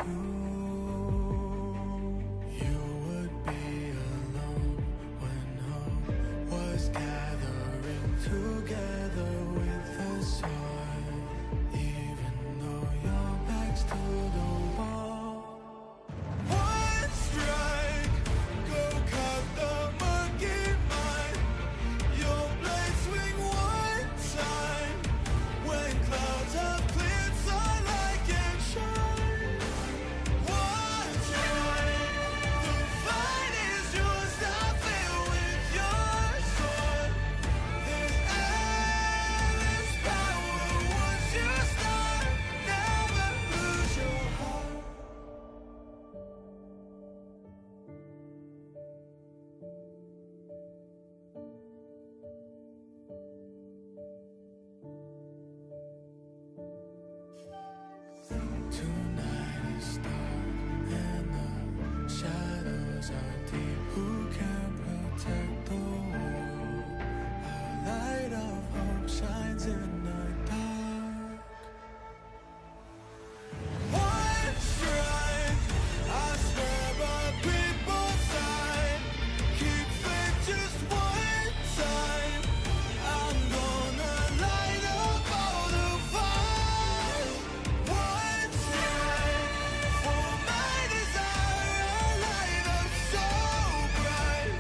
you. You would be alone when hope was gathering together with the sun. Even though your back's to the wall. One strike, go cut the murky mind. Your blade swing one time. When clouds have cleared, sunlight can shine. One time, the fight is yours. Stop it with your sword. There's endless power once you start. Never lose your heart. Tonight is dark and the shadows are deep. Who can protect the world? A light of hope shines in the dark. One strike, I swear by people's side. Keep faith just one time. I'm gonna light up all the fires. One strike for my desire, a light up so bright.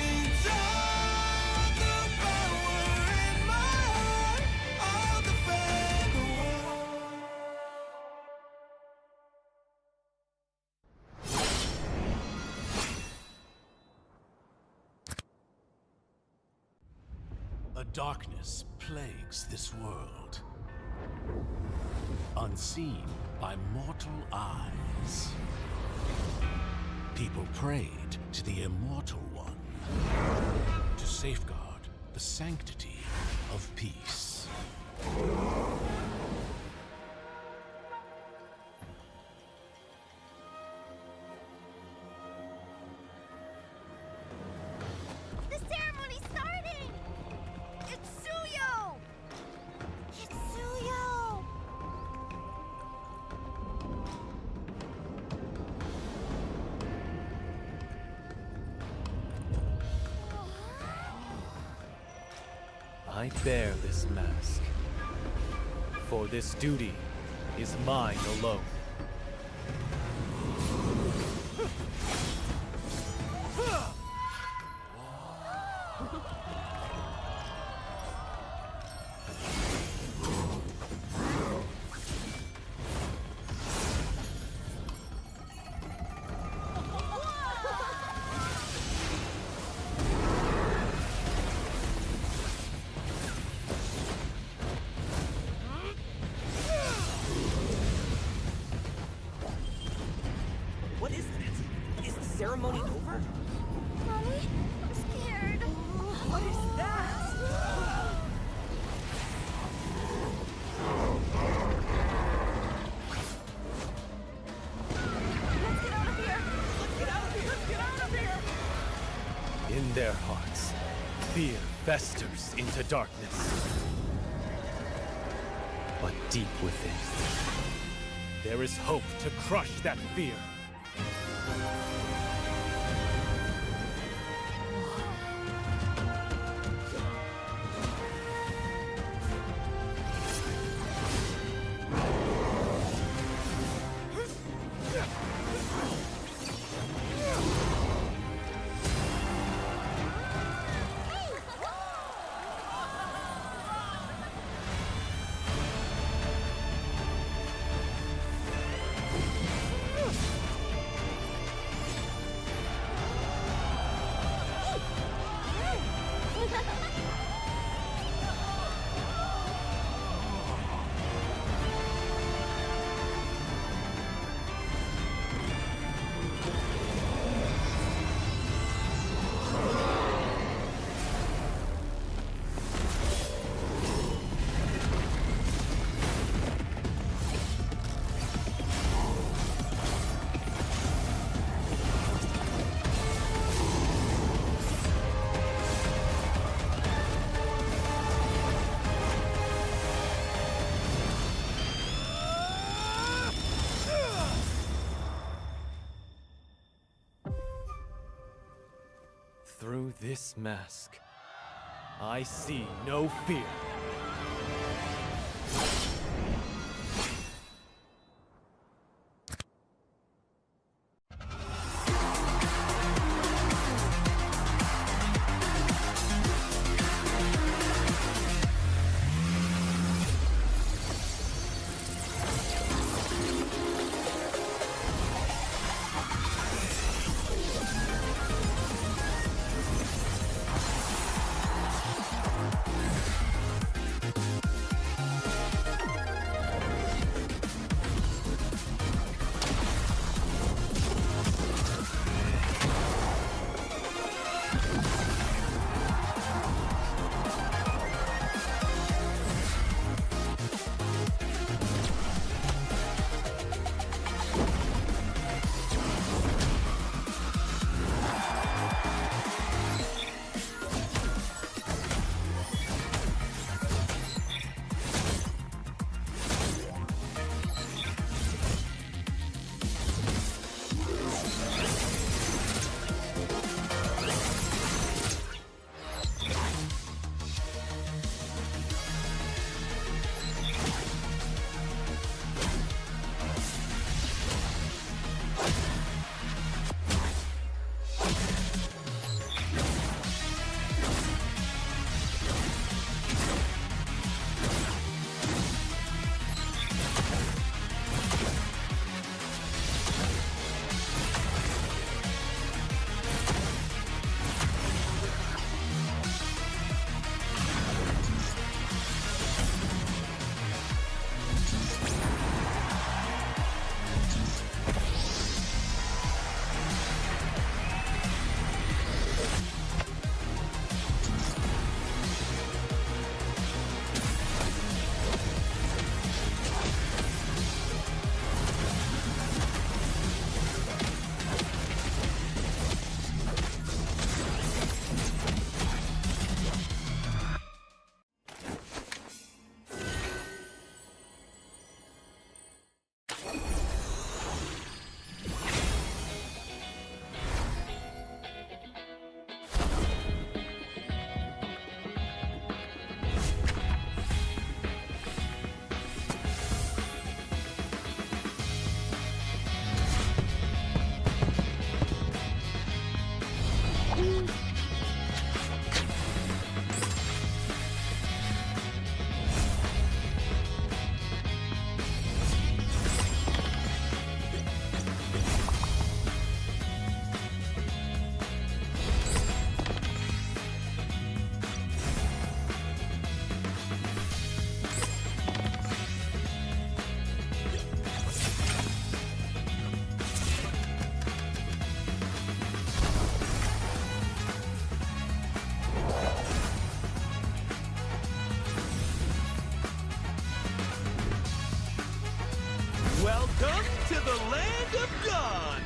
Inside the power in my heart, I'll defend the world. A darkness plagues this world, unseen by mortal eyes. People prayed to the Immortal One to safeguard the sanctity of peace. The ceremony's starting! It's Suyo! It's Suyo! I bear this mask, for this duty is mine alone. What is this? Is the ceremony over? Mommy, I'm scared. What is that? Let's get out of here! Let's get out of here! Let's get out of here! In their hearts, fear festers into darkness. But deep within, there is hope to crush that fear. Through this mask, I see no fear. Welcome to the land of God!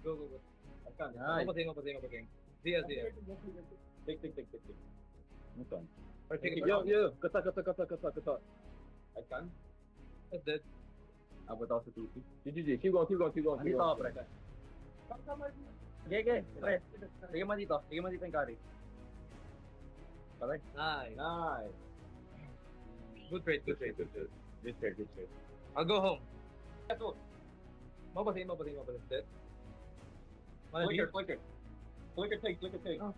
Go, go, go. Nice. Mapating. Zia. Take. Bukan. Yo. Ketat. I can. That's dead. Apa tahu setuju. GG. Keep going. Dito, pre. Okay. Pre. Tingnan mo dito yung carry. Correct? Nice. Good trade. Good trade. I'll go home. Mapating. Dead. Clicker. Take. Oh.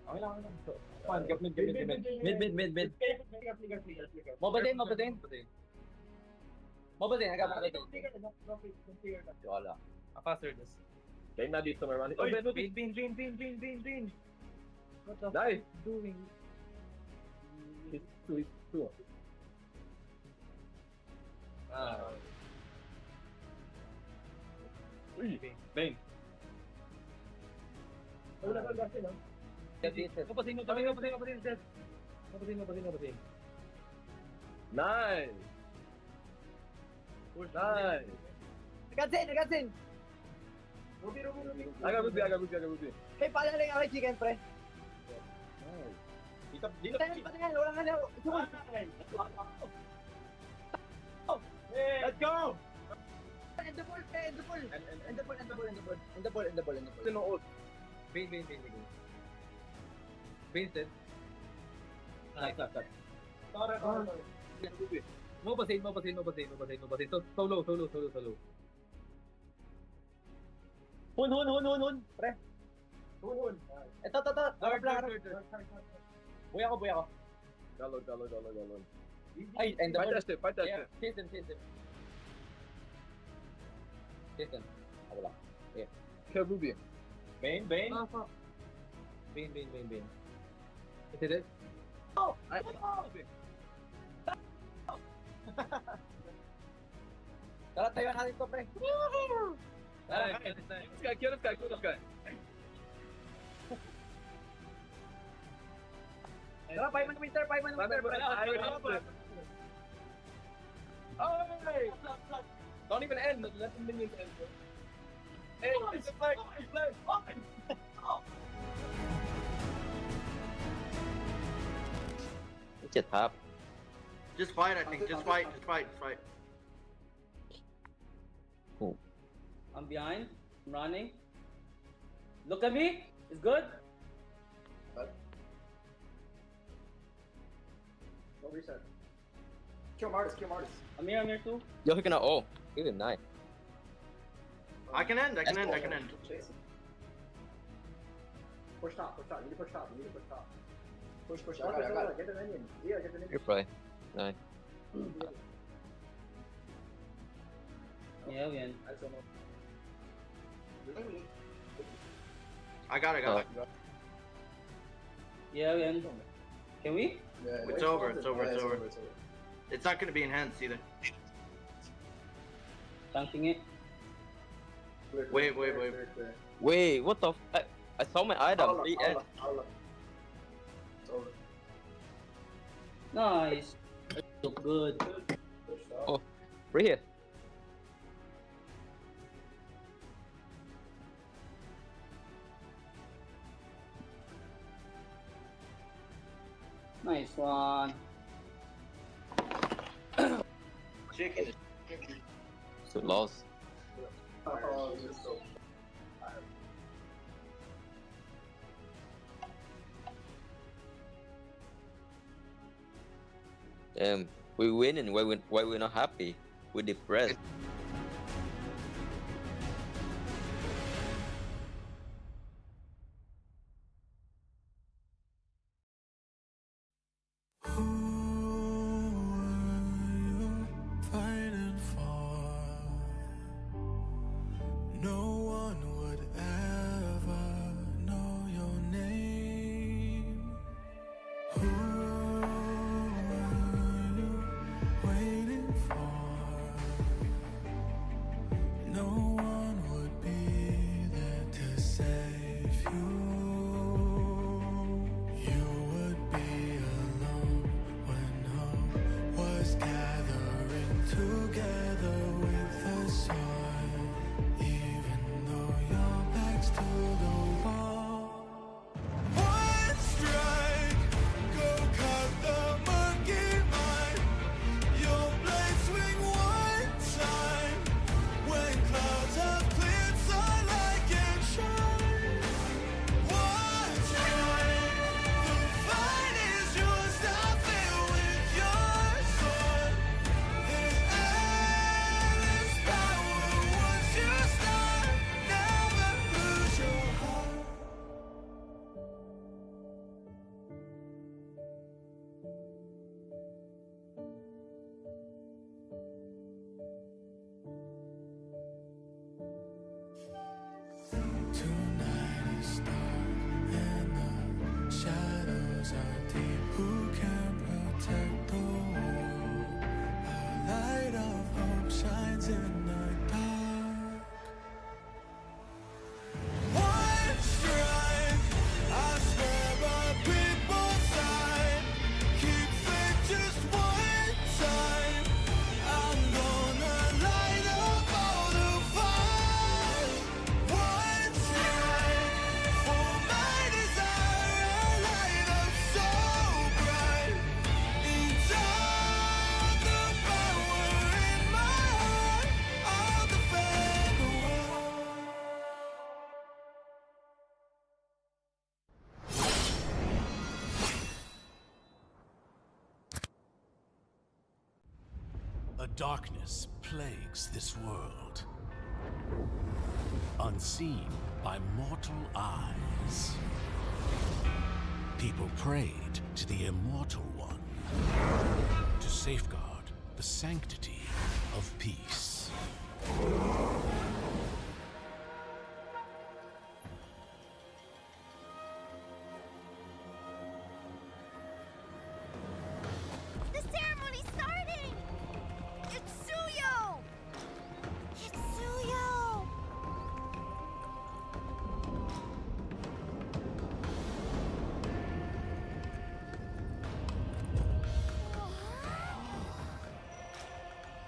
Okay lang. Fine, get mid. Mid. Mapating. I got it. Wala. Faster this. Game na dito, may running. Bean. What the Nice. doing? It's two. Uy, Bane. Mapating. Nice. Nice. I got in. Agak buti. Hey, pala lang ako kay chicken, pre. Dito. Patingin, wala nga na. Let's go. End the ball. Sino ult? Bean. Bean dead. Nice. Mapating. Solo. Hun, pre. Hun. Ito. Third. Buhay ako. Galo. Ay, end the ball. Fight that. Yeah, chase them. Wala. Kill Ruby. Bane. Bean. Is it dead? Tara, tayo natin to, pre. Kill this guy. Tara, 5 man winter, pre. Hey! Don't even end. Let the minions end. Hey, it's a flag. It's a top. Just fight, I think. Just fight. I'm behind. I'm running. Look at me. It's good. Don't reset. Kill Martis. I'm here too. Yo, he can Even nice. I can end. Push top. You need to push top. Push. I got it. Get the minion. Yeah, get the minion. Good play. Nice. Yeah, we end. I got it. Yeah, we end. Can we? It's over. It's not going to be enhanced either. Tanking it. Wait. Wait, what the I saw my item. It's over. Nice. So good. Oh, right here. Nice one. Chicken. So lost. We win and why we're not happy? We're depressed. Who are you fighting for? No one would ever know your name. Who are you waiting for? Darkness plagues this world, unseen by mortal eyes. People prayed to the Immortal One to safeguard the sanctity of peace. The ceremony's starting! It's Suyo! It's Suyo!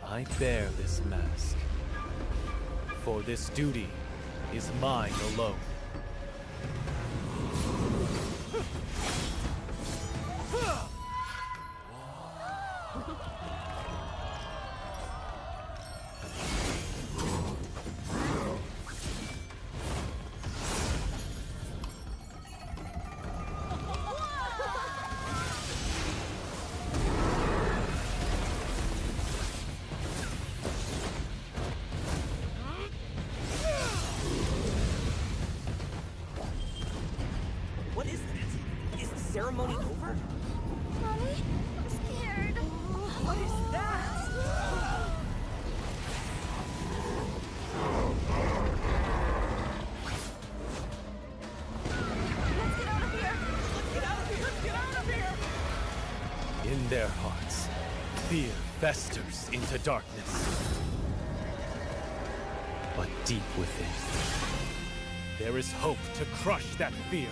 I bear this mask, for this duty is mine alone. What is this? Is the ceremony over? Mommy, I'm scared. What is that? Let's get out of here! Get out of here! Get out of here! In their hearts, fear festers into darkness. But deep within, there is hope to crush that fear.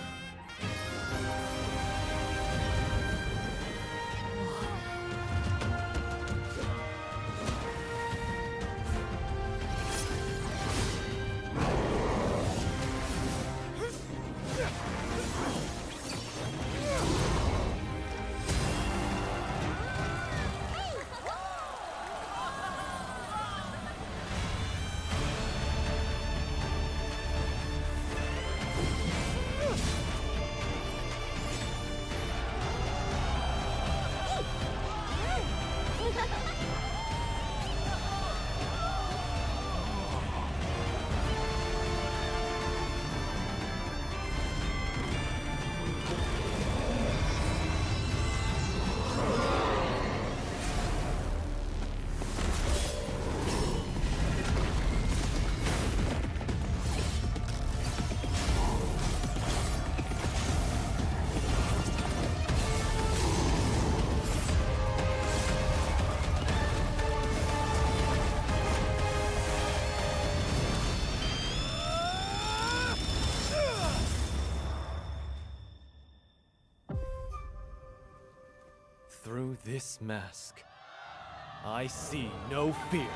Through this mask, I see no fear.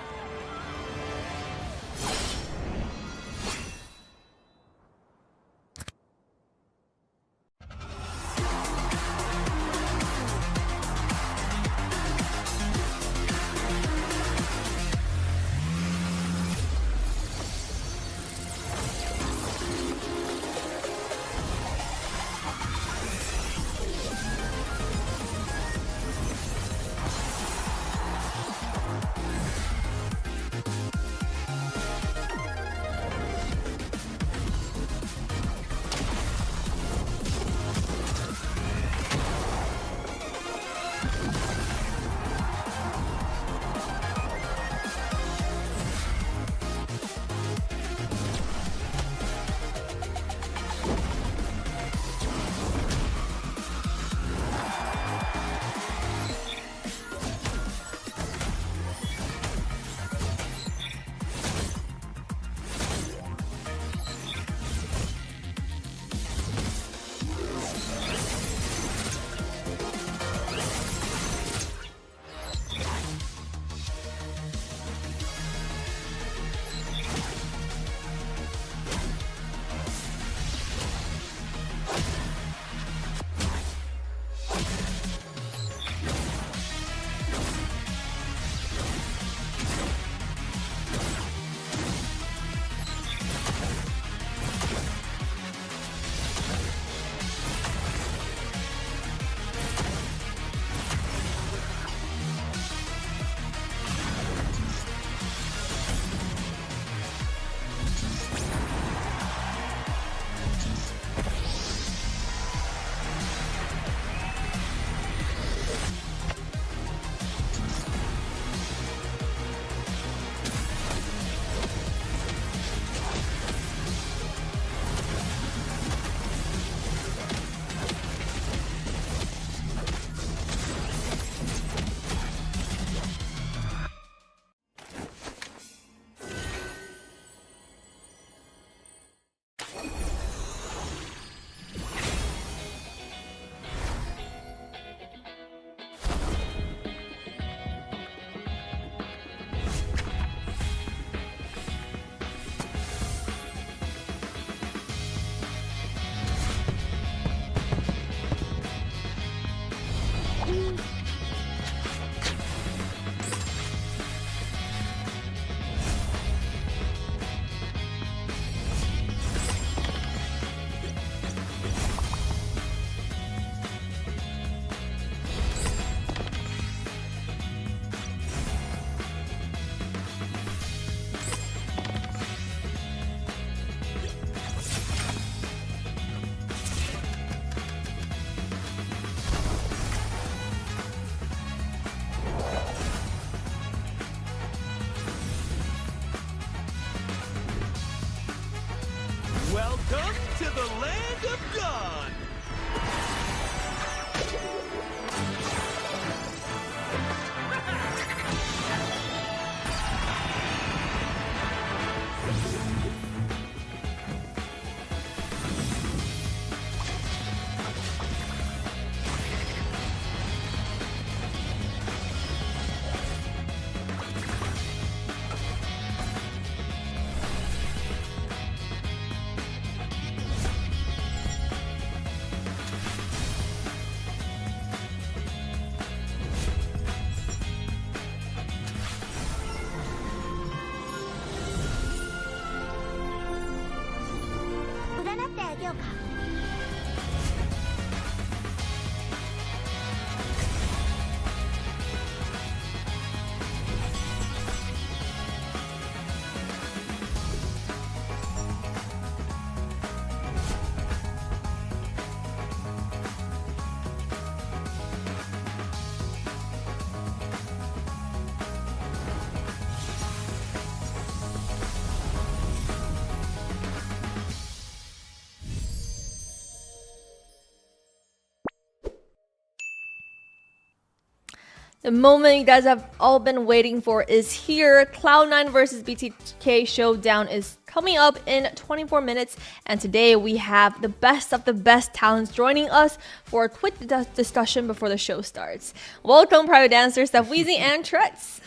The moment you guys have all been waiting for is here. Cloud9 versus BTK showdown is coming up in 24 minutes. And today we have the best of the best talents joining us for a quick discussion before the show starts. Welcome, Private Dancer, Steph Weezy, and Trex.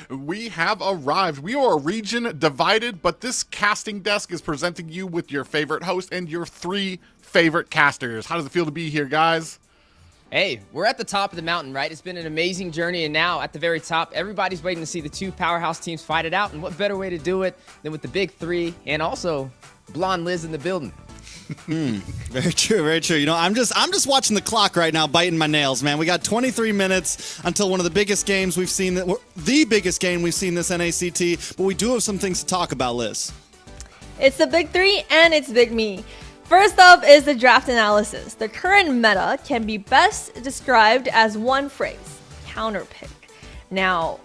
We have arrived. We are a region divided, but this casting desk is presenting you with your favorite host and your 3 favorite casters. How does it feel to be here, guys? Hey, we're at the top of the mountain, right? It's been an amazing journey, and now at the very top, everybody's waiting to see the 2 powerhouse teams fight it out, and what better way to do it than with the big 3 and also Blonde Liz in the building. Very true, very true. You know, I'm just watching the clock right now, biting my nails, man. We got 23 minutes until one of the biggest games we've seen, the biggest game we've seen this NACT, but we do have some things to talk about, Liz. It's the big 3 and it's big me. First up is the draft analysis. The current meta can be best described as one phrase: counterpick. Now,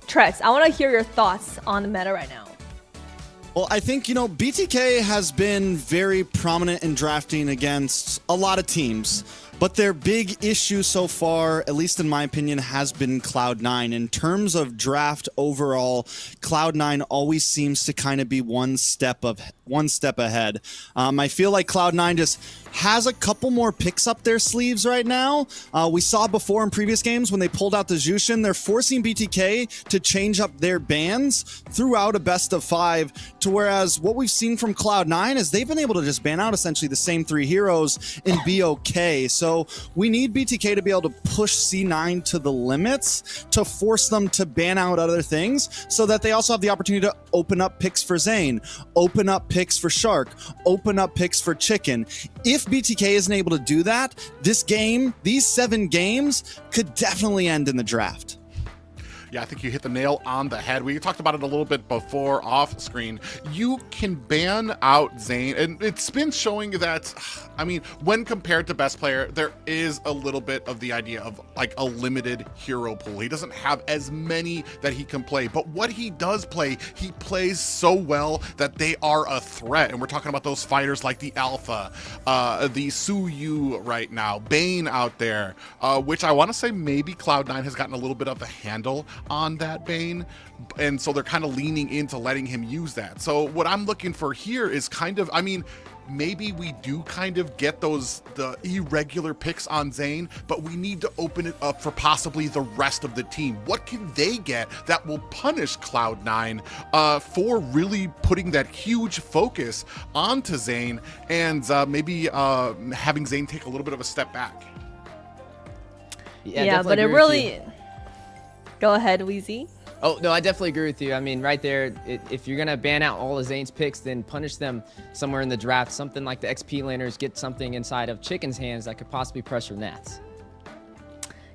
Trex, I want to hear your thoughts on the meta right now. Well, I think, you know, BTK has been very prominent in drafting against a lot of teams, but their big issue so far, at least in my opinion, has been Cloud9. In terms of draft overall, Cloud9 always seems to kind of be one step ahead. I feel like Cloud9 just has a couple more picks up their sleeves right now. We saw before in previous games when they pulled out the Jushin, they're forcing BTK to change up their bans throughout a best of 5, to whereas what we've seen from Cloud9 is they've been able to just ban out essentially the same 3 heroes and be okay. So we need BTK to be able to push C9 to the limits to force them to ban out other things, so that they also have the opportunity to open up picks for Zane, open up picks for Shark, open up picks for Chicken. If BTK isn't able to do that, this game, these 7 games, could definitely end in the draft. Yeah, I think you hit the nail on the head. We talked about it a little bit before off screen. You can ban out Zane, and it's been showing that, I mean, when compared to best player, there is a little bit of the idea of like a limited hero pool. He doesn't have as many that he can play, but what he does play, he plays so well that they are a threat. And we're talking about those fighters like the Alpha, the Suyu right now, Bane out there, which I want to say maybe Cloud9 has gotten a little bit of a handle on that Bane, and so they're kind of leaning into letting him use that. So what I'm looking for here is kind of, I mean, maybe we do kind of get the irregular picks on Zane, but we need to open it up for possibly the rest of the team. What can they get that will punish Cloud9 for really putting that huge focus onto Zane, and maybe having Zane take a little bit of a step back? Yeah, but it really... Go ahead, Weezy. Oh, no, I definitely agree with you. I mean, right there, if you're going to ban out all of Zane's picks, then punish them somewhere in the draft. Something like the XP laners, get something inside of Chicken's hands that could possibly pressure Nats.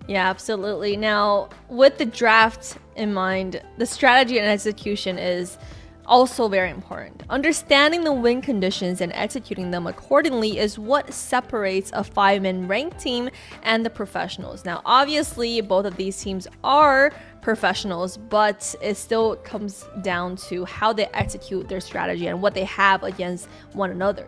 Yeah, absolutely. Now, with the draft in mind, the strategy and execution is also very important. Understanding the win conditions and executing them accordingly is what separates a 5-man ranked team and the professionals. Now, obviously, both of these teams are professionals, but it still comes down to how they execute their strategy and what they have against one another.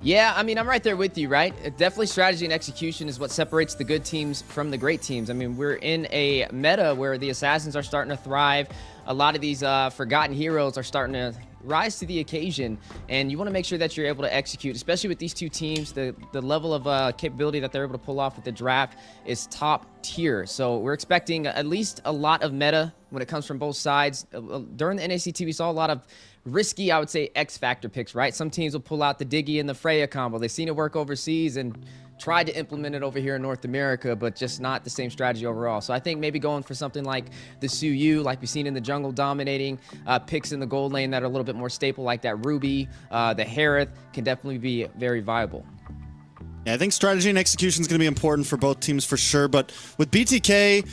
Yeah, I mean, I'm right there with you, right? Definitely strategy and execution is what separates the good teams from the great teams. I mean, we're in a meta where the assassins are starting to thrive. A lot of these forgotten heroes are starting to rise to the occasion, and you want to make sure that you're able to execute, especially with these 2 teams. The level of capability that they're able to pull off with the draft is top tier. So we're expecting at least a lot of meta when it comes from both sides. During the NACT, we saw a lot of risky, I would say, X factor picks, right? Some teams will pull out the Diggy and the Freya combo. They've seen it work overseas and tried to implement it over here in North America, but just not the same strategy overall. So I think maybe going for something like the Suyu, like we've seen in the jungle, dominating picks in the gold lane that are a little bit more staple, like that Ruby, the Harith, can definitely be very viable. Yeah, I think strategy and execution is going to be important for both teams for sure, but with BTK,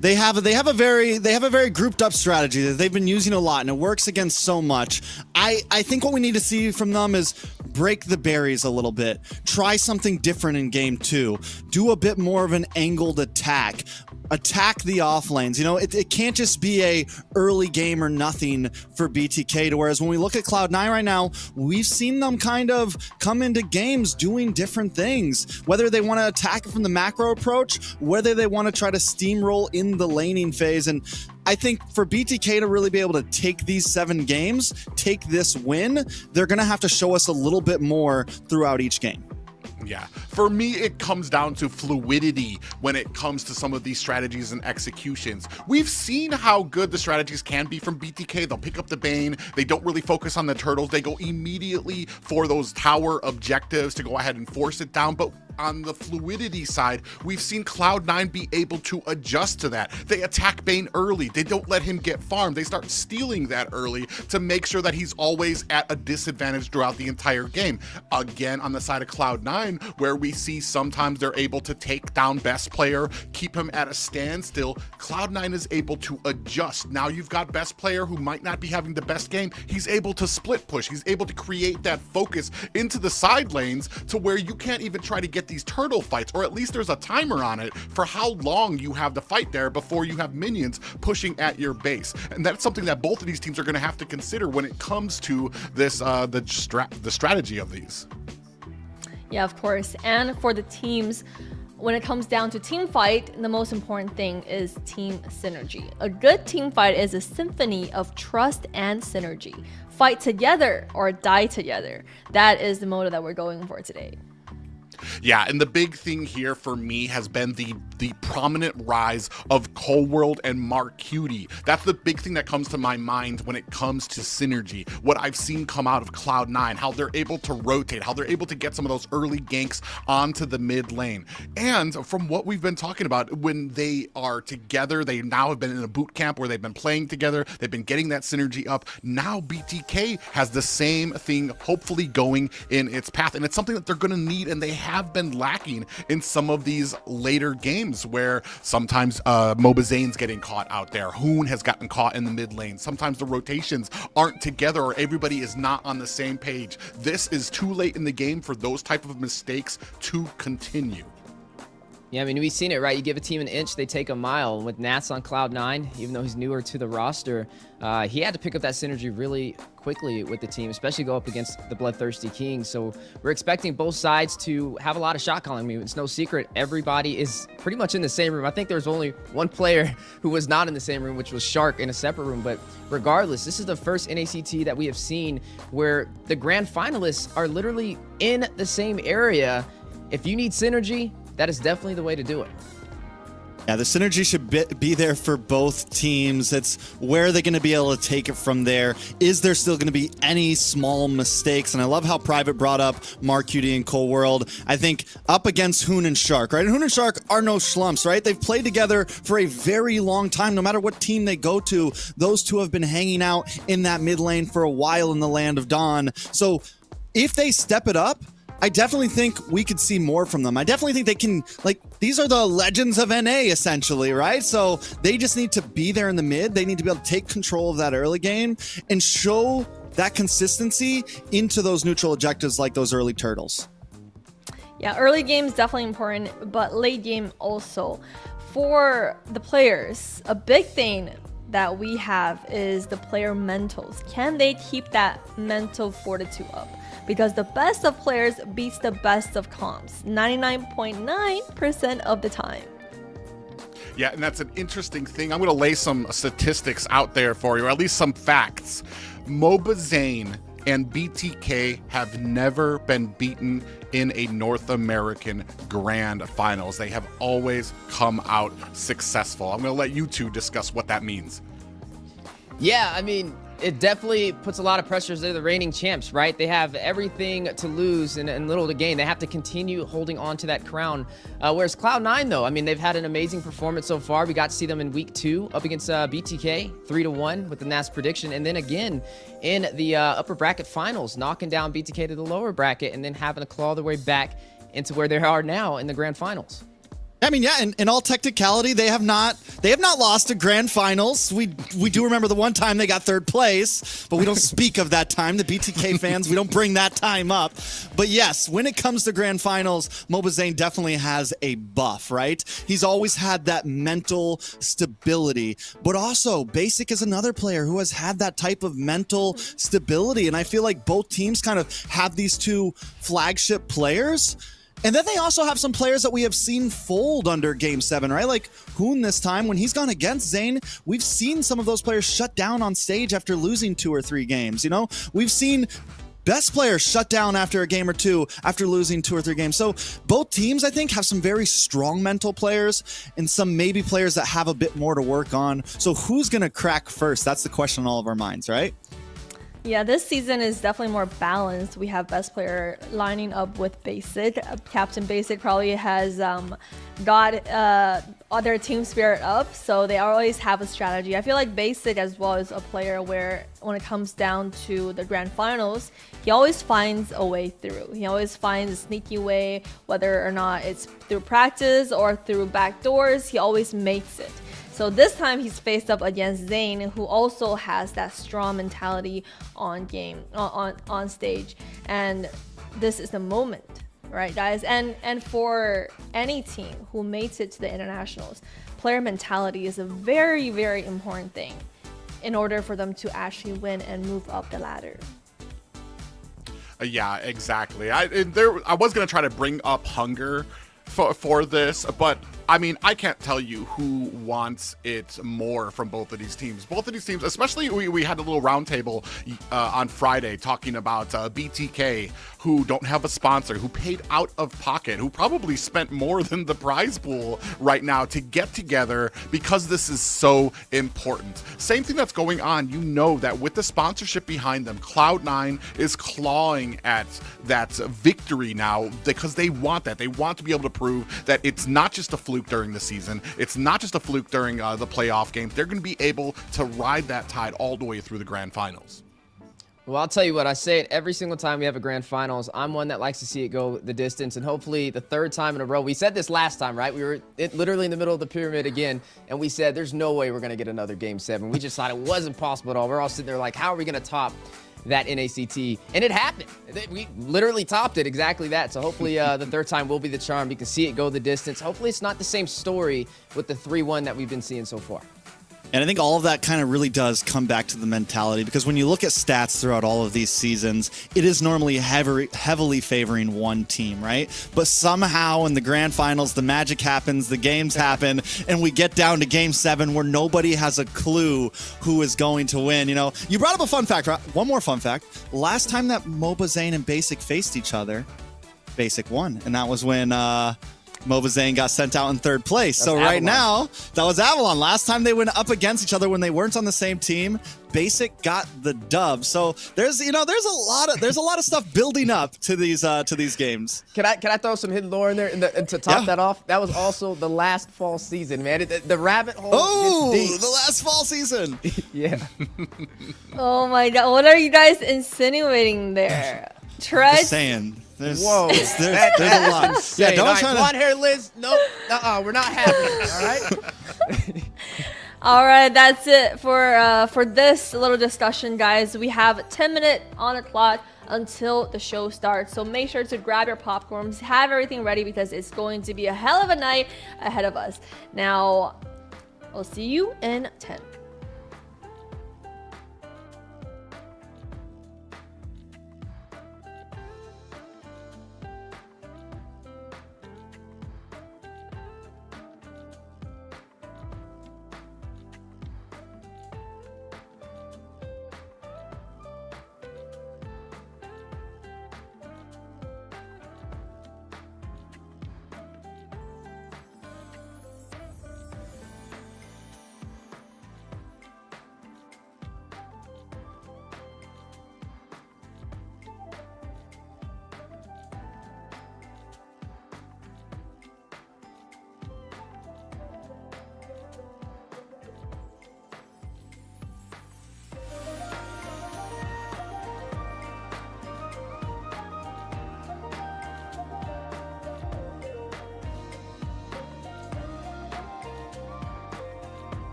They have a very grouped up strategy that they've been using a lot, and it works against so much. I think what we need to see from them is break the berries a little bit. Try something different in game 2. Do a bit more of an angled attack. attack the off lanes. You know, it can't just be a early game or nothing for BTK, to whereas when we look at Cloud9 right now, we've seen them kind of come into games doing different things, whether they want to attack from the macro approach, whether they want to try to steamroll in the laning phase. And I think for BTK to really be able to take these 7 games, take this win, they're going to have to show us a little bit more throughout each game. Yeah, for me, it comes down to fluidity when it comes to some of these strategies and executions. We've seen how good the strategies can be from BTK. They'll pick up the Bane. They don't really focus on the turtles. They go immediately for those tower objectives to go ahead and force it down. But on the fluidity side, we've seen Cloud9 be able to adjust to that. They attack Bane early. They don't let him get farmed. They start stealing that early to make sure that he's always at a disadvantage throughout the entire game. Again, on the side of Cloud9, where we see sometimes they're able to take down best player, keep him at a standstill, Cloud9 is able to adjust. Now you've got best player who might not be having the best game. He's able to split push. He's able to create that focus into the side lanes to where you can't even try to get these turtle fights, or at least there's a timer on it for how long you have the fight there before you have minions pushing at your base. And that's something that both of these teams are going to have to consider when it comes to this the strategy of these. Yeah, of course. And for the teams, when it comes down to team fight, the most important thing is team synergy. A good team fight is a symphony of trust and synergy. Fight together or die together. That is the motto that we're going for today. Yeah, and the big thing here for me has been the prominent rise of Cold and Mark Cutie. That's the big thing that comes to my mind when it comes to synergy. What I've seen come out of Cloud9, how they're able to rotate, how they're able to get some of those early ganks onto the mid lane. And from what we've been talking about, when they are together, they now have been in a boot camp where they've been playing together, they've been getting that synergy up. Now BTK has the same thing hopefully going in its path, and it's something that they're going to need, and they have been lacking in some of these later games where sometimes Mobazane's getting caught out there, Hoon has gotten caught in the mid lane, sometimes the rotations aren't together or everybody is not on the same page. This is too late in the game for those type of mistakes to continue. Yeah, I mean, we've seen it, right? You give a team an inch, they take a mile. With Nats on Cloud9, even though he's newer to the roster, he had to pick up that synergy really quickly with the team, especially go up against the BloodThirstyKings. So we're expecting both sides to have a lot of shot calling. I mean, it's no secret, everybody is pretty much in the same room. I think there's only one player who was not in the same room, which was Shark, in a separate room. But regardless, this is the first NACT that we have seen where the grand finalists are literally in the same area. If you need synergy, that is definitely the way to do it. Yeah, the synergy should be there for both teams. It's where are they going to be able to take it from there? Is there still going to be any small mistakes? And I love how Private brought up Mark Cutie and Cold World. I think up against Hoon and Shark, right? And Hoon and Shark are no schlumps, right? They've played together for a very long time. No matter what team they go to, those two have been hanging out in that mid lane for a while in the Land of Dawn. So if they step it up, I definitely think we could see more from them. I definitely think they can, like, these are the legends of NA, essentially, right? So they just need to be there in the mid. They need to be able to take control of that early game and show that consistency into those neutral objectives like those early turtles. Yeah, early game is definitely important, but late game also. For the players, a big thing that we have is the player mentals. Can they keep that mental fortitude up? Because the best of players beats the best of comps 99.9% of the time. Yeah, and that's an interesting thing. I'm going to lay some statistics out there for you, or at least some facts. Mobazane and BTK have never been beaten in a North American Grand Finals. They have always come out successful. I'm going to let you two discuss what that means. Yeah, I mean, it definitely puts a lot of pressures. They're the reigning champs, right? They have everything to lose and little to gain. They have to continue holding on to that crown. Whereas Cloud9, though, I mean, they've had an amazing performance so far. We got to see them in week 2 up against BTK, 3-1 with the NAS prediction. And then again in the upper bracket finals, knocking down BTK to the lower bracket and then having to claw their way back into where they are now in the grand finals. I mean, yeah, in all technicality, they have not lost to grand finals. We do remember the one time they got third place, but we don't speak of that time. The BTK fans, we don't bring that time up. But yes, when it comes to grand finals, mobazane definitely has a buff, right? He's always had that mental stability, but also Basic is another player who has had that type of mental stability, and I feel like both teams kind of have these two flagship players. And then they also have some players that we have seen fold under Game 7, right? Like Hoon this time, when he's gone against Zane, we've seen some of those players shut down on stage after losing 2 or 3 games, you know? We've seen best players shut down after a game or 2 after losing 2 or 3 games. So both teams, I think, have some very strong mental players and some maybe players that have a bit more to work on. So who's going to crack first? That's the question on all of our minds, right? Yeah, this season is definitely more balanced. We have best player lining up with Basic. Captain Basic probably has got other team spirit up, so they always have a strategy. I feel like Basic as well is a player where when it comes down to the grand finals, he always finds a way through. He always finds a sneaky way, whether or not it's through practice or through back doors, he always makes it. So this time he's faced up against Zane, who also has that strong mentality on stage, and this is the moment, right, guys? And for any team who makes it to the internationals, player mentality is a very, very important thing in order for them to actually win and move up the ladder. Yeah, exactly. I was gonna try to bring up hunger for this, but I mean, I can't tell you who wants it more from both of these teams. Both of these teams, especially we had a little roundtable on Friday talking about BTK, who don't have a sponsor, who paid out of pocket, who probably spent more than the prize pool right now to get together because this is so important. Same thing that's going on. You know that with the sponsorship behind them, Cloud9 is clawing at that victory now because they want that. They want to be able to prove that it's not just a fluke during the season. It's not just a fluke during the playoff games. They're going to be able to ride that tide all the way through the grand finals. Well, I'll tell you what, I say it every single time we have a grand finals. I'm one that likes to see it go the distance, and hopefully the 3rd time in a row. We said this last time, right? We were literally in the middle of the pyramid again, and we said there's no way we're going to get another Game 7. We just thought it wasn't possible at all. We're all sitting there like, how are we going to top that NACT? And it happened. We literally topped it, exactly that. So hopefully the 3rd time will be the charm. We can see it go the distance. Hopefully it's not the same story with the 3-1 that we've been seeing so far. And I think all of that kind of really does come back to the mentality, because when you look at stats throughout all of these seasons, it is normally heavily favoring one team, right? But somehow in the grand finals, the magic happens, the games happen, and we get down to Game 7 where nobody has a clue who is going to win. You know, you brought up a fun fact, right? One more fun fact. Last time that mobazane and Basic faced each other, Basic won, and that was when mobazane got sent out in 3rd place. So right now, that was Avalon. Last time they went up against each other when they weren't on the same team, Basic got the dub. So there's a lot of stuff building up to these games. Can I throw some hidden lore in there and to top that off? That was also the last fall season, man. The rabbit hole. Oh, gets deep. the last fall season. Yeah. Oh my god, what are you guys insinuating there? Tread? Just saying. There's a lot. Insane. Yeah, don't try to. Blonde hair Liz. Nope. We're not having it. All right. All right, that's it for this little discussion, guys. We have 10 minutes on the clock until the show starts, so make sure to grab your popcorns, have everything ready, because it's going to be a hell of a night ahead of us. Now, I'll see you in 10.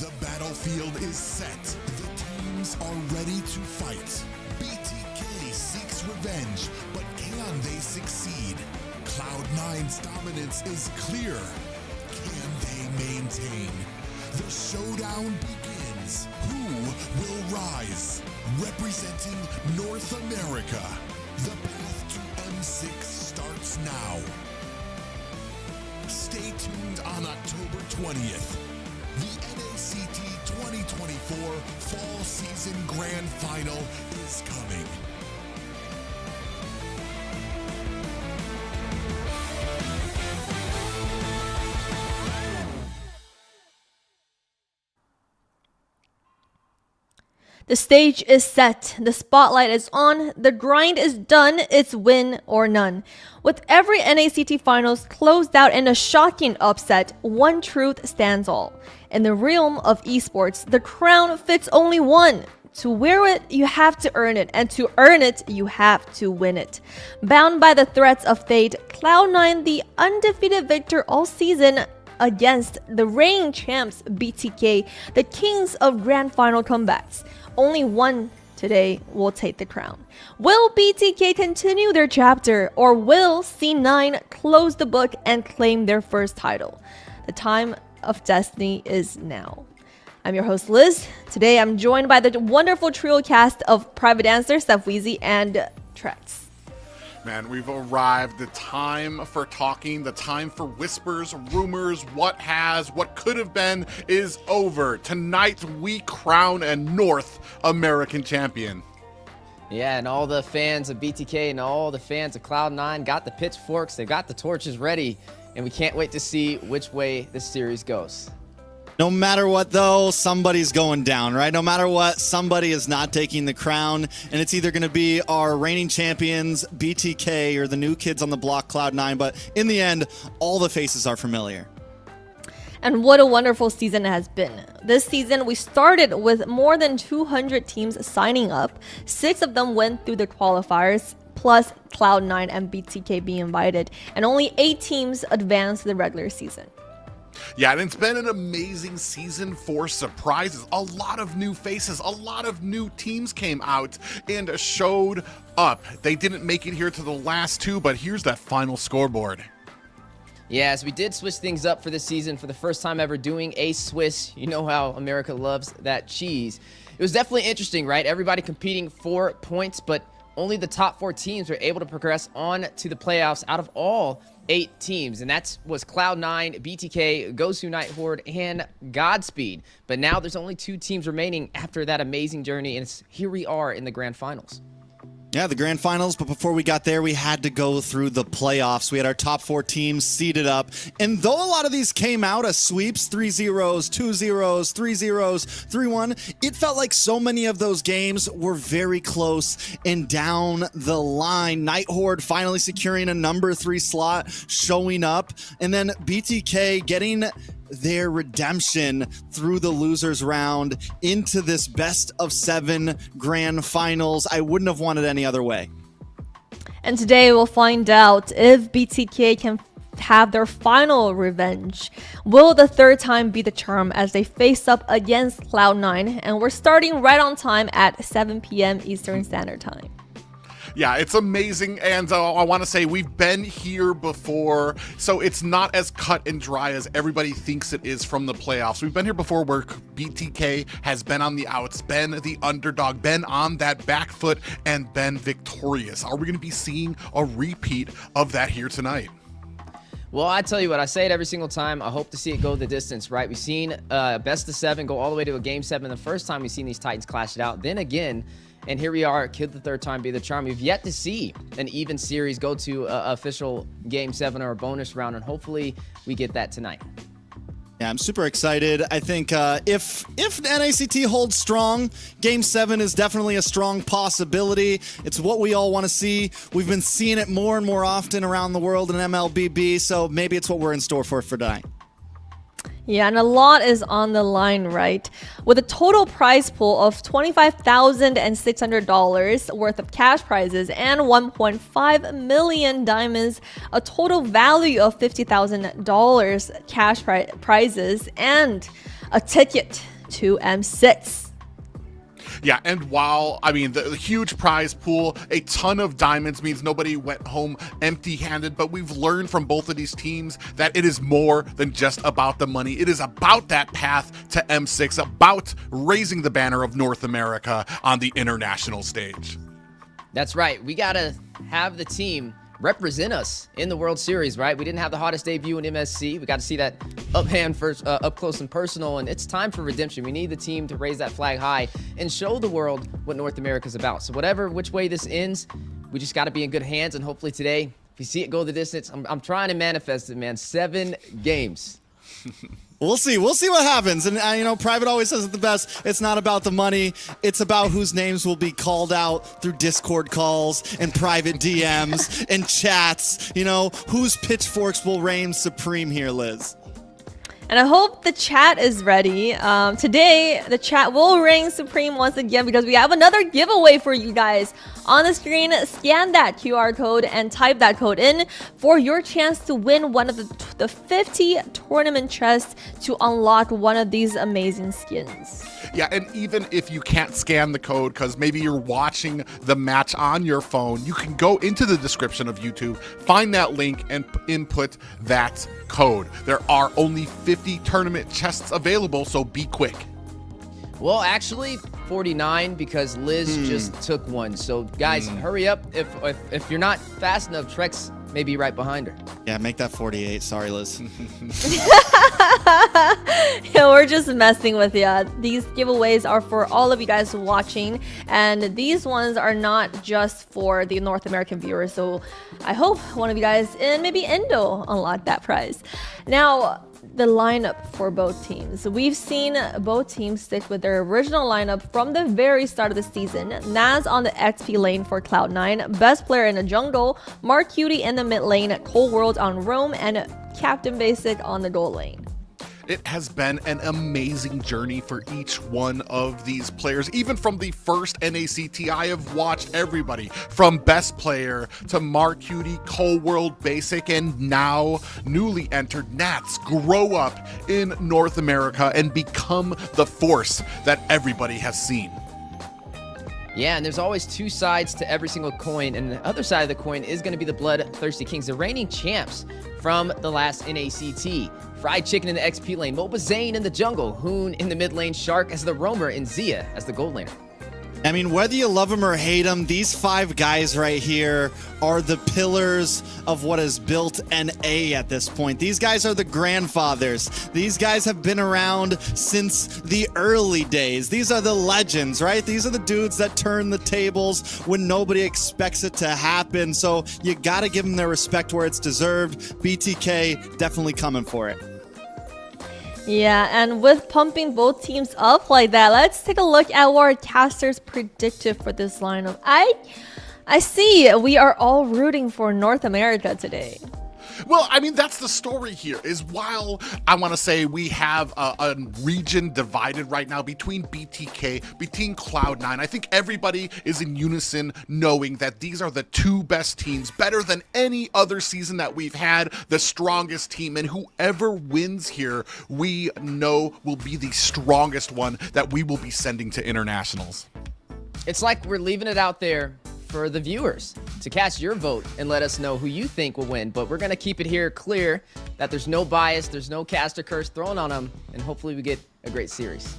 The battlefield is set. The teams are ready to fight. BTK seeks revenge, but can they succeed? Cloud9's dominance is clear. Can they maintain? The showdown begins. Who will rise? Representing North America, the path to M6 starts now. Stay tuned on October 20th. The NACT 2024 Fall Season Grand Final is coming. The stage is set, the spotlight is on, the grind is done, it's win or none. With every NACT finals closed out in a shocking upset, one truth stands all. In the realm of esports, the crown fits only one. To wear it, you have to earn it, and to earn it, you have to win it. Bound by the threats of fate, Cloud9, the undefeated victor all season, against the reigning champs BTK, the kings of grand final comebacks. Only one today will take the crown. Will BTK continue their chapter, or will C9 close the book and claim their first title? The time of destiny is now. I'm your host Liz. Today I'm joined by the wonderful trio cast of Private Dancer, Steph Weezy, and Trex. Man, we've arrived. The time for talking, the time for whispers, rumors, what could have been is over. Tonight, we crown a North American champion. Yeah, and all the fans of BTK and all the fans of Cloud9 got the pitchforks, they got the torches ready, and we can't wait to see which way this series goes. No matter what, though, somebody's going down, right? No matter what, somebody is not taking the crown, and it's either going to be our reigning champions, BTK, or the new kids on the block, Cloud9, but in the end, all the faces are familiar. And what a wonderful season it has been. This season, we started with more than 200 teams signing up. 6 of them went through the qualifiers, plus Cloud9 and BTK being invited, and only 8 teams advanced to the regular season. Yeah, and it's been an amazing season for surprises. A lot of new faces, a lot of new teams came out and showed up. They didn't make it here to the last 2, but here's that final scoreboard. Yeah, as we did switch things up for this season for the first time ever doing a Swiss. You know how America loves that cheese. It was definitely interesting, right? Everybody competing for points, but only the top 4 teams were able to progress on to the playoffs out of all 8 teams, and that was Cloud9, BTK, Gosu Nighthorde, and Godspeed. But now there's only 2 teams remaining after that amazing journey, and here we are in the grand finals. Yeah, the grand finals, but before we got there, we had to go through the playoffs. We had our top 4 teams seeded up, and though a lot of these came out as sweeps, 3-0s, 2-0s, 3-0s, 3-1, it felt like so many of those games were very close and down the line. Nighthorde finally securing a number 3 slot, showing up, and then BTK getting their redemption through the losers round into this best of 7 grand finals. I wouldn't have wanted any other way. And today we'll find out if BTK can have their final revenge. Will the third time be the charm as they face up against Cloud9? And we're starting right on time at 7 p.m. Eastern Standard Time. Yeah, it's amazing, and I want to say we've been here before, so it's not as cut and dry as everybody thinks it is from the playoffs. We've been here before where BTK has been on the outs, been the underdog, been on that back foot, and been victorious. Are we going to be seeing a repeat of that here tonight? Well, I tell you what, I say it every single time. I hope to see it go the distance, right? We've seen best of 7 go all the way to a game 7 the first time we've seen these Titans clash it out. Then again, and here we are, could the third time be the charm? We've yet to see an even series go to official game 7 or a bonus round, and hopefully we get that tonight. Yeah, I'm super excited. I think if NACT holds strong, Game 7 is definitely a strong possibility. It's what we all want to see. We've been seeing it more and more often around the world in MLBB, so maybe it's what we're in store for tonight. Yeah, and a lot is on the line, right? With a total prize pool of $25,600 worth of cash prizes and 1.5 million diamonds, a total value of $50,000 cash prizes, and a ticket to M6. Yeah, and while, I mean, the huge prize pool, a ton of diamonds means nobody went home empty-handed, but we've learned from both of these teams that it is more than just about the money. It is about that path to M6, about raising the banner of North America on the international stage. That's right. We got to have the team represent us in the World Series, right? We didn't have the hottest debut in MSC. We got to see that up close and personal, and it's time for redemption. We need the team to raise that flag high and show the world what North America is about. So which way this ends, we just got to be in good hands, and hopefully today, if you see it go the distance, I'm trying to manifest it, man. 7 games. We'll see. We'll see what happens. And, you know, Private always says it the best. It's not about the money. It's about whose names will be called out through Discord calls and private DMs and chats. You know, whose pitchforks will reign supreme here, Liz. And I hope the chat is ready. Today, the chat will reign supreme once again because we have another giveaway for you guys. On the screen, scan that QR code and type that code in for your chance to win one of the 50 tournament chests to unlock one of these amazing skins. Yeah, and even if you can't scan the code because maybe you're watching the match on your phone, you can go into the description of YouTube, find that link, and input that code. There are only 50 tournament chests available, so be quick. Well, actually, 49 because Liz just took one. So, guys, hurry up. If you're not fast enough, Trex may be right behind her. Yeah, make that 48. Sorry, Liz. Yeah, we're just messing with you. These giveaways are for all of you guys watching, and these ones are not just for the North American viewers. So I hope one of you guys in maybe Indo unlock that prize. Now, the lineup for both teams. We've seen both teams stick with their original lineup from the very start of the season. Naz on the XP lane for Cloud9, best player in the jungle, Mark Cutie in the mid lane, Cold World on Roam, and Captain Basic on the gold lane. It has been an amazing journey for each one of these players. Even from the first NACT, I have watched everybody from best player to Mark Cutie, Cold World, Basic, and now newly entered Nats grow up in North America and become the force that everybody has seen. Yeah, and there's always two sides to every single coin, and the other side of the coin is going to be the BloodThirsty Kings, the reigning champs from the last NACT. Fried Chicken in the XP lane, mlbbzane in the jungle, Hoon in the mid lane, Shark as the roamer, and Zia as the gold laner. I mean, whether you love them or hate them, these 5 guys right here are the pillars of what has built NA at this point. These guys are the grandfathers. These guys have been around since the early days. These are the legends, right? These are the dudes that turn the tables when nobody expects it to happen. So you got to give them their respect where it's deserved. BTK definitely coming for it. Yeah, and with pumping both teams up like that, let's take a look at what our casters predicted for this lineup. I see we are all rooting for North America today. Well, I mean, that's the story here, is while I want to say we have a region divided right now between BTK, between Cloud9, I think everybody is in unison knowing that these are the 2 best teams, better than any other season that we've had, the strongest team, and whoever wins here, we know will be the strongest one that we will be sending to internationals. It's like we're leaving it out there for the viewers to cast your vote and let us know who you think will win. But we're going to keep it here clear that there's no bias, there's no caster curse thrown on them, and hopefully we get a great series.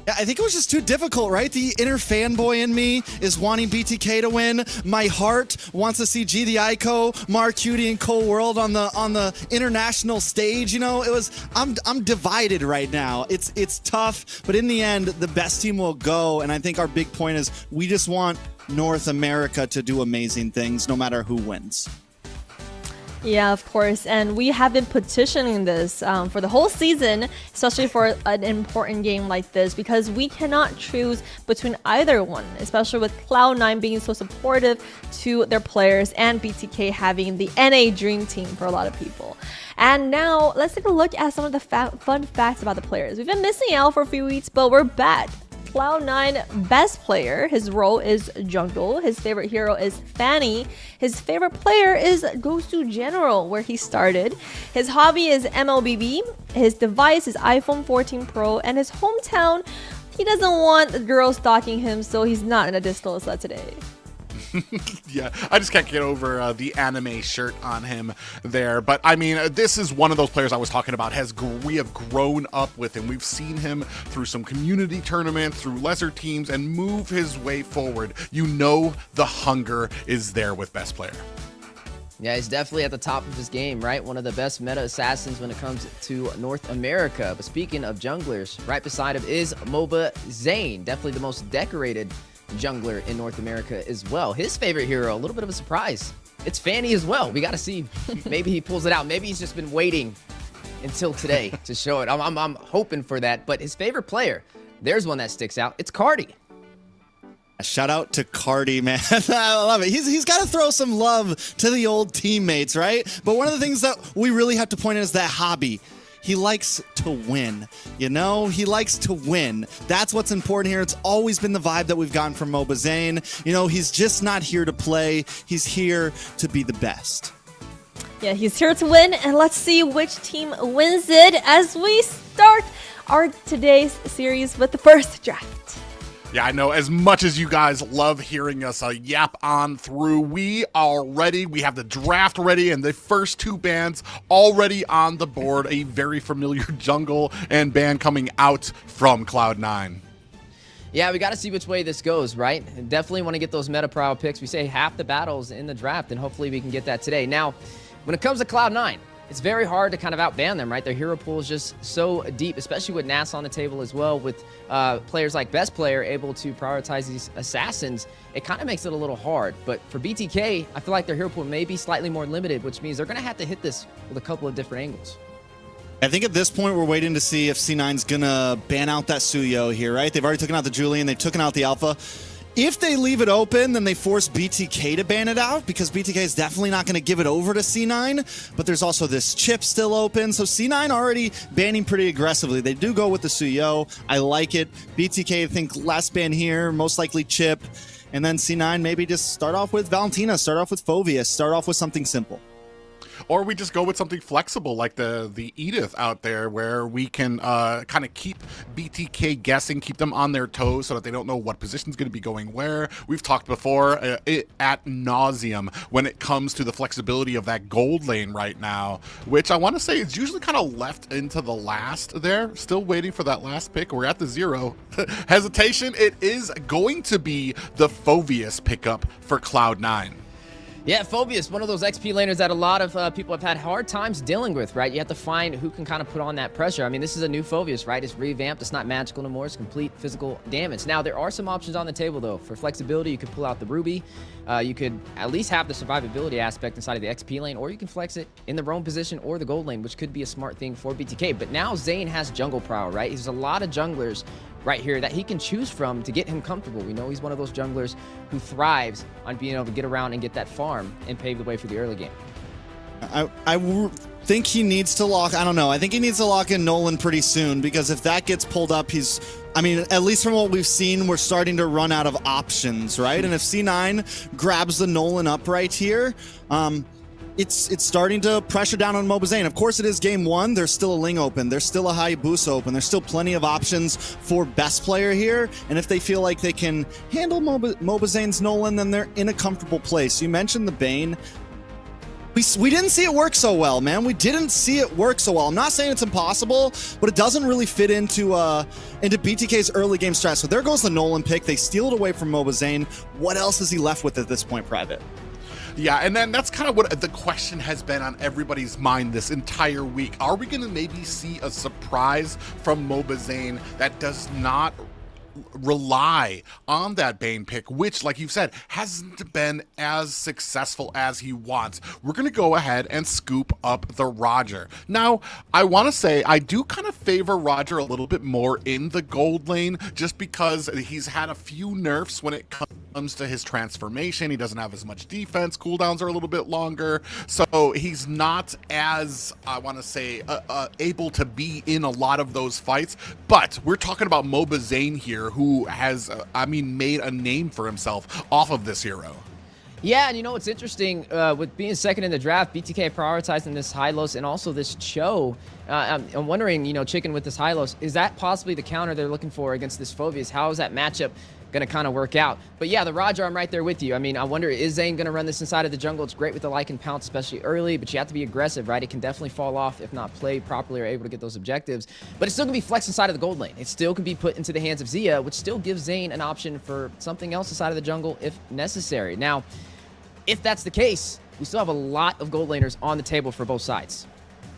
Yeah, I think it was just too difficult, right? The inner fanboy in me is wanting BTK to win. My heart wants to see G the Ico, Mark Cutie, and Cold World on the international stage. You know, I'm divided right now. It's tough, but in the end, the best team will go. And I think our big point is we just want North America to do amazing things no matter who wins. Yeah, of course. And we have been petitioning this for the whole season, especially for an important game like this, because we cannot choose between either one, especially with Cloud9 being so supportive to their players and BTK having the NA dream team for a lot of people. And now let's take a look at some of the fun facts about the players. We've been missing out for a few weeks, but we're back. Cloud9 best player. His role is jungle. His favorite hero is Fanny. His favorite player goes to General, where he started. His hobby is MLBB. His device is iPhone 14 Pro. And his hometown, he doesn't want the girls stalking him, so he's not in a distal set today. Yeah, I just can't get over the anime shirt on him there. But I mean, this is one of those players I was talking about. We have grown up with him. We've seen him through some community tournaments, through lesser teams, and move his way forward. You know the hunger is there with best player. Yeah, he's definitely at the top of his game, right? One of the best meta assassins when it comes to North America. But speaking of junglers, right beside him is mlbbZane, definitely the most decorated jungler in North America as well. His favorite hero, a little bit of a surprise. It's Fanny as well. We got to see. Maybe he pulls it out. Maybe he's just been waiting until today to show it. I'm hoping for that. But his favorite player, there's one that sticks out. It's Cardi. Shout out to Cardi, man. I love it. He's got to throw some love to the old teammates, right? But one of the things that we really have to point out is that hobby. He likes to win, you know? He likes to win. That's what's important here. It's always been the vibe that we've gotten from mlbbZane. You know, he's just not here to play. He's here to be the best. Yeah, he's here to win, and let's see which team wins it as we start our today's series with the first draft. Yeah, I know. As much as you guys love hearing us yap on through, we are ready. We have the draft ready and the first two bans already on the board. A very familiar jungle and ban coming out from Cloud9. Yeah, we got to see which way this goes, right? Definitely want to get those meta prowl picks. We say half the battles in the draft, and hopefully we can get that today. Now, when it comes to Cloud9, it's very hard to kind of outban them, right? Their hero pool is just so deep, especially with NAS on the table as well, with players like Best Player able to prioritize these assassins. It kind of makes it a little hard. But for BTK, I feel like their hero pool may be slightly more limited, which means they're going to have to hit this with a couple of different angles. I think at this point, we're waiting to see if C9's going to ban out that Suyo here, right? They've already taken out the Julian. They've taken out the Alpha. If they leave it open, then they force BTK to ban it out, because BTK is definitely not going to give it over to C9. But there's also this chip still open. So C9 already banning pretty aggressively. They do go with the Suyo. I like it. BTK, I think, last ban here, most likely chip. And then C9 maybe just start off with Valentina, start off with Phoveus, start off with something simple. Or we just go with something flexible like the Edith out there, where we can kind of keep BTK guessing, keep them on their toes so that they don't know what position's going to be going where. We've talked before at nauseum when it comes to the flexibility of that gold lane right now, which I want to say is usually kind of left into the last there. Still waiting for that last pick. We're at the 0. Hesitation. It is going to be the Phoveus pickup for Cloud9. Yeah, Phoveus, one of those XP laners that a lot of people have had hard times dealing with, right? You have to find who can kind of put on that pressure. I mean, this is a new Phoveus, right? It's revamped. It's not magical no more. It's complete physical damage. Now, there are some options on the table, though. For flexibility, you could pull out the Ruby. You could at least have the survivability aspect inside of the XP lane, or you can flex it in the roam position or the gold lane, which could be a smart thing for BTK. But now Zane has jungle prowl, right? There's a lot of junglers right here that he can choose from to get him comfortable. We know he's one of those junglers who thrives on being able to get around and get that farm and pave the way for the early game. I think he needs to lock, I don't know, I think he needs to lock in Nolan pretty soon, because if that gets pulled up, I mean, at least from what we've seen, we're starting to run out of options, right? And if C9 grabs the Nolan up right here, it's starting to pressure down on mlbbZane. Of course, it is game 1. There's still a Ling open. There's still a Hayabusa open. There's still plenty of options for best player here. And if they feel like they can handle mlbbZane's Nolan, then they're in a comfortable place. You mentioned the Bane. We didn't see it work so well, man. We didn't see it work so well. I'm not saying it's impossible, but it doesn't really fit into BTK's early game strat. So there goes the Nolan pick. They steal it away from mlbbZane. What else is he left with at this point, Private? Yeah, and then that's kind of what the question has been on everybody's mind this entire week. Are we going to maybe see a surprise from mlbbZane that does not rely on that Bane pick, which, like you've said, hasn't been as successful as he wants? We're going to go ahead and scoop up the Roger. Now, I want to say I do kind of favor Roger a little bit more in the gold lane, just because he's had a few nerfs when it comes to his transformation. He doesn't have as much defense. Cooldowns are a little bit longer, so he's not as, I want to say, able to be in a lot of those fights. But we're talking about mlbbZane here, here who has, I mean, made a name for himself off of this hero. Yeah, and you know what's interesting, with being second in the draft, BTK prioritizing this Hylos and also this Cho. I'm wondering, you know, Chicken with this Hylos, is that possibly the counter they're looking for against this Phobius? How is that matchup going to kind of work out? But yeah, the Roger, I'm right there with you. I mean, I wonder, is Zane going to run this inside of the jungle? It's great with the like and pounce, especially early, but you have to be aggressive, right? It can definitely fall off if not played properly or able to get those objectives. But it's still going to be flexed inside of the gold lane. It still can be put into the hands of Zia, which still gives Zane an option for something else inside of the jungle if necessary. Now, if that's the case, we still have a lot of gold laners on the table for both sides.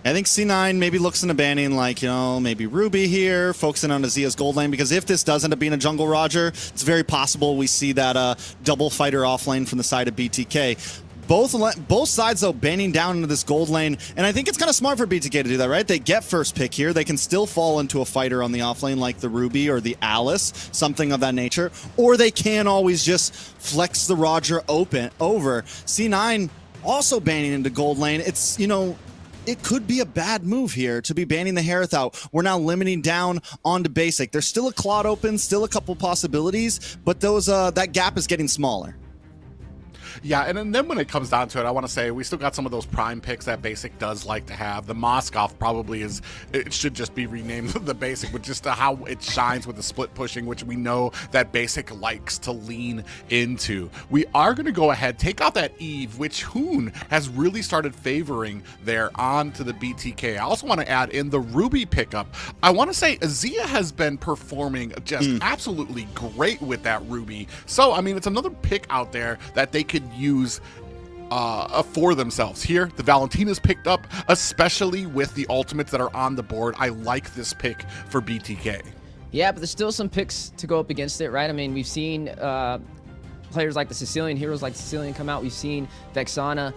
I think C9 maybe looks into banning, like, you know, maybe Ruby here, focusing on Azia's gold lane, because if this does end up being a jungle Roger, it's very possible we see that double fighter offlane from the side of BTK. Both sides, though, banning down into this gold lane, and I think it's kind of smart for BTK to do that, right? They get first pick here. They can still fall into a fighter on the offlane like the Ruby or the Alice, something of that nature, or they can always just flex the Roger over. C9 also banning into gold lane. It's, you know, it could be a bad move here to be banning the Harith out. We're now limiting down onto basic. There's still a Claude open, still a couple possibilities, but those that gap is getting smaller. Yeah, and then when it comes down to it, I want to say we still got some of those prime picks that Basic does like to have. The Moskov probably is, it should just be renamed the Basic, with just how it shines with the split pushing, which we know that Basic likes to lean into. We are going to go ahead, take out that Eve, which Hoon has really started favoring there onto the BTK. I also want to add in the Ruby pickup. I want to say Azia has been performing just absolutely great with that Ruby. So, I mean, it's another pick out there that they could use for themselves. Here, the Valentina's picked up, especially with the ultimates that are on the board. I like this pick for BTK. Yeah, but there's still some picks to go up against it, right? I mean, we've seen players like the Sicilian, heroes like the Sicilian come out. We've seen Vexana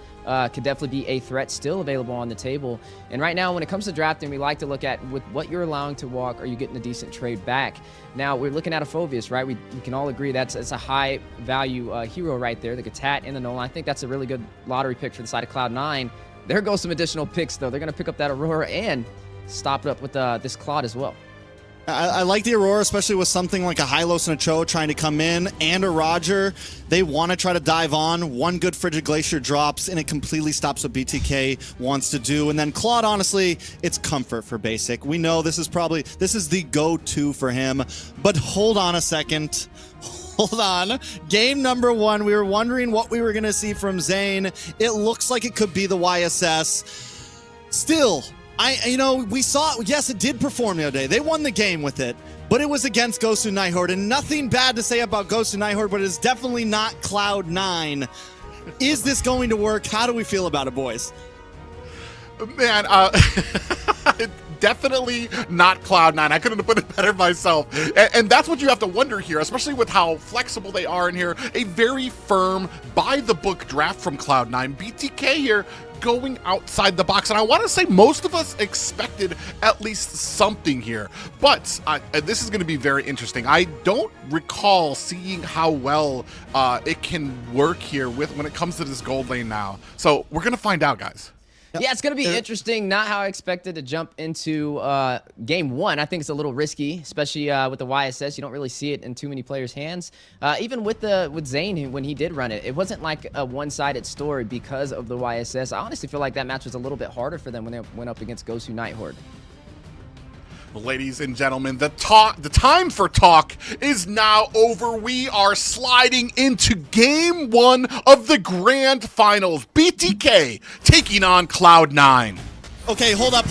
could definitely be a threat still available on the table. And right now, when it comes to drafting, we like to look at with what you're allowing to walk, are you getting a decent trade back? Now, we're looking at a Phobius, right? We can all agree that's a high value hero right there, the Gatat and the Nolan. I think that's a really good lottery pick for the side of Cloud9. There goes some additional picks, though. They're going to pick up that Aurora and stop it up with this Claude as well. I like the Aurora, especially with something like a Hylos and a Cho trying to come in, and a Roger. They want to try to dive on. One good Frigid Glacier drops, and it completely stops what BTK wants to do. And then Claude, honestly, it's comfort for Basic. We know this is the go-to for him. But hold on a second. Hold on. Game number 1, we were wondering what we were going to see from Zane. It looks like it could be the YSS. Still, we saw, yes, it did perform the other day. They won the game with it, but it was against Gosu Nighthorde, and nothing bad to say about Gosu Nighthorde, but it's definitely not Cloud9. Is this going to work? How do we feel about it, boys? Man, definitely not Cloud9. I couldn't have put it better myself. And that's what you have to wonder here, especially with how flexible they are in here. A very firm, by-the-book draft from Cloud9. BTK here going outside the box, and I want to say most of us expected at least something here, but this is going to be very interesting. I don't recall seeing how well it can work here when it comes to this gold lane now, so we're going to find out, guys. Yeah, it's going to be interesting. Not how I expected to jump into game 1. I think it's a little risky, especially with the YSS. You don't really see it in too many players' hands. Even with Zane, when he did run it, it wasn't like a one-sided story because of the YSS. I honestly feel like that match was a little bit harder for them when they went up against Gosu Nighthorde. Ladies and gentlemen, the time for talk is now over. We are sliding into game 1 of the grand finals. BTK taking on Cloud9. Okay, hold up,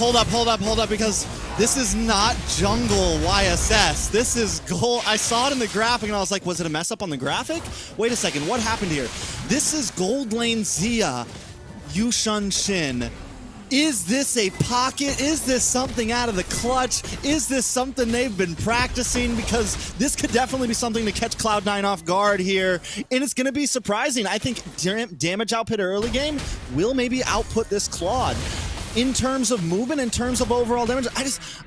because this is not jungle YSS. This is gold. I saw it in the graphic and I was like, was it a mess up on the graphic? Wait a second, what happened here? This is gold lane Zia, Yushun Shin. Is this a pocket? Is this something out of the clutch? Is this something they've been practicing? Because this could definitely be something to catch Cloud9 off guard here. And it's going to be surprising. I think damage output early game will maybe output this Claude. In terms of movement, in terms of overall damage,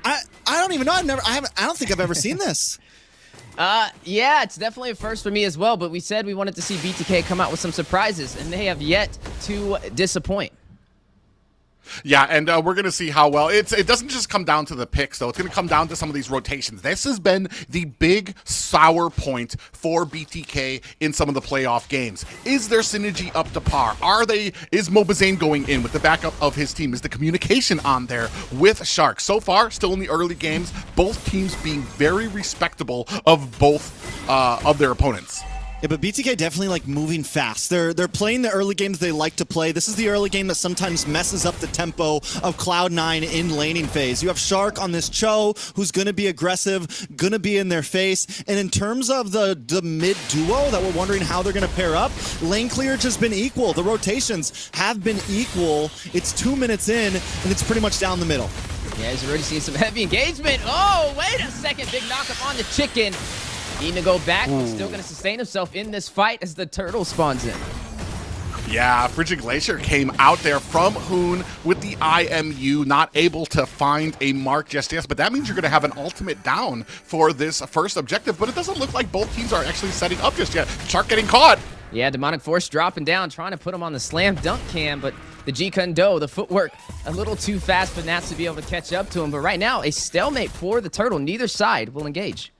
I don't even know. I don't think I've ever seen this. Yeah, it's definitely a first for me as well. But we said we wanted to see BTK come out with some surprises, and they have yet to disappoint. Yeah, and we're going to see how well. It doesn't just come down to the picks, though. It's going to come down to some of these rotations. This has been the big sour point for BTK in some of the playoff games. Is their synergy up to par? Is Mobazane going in with the backup of his team? Is the communication on there with Shark? So far, still in the early games, both teams being very respectable of both of their opponents. Yeah, but BTK definitely like moving fast. They're playing the early games they like to play. This is the early game that sometimes messes up the tempo of Cloud9 in laning phase. You have Shark on this Cho, who's going to be aggressive, going to be in their face. And in terms of the mid duo that we're wondering how they're going to pair up, lane clearage has been equal. The rotations have been equal. It's 2 minutes in, and it's pretty much down the middle. Yeah, he's already seeing some heavy engagement. Oh, wait a second. Big knockup on the chicken. Needing to go back, but still going to sustain himself in this fight as the turtle spawns in. Yeah, Frigid Glacier came out there from Hoon with the IMU, not able to find a mark just yet, but that means you're going to have an ultimate down for this first objective, but it doesn't look like both teams are actually setting up just yet. Shark getting caught. Yeah, Demonic Force dropping down, trying to put him on the slam dunk cam, but the G-Kundo, the footwork, a little too fast for Nats to be able to catch up to him. But right now, a stalemate for the turtle. Neither side will engage.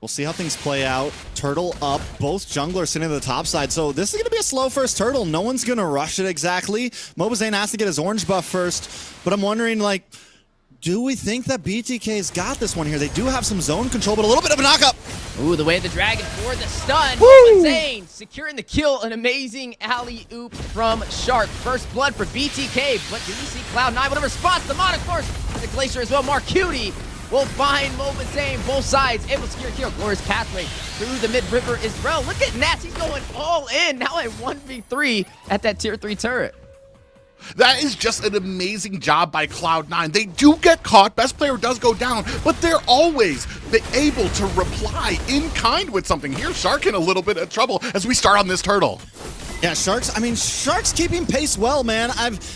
We'll see how things play out. Turtle up, both junglers sitting at the top side. So this is going to be a slow first turtle. No one's going to rush it exactly. Mobazane has to get his orange buff first. But I'm wondering, like, do we think that BTK's got this one here? They do have some zone control, but a little bit of a knockup. Ooh, the way of the dragon for the stun. Mobazane securing the kill. An amazing alley-oop from Shark. First blood for BTK. But do we see Cloud9 with a response? Demonic Force for the Glacier as well. Marcuti will find Mobazane, both sides, able to secure a kill. Glorious pathway through the mid-river as well. Look at Nats, he's going all in. Now a 1v3 at that tier 3 turret. That is just an amazing job by Cloud9. They do get caught, best player does go down, but they're always able to reply in kind with something. Here, Shark in a little bit of trouble as we start on this turtle. Yeah, Shark's keeping pace well, man.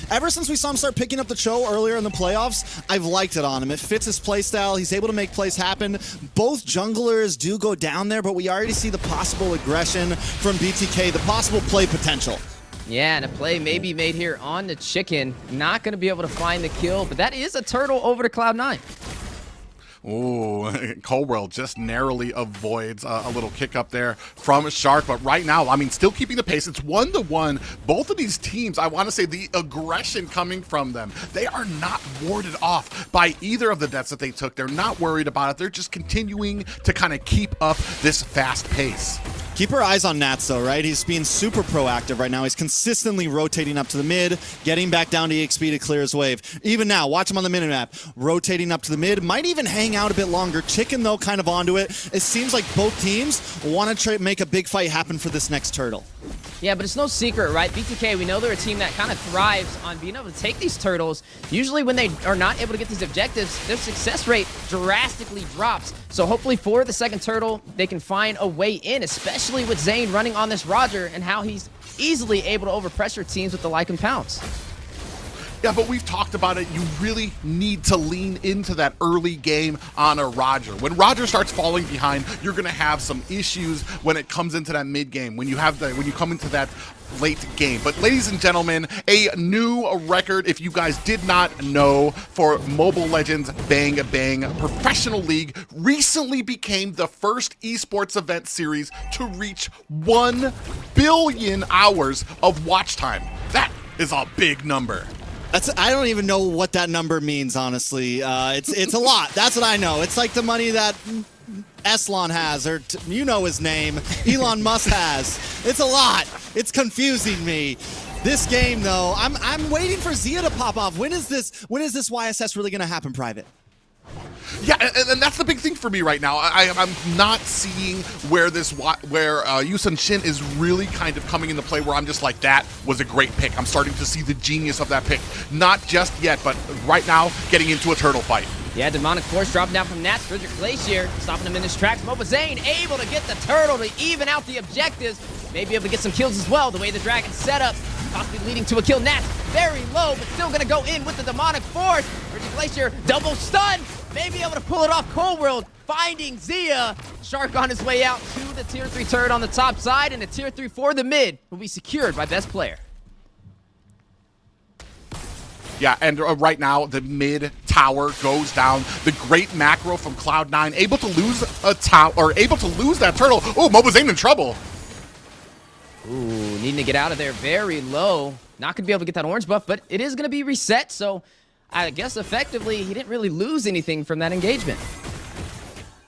Ever since we saw him start picking up the Cho earlier in the playoffs, I've liked it on him. It fits his playstyle. He's able to make plays happen. Both junglers do go down there, but we already see the possible aggression from BTK, the possible play potential. Yeah, and a play may be made here on the chicken. Not going to be able to find the kill, but that is a turtle over to Cloud9. Ooh, Colwell just narrowly avoids a little kick up there from Shark. But right now, I mean, still keeping the pace. It's 1-1. Both of these teams, I want to say the aggression coming from them, they are not warded off by either of the deaths that they took. They're not worried about it. They're just continuing to kind of keep up this fast pace. Keep our eyes on Nats, though, right? He's being super proactive right now. He's consistently rotating up to the mid, getting back down to EXP to clear his wave. Even now, watch him on the minimap, rotating up to the mid. Might even hang out a bit longer. Chicken, though, kind of onto it. It seems like both teams want to make a big fight happen for this next turtle. Yeah, but it's no secret, right? BTK, we know they're a team that kind of thrives on being able to take these turtles. Usually when they are not able to get these objectives, their success rate drastically drops. So hopefully for the second turtle, they can find a way in, especially with Zane running on this Roger and how he's easily able to overpressure teams with the Lycan Pounce. Yeah, but we've talked about it. You really need to lean into that early game on a Roger. When Roger starts falling behind, you're going to have some issues when it comes into that mid game, when you come into that late game. But ladies and gentlemen, a new record, if you guys did not know, for Mobile Legends Bang Bang Professional League recently became the first esports event series to reach 1 billion hours of watch time. That is a big number. I don't even know what that number means, honestly. It's a lot. That's what I know. It's like the money that Eslon has, or you know his name, Elon Musk has. It's a lot. It's confusing me. This game, though, I'm waiting for Zia to pop off. When is this YSS really going to happen private? Yeah, and that's the big thing for me right now. I'm not seeing where Yusun Shin is really kind of coming into play, where I'm just like, that was a great pick. I'm starting to see the genius of that pick. Not just yet, but right now, getting into a turtle fight. Yeah, Demonic Force dropping down from Nats. Frigid Glacier stopping him in his tracks. Mobazane able to get the turtle to even out the objectives. Maybe able to get some kills as well. The way the dragon set up, possibly leading to a kill. Nats very low, but still going to go in with the Demonic Force. Frigid Glacier double stun. Maybe able to pull it off. Cold World finding Zia. Shark on his way out to the tier 3 turret on the top side, and the tier 3 for the mid will be secured by best player. Yeah, and right now the mid tower goes down. The great macro from Cloud9, able to lose a tower, or able to lose that turtle. Oh, mlbb's in trouble. Ooh, needing to get out of there very low. Not going to be able to get that orange buff, but it is going to be reset, so I guess effectively he didn't really lose anything from that engagement.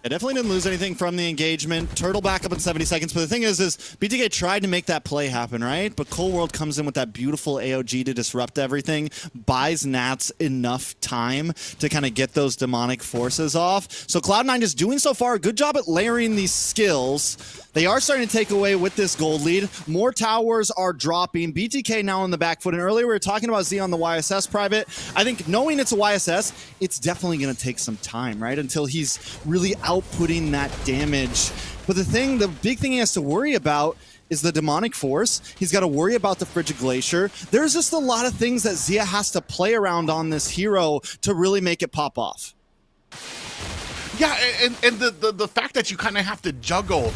I definitely didn't lose anything from the engagement. Turtle back up in 70 seconds. But the thing is BTK tried to make that play happen, right? But Cold World comes in with that beautiful AOG to disrupt everything, buys Nats enough time to kind of get those demonic forces off. So Cloud9 is doing so far a good job at layering these skills. They are starting to take away with this gold lead. More towers are dropping. BTK now on the back foot. And earlier we were talking about Z on the YSS private. I think knowing it's a YSS, it's definitely going to take some time, right? Until he's really outputting that damage. But the big thing he has to worry about is the demonic force. He's got to worry about the frigid glacier. There's just a lot of things that Zia has to play around on this hero to really make it pop off. Yeah, and the fact that you kind of have to juggle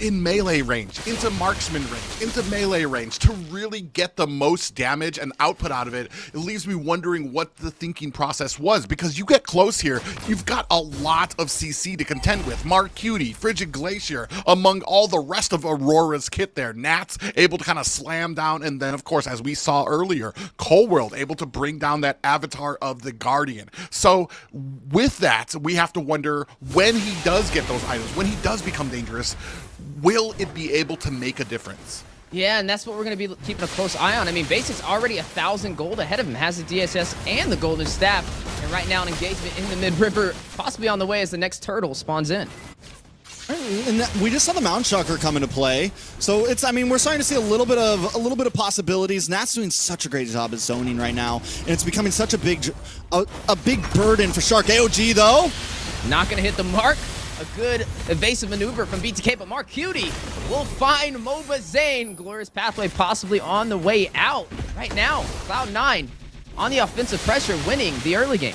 in melee range, into marksman range, into melee range to really get the most damage and output out of it, it leaves me wondering what the thinking process was, because you get close here, you've got a lot of CC to contend with. Mark Cutie, Frigid Glacier, among all the rest of Aurora's kit there. Nats able to kind of slam down, and then of course, as we saw earlier, Cold World able to bring down that avatar of the Guardian. So with that, we have to wonder, when he does get those items, when he does become dangerous, will it be able to make a difference? Yeah, and that's what we're going to be keeping a close eye on. I mean, Basic's already 1,000 gold ahead of him, has the DSS and the golden staff, and right now an engagement in the mid-river, possibly on the way as the next turtle spawns in. And we just saw the Mount Shocker come into play, so we're starting to see a little bit of possibilities. Nat's doing such a great job at zoning right now, and it's becoming such a big burden for Shark. AOG though, not going to hit the mark. A good evasive maneuver from BTK, but Mark Cutie will find mlbb. Glorious pathway possibly on the way out. Right now, Cloud9 on the offensive pressure, winning the early game.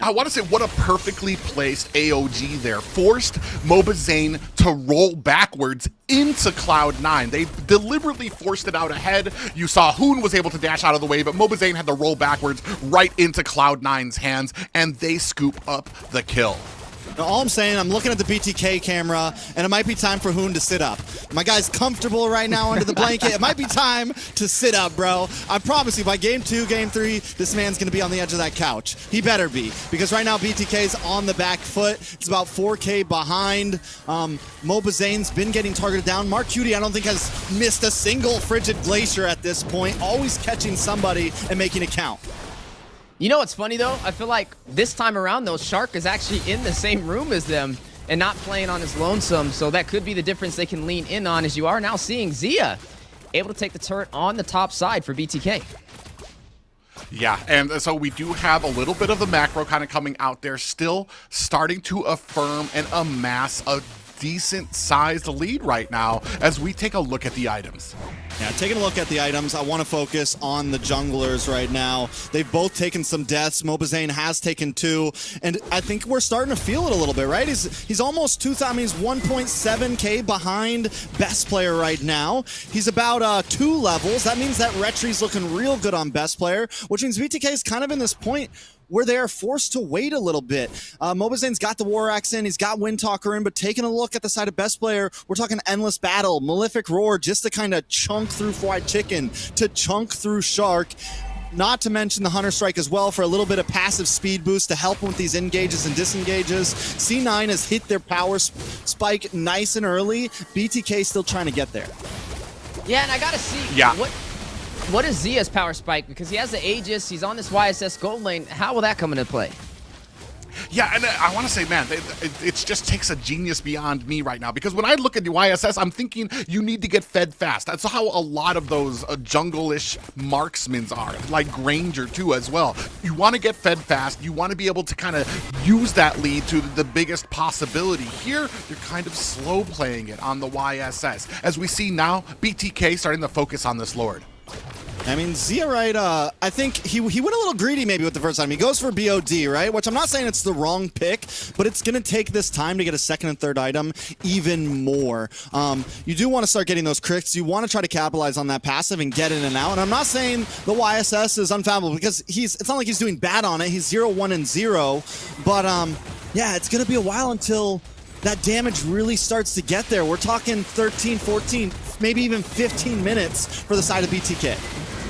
I want to say, what a perfectly placed AOG there. Forced mlbb to roll backwards into Cloud9. They deliberately forced it out ahead. You saw Hoon was able to dash out of the way, but mlbb had to roll backwards right into Cloud9's hands, and they scoop up the kill. Now, all I'm saying, I'm looking at the BTK camera, and it might be time for Hoon to sit up. My guy's comfortable right now under the blanket. It might be time to sit up, bro. I promise you, by game 2, game 3, this man's going to be on the edge of that couch. He better be, because right now BTK's on the back foot. It's about 4K behind. mlbb's been getting targeted down. Mark Cutie, I don't think, has missed a single Frigid Glacier at this point, always catching somebody and making it count. You know what's funny, though? I feel like this time around, though, Shark is actually in the same room as them and not playing on his lonesome, so that could be the difference they can lean in on, as you are now seeing Zia able to take the turret on the top side for BTK. Yeah, and so we do have a little bit of the macro kind of coming out there, still starting to affirm and amass a decent-sized lead right now as we take a look at the items. Yeah, taking a look at the items, I want to focus on the junglers right now. They've both taken some deaths. mlbb has taken 2, and I think we're starting to feel it a little bit, right? He's almost 2,000. He's 1.7K behind best player right now. He's about 2 levels. That means that Retri's looking real good on best player, which means BTK is kind of in this point where they are forced to wait a little bit. mlbb's got the War Axe in, he's got Windtalker in, but taking a look at the side of best player, we're talking Endless Battle, Malefic Roar, just to kind of chunk through Fried Chicken, to chunk through Shark. Not to mention the Hunter Strike as well for a little bit of passive speed boost to help with these engages and disengages. C9 has hit their power spike nice and early. BTK still trying to get there. Yeah, and I gotta see what is Zia's power spike? Because he has the Aegis, he's on this YSS gold lane. How will that come into play? Yeah, and I want to say, man, it just takes a genius beyond me right now, because when I look at the YSS, I'm thinking you need to get fed fast. That's how a lot of those jungle-ish marksmen are, like Granger too as well. You want to get fed fast, you want to be able to kind of use that lead to the biggest possibility. Here, you're kind of slow playing it on the YSS. As we see now, BTK starting to focus on this Lord. I mean, Zia, right, I think he went a little greedy maybe with the first time. He goes for BOD, right? Which I'm not saying it's the wrong pick, but it's going to take this time to get a second and third item even more. You do want to start getting those crits. You want to try to capitalize on that passive and get in and out. And I'm not saying the YSS is unfathomable because it's not like he's doing bad on it. He's 0, 1, and 0. But, yeah, it's going to be a while until that damage really starts to get there. We're talking 13, 14, maybe even 15 minutes for the side of BTK.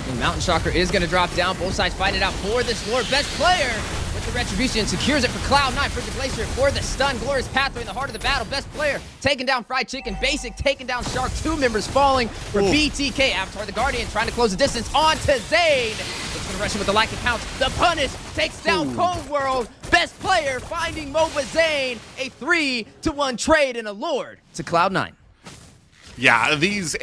And Mountain Shocker is going to drop down. Both sides fight it out for this Lord. Best player with the Retribution secures it for Cloud9. Frigid Glacier for the stun. Glorious Pathway in the heart of the battle. Best player taking down Fried Chicken. Basic taking down Shark. 2 members falling for BTK. Avatar the Guardian trying to close the distance on to Zane. Looks for the Russian with the like account. The Punish takes down Cold World. Best player finding Moba Zane. A 3-1 trade and a Lord to Cloud9. Yeah, these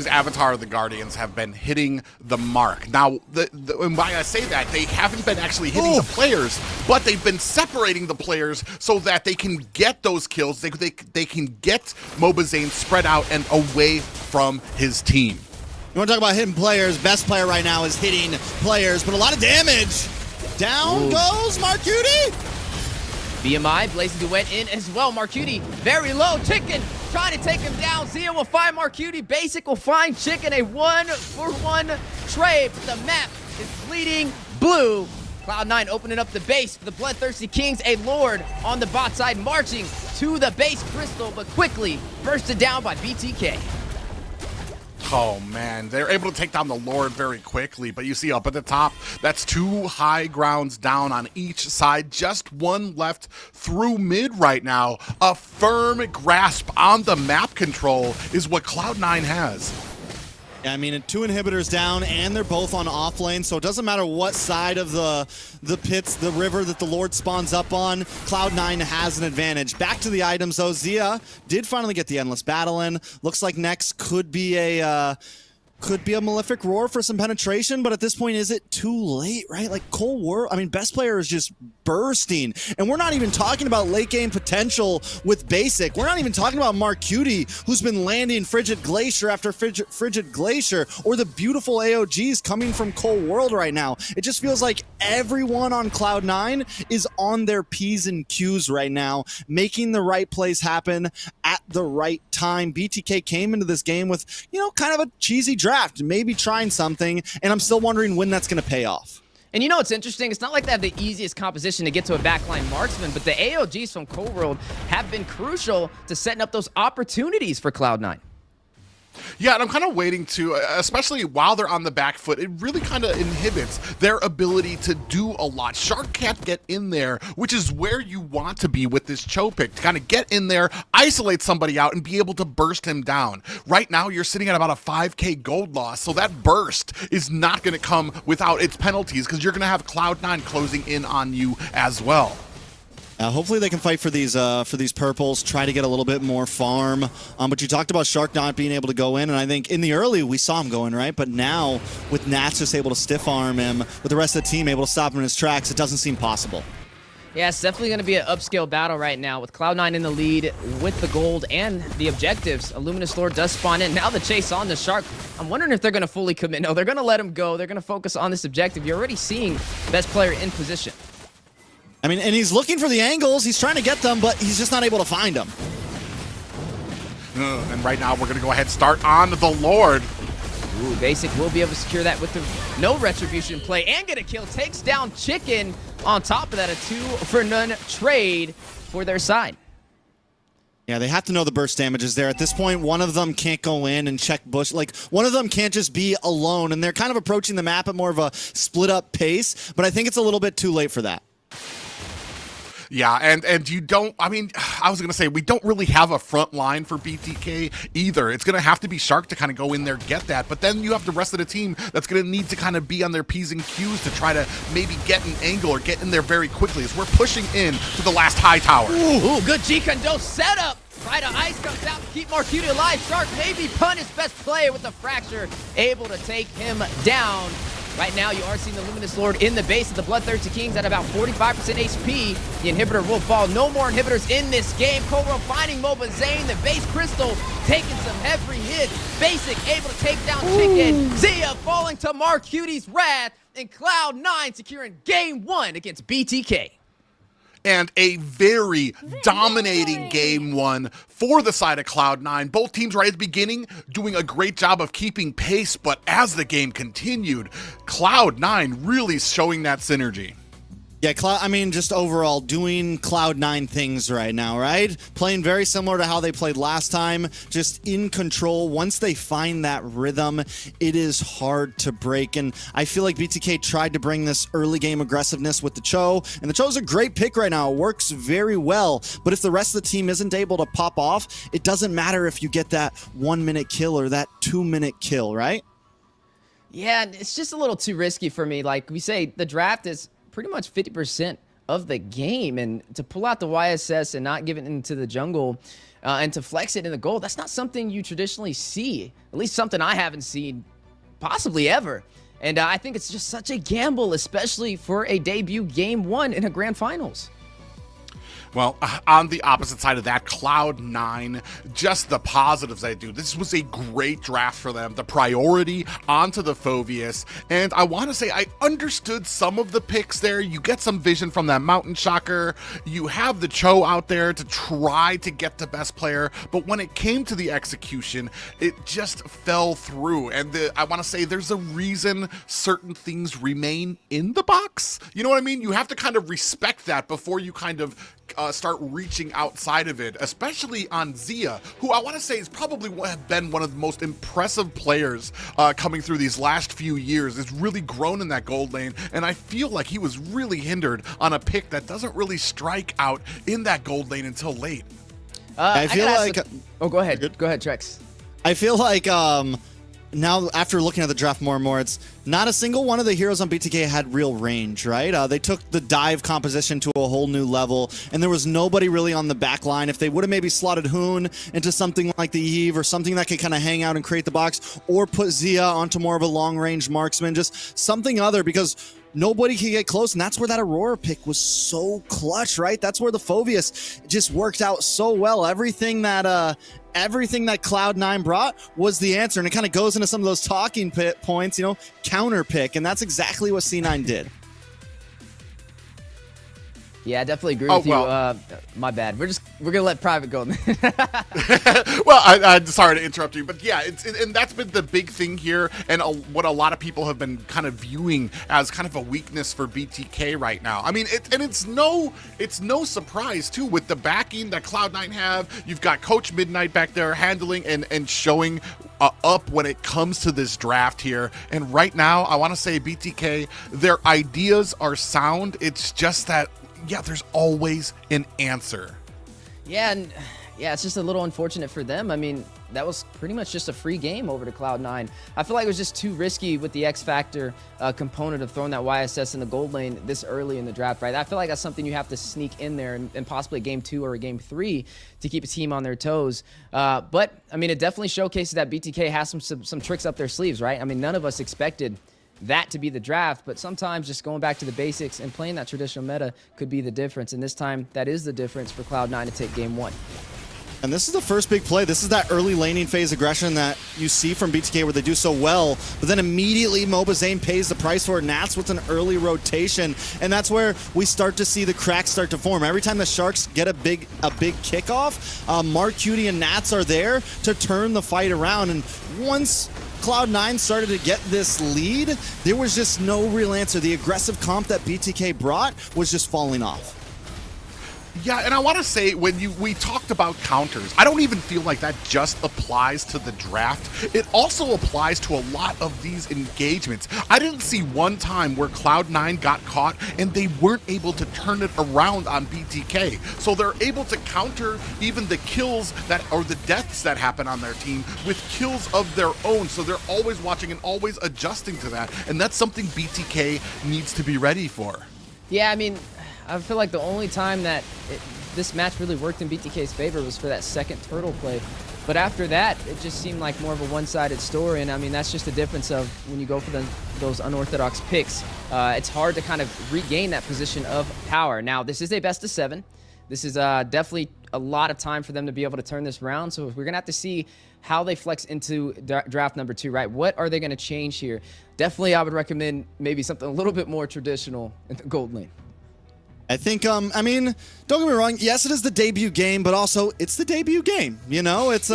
Avatar of the Guardians have been hitting the mark. Now, and why I say that, they haven't been actually hitting the players, but they've been separating the players so that they can get those kills. They can get Mobazane spread out and away from his team. You want to talk about hitting players? Best player right now is hitting players, but a lot of damage. Down goes Marcuti. BMI, Blazing Duet in as well. Marcuti, very low. Chicken trying to take him down. Zia will find Marcuti. Basic will find Chicken. A 1-for-1 trade. The map is bleeding blue. Cloud9 opening up the base for the Bloodthirsty Kings. A Lord on the bot side marching to the base crystal, but quickly bursted down by BTK. Oh, man. They're able to take down the Lord very quickly, but you see up at the top, that's 2 high grounds down on each side. Just 1 left through mid right now. A firm grasp on the map control is what Cloud9 has. Yeah, I mean, 2 inhibitors down, and they're both on off lane, so it doesn't matter what side of the pits, the river that the Lord spawns up on, Cloud9 has an advantage. Back to the items, though. Zia did finally get the Endless Battle in. Looks like next could be a Malefic Roar for some penetration, but at this point, is it too late, right? Like, Cold War, I mean, best player is just bursting, and we're not even talking about late game potential with Basic. We're not even talking about Marcuti, who's been landing Frigid Glacier after Frigid Glacier, or the beautiful AOGs coming from Cold World right now. It just feels like everyone on Cloud9 is on their P's and Q's right now, making the right plays happen at the right time. BTK came into this game with, kind of a cheesy draft, maybe trying something, and I'm still wondering when that's going to pay off. And what's interesting? It's not like they have the easiest composition to get to a backline marksman, but the AOGs from Cold World have been crucial to setting up those opportunities for Cloud9. Yeah, and I'm kind of waiting to, especially while they're on the back foot, it really kind of inhibits their ability to do a lot. Shark can't get in there, which is where you want to be with this Cho pick, to kind of get in there, isolate somebody out, and be able to burst him down. Right now, you're sitting at about a 5k gold loss, so that burst is not going to come without its penalties, because you're going to have Cloud9 closing in on you as well. Hopefully they can fight for these purples, try to get a little bit more farm. But you talked about Shark not being able to go in, and I think in the early we saw him going, right? But now with Nats just able to stiff arm him, with the rest of the team able to stop him in his tracks, it doesn't seem possible. Yeah, it's definitely going to be an upscale battle right now with Cloud9 in the lead with the gold and the objectives. Illuminous Lord does spawn in. Now the chase on the Shark. I'm wondering if they're going to fully commit. No, they're going to let him go. They're going to focus on this objective. You're already seeing best player in position. I mean, and he's looking for the angles. He's trying to get them, but he's just not able to find them. And right now, we're going to go ahead and start on the Lord. Ooh, Basic will be able to secure that with the no retribution play and get a kill. Takes down Chicken. On top of that, a 2-for-none trade for their side. Yeah, they have to know the burst damage is there. At this point, one of them can't go in and check bush. Like, one of them can't just be alone, and they're kind of approaching the map at more of a split-up pace, but I think it's a little bit too late for that. Yeah, and you don't, I mean, I was going to say, we don't really have a front line for BTK either. It's going to have to be Shark to kind of go in there, get that, but then you have the rest of the team that's going to need to kind of be on their P's and Q's to try to maybe get an angle or get in there very quickly as we're pushing in to the last high tower. Ooh, good G-Kondo setup. Right, Ice comes out to keep Marcuti alive. Shark maybe punished best player with the fracture, able to take him down. Right now, you are seeing the Luminous Lord in the base of the Bloodthirsty Kings at about 45% HP. The inhibitor will fall. No more inhibitors in this game. Cobra finding mlbbzane. The base Crystal taking some heavy hits. Basic able to take down Chicken. Zia falling to Marcuti's wrath. And Cloud9 securing game 1 against BTK. And a very dominating game 1 for the side of Cloud9. Both teams right at the beginning doing a great job of keeping pace, but as the game continued, Cloud9 really showing that synergy. Yeah, just overall doing Cloud9 things right now, right? Playing very similar to how they played last time, just in control. Once they find that rhythm, it is hard to break. And I feel like BTK tried to bring this early game aggressiveness with the Cho, and the Cho's a great pick right now. It works very well. But if the rest of the team isn't able to pop off, it doesn't matter if you get that 1-minute kill or that 2-minute kill, right? Yeah, it's just a little too risky for me. Like we say, the draft is pretty much 50% of the game, and to pull out the YSS and not give it into the jungle and to flex it in the gold, that's not something you traditionally see, at least something I haven't seen possibly ever. And I think it's just such a gamble, especially for a debut game 1 in a grand finals. Well, on the opposite side of that, Cloud9, just the positives I do. This was a great draft for them. The priority onto the Phoveus. And I want to say I understood some of the picks there. You get some vision from that Mountain Shocker. You have the Cho out there to try to get the best player. But when it came to the execution, it just fell through. And I want to say there's a reason certain things remain in the box. You know what I mean? You have to kind of respect that before you kind of start reaching outside of it, especially on Zia, who I want to say has probably been one of the most impressive players coming through these last few years. Has really grown in that gold lane, and I feel like he was really hindered on a pick that doesn't really strike out in that gold lane until late. I feel like... Oh, go ahead. Go ahead, Trex. I feel like now, after looking at the draft more and more, it's not a single one of the heroes on BTK had real range, right? They took the dive composition to a whole new level, and there was nobody really on the back line. If they would have maybe slotted Hoon into something like the Eve or something that could kind of hang out and create the box, or put Zia onto more of a long-range marksman, just something other, because nobody can get close, and that's where that Aurora pick was so clutch, right? That's where the Phoveus just worked out so well. Everything that Cloud9 brought was the answer, and it kind of goes into some of those talking points, counter pick, and that's exactly what C9 did. Yeah, I definitely agree with you. My bad. We're gonna let Private go. Well, I'm sorry to interrupt you, but yeah, and that's been the big thing here, and what a lot of people have been kind of viewing as kind of a weakness for BTK right now. I mean, it's no surprise too with the backing that Cloud9 have. You've got Coach Midnight back there handling and showing up when it comes to this draft here. And right now, I want to say BTK, their ideas are sound. It's just that, yeah, there's always an answer. Yeah, and it's just a little unfortunate for them. I mean, that was pretty much just a free game over to Cloud9. I feel like it was just too risky with the X Factor component of throwing that YSS in the gold lane this early in the draft, right? I feel like that's something you have to sneak in there and possibly a game 2 or a game 3 to keep a team on their toes. But, I mean, it definitely showcases that BTK has some tricks up their sleeves, right? I mean, none of us expected that to be the draft, but sometimes just going back to the basics and playing that traditional meta could be the difference. And this time, that is the difference for Cloud9 to take game 1. And this is the first big play. This is that early laning phase aggression that you see from BTK where they do so well, but then immediately mlbbzane pays the price for it. Nats with an early rotation, and that's where we start to see the cracks start to form. Every time the Sharks get a big kickoff, Marcuti and Nats are there to turn the fight around. And once Cloud9 started to get this lead, there was just no real answer. The aggressive comp that BTK brought was just falling off. Yeah, and I want to say, when we talked about counters, I don't even feel like that just applies to the draft. It also applies to a lot of these engagements. I didn't see one time where Cloud9 got caught and they weren't able to turn it around on BTK. So they're able to counter even the kills or the deaths that happen on their team with kills of their own. So they're always watching and always adjusting to that. And that's something BTK needs to be ready for. Yeah, I mean, I feel like the only time that this match really worked in BTK's favor was for that second turtle play. But after that, it just seemed like more of a one-sided story. And I mean, that's just the difference of when you go for the those unorthodox picks, it's hard to kind of regain that position of power. Now, this is a best of 7. This is definitely a lot of time for them to be able to turn this around. So we're going to have to see how they flex into draft number 2, right? What are they going to change here? Definitely, I would recommend maybe something a little bit more traditional in the gold lane. I think, I mean, don't get me wrong. Yes, it is the debut game, but also it's the debut game. You know, it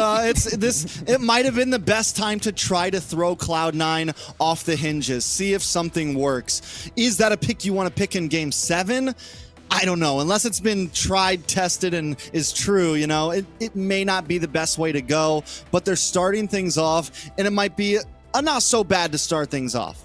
might have been the best time to try to throw Cloud9 off the hinges, see if something works. Is that a pick you want to pick in game 7? I don't know. Unless it's been tried, tested, and is true, you know, it may not be the best way to go, but they're starting things off, and it might be a not so bad to start things off.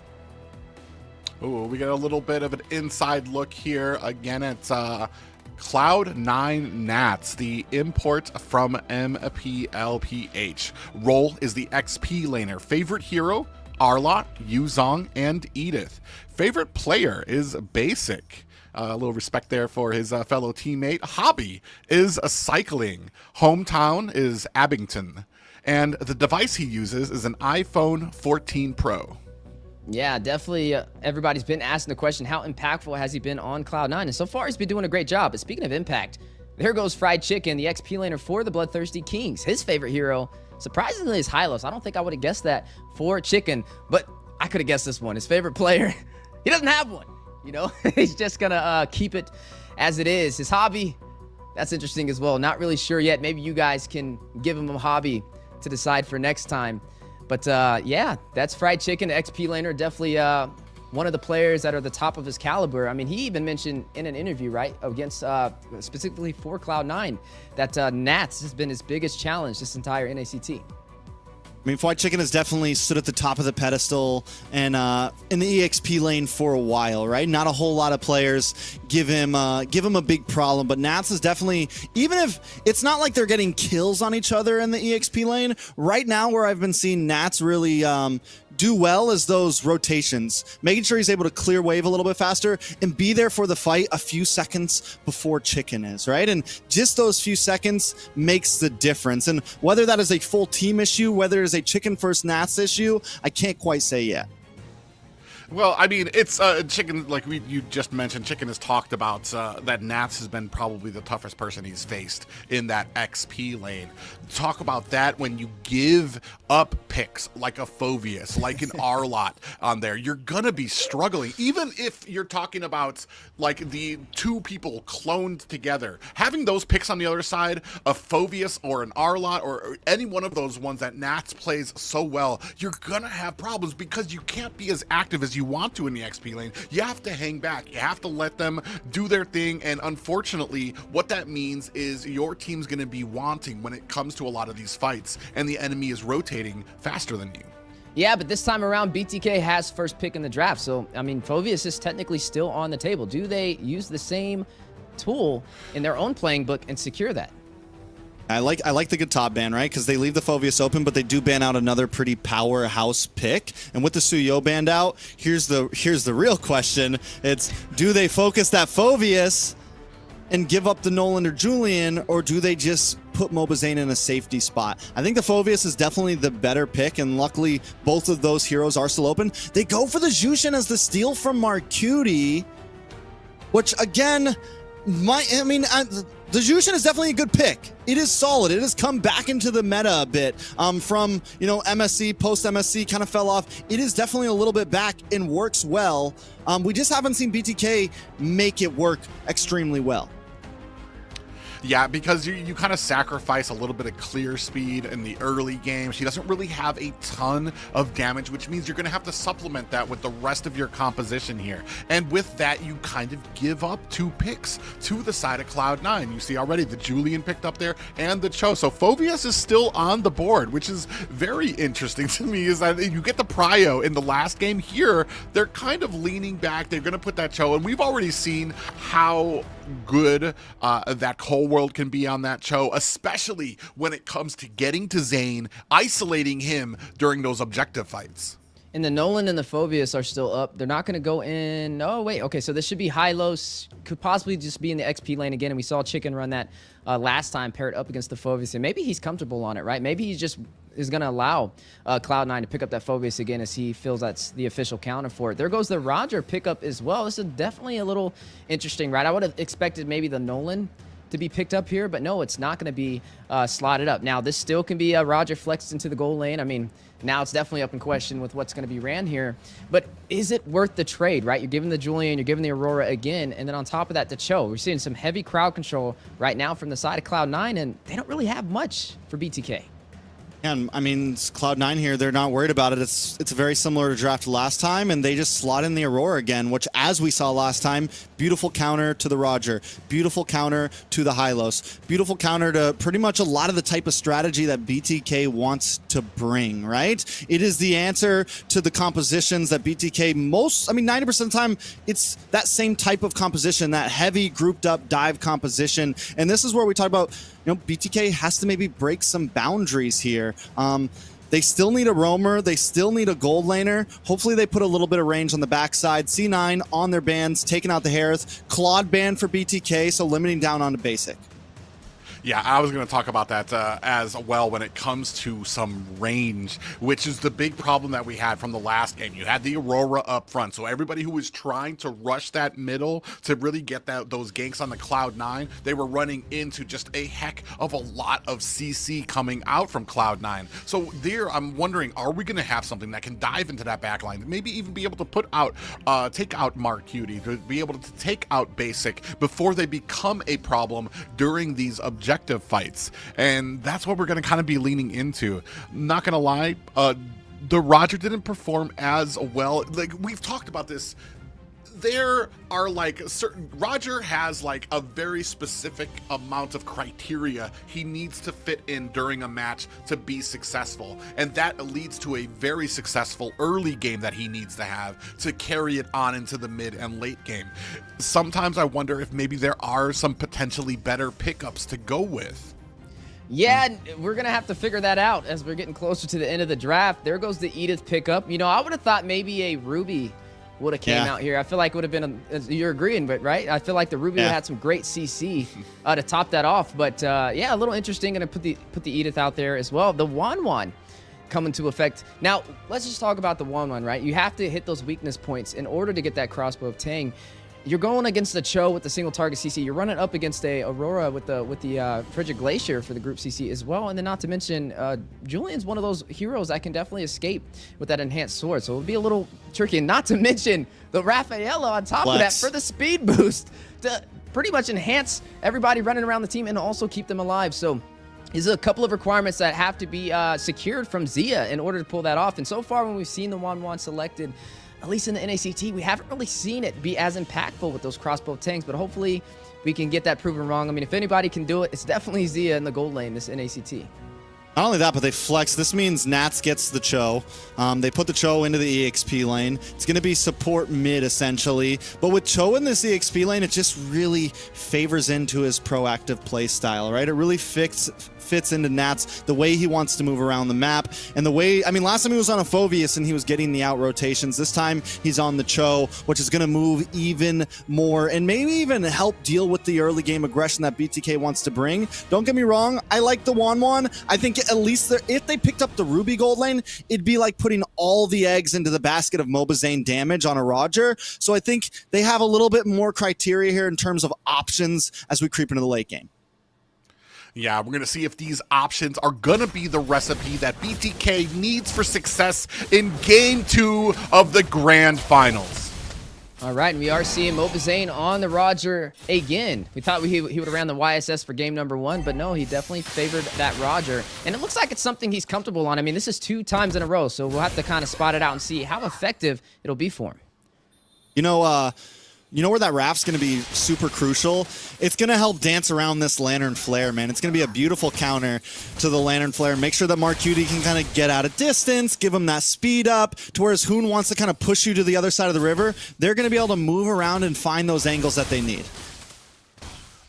Ooh, we get a little bit of an inside look here. Again, it's Cloud9 Nats, the import from MLBB. Role is the XP laner. Favorite hero, Arlott, Yuzong, and Edith. Favorite player is Basic. A little respect there for his fellow teammate. Hobby is cycling. Hometown is Abington. And the device he uses is an iPhone 14 Pro. Yeah, definitely. Everybody's been asking the question, how impactful has he been on Cloud9? And so far, he's been doing a great job. But speaking of impact, there goes Fried Chicken, the XP laner for the BloodThirstyKings. His favorite hero, surprisingly, is Hylos. I don't think I would have guessed that for Chicken, but I could have guessed this one. His favorite player, he doesn't have one. You know, he's just going to keep it as it is. His hobby, that's interesting as well. Not really sure yet. Maybe you guys can give him a hobby to decide for next time. But yeah, that's Fried Chicken, XP laner. Definitely one of the players that are the top of his caliber. I mean, he even mentioned in an interview, right, against specifically for Cloud9, that Nats has been his biggest challenge this entire NACT. I mean, Fried Chicken has definitely stood at the top of the pedestal and in the EXP lane for a while, right? Not a whole lot of players give him a big problem, but Nats is definitely, even if it's not like they're getting kills on each other in the EXP lane, right now where I've been seeing Nats really do well is those rotations, making sure he's able to clear wave a little bit faster and be there for the fight a few seconds before Chicken is, right? And just those few seconds makes the difference. And whether that is a full team issue, whether it is a Chicken first Nats issue, I can't quite say yet. Well, I mean, it's Chicken, like you just mentioned, Chicken has talked about that Nats has been probably the toughest person he's faced in that XP lane. Talk about that when you give up picks like a Phoveus, like an Arlott on there. You're going to be struggling. Even if you're talking about like the two people cloned together, having those picks on the other side, a Phoveus or an Arlott or any one of those ones that Nats plays so well, you're going to have problems because you can't be as active as you want to in the XP lane. You have to hang back. You have to let them do their thing. And unfortunately, what that means is your team's going to be wanting when it comes to a lot of these fights and the enemy is rotating faster than you. Yeah, but this time around, BTK has first pick in the draft. So, I mean, Phoveus is technically still on the table. Do they use the same tool in their own playing book and secure that? I like the good top ban, right? Because they leave the Phoveus open, but they do ban out another pretty powerhouse pick. And with the Suyo banned out, here's the real question. It's, do they focus that Phoveus and give up the Nolan or Julian, or do they just put Mobazane in a safety spot? I think the Phoveus is definitely the better pick, and luckily both of those heroes are still open. They go for the Jushin as the steal from Marcuti, which again, the Jushin is definitely a good pick. It is solid. It has come back into the meta a bit from, you know, MSC, post-MSC kind of fell off. It is definitely a little bit back and works well. We just haven't seen BTK make it work extremely well. Yeah, because you kind of sacrifice a little bit of clear speed in the early game. She doesn't really have a ton of damage, which means you're going to have to supplement that with the rest of your composition here. And with that, you kind of give up 2 picks to the side of Cloud9. You see already the Julian picked up there and the Cho. So Phoveus is still on the board, which is very interesting to me, is that you get the Prio in the last game. Here, they're kind of leaning back. They're going to put that Cho, and we've already seen how good that Cold World can be on that Cho, especially when it comes to getting to Zane, isolating him during those objective fights. And the Nolan and the Phoveus are still up. They're not going to go in. Oh, wait. Okay, so this should be Hylos. Could possibly just be in the XP lane again. And we saw Chicken run that last time paired up against the Phoveus. And maybe he's comfortable on it, right? Maybe he's just is going to allow Cloud9 to pick up that Phobius again, as he feels that's the official counter for it. There goes the Roger pickup as well. This is definitely a little interesting, right? I would have expected maybe the Nolan to be picked up here, but no, it's not going to be slotted up. Now, this still can be Roger flexed into the goal lane. I mean, now it's definitely up in question with what's going to be ran here. But is it worth the trade, right? You're giving the Julian, you're giving the Aurora again, and then on top of that, the Cho. We're seeing some heavy crowd control right now from the side of Cloud9, and they don't really have much for BTK. And I mean, it's Cloud9 here. They're not worried about it. It's very similar to draft last time, and they just slot in the Aurora again, which, as we saw last time, beautiful counter to the Roger, beautiful counter to the Hylos, beautiful counter to pretty much a lot of the type of strategy that BTK wants to bring, right? It is the answer to the compositions that BTK 90% of the time, it's that same type of composition, that heavy grouped up dive composition. And this is where we talk about, BTK has to maybe break some boundaries here. They still need a roamer. They still need a gold laner. Hopefully they put a little bit of range on the backside. C9 on their bans, taking out the Harith. Claude ban for BTK, so limiting down on the basic. Yeah, I was going to talk about that as well when it comes to some range, which is the big problem that we had from the last game. You had the Aurora up front, so everybody who was trying to rush that middle to really get those ganks on the Cloud9, they were running into just a heck of a lot of CC coming out from Cloud9. So there, I'm wondering, are we going to have something that can dive into that backline, maybe even be able to put out, take out Mark Cutie, to be able to take out Basic before they become a problem during these objectives fights? And that's what we're going to kind of be leaning into. Not going to lie, the Roger didn't perform as well. Like, we've talked about this. There are Roger has a very specific amount of criteria he needs to fit in during a match to be successful. And that leads to a very successful early game that he needs to have to carry it on into the mid and late game. Sometimes I wonder if maybe there are some potentially better pickups to go with. Yeah, we're going to have to figure that out as we're getting closer to the end of the draft. There goes the Edith pickup. I would have thought maybe a Ruby would have came out here. I feel like it would have been, you're agreeing, but right? I feel like the Ruby would have had some great CC to top that off. But yeah, a little interesting. Going to put the Edith out there as well. The Wan coming to effect. Now, let's just talk about the Wan, right? You have to hit those weakness points in order to get that crossbow of Tang. You're going against the Cho with the single target CC. You're running up against a Aurora with the Frigid Glacier for the group CC as well. And then not to mention, Julian's one of those heroes that can definitely escape with that enhanced sword. So it'll be a little tricky. And not to mention the Rafaela on top of that for the speed boost to pretty much enhance everybody running around the team and also keep them alive. So these are a couple of requirements that have to be secured from Zia in order to pull that off. And so far when we've seen the Wan selected, at least in the NACT, we haven't really seen it be as impactful with those crossbow tanks, but hopefully we can get that proven wrong. I mean, if anybody can do it, it's definitely Zia in the gold lane, this NACT. Not only that, but they flex. This means Nats gets the Cho. They put the Cho into the EXP lane. It's going to be support mid, essentially. But with Cho in this EXP lane, it just really favors into his proactive play style, right? It really fits into Nats, the way he wants to move around the map, and the way, last time he was on a Phobius and he was getting the out rotations. This time he's on the Cho, which is going to move even more and maybe even help deal with the early game aggression that BTK wants to bring. Don't get me wrong, I like the Wan. I think at least if they picked up the Ruby gold lane, it'd be like putting all the eggs into the basket of Mobazane damage on a Roger. So I think they have a little bit more criteria here in terms of options as we creep into the late game. Yeah, we're going to see if these options are going to be the recipe that BTK needs for success in Game 2 of the Grand Finals. All right, and we are seeing Mobazane on the Roger again. We thought he would have ran the YSS for game number 1, but no, he definitely favored that Roger. And it looks like it's something he's comfortable on. I mean, this is 2 times in a row, so we'll have to kind of spot it out and see how effective it'll be for him. You know where that raft's going to be super crucial? It's going to help dance around this Lantern Flare, man. It's going to be a beautiful counter to the Lantern Flare. Make sure that Mark Cutie can kind of get out of distance, give him that speed up, to whereas Hoon wants to kind of push you to the other side of the river. They're going to be able to move around and find those angles that they need.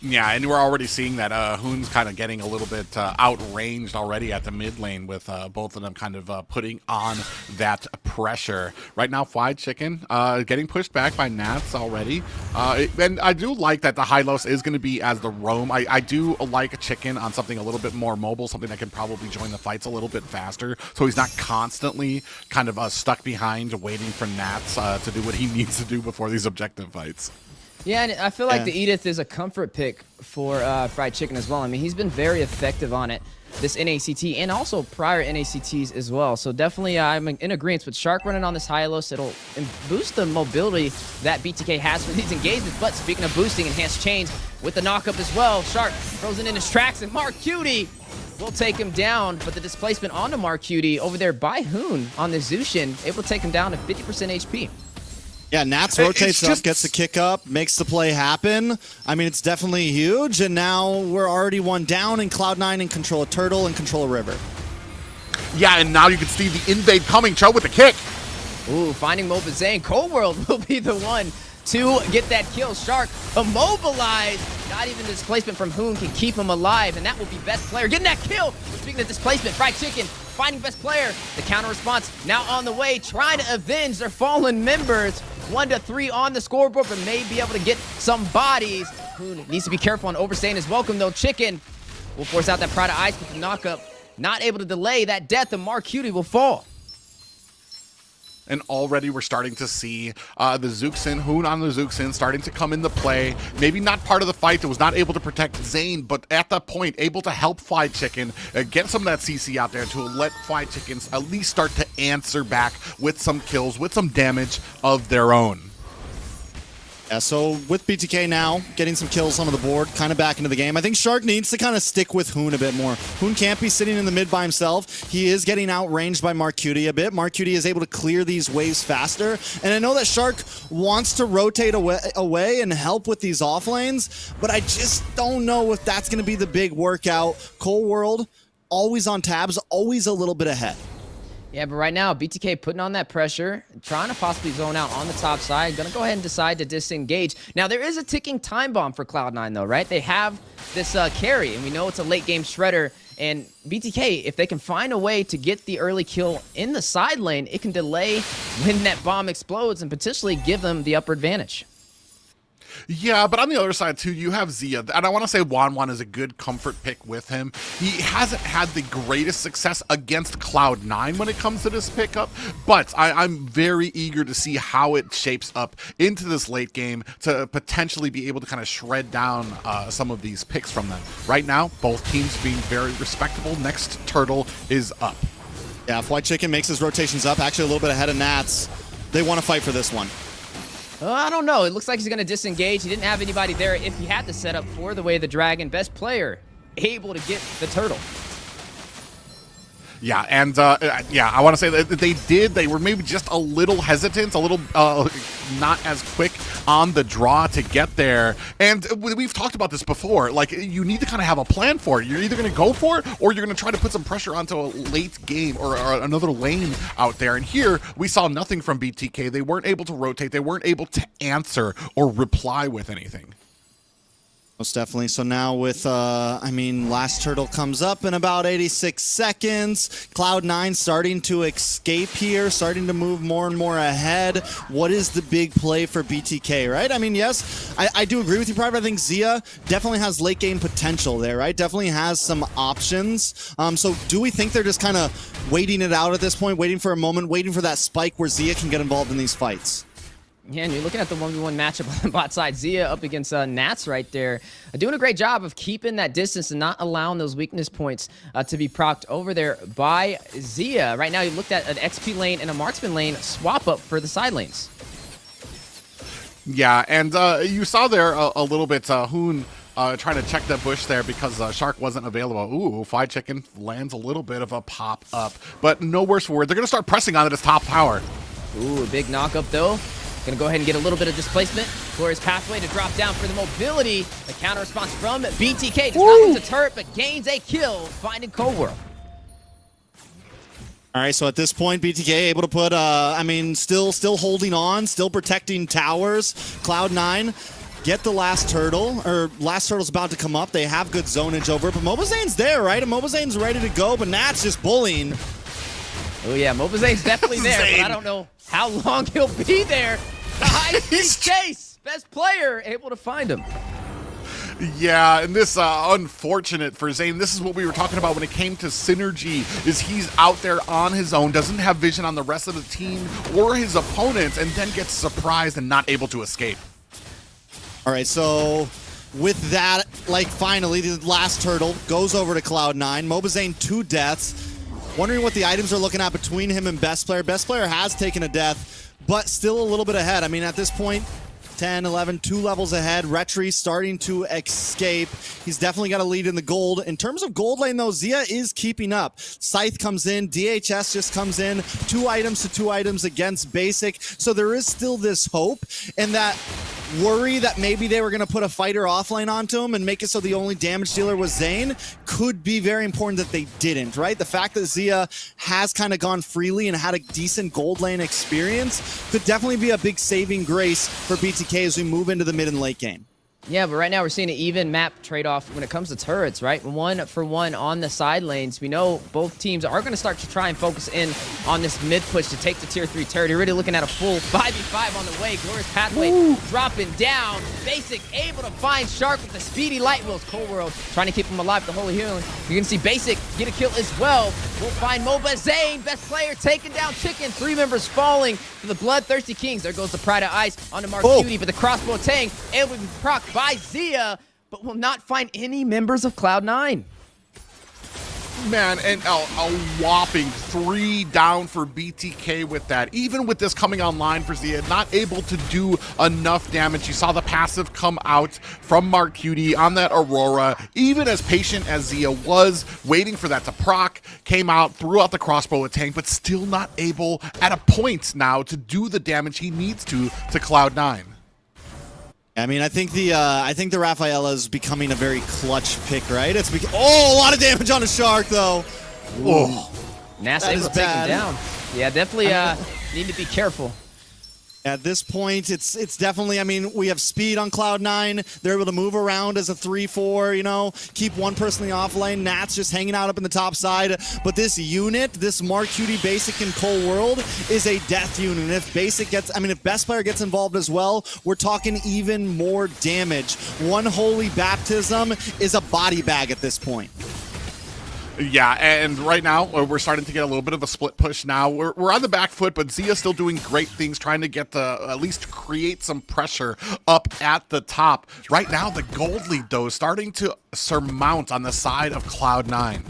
Yeah, and we're already seeing that Hoon's kind of getting a little bit outranged already at the mid lane with both of them kind of putting on that pressure. Right now, Fried Chicken getting pushed back by Nats already. And I do like that the Hylos is going to be as the roam. I do like Chicken on something a little bit more mobile, something that can probably join the fights a little bit faster, so he's not constantly kind of stuck behind waiting for Nats to do what he needs to do before these objective fights. Yeah, and I feel like the Edith is a comfort pick for Fried Chicken as well. I mean, he's been very effective on it this NACT and also prior NACTs as well. So definitely I'm in agreement with Shark running on this Hylos. It'll boost the mobility that BTK has for these engagements. But speaking of boosting, enhanced chains with the knockup as well. Shark frozen in his tracks, and Mark Cutie will take him down. But the displacement onto Mark Cutie over there by Hoon on the Zushin, able to take him down to 50% HP. Yeah, Nats rotates up, gets the kick up, makes the play happen. I mean, it's definitely huge, and now we're already one down, and Cloud9 in control of Turtle and control of River. Yeah, and now you can see the invade coming. Cho with the kick. Ooh, finding Mobazane. Cold World will be the one to get that kill. Shark immobilized. Not even displacement from Hoon can keep him alive, and that will be best player getting that kill. Speaking of displacement, Fried Chicken finding best player. The counter response now on the way, trying to avenge their fallen members. 1-3 on the scoreboard, but may be able to get some bodies. Hoon needs to be careful on overstaying his welcome, though. Chicken will force out that Pride of Ice with the knockup. Not able to delay that death, and Mark Cutie will fall. And already we're starting to see the Zuxin, Hoon on the Zuxin, starting to come into play. Maybe not part of the fight that was not able to protect Zane, but at that point, able to help Fried Chicken get some of that CC out there to let Fried Chickens at least start to answer back with some kills, with some damage of their own. Yeah, so with BTK now getting some kills onto the board, kind of back into the game, I think Shark needs to kind of stick with Hoon a bit more. Hoon can't be sitting in the mid by himself. He is getting outranged by Mark Cutie a bit. Mark Cutie is able to clear these waves faster. And I know that Shark wants to rotate away and help with these off lanes, but I just don't know if that's going to be the big workout. Cold World, always on tabs, always a little bit ahead. Yeah, but right now, BTK putting on that pressure, trying to possibly zone out on the top side. Gonna go ahead and decide to disengage. Now, there is a ticking time bomb for Cloud9, though, right? They have this carry, and we know it's a late-game shredder. And BTK, if they can find a way to get the early kill in the side lane, it can delay when that bomb explodes and potentially give them the upper advantage. Yeah, but on the other side, too, you have Zia. And I want to say Wanwan is a good comfort pick with him. He hasn't had the greatest success against Cloud9 when it comes to this pickup, but I'm very eager to see how it shapes up into this late game to potentially be able to kind of shred down some of these picks from them. Right now, both teams being very respectable. Next turtle is up. Yeah, if White Chicken makes his rotations up, actually a little bit ahead of Nats, they want to fight for this one. I don't know. It looks like he's going to disengage. He didn't have anybody there if he had the setup for the Way of the Dragon. Best player able to get the turtle. Yeah, and yeah, I want to say that they were maybe just a little hesitant, a little not as quick on the draw to get there. And we've talked about this before. Like, you need to kind of have a plan for it. You're either going to go for it or you're going to try to put some pressure onto a late game or another lane out there. And here we saw nothing from BTK. They weren't able to rotate. They weren't able to answer or reply with anything. Most definitely. So now with, I mean, last turtle comes up in about 86 seconds. Cloud9 starting to escape here, starting to move more and more ahead. What is the big play for BTK, right? I mean, yes, I do agree with you, Private. I think Zia definitely has late game potential there, right? Definitely has some options. So do we think they're just kind of waiting it out at this point, waiting for a moment, waiting for that spike where Zia can get involved in these fights? Yeah, and you're looking at the 1v1 matchup on the bot side. Zia up against Nats right there. Doing a great job of keeping that distance and not allowing those weakness points to be procced over there by Zia. Right now, you looked at an XP lane and a marksman lane swap up for the side lanes. Yeah, and you saw there a little bit Hoon trying to check that bush there because Shark wasn't available. Ooh, Fried Chicken lands a little bit of a pop-up, but no worse for it. They're going to start pressing on it as top tower. Ooh, a big knock-up, though. Gonna go ahead and get a little bit of displacement for his pathway to drop down for the mobility. The counter response from BTK. Does not lose a turret, but gains a kill, finding Cold World. All right, so at this point, BTK able to put, I mean, still holding on, still protecting towers. Cloud9 get the last turtle, or last turtle's about to come up. They have good zonage over it, but Mobizane's there, right? And Mobizane's ready to go, but Nat's just bullying. Oh yeah, Mobizane's definitely there, but I don't know how long he'll be there. The high-speed chase, best player able to find him. Yeah, and this unfortunate for Zane. This is what we were talking about when it came to synergy, is he's out there on his own, doesn't have vision on the rest of the team or his opponents, and then gets surprised and not able to escape. All right, so with that, like finally, the last turtle goes over to Cloud9. Mobizane 2 deaths. Wondering what the items are looking at between him and Best Player. Best Player has taken a death, but still a little bit ahead. I mean, at this point, 10, 11, 2 levels ahead. Retri starting to escape. He's definitely got a lead in the gold. In terms of gold lane, though, Zia is keeping up. Scythe comes in. DHS just comes in. 2 items to 2 items against Basic. So there is still this hope, and that worry that maybe they were going to put a fighter offlane onto him and make it so the only damage dealer was Zane could be very important that they didn't, right? The fact that Zia has kind of gone freely and had a decent gold lane experience could definitely be a big saving grace for BTK as we move into the mid and late game. Yeah, but right now we're seeing an even map trade-off when it comes to turrets, right? 1 for 1 on the side lanes. We know both teams are going to start to try and focus in on this mid push to take the tier 3 turret. You're really looking at a full 5v5 on the way. Glorious Pathway dropping down. Basic able to find Shark with the speedy light wheels. Cold World trying to keep him alive with the Holy Healing. You're going to see Basic get a kill as well. We'll find Mobizane, best player, taking down Chicken. 3 members falling for the Bloodthirsty Kings. There goes the Pride of Ice onto Mark Cutie, but the crossbow Tang able to be procced by Zia, but will not find any members of Cloud9. Man, and a whopping 3 down for BTK with that. Even with this coming online for Zia, not able to do enough damage. You saw the passive come out from Mark Cutie on that Aurora. Even as patient as Zia was, waiting for that to proc, came out, threw out the crossbow tank, but still not able at a point now to do the damage he needs to Cloud9. I mean, I think the Rafaela is becoming a very clutch pick, right? It's a lot of damage on a Shark, though. Whoa. NASA able to take him down. Yeah, definitely need to be careful. At this point, it's definitely, I mean, we have speed on Cloud9. They're able to move around as a 3-4, you know, keep one person in the off lane. Nat's just hanging out up in the top side. But this unit, this Mark Cutie Basic and Cold World, is a death unit. And if Basic gets, I mean, if Best Player gets involved as well, we're talking even more damage. One Holy Baptism is a body bag at this point. Yeah, and right now, we're starting to get a little bit of a split push now. We're on the back foot, but Zia's still doing great things, trying to get at least create some pressure up at the top. Right now, the gold lead, though, is starting to surmount on the side of Cloud9.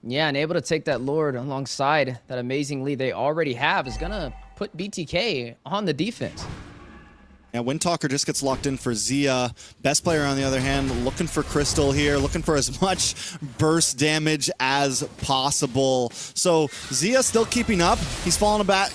Yeah, and able to take that Lord alongside that amazing lead they already have is going to put BTK on the defense. Yeah, Windtalker just gets locked in for Zia. Best Player, on the other hand, looking for Crystal here, looking for as much burst damage as possible. So Zia still keeping up. He's falling back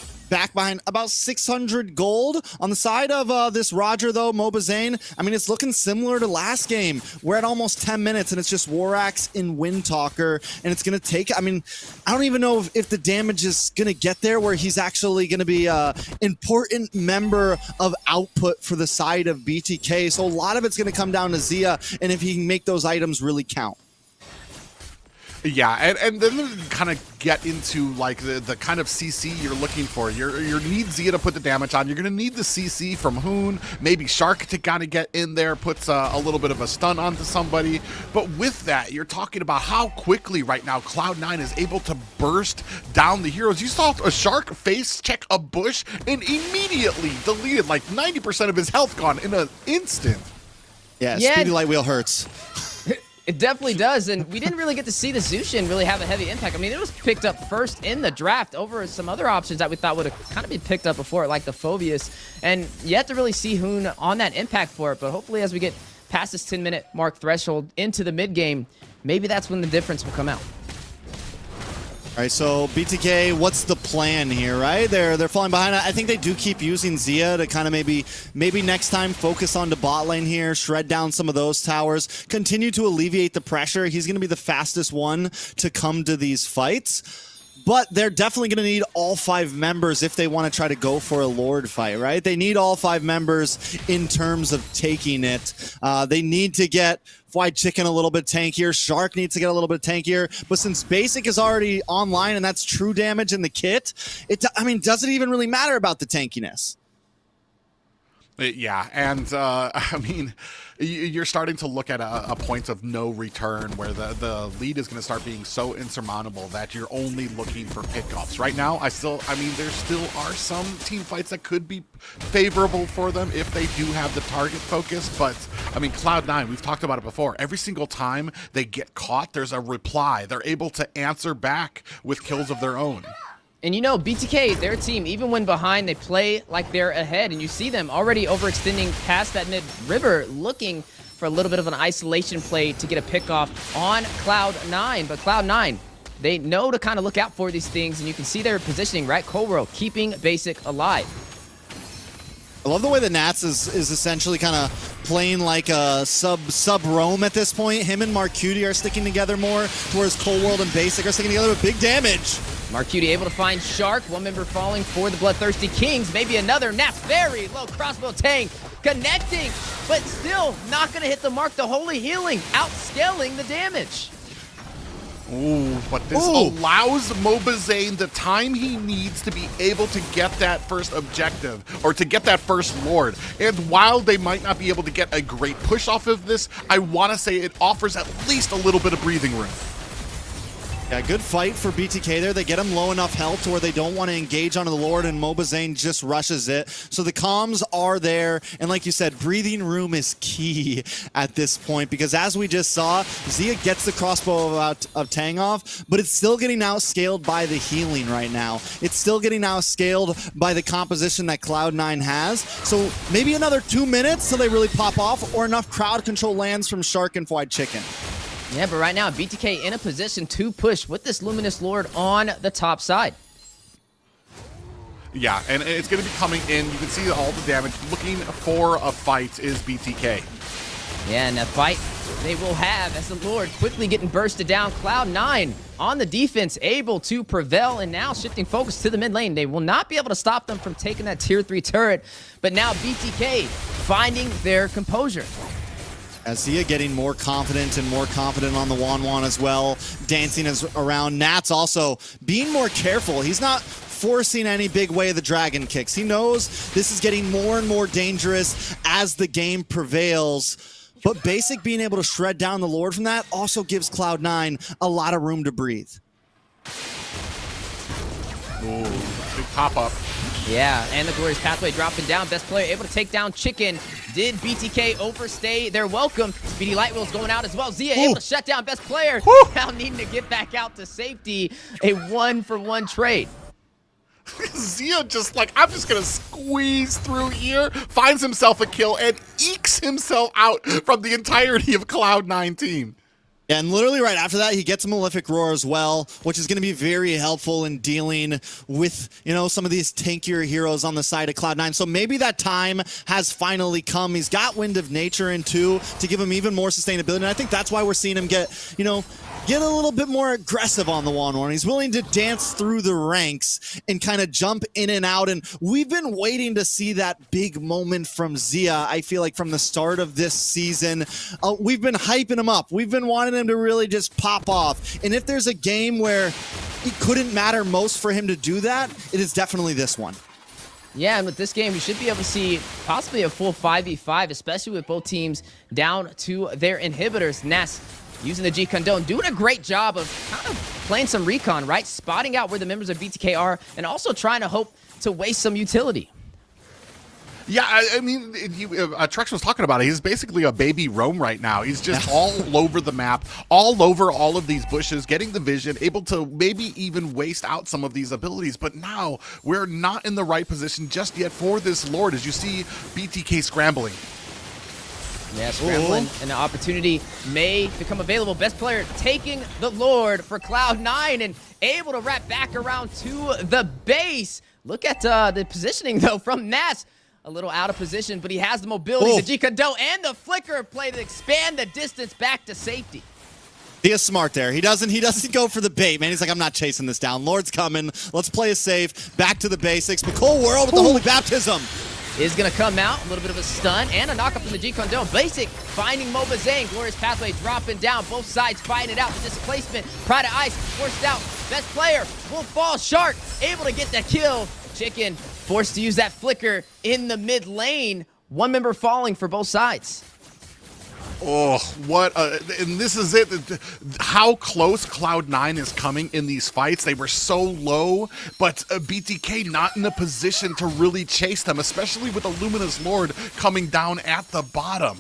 behind about 600 gold. On the side of this Roger, though, Mobizane, I mean, it's looking similar to last game. We're at almost 10 minutes, and it's just Warax in Windtalker, and it's going to take, I mean, I don't even know if the damage is going to get there where he's actually going to be an important member of output for the side of BTK. So a lot of it's going to come down to Zia, and if he can make those items really count. Yeah, and then kind of get into like the kind of CC you're looking for. You need Zia to put the damage on. You're going to need the CC from Hoon, maybe Shark to kind of get in there, puts a little bit of a stun onto somebody. But with that, you're talking about how quickly right now Cloud9 is able to burst down the heroes. You saw a Shark face check a bush and immediately deleted like 90% of his health gone in an instant. Yeah, Speedy Light Wheel hurts. It definitely does, and we didn't really get to see the Zushin really have a heavy impact. I mean, it was picked up first in the draft over some other options that we thought would have kind of been picked up before, like the Phobius, and yet to really see Hoon on that impact for it. But hopefully as we get past this 10-minute mark threshold into the mid-game, maybe that's when the difference will come out. All right, so BTK, what's the plan here, right? They're falling behind. I think they do keep using Zia to kind of maybe next time focus on the bot lane here, shred down some of those towers, continue to alleviate the pressure. He's going to be the fastest one to come to these fights. but they're definitely going to need all 5 members if they want to try to go for a Lord fight, right? They need all 5 members in terms of taking it. They need to get Fried Chicken a little bit tankier. Shark needs to get a little bit tankier. But since Basic is already online and that's true damage in the kit, does it even really matter about the tankiness? Yeah, and I mean, you're starting to look at a point of no return where the lead is going to start being so insurmountable that you're only looking for pickoffs. Right now, there still are some team fights that could be favorable for them if they do have the target focus, but I mean, Cloud9, we've talked about it before. Every single time they get caught, there's a reply. They're able to answer back with kills of their own. And you know, BTK, their team, even when behind, they play like they're ahead. And you see them already overextending past that mid-river, looking for a little bit of an isolation play to get a pick-off on Cloud9. But Cloud9, they know to kind of look out for these things. And you can see their positioning, right? Coworld keeping Basic alive. I love the way the Nats is essentially kind of playing like a sub-roam at this point. Him and Marcuti are sticking together more, whereas Coworld and Basic are sticking together with big damage. Marcuti able to find Shark, one member falling for the BloodThirstyKings. Maybe another. Nats very low crossbow tank, connecting, but still not going to hit the mark. The Holy Healing outscaling the damage. Ooh, but this allows Mobazane the time he needs to be able to get that first objective, or to get that first Lord. And while they might not be able to get a great push off of this, I want to say it offers at least a little bit of breathing room. Yeah, good fight for BTK there. They get him low enough health to where they don't want to engage onto the Lord, and Mobazane just rushes it. So the comms are there, and like you said, breathing room is key at this point, because as we just saw, Zia gets the crossbow of Tang off, but it's still getting outscaled by the healing right now. It's still getting outscaled by the composition that Cloud9 has. So maybe another 2 minutes till they really pop off, or enough crowd control lands from Shark and Fried Chicken. Yeah, but right now, BTK in a position to push with this Luminous Lord on the top side. Yeah, and it's going to be coming in. You can see all the damage. Looking for a fight is BTK. Yeah, and a fight they will have as the Lord quickly getting bursted down. Cloud9 on the defense, able to prevail, and now shifting focus to the mid lane. They will not be able to stop them from taking that tier 3 turret, but now BTK finding their composure. Zia getting more confident and more confident on the Wan as well, dancing around. Nats also being more careful. He's not forcing any big way of the dragon kicks. He knows this is getting more and more dangerous as the game prevails. But Basic being able to shred down the Lord from that also gives Cloud9 a lot of room to breathe. Ooh, big pop-up. Yeah, and the Glorious Pathway dropping down. Best player able to take down Chicken. Did BTK overstay their welcome? Speedy Lightwheel's going out as well. Zia able to shut down Best Player. Now needing to get back out to safety. A 1-for-1 trade. Zia just like, I'm just going to squeeze through here, finds himself a kill, and ekes himself out from the entirety of Cloud9 team. And literally right after that, he gets a Malefic Roar as well, which is going to be very helpful in dealing with, you know, some of these tankier heroes on the side of Cloud9. So maybe that time has finally come. He's got Wind of Nature in too to give him even more sustainability. And I think that's why we're seeing him get a little bit more aggressive on the 1-1. He's willing to dance through the ranks and kind of jump in and out. And we've been waiting to see that big moment from Zia, I feel like, from the start of this season. We've been hyping him up. We've been wanting him to really just pop off. And if there's a game where it couldn't matter most for him to do that, it is definitely this one. Yeah, and with this game, we should be able to see possibly a full 5v5, especially with both teams down to their inhibitors. Ness using the G Condone, doing a great job of kind of playing some recon, right? Spotting out where the members of BTK are, and also trying to hope to waste some utility. Yeah, I mean, Trex was talking about it. He's basically a baby roam right now. He's just all over the map, all over all of these bushes, getting the vision, able to maybe even waste out some of these abilities. But now we're not in the right position just yet for this Lord, as you see BTK scrambling. Yeah, scrambling, and an opportunity may become available. Best player taking the Lord for Cloud9 and able to wrap back around to the base. Look at the positioning, though, from Nas. A little out of position, but he has the mobility, the G Condone, and the flicker play to expand the distance back to safety. He is smart there. He doesn't go for the bait, man. He's like, I'm not chasing this down. Lord's coming. Let's play it safe. Back to the basics. But Cold World with the Holy Baptism is going to come out. A little bit of a stun and a knock up from the G Condone. Basic finding Mobazane. Glorious Pathway dropping down. Both sides fighting it out. The displacement. Pride of Ice forced out. Best player will fall. Shark able to get that kill. Chicken forced to use that flicker in the mid lane. One member falling for both sides. Oh, what and this is it. How close Cloud9 is coming in these fights. They were so low, but BTK not in a position to really chase them, especially with the Luminous Lord coming down at the bottom.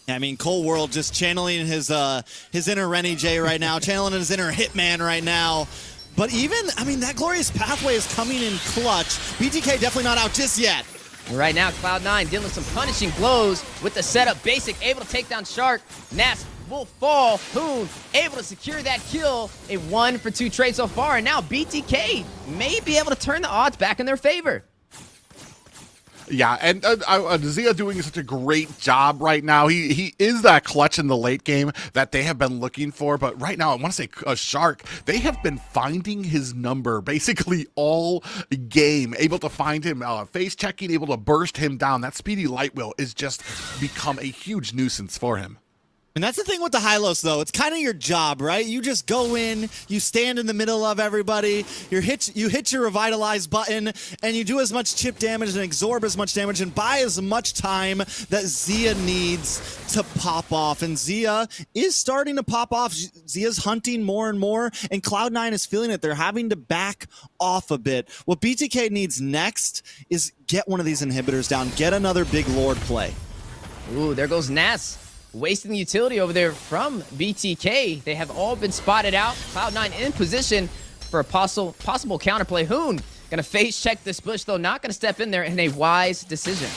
I mean, Cold World just channeling his inner Rennie J right now, channeling his inner Hitman right now. But even, I mean, that Glorious Pathway is coming in clutch. BTK definitely not out just yet. Right now, Cloud9 dealing some punishing blows with the setup. Basic able to take down Shark. Nas will fall. Hoon able to secure that kill. A 1-for-2 trade so far. And now BTK may be able to turn the odds back in their favor. Yeah, and Zia doing such a great job right now. He is that clutch in the late game that they have been looking for. But right now, I want to say Shark, they have been finding his number basically all game. Able to find him, face checking, able to burst him down. That speedy light wheel is just become a huge nuisance for him. And that's the thing with the Hylos, though. It's kind of your job, right? You just go in, you stand in the middle of everybody, you hit your Revitalize button, and you do as much chip damage and absorb as much damage and buy as much time that Zia needs to pop off. And Zia is starting to pop off. Zia's hunting more and more, and Cloud9 is feeling it. They're having to back off a bit. What BTK needs next is get one of these inhibitors down, get another big Lord play. Ooh, there goes Nas. Wasting the utility over there from BTK. They have all been spotted out. Cloud9 in position for a possible counterplay. Hoon gonna face check this bush, though not gonna step in there in a wise decision.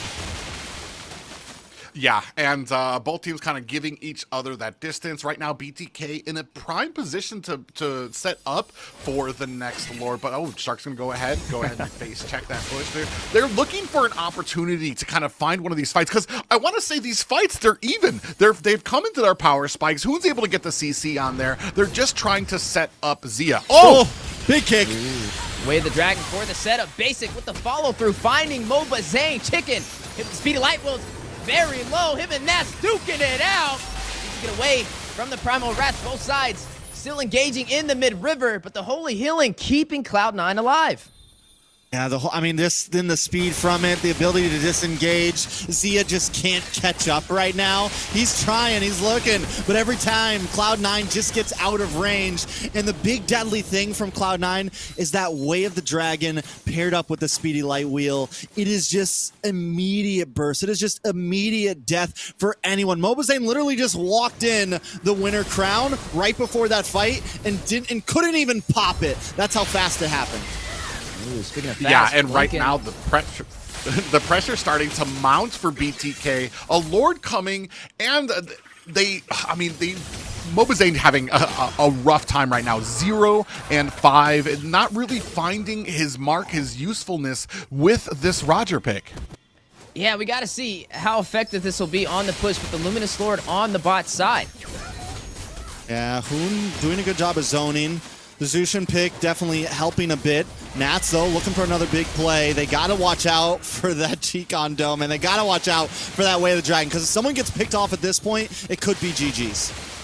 Yeah, and both teams kind of giving each other that distance. Right now, BTK in a prime position to set up for the next Lord. But, oh, Shark's going to go ahead and face check that push there. They're looking for an opportunity to kind of find one of these fights. Because I want to say these fights, they're even. They've come into their power spikes. Hoon's able to get the CC on there. They're just trying to set up Zia. Oh, big kick. Ooh. Way of the Dragon for the setup. Basic with the follow-through. Finding Mobazane. Chicken. Hit the speedy light wheels. Very low, him and Nas duking it out. Needs to get away from the Primal Wrath, both sides still engaging in the mid-river, but the Holy Healing keeping Cloud9 alive. Yeah, then the speed from it, the ability to disengage. Zia just can't catch up right now. He's trying, he's looking, but every time Cloud9 just gets out of range. And the big deadly thing from Cloud9 is that Way of the Dragon paired up with the speedy light wheel. It is just immediate burst. It is just immediate death for anyone. Mobazane literally just walked in the winner crown right before that fight and couldn't even pop it. That's how fast it happened. Ooh, speaking of fast, yeah, and right now the pressure starting to mount for BTK. A Lord coming, and Mobazane having a rough time right now. 0 and 5, not really finding his mark, his usefulness with this Roger pick. Yeah, we got to see how effective this will be on the push with the Luminous Lord on the bot side. Yeah, Hoon doing a good job of zoning. The Zushin pick definitely helping a bit. Nats, though, looking for another big play. They got to watch out for that Chicon Dome, and they got to watch out for that Way of the Dragon, because if someone gets picked off at this point, it could be GG's.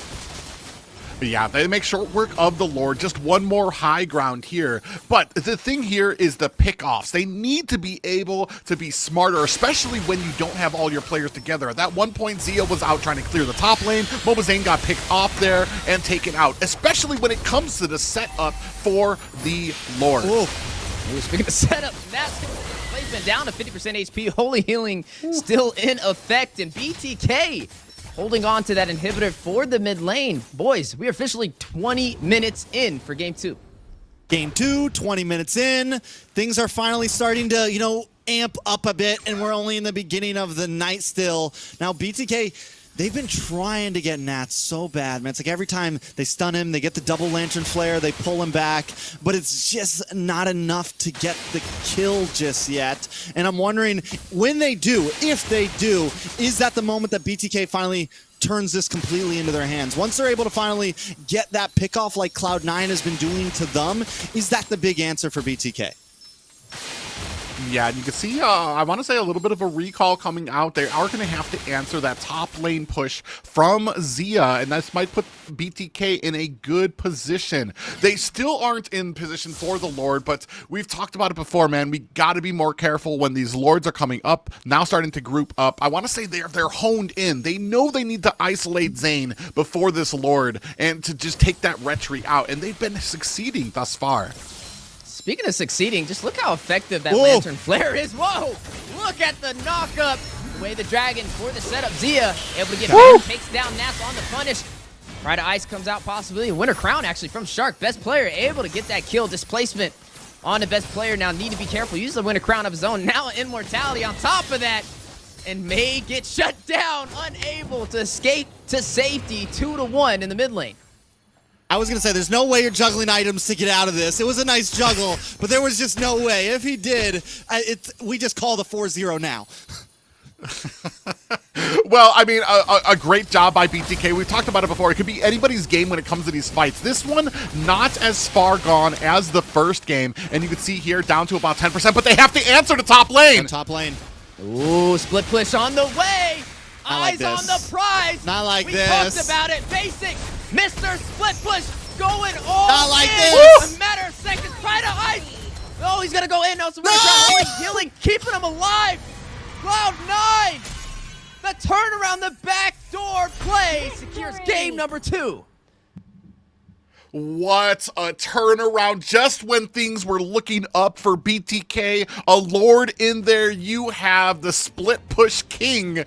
Yeah, they make short work of the Lord. Just one more high ground here. But the thing here is the pickoffs. They need to be able to be smarter, especially when you don't have all your players together. At that one point, Zia was out trying to clear the top lane. Mobazane got picked off there and taken out, especially when it comes to the setup for the Lord. Ooh, speaking of setup, that's placement down to 50% HP. Holy Healing still in effect, and BTK holding on to that inhibitor for the mid lane. Boys, we are officially 20 minutes in for Game 2. Game 2, 20 minutes in. Things are finally starting to, amp up a bit, and we're only in the beginning of the night still. Now, BTK, they've been trying to get Nats so bad, man. It's like every time they stun him, they get the double lantern flare, they pull him back, but it's just not enough to get the kill just yet. And I'm wondering, when they do, if they do, is that the moment that BTK finally turns this completely into their hands. Once they're able to finally get that pick off like Cloud9 has been doing to them, is that the big answer for BTK? Yeah, and you can see, I want to say a little bit of a recall coming out. They are going to have to answer that top lane push from Zia, and this might put BTK in a good position. They still aren't in position for the Lord, but we've talked about it before, man. We got to be more careful when these Lords are coming up, now starting to group up. I want to say they're honed in. They know they need to isolate Zane before this Lord and to just take that retreat out, and they've been succeeding thus far. Speaking of succeeding, just look how effective that Lantern Flare is. Whoa! Look at the knock-up. The way the Dragon for the setup. Zia able to get him, takes down Nats on the punish. Pride of Ice comes out possibly. Winter Crown actually from Shark. Best player able to get that kill. Displacement on the best player. Now need to be careful. Use the Winter Crown of his own. Now Immortality on top of that. And may get shut down. Unable to escape to safety. 2-1 in the mid lane. I was going to say, there's no way you're juggling items to get out of this. It was a nice juggle, but there was just no way. If he did, we just call the 4-0 now. Well, I mean, a great job by BTK. We've talked about it before. It could be anybody's game when it comes to these fights. This one, not as far gone as the first game. And you can see here, down to about 10%, but they have to answer the top lane. Top lane. Ooh, split push on the way. Eyes like on the prize. Not like we this. Talked about it. Basic. Mr. Split Push going all Not like in. this. A matter of seconds. Pride of Ice. Oh, he's going to go in. No, some only healing, keeping him alive. Cloud9. The turnaround, the backdoor play secures game number 2. What a turnaround just when things were looking up for BTK. A Lord in there. You have the split push king,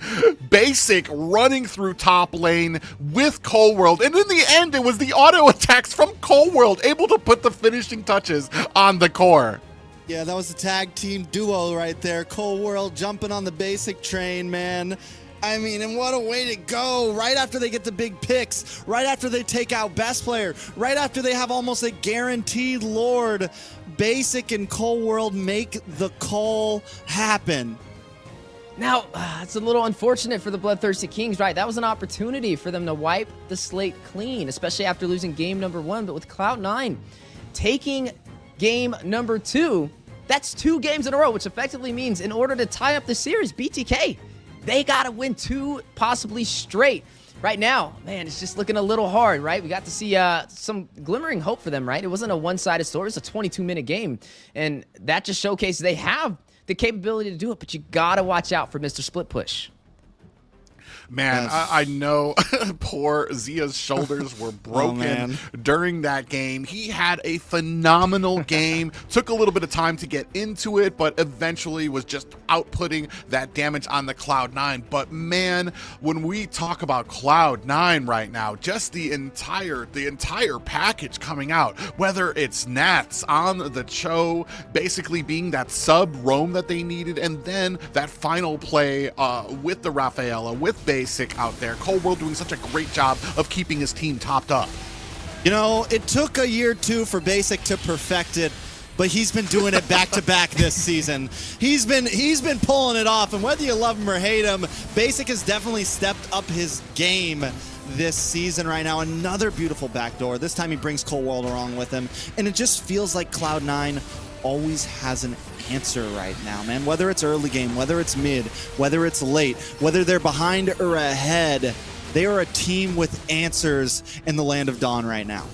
Basic, running through top lane with Cold World. And in the end, it was the auto attacks from Cold World able to put the finishing touches on the core. Yeah, that was the tag team duo right there. Cold World jumping on the Basic train, man. I mean, and what a way to go. Right after they get the big picks, right after they take out best player, right after they have almost a guaranteed Lord, Basic and Cold World make the call happen. Now, it's a little unfortunate for the Bloodthirsty Kings, right? That was an opportunity for them to wipe the slate clean, especially after losing game number 1. But with Cloud9 taking game number 2, that's 2 games in a row, which effectively means in order to tie up the series, BTK, they got to win 2, possibly straight. Right now, man, it's just looking a little hard, right? We got to see some glimmering hope for them, right? It wasn't a one-sided story. It was a 22-minute game. And that just showcases they have the capability to do it, but you got to watch out for Mr. Split Push. Man, I know poor Zia's shoulders were broken during that game. He had a phenomenal game. Took a little bit of time to get into it, but eventually was just outputting that damage on the Cloud9. But man, when we talk about Cloud9 right now, just the entire package coming out, whether it's Nats on the Cho, basically being that sub-roam that they needed, and then that final play with the Rafaela, with Basic out there. Cold World doing such a great job of keeping his team topped up. You know, it took a year or 2 for Basic to perfect it, but he's been doing it back-to-back this season. He's been pulling it off, and whether you love him or hate him, Basic has definitely stepped up his game this season right now. Another beautiful backdoor. This time he brings Cold World along with him, and it just feels like Cloud9 always has an answer right now, man. Whether it's early game, whether it's mid, whether it's late, whether they're behind or ahead, they are a team with answers in the Land of Dawn right now.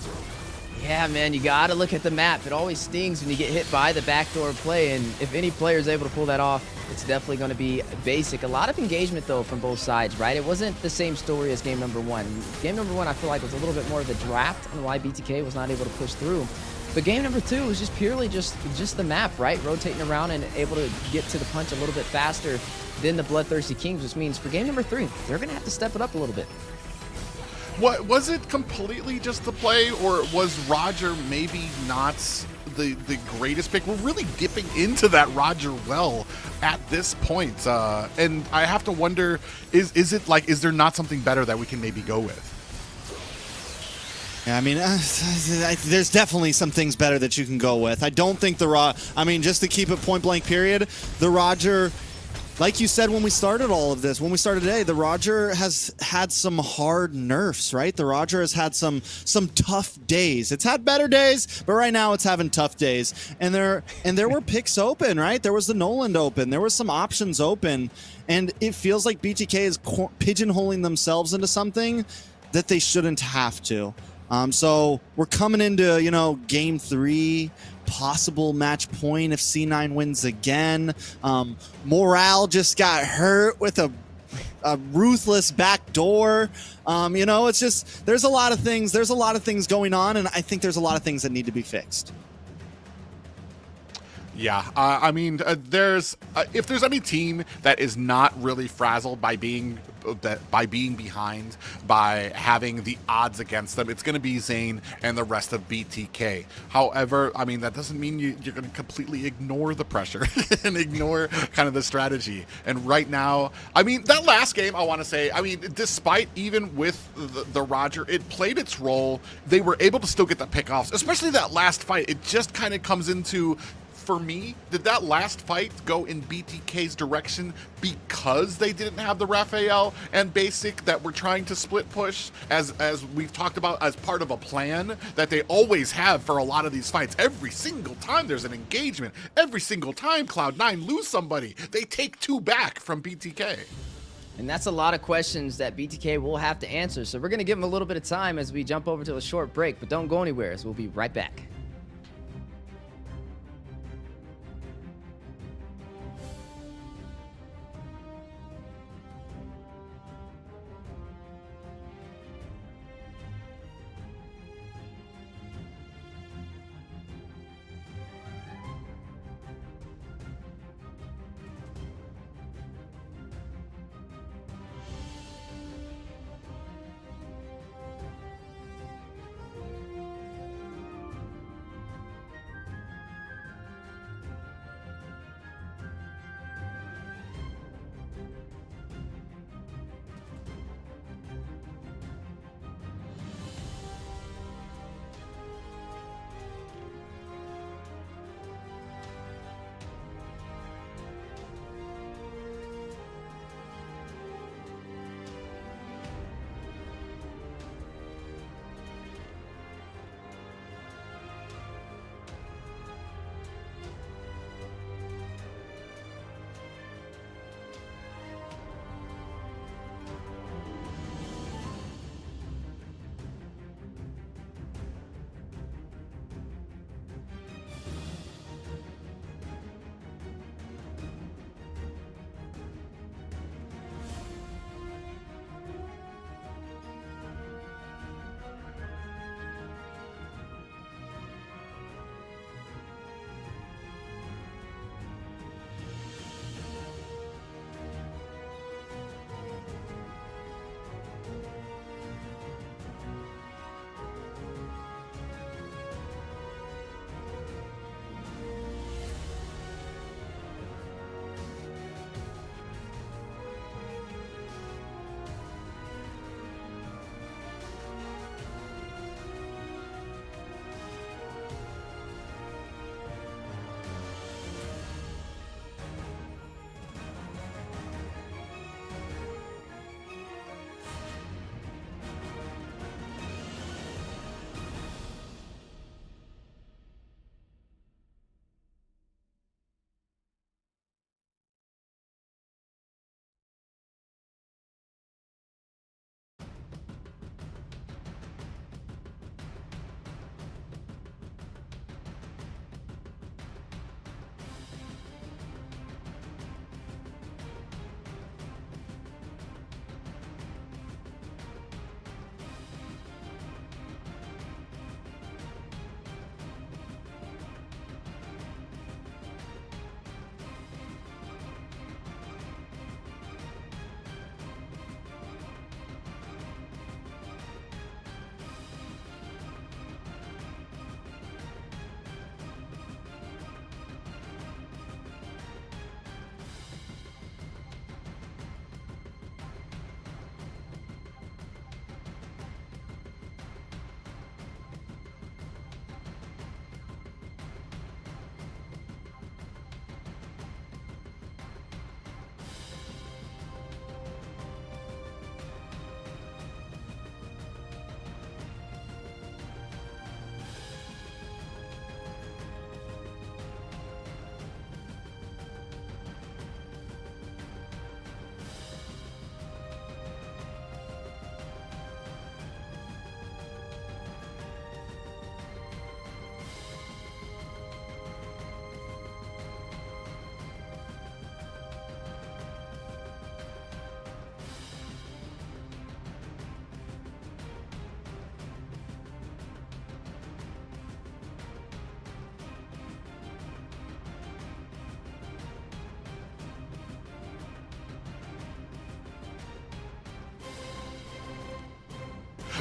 Yeah, man, you got to look at the map. It always stings when you get hit by the backdoor play, and if any player is able to pull that off, it's definitely going to be Basic. A lot of engagement, though, from both sides, right? It wasn't the same story as game number 1. Game number 1, I feel like, was a little bit more of the draft and why BTK was not able to push through. But game number 2 was just purely just the map, right? Rotating around and able to get to the punch a little bit faster than the Bloodthirsty Kings, which means for game number 3, they're going to have to step it up a little bit. What was it completely just the play, or was Roger maybe not the greatest pick? We're really dipping into that Roger well at this point. And I have to wonder, is it like, is there not something better that we can maybe go with? Yeah, I mean, there's definitely some things better that you can go with. I don't think just to keep it point blank period, the Roger like you said when we started all of this, when we started today, the Roger has had some hard nerfs, right? The Roger has had some tough days. It's had better days, but right now it's having tough days. And there were picks open, right? There was the Noland open. There was some options open. And it feels like BTK is pigeonholing themselves into something that they shouldn't have to. So we're coming into, you know, game 3, possible match point if C9 wins again. Morale just got hurt with a ruthless backdoor. You know, it's just, there's a lot of things going on, and I think there's a lot of things that need to be fixed. Yeah, I mean, there's if there's any team that is not really frazzled by being behind, by having the odds against them, it's going to be Zane and the rest of BTK. However, I mean, that doesn't mean you're going to completely ignore the pressure and ignore kind of the strategy. And right now, I mean, that last game, I want to say, I mean, despite even with the Roger, it played its role. They were able to still get the pickoffs, especially that last fight. It just kind of comes into, for me, did that last fight go in BTK's direction because they didn't have the Raphael and Basic that were trying to split push, as we've talked about, as part of a plan that they always have for a lot of these fights? Every single time there's an engagement, every single time Cloud9 lose somebody, they take 2 back from BTK. And that's a lot of questions that BTK will have to answer. So we're going to give them a little bit of time as we jump over to a short break, but don't go anywhere, as we'll be right back.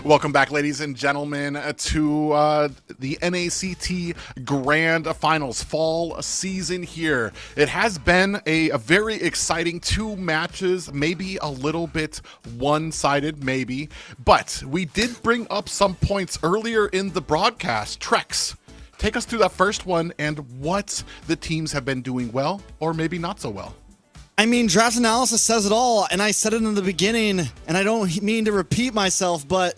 Welcome back, ladies and gentlemen, to the NACT Grand Finals fall season here. It has been a very exciting 2 matches, maybe a little bit one-sided, maybe, but we did bring up some points earlier in the broadcast. Trex, take us through that first one and what the teams have been doing well or maybe not so well. I mean, draft analysis says it all, and I said it in the beginning, and I don't mean to repeat myself, but,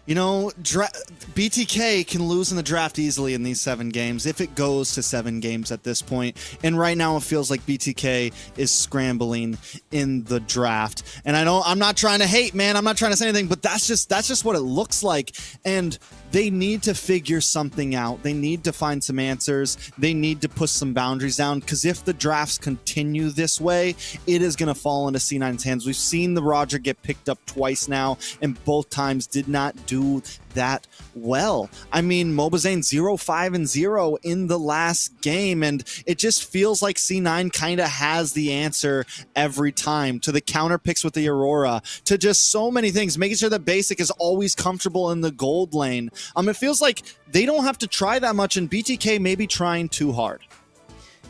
you know, BTK can lose in the draft easily in these 7 games if it goes to 7 games at this point. And right now it feels like BTK is scrambling in the draft. And I'm not trying to hate, man. I'm not trying to say anything, but that's just what it looks like. And they need to figure something out. They need to find some answers. They need to push some boundaries down, because if the drafts continue this way, it is going to fall into C9's hands. We've seen the Roger get picked up twice now, and both times did not do that well. I mean, Mobazane 0-5-0 in the last game, and it just feels like C9 kind of has the answer every time, to the counter picks with the Aurora, to just so many things, making sure that Basic is always comfortable in the gold lane. It feels like they don't have to try that much, and BTK may be trying too hard.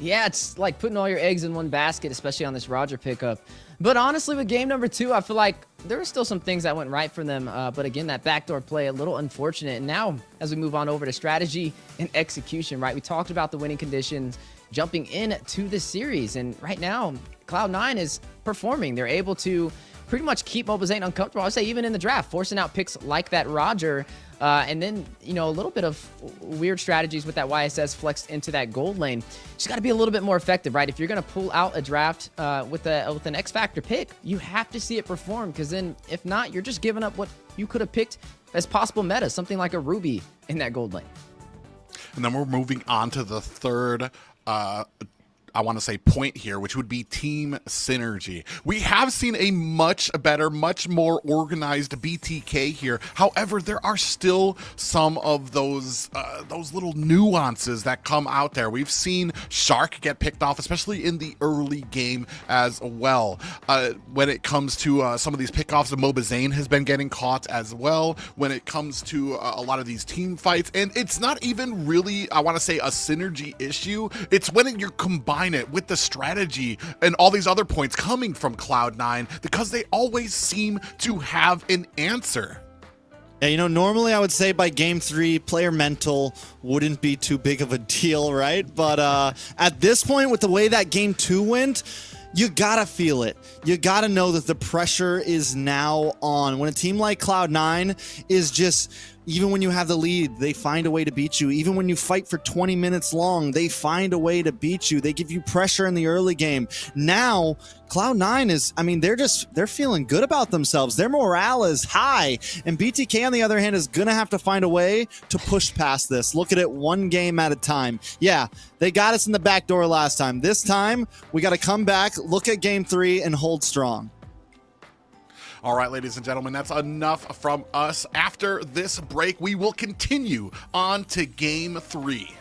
Yeah, it's like putting all your eggs in one basket, especially on this Roger pickup. But honestly, with game number 2, I feel like there were still some things that went right for them. But again, that backdoor play, a little unfortunate. And now, as we move on over to strategy and execution, right? We talked about the winning conditions jumping into the series. And right now, Cloud9 is performing. They're able to pretty much keep Mobazane uncomfortable. I would say even in the draft, forcing out picks like that Roger. And then, you know, a little bit of weird strategies with that YSS flexed into that gold lane. Just got to be a little bit more effective, right? If you're going to pull out a draft with an X Factor pick, you have to see it perform, because then if not, you're just giving up what you could have picked as possible meta, something like a Ruby in that gold lane. And then we're moving on to the third I want to say point here, which would be team synergy. We have seen a much better, much more organized BTK here. However, there are still some of those little nuances that come out there. We've seen Shark get picked off, especially in the early game as well. When it comes to some of these pickoffs, Mobazane has been getting caught as well when it comes to a lot of these team fights. And it's not even really, I want to say, a synergy issue. It's when you're combining it with the strategy and all these other points coming from Cloud9, because they always seem to have an answer. Yeah, you know, normally I would say by game 3, player mental wouldn't be too big of a deal, right? But at this point, with the way that game 2 went, you gotta feel it. You gotta know that the pressure is now on. When a team like Cloud9 is just, even when you have the lead, they find a way to beat you. Even when you fight for 20 minutes long, they find a way to beat you. They give you pressure in the early game. Now, Cloud9 is, I mean, they're feeling good about themselves. Their morale is high. And BTK, on the other hand, is going to have to find a way to push past this. Look at it one game at a time. Yeah, they got us in the back door last time. This time, we got to come back, look at game 3, and hold strong. All right, ladies and gentlemen, that's enough from us. After this break, we will continue on to game 3.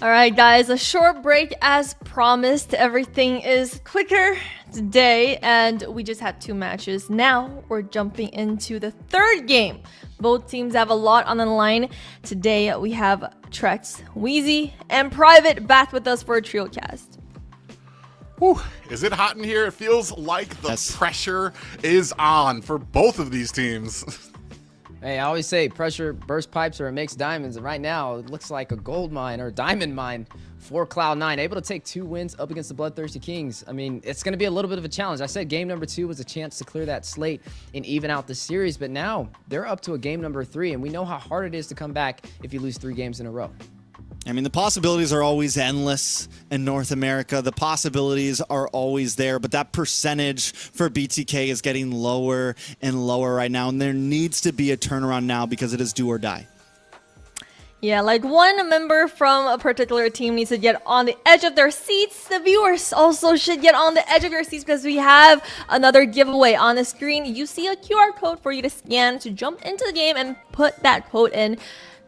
All right, guys, a short break as promised. Everything is quicker today, and we just had 2 matches. Now we're jumping into the 3rd game. Both teams have a lot on the line. Today we have Trex, Wheezy, and Private back with us for a trio cast. Whew. Is it hot in here? It feels like the pressure is on for both of these teams. Hey, I always say pressure burst pipes or it makes diamonds, and right now it looks like a gold mine or a diamond mine for Cloud9, able to take 2 wins up against the Bloodthirsty Kings. I mean, it's going to be a little bit of a challenge. I said game number 2 was a chance to clear that slate and even out the series, but now they're up to a game number 3, and we know how hard it is to come back if you lose 3 games in a row. I mean, the possibilities are always endless in North America. The possibilities are always there, but that percentage for BTK is getting lower and lower right now, and there needs to be a turnaround now because it is do or die. Yeah, like one member from a particular team needs to get on the edge of their seats. The viewers also should get on the edge of your seats because we have another giveaway on the screen. You see a QR code for you to scan to jump into the game and put that code in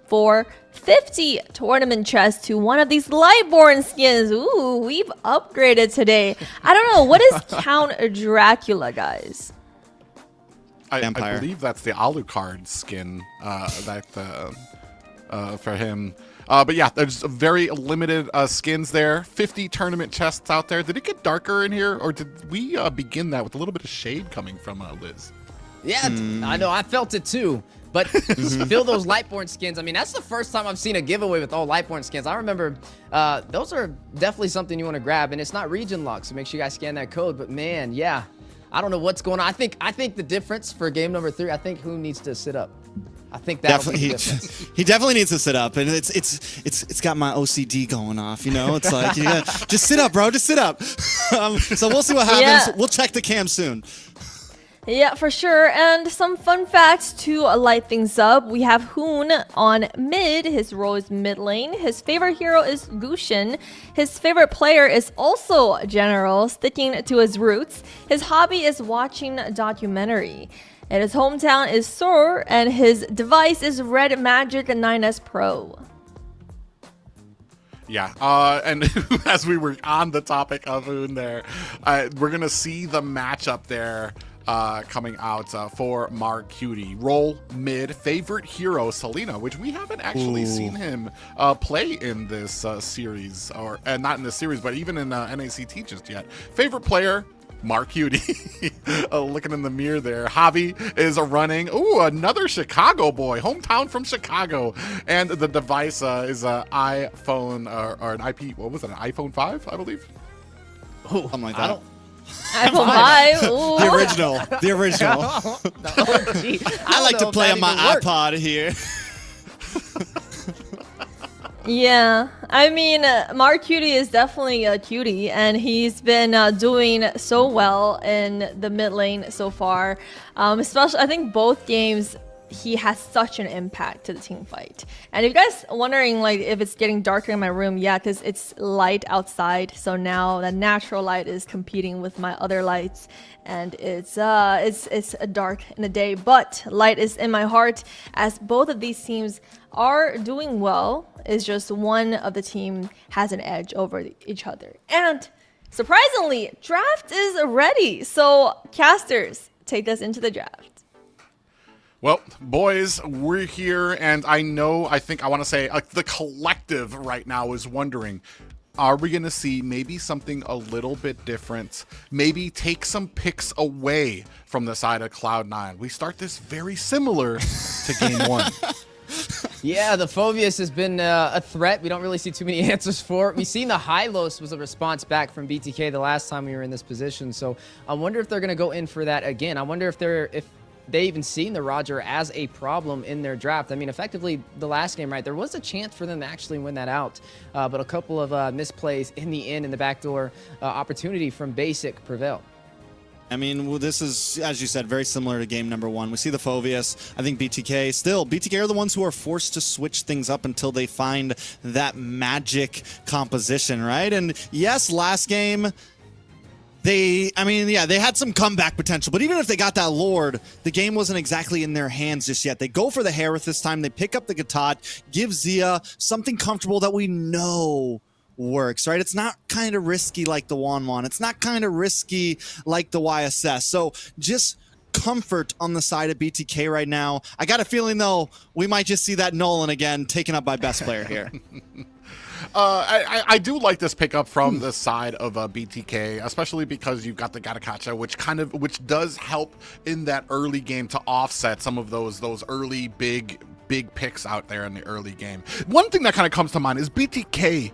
for 50 tournament chests to one of these Lightborn skins. Ooh, we've upgraded today. I don't know, what is Count Dracula, guys? I believe that's the Alucard skin for him. But yeah, there's very limited skins there. 50 tournament chests out there. Did it get darker in here, or did we begin that with a little bit of shade coming from Liz? Yeah, I know. I felt it too. But still, those Lightborn skins, I mean, that's the first time I've seen a giveaway with all Lightborn skins. I remember those are definitely something you want to grab, and it's not region locked, so make sure you guys scan that code. But man, yeah, I don't know what's going on. I think the difference for game number 3, I think who needs to sit up. I think that's the difference. He definitely needs to sit up, and it's got my OCD going off. You know, it's like just sit up, bro, just sit up. So we'll see what happens. Yeah. We'll check the cam soon. Yeah, for sure. And some fun facts to light things up. We have Hoon on mid. His role is mid lane. His favorite hero is Gushin. His favorite player is also General, sticking to his roots. His hobby is watching a documentary. And his hometown is Seoul, and his device is Red Magic 9S Pro. Yeah, and as we were on the topic of Hoon there, we're going to see the matchup there coming out for Marcutie. Role mid, favorite hero Selena, which we haven't actually seen him play in this series, or not in this series, but even in NACT just yet. Favorite player, Marcutie. Looking in the mirror there. Javi is running. Ooh, another Chicago boy. Hometown from Chicago. And the device is an iPhone or an IP. What was it? An iPhone 5, I believe. Oh, something like that. iPhone 5. Ooh. The original. The original. I like to play on my iPod here. Yeah, I mean, Marcutie is definitely a cutie, and he's been doing so well in the mid lane so far. Especially, I think both games, he has such an impact to the team fight. And if you guys are wondering, like, if it's getting darker in my room, yeah, because it's light outside, so now the natural light is competing with my other lights, and it's dark in the day, but light is in my heart, as both of these teams are doing well. It's just one of the team has an edge over each other. And surprisingly, draft is ready. So casters, take us into the draft. Well, boys, we're here, and I want to say the collective right now is wondering, are we going to see maybe something a little bit different? Maybe take some picks away from the side of Cloud9. We start this very similar to game 1. Yeah, the Phobius has been a threat. We don't really see too many answers for it. We've seen the Hylos was a response back from BTK the last time we were in this position. So I wonder if they're going to go in for that again. I wonder if they even seen the Roger as a problem in their draft. I mean, effectively, the last game, right, there was a chance for them to actually win that out. But a couple of misplays in the end in the backdoor opportunity from Basic prevailed. I mean, this is, as you said, very similar to game number 1. We see the Phobius. I think BTK are the ones who are forced to switch things up until they find that magic composition, right? And yes, last game, They had some comeback potential, but even if they got that Lord, the game wasn't exactly in their hands just yet. They go for the Harith this time. They pick up the Gatot, give Zia something comfortable that we know works, right? It's not kind of risky like the Wanwan. It's not kind of risky like the YSS. So just comfort on the side of BTK right now. I got a feeling, though, we might just see that Nolan again taken up by best player here. I do like this pickup from the side of BTK, especially because you've got the Gatakacha, which does help in that early game to offset some of those early big picks out there in the early game. One thing that kind of comes to mind is BTK.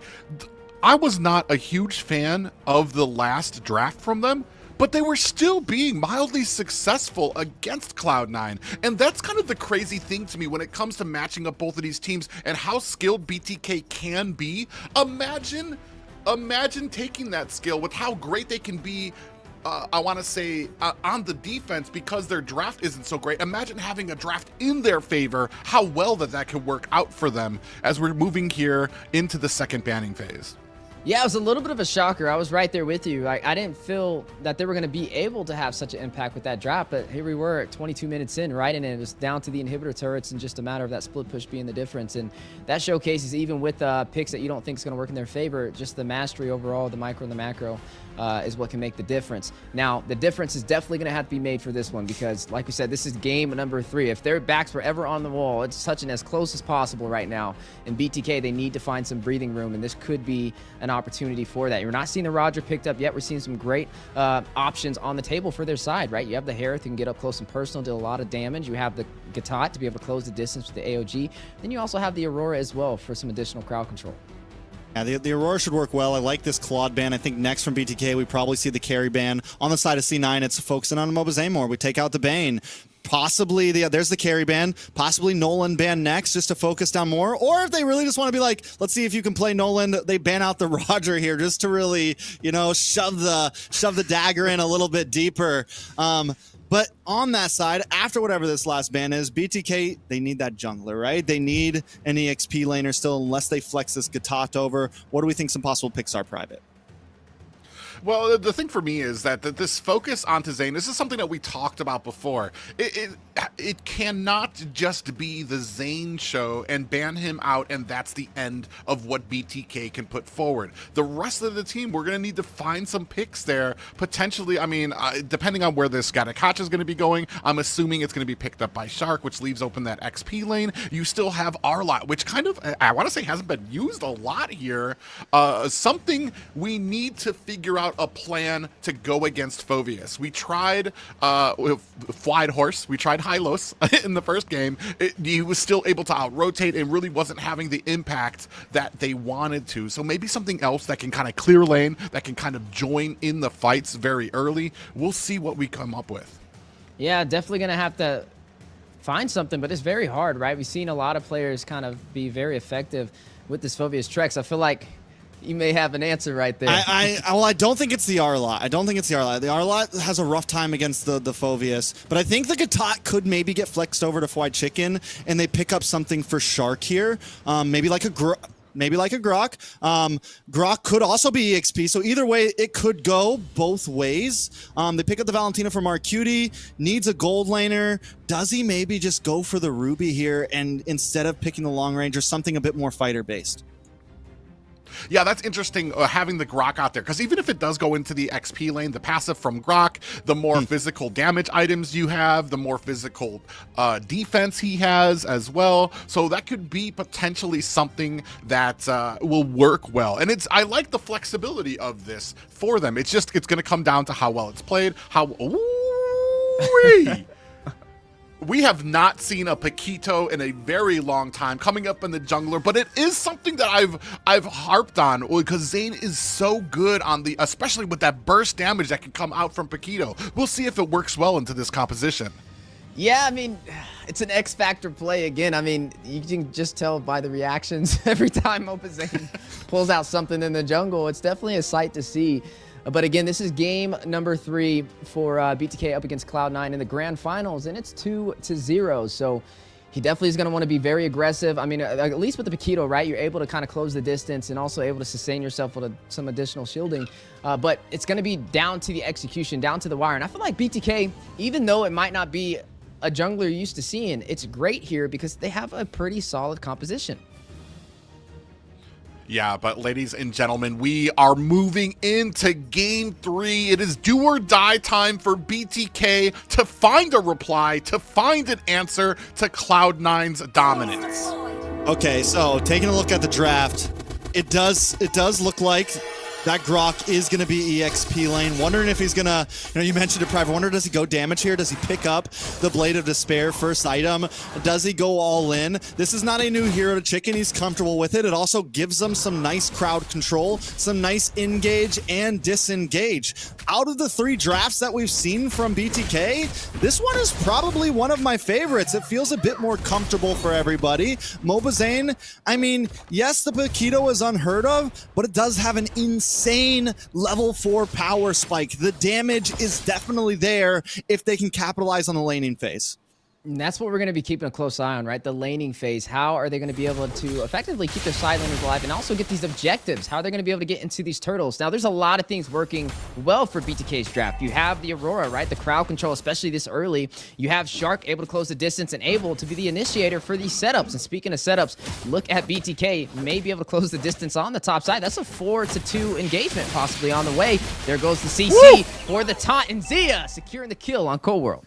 I was not a huge fan of the last draft from them, but they were still being mildly successful against Cloud9. And that's kind of the crazy thing to me when it comes to matching up both of these teams and how skilled BTK can be. Imagine taking that skill with how great they can be, I want to say, on the defense because their draft isn't so great. Imagine having a draft in their favor, how well that could work out for them as we're moving here into the second banning phase. Yeah, it was a little bit of a shocker. I was right there with you. I didn't feel that they were going to be able to have such an impact with that drop, but here we were at 22 minutes in, right? And it was down to the inhibitor turrets and just a matter of that split push being the difference. And that showcases, even with picks that you don't think is going to work in their favor, just the mastery overall, the micro and the macro is what can make the difference. Now, the difference is definitely going to have to be made for this one because, like we said, this is game number 3. If their backs were ever on the wall, it's touching as close as possible right now. In BTK, they need to find some breathing room, and this could be an opportunity for that. You're not seeing the Roger picked up yet. We're seeing some great options on the table for their side, right? You have the Harith who can get up close and personal, do a lot of damage. You have the Gatot to be able to close the distance with the AOG. Then you also have the Aurora as well for some additional crowd control. Yeah, the Aurora should work well. I like this Claude ban. I think next from BTK, we probably see the carry ban. On the side of C9, it's focusing on MLBB more. We take out the Bane. Possibly, there's the carry ban. Possibly Nolan ban next just to focus down more. Or if they really just want to be like, let's see if you can play Nolan, they ban out the Roger here just to really, shove the dagger in a little bit deeper. But on that side, after whatever this last ban is, BTK, they need that jungler, right? They need an EXP laner still unless they flex this Gatot over. What do we think some possible picks are private? Well, the thing for me is that this focus onto Zayn, this is something that we talked about before. It cannot just be the Zayn show and ban him out, and that's the end of what BTK can put forward. The rest of the team, we're going to need to find some picks there. Potentially, I mean, depending on where this Gatakacha is going to be going, I'm assuming it's going to be picked up by Shark, which leaves open that XP lane. You still have Arlot, which kind of, I want to say, hasn't been used a lot here. Something we need to figure out a plan to go against Phoveus. We tried Flied Horse, we tried Hylos in the first game. He was still able to out-rotate and really wasn't having the impact that they wanted to. So maybe something else that can kind of clear lane, that can kind of join in the fights very early. We'll see what we come up with. Yeah, definitely going to have to find something, but it's very hard, right? We've seen a lot of players kind of be very effective with this Phoveus Trex. I feel like you may have an answer right there. I don't think it's the Arlot. The Arlot has a rough time against the Phoveus, but I think the Gatot could maybe get flexed over to Fried Chicken, and they pick up something for Shark here. Maybe like a Grok. Grok could also be EXP, so either way, it could go both ways. They pick up the Valentina from Arcuti, needs a gold laner. Does he maybe just go for the Ruby here, and instead of picking the long range or something a bit more fighter-based? Yeah, that's interesting having the Grok out there, because even if it does go into the XP lane, the passive from Grok, the more physical damage items you have, the more physical defense he has as well. So that could be potentially something that will work well. And I like the flexibility of this for them. It's going to come down to how well it's played, We have not seen a Paquito in a very long time coming up in the jungler, but it is something that I've harped on because Zayn is so good on especially with that burst damage that can come out from Paquito. We'll see if it works well into this composition. Yeah, I mean, it's an X Factor play again. I mean, you can just tell by the reactions every time Opa Zayn pulls out something in the jungle. It's definitely a sight to see. But again, this is game number 3 for BTK up against Cloud9 in the grand finals, and it's 2-0. So He definitely is going to want to be very aggressive. I mean, at least with the Paquito, right? You're able to kind of close the distance and also able to sustain yourself with some additional shielding. But it's going to be down to the execution, down to the wire. And I feel like BTK, even though it might not be a jungler you're used to seeing, it's great here because they have a pretty solid composition. Yeah, but ladies and gentlemen, we are moving into game 3. It is do or die time for BTK to find a reply, to find an answer to Cloud9's dominance. Okay, so taking a look at the draft, it does look like that Grok is going to be EXP lane. Wondering if he's going to, you mentioned it, Private. Wonder, does he go damage here? Does he pick up the Blade of Despair first item? Does he go all in? This is not a new hero to Chicken. He's comfortable with it. It also gives them some nice crowd control, some nice engage and disengage. Out of the 3 drafts that we've seen from BTK, this one is probably one of my favorites. It feels a bit more comfortable for everybody. Mobazane, I mean, yes, the Paquito is unheard of, but it does have an insane level 4 power spike. The damage is definitely there if they can capitalize on the laning phase. And that's what we're going to be keeping a close eye on, right? The laning phase. How are they going to be able to effectively keep their side laners alive and also get these objectives? How are they going to be able to get into these turtles? Now, there's a lot of things working well for BTK's draft. You have the Aurora, right? The crowd control, especially this early. You have Shark able to close the distance and able to be the initiator for these setups. And speaking of setups, look at BTK. May be able to close the distance on the top side. That's a 4-2 engagement possibly on the way. There goes the CC for the taunt, and Zia securing the kill on Cold World.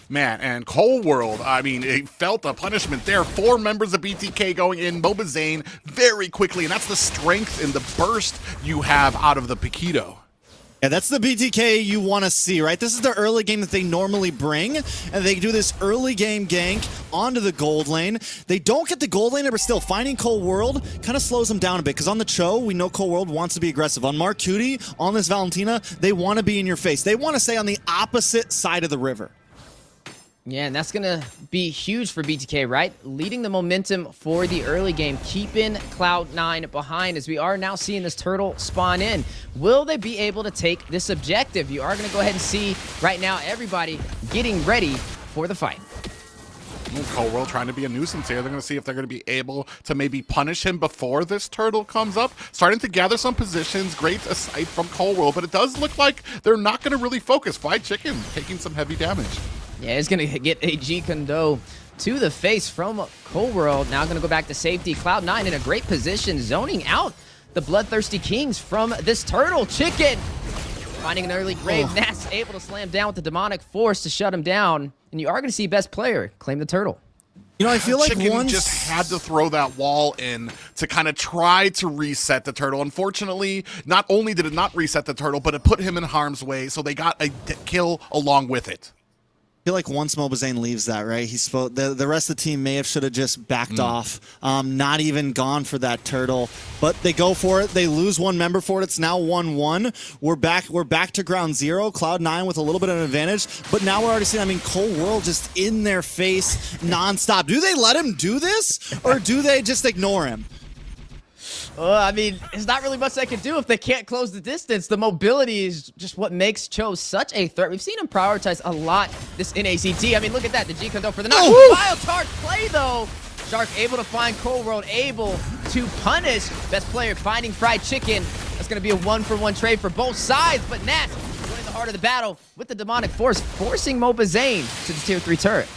Man, and Cold World, I mean, it felt a punishment there. 4 members of BTK going in, Mobazane very quickly, and that's the strength and the burst you have out of the Paquito. Yeah, that's the BTK you want to see, right? This is the early game that they normally bring, and they do this early game gank onto the gold lane. They don't get the gold lane, but still finding Cold World kind of slows them down a bit, because on the Cho, we know Cold World wants to be aggressive. On Mark Cutie, on this Valentina, they want to be in your face. They want to stay on the opposite side of the river. Yeah, and that's going to be huge for BTK, right? Leading the momentum for the early game, keeping Cloud9 behind as we are now seeing this turtle spawn in. Will they be able to take this objective? You are going to go ahead and see right now everybody getting ready for the fight. Cold World trying to be a nuisance here. They're going to see if they're going to be able to maybe punish him before this turtle comes up. Starting to gather some positions. Great aside from Cold World, but it does look like they're not going to really focus. Fried Chicken taking some heavy damage. Yeah, he's going to get a G Kondo to the face from Cold World. Now going to go back to safety. Cloud9 in a great position, zoning out the BloodThirstyKings from this turtle. Chicken finding an early grave. Nats able to slam down with the demonic force to shut him down. And you are going to see best player claim the turtle. You know, I feel like Chicken just had to throw that wall in to kind of try to reset the turtle. Unfortunately, not only did it not reset the turtle, but it put him in harm's way, so they got a kill along with it. I feel like once Mobazane leaves that, right, he's the rest of the team should have just backed off, not even gone for that turtle. But they go for it. They lose 1 member for it. It's now 1-1. We're back to ground zero. Cloud9 with a little bit of an advantage. But now we're already seeing, I mean, Cold World just in their face nonstop. Do they let him do this, or do they just ignore him? I mean, there's not really much they can do if they can't close the distance. The mobility is just what makes Cho such a threat. We've seen him prioritize a lot this NACT. I mean, look at that. The G Kondo for the knock. Wild charge play, though. Shark able to find Cold World, able to punish best player, finding Fried Chicken. That's going to be a 1-for-1 trade for both sides, but Nats winning the heart of the battle with the demonic force, forcing Mobazane to the tier 3 turret.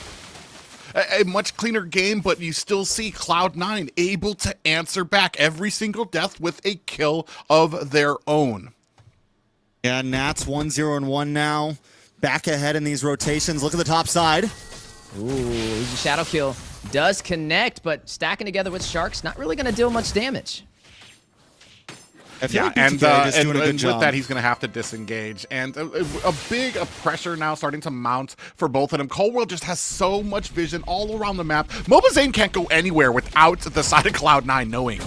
A much cleaner game, but you still see Cloud9 able to answer back every single death with a kill of their own. Yeah, Nats 1-0-1 now. Back ahead in these rotations. Look at the top side. Ooh, shadow kill does connect, but stacking together with Sharks, not really going to deal much damage. Yeah, and with that, he's going to have to disengage. And a big pressure now starting to mount for both of them. Cold World just has so much vision all around the map. Mobazane can't go anywhere without the side of Cloud9 knowing.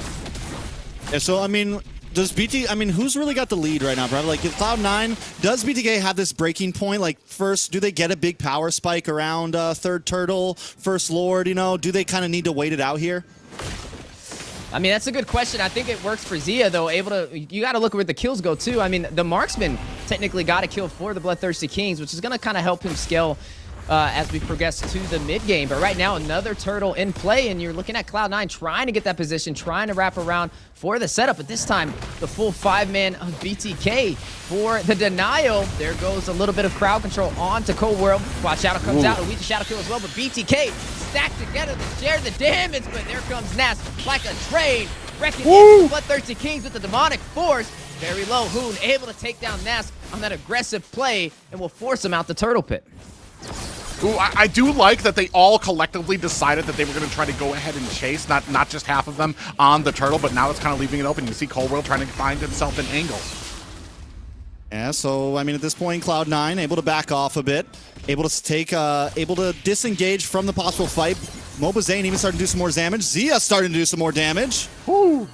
Yeah, so, I mean, who's really got the lead right now, bro? Like, if Cloud9, does BTK have this breaking point? Like, first, do they get a big power spike around third turtle, first Lord, you know? Do they kind of need to wait it out here? I mean, that's a good question. I think it works for Zia, though. You got to look where the kills go, too. I mean, the marksman technically got a kill for the BloodThirstyKings, which is going to kind of help him scale as we progress to the mid game. But right now, another turtle in play, and you're looking at Cloud9 trying to get that position, trying to wrap around for the setup. But this time, the full 5-man of BTK for the denial. There goes a little bit of crowd control onto Cold World. Watch Shadow comes out, Elite Shadow kill as well. But BTK stacked together to share the damage. But there comes Nas like a train, wrecking BloodThirstyKings with the demonic force. Very low. Hoon able to take down Nas on that aggressive play and will force him out the turtle pit. Ooh, I do like that they all collectively decided that they were going to try to go ahead and chase, not just half of them on the turtle, but now it's kind of leaving it open. You see Cold World trying to find himself an angle. Yeah, so, I mean, at this point, Cloud9 able to back off a bit, able to disengage from the possible fight. mlbbBNorthamerica even starting to do some more damage. Zia starting to do some more damage. Ooh,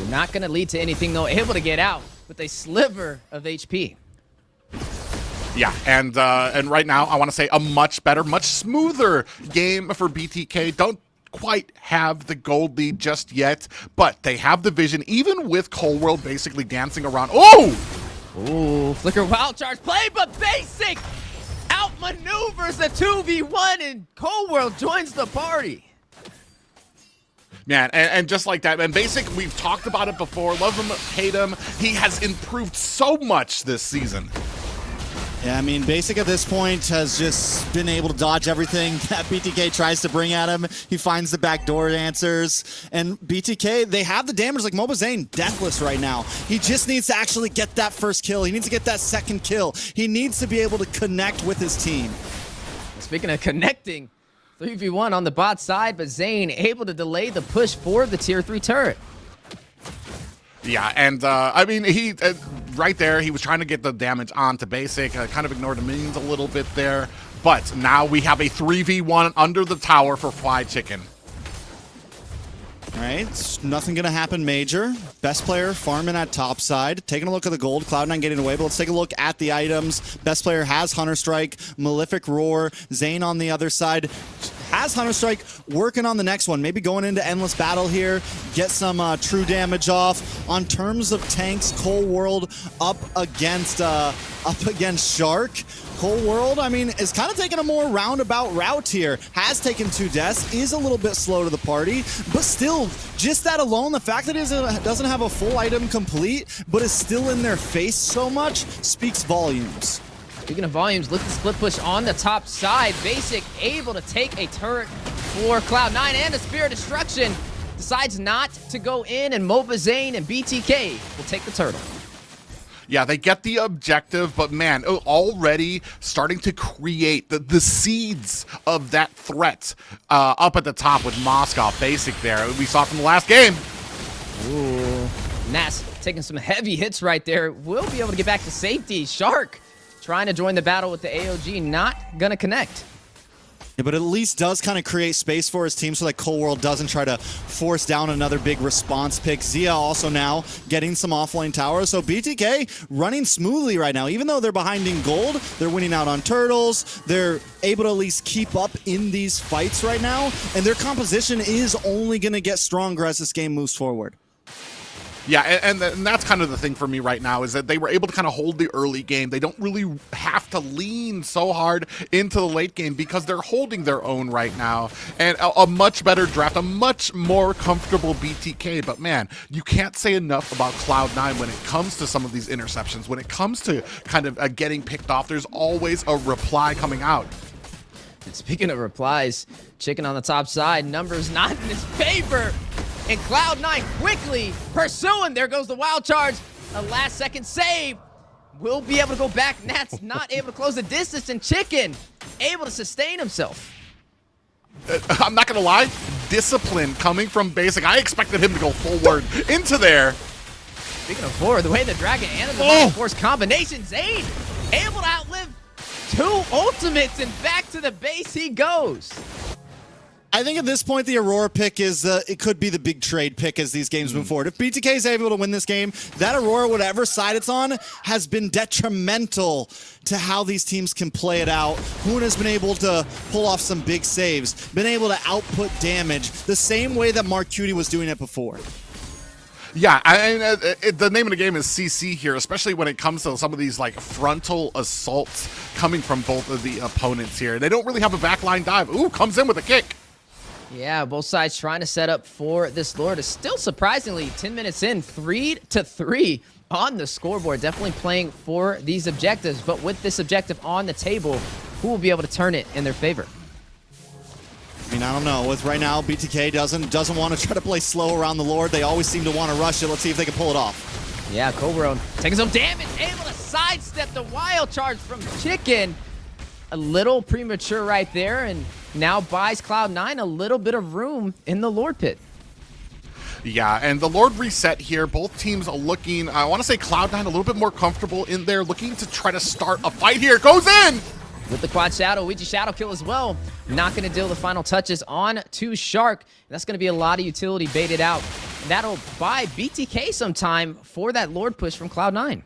not going to lead to anything, though. Able to get out with a sliver of HP. Yeah, and right now, I want to say a much better, much smoother game for BTK. Don't quite have the gold lead just yet, but they have the vision, even with Cold World basically dancing around. Ooh, Flicker Wild Charge play, but Basic outmaneuvers the 2v1, and Cold World joins the party. Man, and just like that, and Basic, we've talked about it before, love him, hate him, he has improved so much this season. Yeah, I mean, Basic at this point has just been able to dodge everything that BTK tries to bring at him. He finds the backdoor answers. And BTK, they have the damage like mlbbBNorthamerica, deathless right now. He just needs to actually get that first kill. He needs to get that second kill. He needs to be able to connect with his team. Speaking of connecting, 3v1 on the bot side, but Zane able to delay the push for the tier 3 turret. Yeah, and I mean, he right there, he was trying to get the damage onto Basic, kind of ignored the minions a little bit there, but now we have a 3v1 under the tower for Fly Chicken. All right, nothing gonna happen major. Best player farming at top side. Taking a look at the gold, Cloud9 getting away, but let's take a look at the items. Best player has Hunter Strike, Malefic Roar, Zane on the other side. Has Hunter Strike, working on the next one. Maybe going into Endless Battle here, get some true damage off. On terms of tanks, Cold World up against Shark. Cold World, I mean, is kind of taking a more roundabout route here. Has taken 2 deaths, is a little bit slow to the party, but still, just that alone, the fact that it doesn't have a full item complete, but is still in their face so much, speaks volumes. Speaking of volumes, look at the split push on the top side. Basic able to take a turret for Cloud9 and a Spear of Destruction. Decides not to go in, and mlbbBNorthamerica and BTK will take the turtle. Yeah, they get the objective, but man, already starting to create the seeds of that threat up at the top with Moscow Basic there. We saw from the last game. Ooh, Nas taking some heavy hits right there. Will be able to get back to safety. Shark trying to join the battle with the AOG, not gonna connect. Yeah, but at least does kind of create space for his team so that Cold World doesn't try to force down another big response pick. Zia also now getting some offlane towers. So BTK running smoothly right now. Even though they're behind in gold, they're winning out on turtles. They're able to at least keep up in these fights right now. And their composition is only going to get stronger as this game moves forward. Yeah, and that's kind of the thing for me right now, is that they were able to kind of hold the early game. They don't really have to lean so hard into the late game because they're holding their own right now. And a much better draft, a much more comfortable BTK. But man, you can't say enough about Cloud9 when it comes to some of these interceptions. When it comes to kind of getting picked off, there's always a reply coming out. And speaking of replies, Chicken on the top side, numbers not in his favor. And Cloud9 quickly pursuing. There goes the wild charge. A last second save. Will be able to go back. Nat's not able to close the distance, and Chicken able to sustain himself. I'm not going to lie. Discipline coming from Basic. I expected him to go forward into there. Speaking of forward, the way the Dragon and the Force combination, Zane able to outlive 2 ultimates, and back to the base he goes. I think at this point, the Aurora pick is, it could be the big trade pick as these games move forward. If BTK is able to win this game, that Aurora, whatever side it's on, has been detrimental to how these teams can play it out. Hoon has been able to pull off some big saves, been able to output damage the same way that Mark Cutie was doing it before. Yeah, the name of the game is CC here, especially when it comes to some of these like frontal assaults coming from both of the opponents here. They don't really have a backline dive. Ooh, comes in with a kick. Yeah, both sides trying to set up for this Lord. Is still surprisingly 10 minutes in, 3-3 on the scoreboard. Definitely playing for these objectives, but with this objective on the table, who will be able to turn it in their favor? I mean, I don't know. With right now, BTK doesn't want to try to play slow around the Lord. They always seem to want to rush it. Let's see if they can pull it off. Yeah, Cobra taking some damage, able to sidestep the wild charge from Chicken. A little premature right there, and now buys Cloud9 a little bit of room in the Lord pit. Yeah, and the Lord reset here. Both teams are looking, I want to say Cloud9 a little bit more comfortable in there, looking to try to start a fight here. Goes in! With the quad shadow, Ouija shadow kill as well. Not going to deal the final touches on to Shark. That's going to be a lot of utility baited out. And that'll buy BTK some time for that Lord push from Cloud9.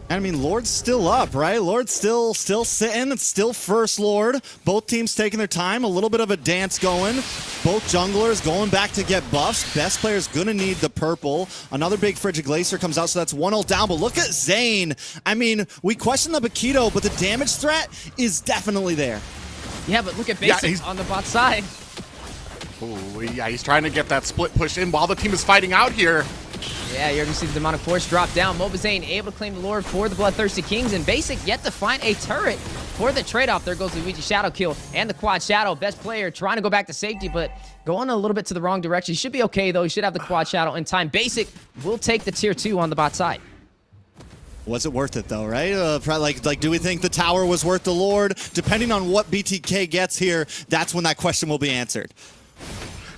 I mean, Lord's still up, right? Lord's still sitting. It's still first Lord. Both teams taking their time. A little bit of a dance going. Both junglers going back to get buffs. Best player's going to need the purple. Another big Frigid Glacier comes out, so that's 1-0 down. But look at Zane. I mean, we question the Bakito, but the damage threat is definitely there. Yeah, but look at Basic on the bot side. Ooh, yeah, he's trying to get that split push in while the team is fighting out here. Yeah, you're going to see the Demonic Force drop down. Mobazane able to claim the Lord for the Bloodthirsty Kings, and Basic yet to find a turret for the trade-off. There goes the Luigi Shadow kill and the Quad Shadow. Best player trying to go back to safety, but going a little bit to the wrong direction. He should be okay, though. He should have the Quad Shadow in time. Basic will take the tier 2 on the bot side. Was it worth it, though, right? Like, do we think the tower was worth the Lord? Depending on what BTK gets here, that's when that question will be answered.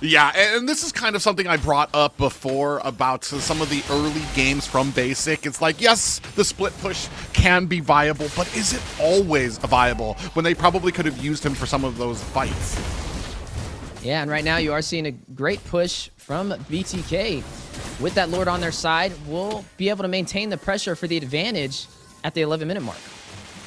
Yeah, and this is kind of something I brought up before about some of the early games from Basic. It's like, yes, the split push can be viable, but is it always viable when they probably could have used him for some of those fights? Yeah, and right now you are seeing a great push from BTK. With that Lord on their side, we'll be able to maintain the pressure for the advantage at the 11-minute mark.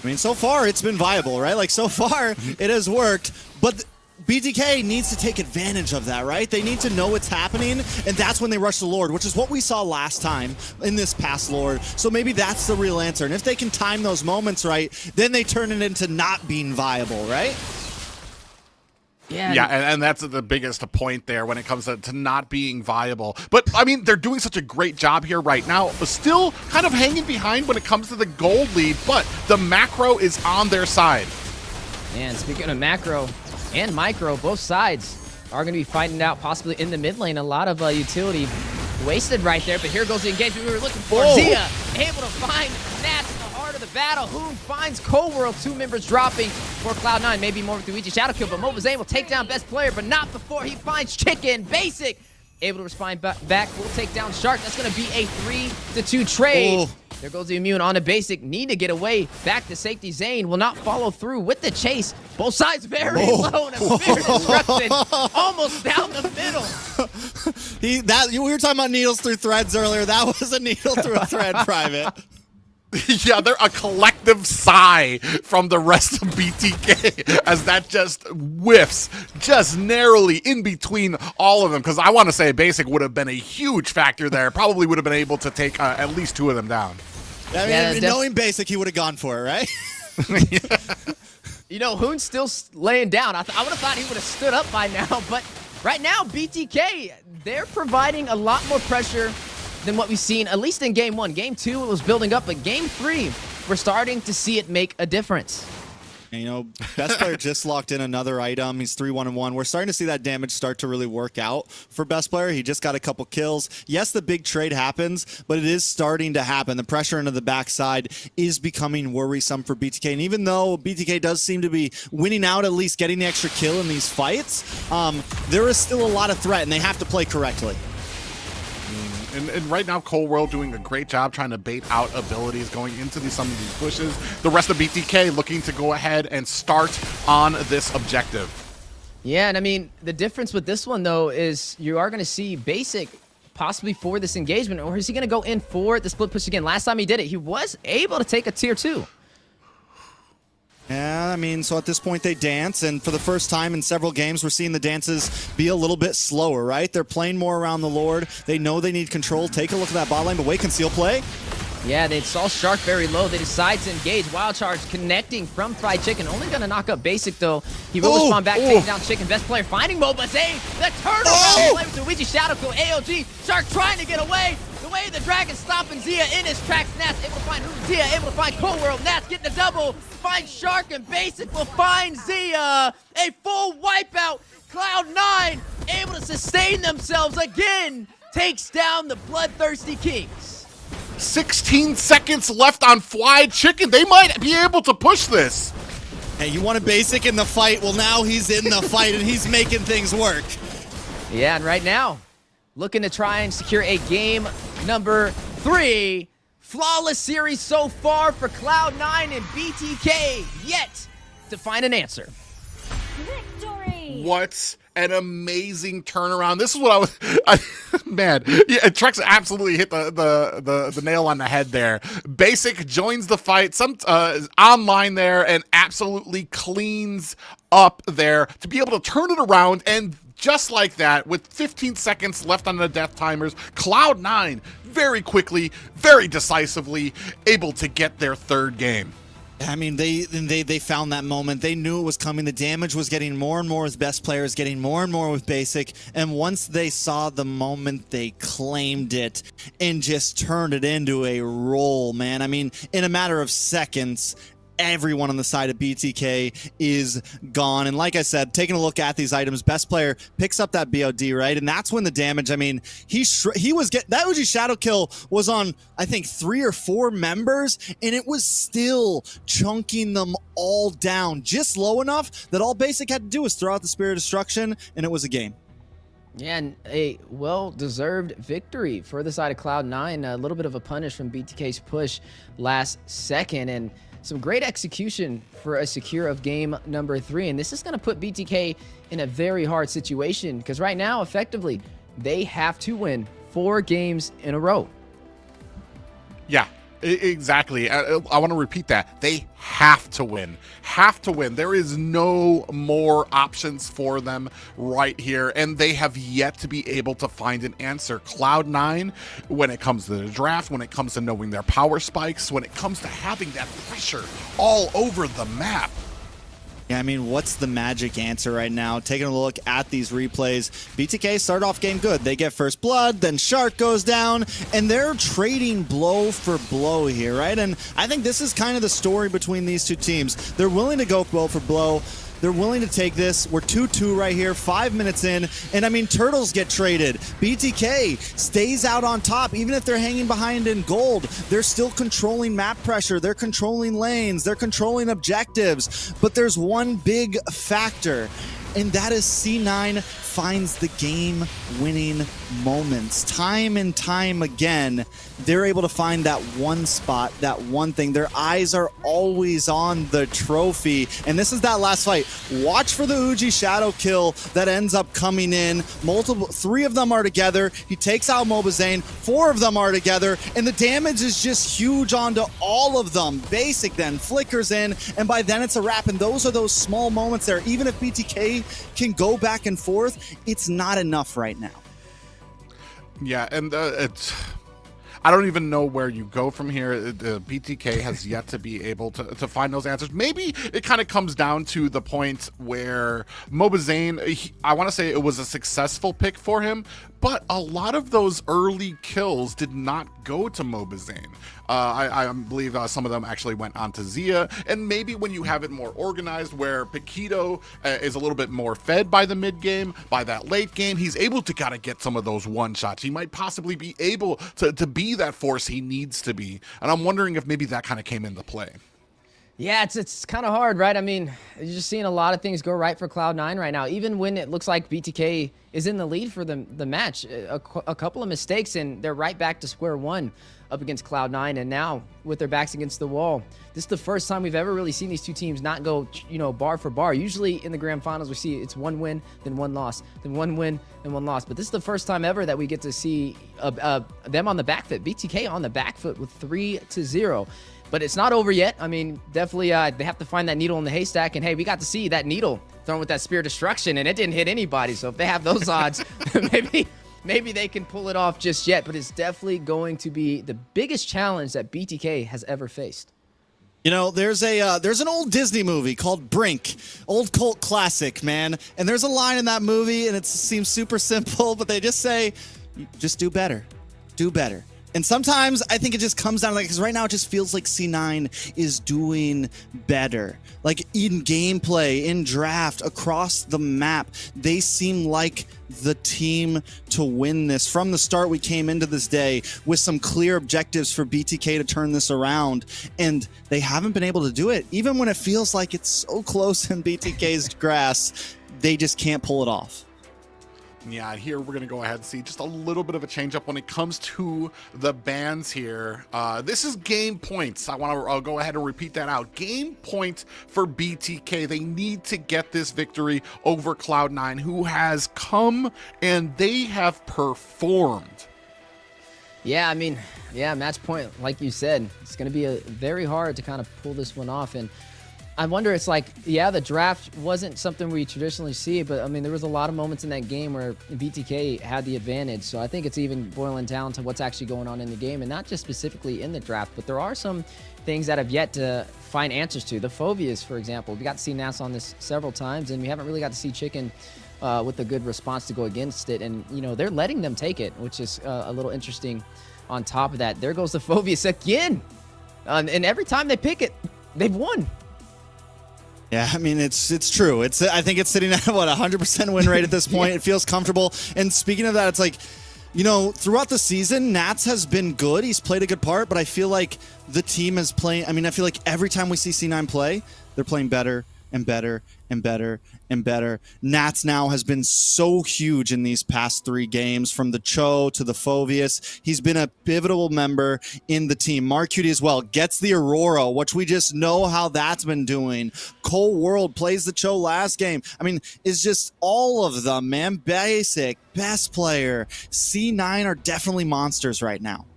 I mean, so far it's been viable, right? Like, so far it has worked, but BTK needs to take advantage of that, right? They need to know what's happening, and that's when they rush the Lord, which is what we saw last time in this past Lord. So maybe that's the real answer. And if they can time those moments right, then they turn it into not being viable, right? Yeah, and that's the biggest point there when it comes to not being viable. But, I mean, they're doing such a great job here right now, but still kind of hanging behind when it comes to the gold lead, but the macro is on their side. And speaking of macro and micro, both sides are going to be fighting out possibly in the mid lane. A lot of utility wasted right there, but here goes the engagement we were looking for. Zia able to find Nats in the heart of the battle. Who finds Cold World? 2 members dropping for Cloud9. Maybe more with the Ouija Shadow kill, but Mobazane will take down best player, but not before he finds Chicken. Basic able to respond back. Will take down Shark. That's going to be a 3-2 trade. There goes the immune on a Basic. Need to get away. Back to safety. Zane will not follow through with the chase. Both sides very low. And a fair disruption. Almost down the middle. We were talking about needles through threads earlier. That was a needle through a thread, Private. Yeah, they're a collective sigh from the rest of BTK as that just whiffs just narrowly in between all of them. Because I want to say Basic would have been a huge factor there. Probably would have been able to take at least 2 of them down. I mean, knowing Basic, he would have gone for it, right? You know, Hoon's still laying down. I would have thought he would have stood up by now. But right now, BTK, they're providing a lot more pressure than what we've seen, at least in Game 1. Game 2, it was building up, but Game 3, we're starting to see it make a difference. And, you know, best player just locked in another item. He's 3-1-1. We're starting to see that damage start to really work out for best player. He just got a couple kills. Yes, the big trade happens, but it is starting to happen. The pressure into the backside is becoming worrisome for BTK. And even though BTK does seem to be winning out, at least getting the extra kill in these fights, there is still a lot of threat, and they have to play correctly. And right now, Cold World doing a great job trying to bait out abilities going into some of these pushes. The rest of BTK looking to go ahead and start on this objective. Yeah, and I mean, the difference with this one, though, is you are going to see Basic possibly for this engagement, or is he going to go in for the split push again? Last time he did it, he was able to take a tier 2. Yeah, I mean, so at this point they dance, and for the first time in several games, we're seeing the dances be a little bit slower, right? They're playing more around the Lord. They know they need control. Take a look at that bot lane, but wait, conceal play. Yeah, they saw Shark very low. They decide to engage. Wild Charge connecting from Fried Chicken. Only going to knock up Basic, though. He will respond back, taking down Chicken. Best player finding mlbbnorthamerica. The turnaround play with the Luigi Shadow Kill. AOG. Shark trying to get away. The way the Dragon stopping Zia in his tracks. Nats able to find Zia, able to find Cold World. Nats getting the double. Find Shark, and Basic will find Zia. A full wipeout. Cloud9 able to sustain themselves again. Takes down the Bloodthirsty Kings. 16 seconds left on Fried Chicken. They might be able to push this. Hey, you wanted Basic in the fight. Well, now he's in the fight, and he's making things work. Yeah, and right now, looking to try and secure a game number 3. Flawless series so far for Cloud9 and BTK, yet to find an answer. Victory! What an amazing turnaround. This is what man, yeah, Trex absolutely hit the nail on the head there. Basic joins the fight, online there, and absolutely cleans up there to be able to turn it around. And just like that, with 15 seconds left on the death timers, Cloud9 very quickly, very decisively able to get their 3rd game. I mean, they found that moment. They knew it was coming. The damage was getting more and more with best players, getting more and more with basic. And once they saw the moment, they claimed it and just turned it into a roll, man. I mean, in a matter of seconds, everyone on the side of BTK is gone. And like I said, taking a look at these items, best player picks up that BOD, right? And that's when the damage, I mean, he was that Uji Shadow Kill was on, I think, 3 or 4 members, and it was still chunking them all down just low enough that all Basic had to do was throw out the Spirit of Destruction, and it was a game. Yeah, and a well-deserved victory for the side of Cloud9. A little bit of a punish from BTK's push last second, and some great execution for a secure of game number 3. And this is going to put BTK in a very hard situation because right now, effectively, they have to win 4 games in a row. Yeah, exactly. I want to repeat that. They have to win. Have to win. There is no more options for them right here, and they have yet to be able to find an answer. Cloud9, when it comes to the draft, when it comes to knowing their power spikes, when it comes to having that pressure all over the map. Yeah, I mean, what's the magic answer right now? Taking a look at these replays, BTK start off game good. They get first blood, then Shark goes down, and they're trading blow for blow here, right? And I think this is kind of the story between these two teams. They're willing to go blow for blow. They're willing to take this. We're 2-2 right here, 5 minutes in. And I mean, Turtles get traded. BTK stays out on top. Even if they're hanging behind in gold, they're still controlling map pressure. They're controlling lanes. They're controlling objectives. But there's one big factor, and that is C9 finds the game-winning moments. Time and time again, they're able to find that one spot, that one thing. Their eyes are always on the trophy. And this is that last fight. Watch for the Uji Shadow Kill that ends up coming in. 3 of them are together. He takes out mlbbnorthamerica. 4 of them are together. And the damage is just huge onto all of them. Basic then flickers in, and by then it's a wrap. And those are those small moments there. Even if BTK can go back and forth, it's not enough right now. Yeah, and I don't even know where you go from here. BTK has yet to be able to find those answers. Maybe it kind of comes down to the point where mlbbnorthamerica, I want to say it was a successful pick for him, but a lot of those early kills did not go to mlbbnorthamerica. I believe some of them actually went on to Zia, and maybe when you have it more organized, where Paquito is a little bit more fed by the mid game, by that late game, he's able to kind of get some of those one shots. He might possibly be able to be that force he needs to be, and I'm wondering if maybe that kind of came into play. Yeah, it's kind of hard, right? I mean, you're just seeing a lot of things go right for Cloud9 right now. Even when it looks like BTK is in the lead for the match, a couple of mistakes, and they're right back to square one. up against Cloud9, and now with their backs against the wall. This is the first time we've ever really seen these two teams not go, bar for bar. Usually in the grand finals, we see it's 1 win, then 1 loss, then 1 win, and 1 loss. But this is the first time ever that we get to see them on the back foot, BTK on the back foot with 3-0. But it's not over yet. I mean, definitely they have to find that needle in the haystack. And hey, we got to see that needle thrown with that Spear of Destruction, and it didn't hit anybody. So if they have those odds, maybe they can pull it off just yet. But it's definitely going to be the biggest challenge that BTK has ever faced. You know, there's an old Disney movie called Brink, old cult classic, man. And there's a line in that movie, and it seems super simple, but they just say, just do better, do better. And sometimes I think it just comes down to, like, because right now it just feels like C9 is doing better. Like in gameplay, in draft, across the map, they seem like the team to win this. From the start, we came into this day with some clear objectives for BTK to turn this around, and they haven't been able to do it. Even when it feels like it's so close in BTK's grasp, they just can't pull it off. Yeah, here we're going to go ahead and see just a little bit of a change up when it comes to the bans here. This is game points. I'll go ahead and repeat that out. Game point for BTK. They need to get this victory over Cloud9, who has come and they have performed. Yeah, I mean, match point, like you said, it's going to be very hard to kind of pull this one off. And I wonder, it's like, yeah, the draft wasn't something we traditionally see, but I mean, there was a lot of moments in that game where BTK had the advantage. So I think it's even boiling down to what's actually going on in the game, and not just specifically in the draft, but there are some things that have yet to find answers to. The phobias, for example, we got to see Nas on this several times, and we haven't really got to see Chicken with a good response to go against it. And, they're letting them take it, which is a little interesting. On top of that, there goes the phobias again. And every time they pick it, they've won. Yeah, I mean, it's true. I think it's sitting at, 100% win rate at this point. It feels comfortable. And speaking of that, it's like, throughout the season, Nats has been good. He's played a good part, but I feel like the team is playing. I mean, I feel like every time we see C9 play, they're playing better and better and better and better. Nats now has been so huge in these past 3 games, from the Cho to the Phobius. He's been a pivotal member in the team. Mark Cutie as well gets the Aurora, which we just know how that's been doing. Cole World plays the Cho last game. I mean, it's just all of them, man. Basic, best player. C9 are definitely monsters right now.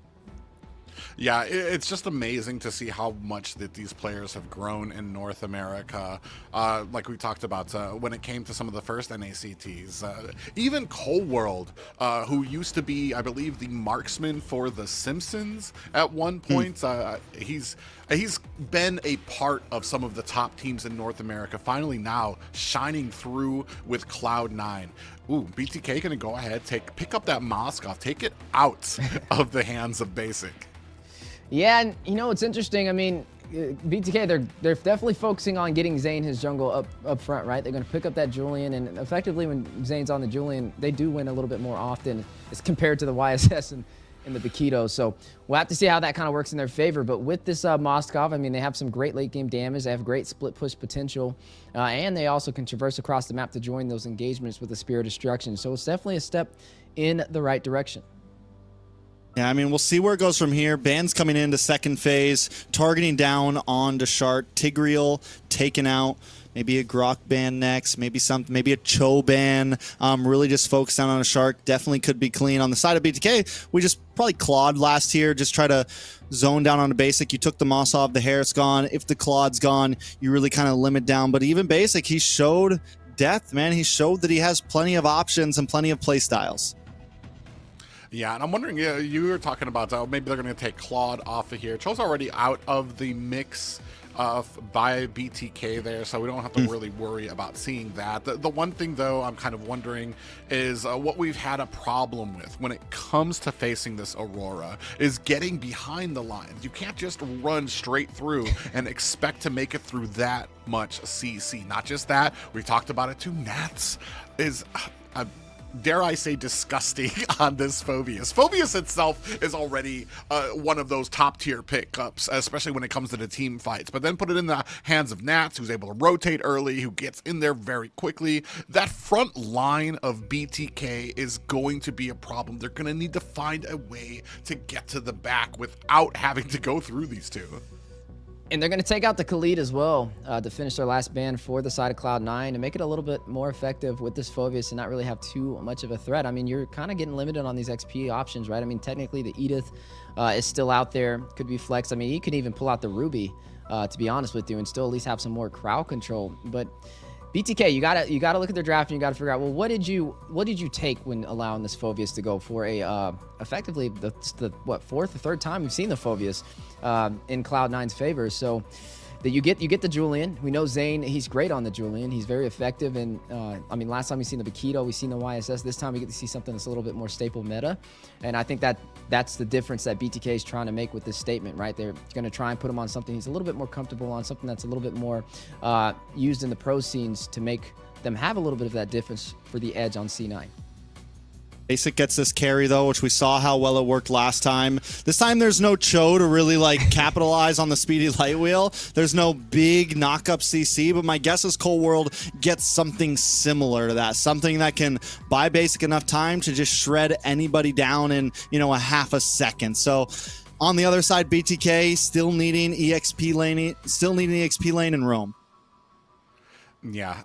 Yeah, it's just amazing to see how much that these players have grown in North America. Like we talked about when it came to some of the first NACTs. Even Cole World, who used to be, I believe, the marksman for The Simpsons at one point. He's been a part of some of the top teams in North America, finally now shining through with Cloud9. Ooh, BTK gonna go ahead, pick up that Moskov, take it out of the hands of Basic. Yeah, and it's interesting. I mean, BTK, they're definitely focusing on getting Zane his jungle up front, right? They're going to pick up that Julian, and effectively when Zane's on the Julian, they do win a little bit more often as compared to the YSS and the Bakito. So we'll have to see how that kind of works in their favor. But with this Moskov, I mean, they have some great late game damage. They have great split push potential, and they also can traverse across the map to join those engagements with the Spear of Destruction. So it's definitely a step in the right direction. Yeah, I mean, we'll see where it goes from here. Ban's coming into second phase, targeting down on to Shark. Tigreal taken out. Maybe a Grok ban next. Maybe a Cho ban. Really just focus down on a Shark. Definitely could be clean. On the side of BTK, we just probably clawed last here. Just try to zone down on a basic. You took the moss off. The hair's gone. If the claw's gone, you really kind of limit down. But even basic, he showed depth, man. He showed that he has plenty of options and plenty of play styles. Yeah, and I'm wondering, you were talking about maybe they're going to take Claude off of here. Cho's already out of the mix by BTK there, so we don't have to really worry about seeing that. The one thing, though, I'm kind of wondering is what we've had a problem with when it comes to facing this Aurora is getting behind the lines. You can't just run straight through and expect to make it through that much CC. Not just that, we talked about it too, Nats is... dare I say, disgusting on this Phoveus. Phoveus itself is already one of those top-tier pickups, especially when it comes to the team fights. But then put it in the hands of NACT, who's able to rotate early, who gets in there very quickly. That front line of BTK is going to be a problem. They're going to need to find a way to get to the back without having to go through these two. And they're going to take out the Khalid as well to finish their last ban for the side of Cloud9 and make it a little bit more effective with this Phoveus and not really have too much of a threat. I mean, you're kind of getting limited on these XP options, right? I mean, technically the Edith is still out there, could be flexed. I mean, you could even pull out the Ruby, to be honest with you, and still at least have some more crowd control. But BTK, you gotta look at their draft and you gotta figure out, well, what did you take when allowing this Phoveus to go for a effectively the fourth or third time we've seen the Phoveus in Cloud9's favor. So that you get the Julian. We know Zane, he's great on the Julian. He's very effective. And I mean, last time we've seen the Bakito, we've seen the YSS. This time we get to see something that's a little bit more staple meta. And I think that's the difference that BTK is trying to make with this statement, right? They're going to try and put him on something he's a little bit more comfortable on, something that's a little bit more used in the pro scenes to make them have a little bit of that difference for the edge on C9. Basic gets this carry, though, which we saw how well it worked last time. This time there's no Cho to really, like, capitalize on the speedy light wheel. There's no big knock-up CC, but my guess is Cold World gets something similar to that. Something that can buy Basic enough time to just shred anybody down in, you know, a half a second. So on the other side, BTK still needing EXP lane in Rome. Yeah,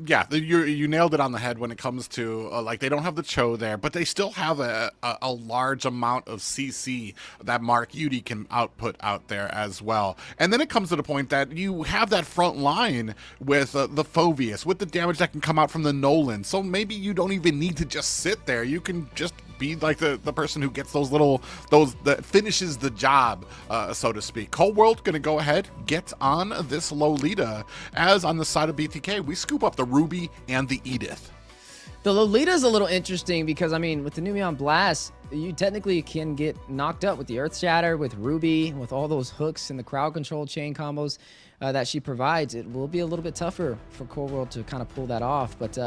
yeah, you nailed it on the head when it comes to like, they don't have the Cho there, but they still have a large amount of CC that Mark Yudi can output out there as well. And then it comes to the point that you have that front line with the Phoveus, with the damage that can come out from the Nolan. So maybe you don't even need to just sit there. You can just be like the person who gets that finishes the job, so to speak. Cold World gonna go ahead, get on this Lolita, as on the side of BTK, we scoop up the Ruby and the Edith. The Lolita is a little interesting because, I mean, with the Numeon Blast, you technically can get knocked up with the Earth Shatter, with Ruby, with all those hooks and the crowd control chain combos that she provides. It will be a little bit tougher for Cold World to kind of pull that off, but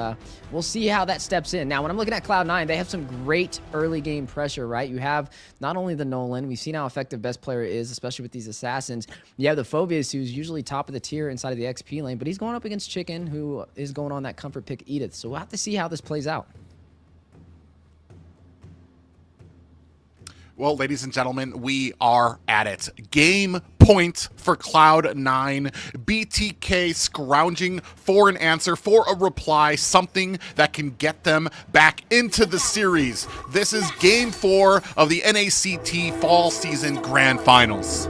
we'll see how that steps in. Now, when I'm looking at Cloud9, they have some great early game pressure, right? You have not only the Nolan, we've seen how effective best player is, especially with these assassins. You have the Phoveus, who's usually top of the tier inside of the XP lane, but he's going up against Chicken, who is going on that comfort pick Edith. So we'll have to see how this plays out. Well, ladies and gentlemen, we are at it. Game point for Cloud9. BTK scrounging for an answer, for a reply, something that can get them back into the series. This is Game 4 of the NACT Fall Season Grand Finals.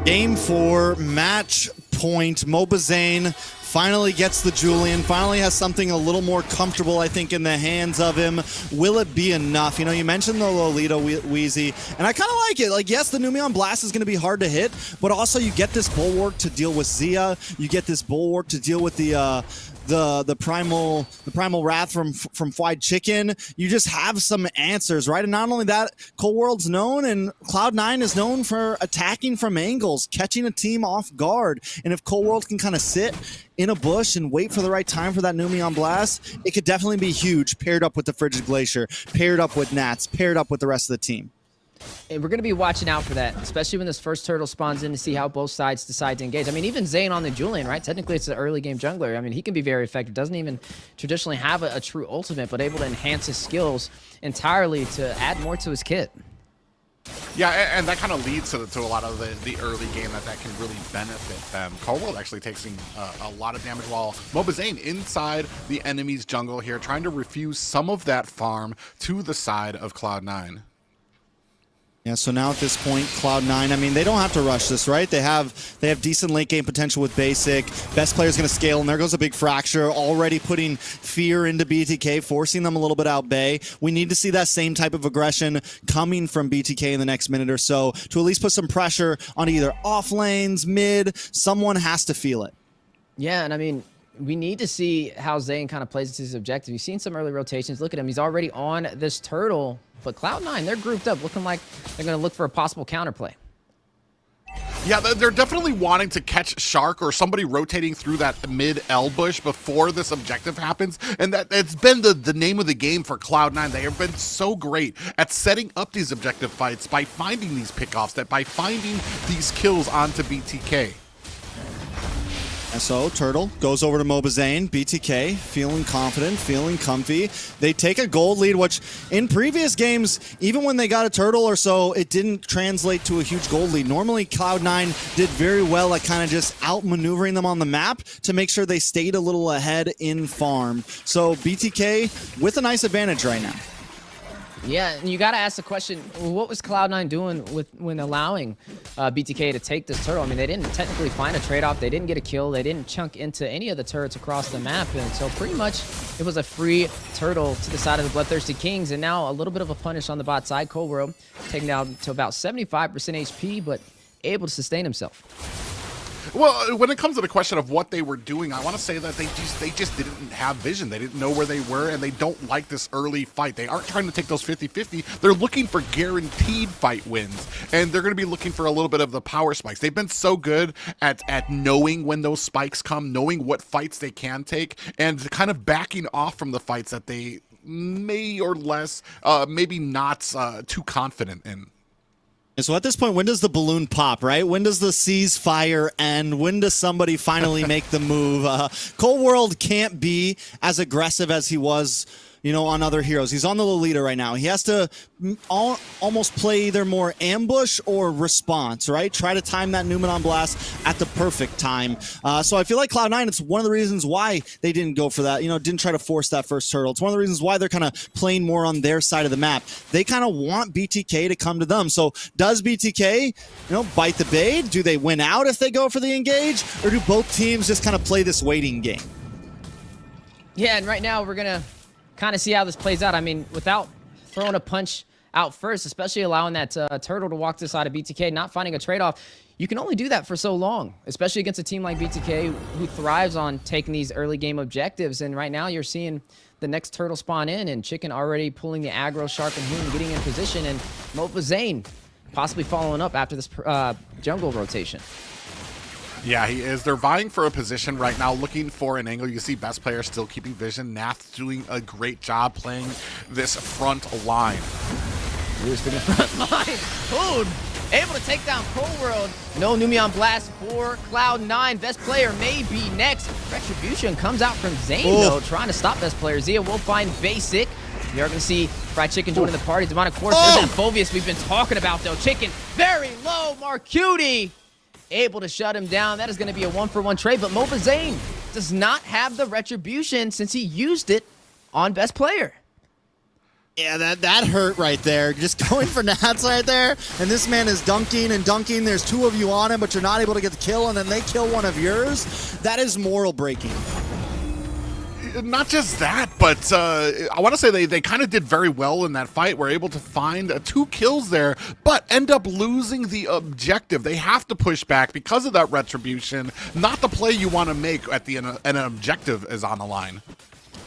Game 4, match point. Mobazane finally gets the Julian, finally has something a little more comfortable, I think, in the hands of him. Will it be enough? You know, you mentioned the Lolita Wheezy, and I kind of like it. Like, yes, the Numeon Blast is going to be hard to hit, but also you get this Bulwark to deal with Zia. You get this Bulwark to deal with the primal wrath from Fried Chicken. You just have some answers, right? And not only that, Cold World's known, and Cloud9 is known for attacking from angles, catching a team off guard. And if Cold World can kind of sit in a bush and wait for the right time for that Numeon Blast, it could definitely be huge, paired up with the Frigid Glacier, paired up with Nats, paired up with the rest of the team. And we're going to be watching out for that, especially when this first turtle spawns in, to see how both sides decide to engage. I mean, even Zane on the Julian, right? Technically, it's an early game jungler. I mean, he can be very effective. Doesn't even traditionally have a true ultimate, but able to enhance his skills entirely to add more to his kit. Yeah, and that kind of leads to a lot of the early game that can really benefit them. Cold World actually taking a lot of damage, while Mobazane inside the enemy's jungle here, trying to refuse some of that farm to the side of Cloud9. Yeah, so now at this point, Cloud9, I mean, they don't have to rush this, right? They have decent late game potential with Basic. Best player's going to scale, and there goes a big Fracture, already putting fear into BTK, forcing them a little bit out bay. We need to see that same type of aggression coming from BTK in the next minute or so to at least put some pressure on either off lanes, mid. Someone has to feel it. Yeah, and I mean, we need to see how Zane kind of plays his objective. You've seen some early rotations. Look at him. He's already on this turtle. But Cloud9, they're grouped up, looking like they're going to look for a possible counterplay. Yeah, they're definitely wanting to catch Shark or somebody rotating through that mid-L bush before this objective happens, and it's been the name of the game for Cloud9. They have been so great at setting up these objective fights by finding these pickoffs, by finding these kills onto BTK. And so Turtle goes over to Mobazane. BTK feeling confident, feeling comfy. They take a gold lead, which in previous games, even when they got a Turtle or so, it didn't translate to a huge gold lead. Normally, Cloud9 did very well at kind of just outmaneuvering them on the map to make sure they stayed a little ahead in farm. So BTK with a nice advantage right now. Yeah, and you got to ask the question, what was Cloud9 doing when allowing BTK to take this turtle? I mean, they didn't technically find a trade-off. They didn't get a kill. They didn't chunk into any of the turrets across the map. And so pretty much it was a free turtle to the side of the BloodThirstyKings. And now a little bit of a punish on the bot side. Cold World taken down to about 75% HP, but able to sustain himself. Well, when it comes to the question of what they were doing, I want to say that they just didn't have vision. They didn't know where they were, and they don't like this early fight. They aren't trying to take those 50-50. They're looking for guaranteed fight wins, and they're going to be looking for a little bit of the power spikes. They've been so good at knowing when those spikes come, knowing what fights they can take, and kind of backing off from the fights that they may or less, maybe not too confident in. And so at this point, when does the balloon pop, right? When does the ceasefire end? When does somebody finally make the move? Cold World can't be as aggressive as he was, you know, on other heroes. He's on the Lolita right now. He has to almost play either more ambush or response, right? Try to time that Numenon Blast at the perfect time. So I feel like Cloud9, it's one of the reasons why they didn't go for that, you know, didn't try to force that first turtle. It's one of the reasons why they're kind of playing more on their side of the map. They kind of want BTK to come to them. So does BTK, you know, bite the bait? Do they win out if they go for the engage? Or do both teams just kind of play this waiting game? Yeah, and right now we're going to kind of see how this plays out. I mean, without throwing a punch out first, especially allowing that turtle to walk to the side of BTK, not finding a trade-off, you can only do that for so long, especially against a team like BTK who thrives on taking these early game objectives. And right now you're seeing the next turtle spawn in, and Chicken already pulling the aggro, Shark and Hoon getting in position, and Mobazane possibly following up after this jungle rotation. Yeah, he is. They're vying for a position right now, looking for an angle. You see best player still keeping vision. NACT doing a great job playing this front line. Here's the front line. Hoon able to take down Cold World. No Numenon Blast for Cloud9. Best player may be next. Retribution comes out from Zane, though, trying to stop best player. Zia will find Basic. You're going to see Fried Chicken joining the party. Demonic Course. There's that Phobius we've been talking about, though. Chicken very low. Marcuti able to shut him down. That is going to be a 1-for-1 trade, but Mobazane does not have the Retribution since he used it on best player. Yeah, that hurt right there. Just going for Nats right there, and this man is dunking and dunking. There's two of you on him, but you're not able to get the kill, and then they kill one of yours. That is moral breaking. Not just that, but I want to say they kind of did very well in that fight. Were able to find 2 kills there, but end up losing the objective. They have to push back because of that Retribution. Not the play you want to make at the end, an objective is on the line.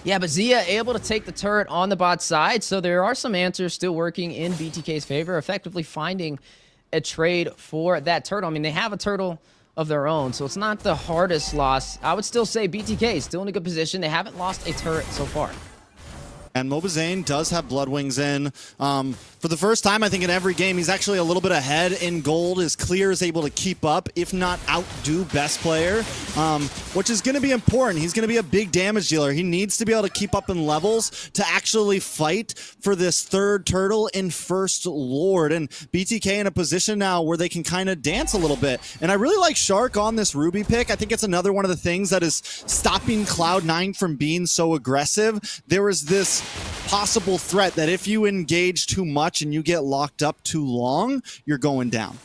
Yeah, but Zia able to take the turret on the bot side, so there are some answers still working in BTK's favor, effectively finding a trade for that turtle. I mean, they have a turtle of their own, so it's not the hardest loss. I would still say BTK is still in a good position. They haven't lost a turret so far. And Mobazane does have Bloodwings in. For the first time, I think, in every game, he's actually a little bit ahead in gold. His clear is able to keep up, if not outdo best player, which is going to be important. He's going to be a big damage dealer. He needs to be able to keep up in levels to actually fight for this third turtle in First Lord. And BTK in a position now where they can kind of dance a little bit. And I really like Shark on this Ruby pick. I think it's another one of the things that is stopping Cloud9 from being so aggressive. There is this possible threat that if you engage too much and you get locked up too long, you're going down.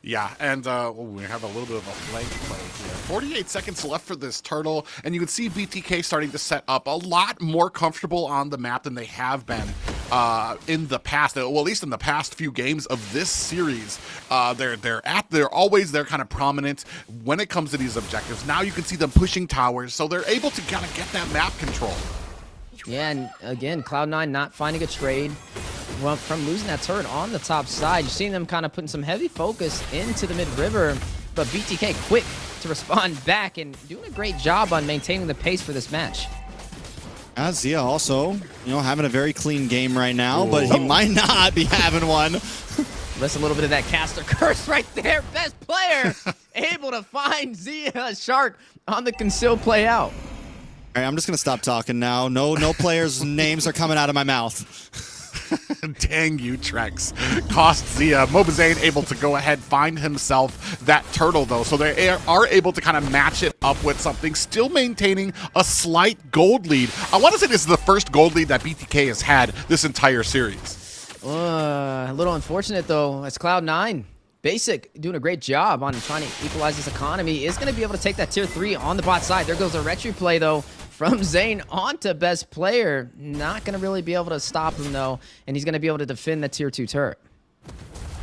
Yeah, and we have a little bit of a flank play here. 48 seconds left for this turtle, and you can see BTK starting to set up a lot more comfortable on the map than they have been in the past. Well, at least in the past few games of this series, they're always there, kind of prominent when it comes to these objectives. Now you can see them pushing towers, so they're able to kind of get that map control. Yeah, and again, Cloud9 not finding a trade. from losing that turret on the top side. You're seeing them kind of putting some heavy focus into the mid-river, but BTK quick to respond back and doing a great job on maintaining the pace for this match. Zia also, having a very clean game right now, but he might not be having one. That's a little bit of that caster curse right there. Best player able to find Zia Shark on the conceal play out. All right, I'm just going to stop talking now. No players' names are coming out of my mouth. Dang you, Trex. Cost Zia. Mobazane able to go ahead, find himself that turtle, though. So they are able to kind of match it up with something, still maintaining a slight gold lead. I want to say this is the first gold lead that BTK has had this entire series. A little unfortunate, though. It's Cloud9. Basic doing a great job on trying to equalize this economy. Is going to be able to take that tier 3 on the bot side. There goes a retro play, though, from Zane onto best player. Not going to really be able to stop him, though, and he's going to be able to defend the tier 2 turret.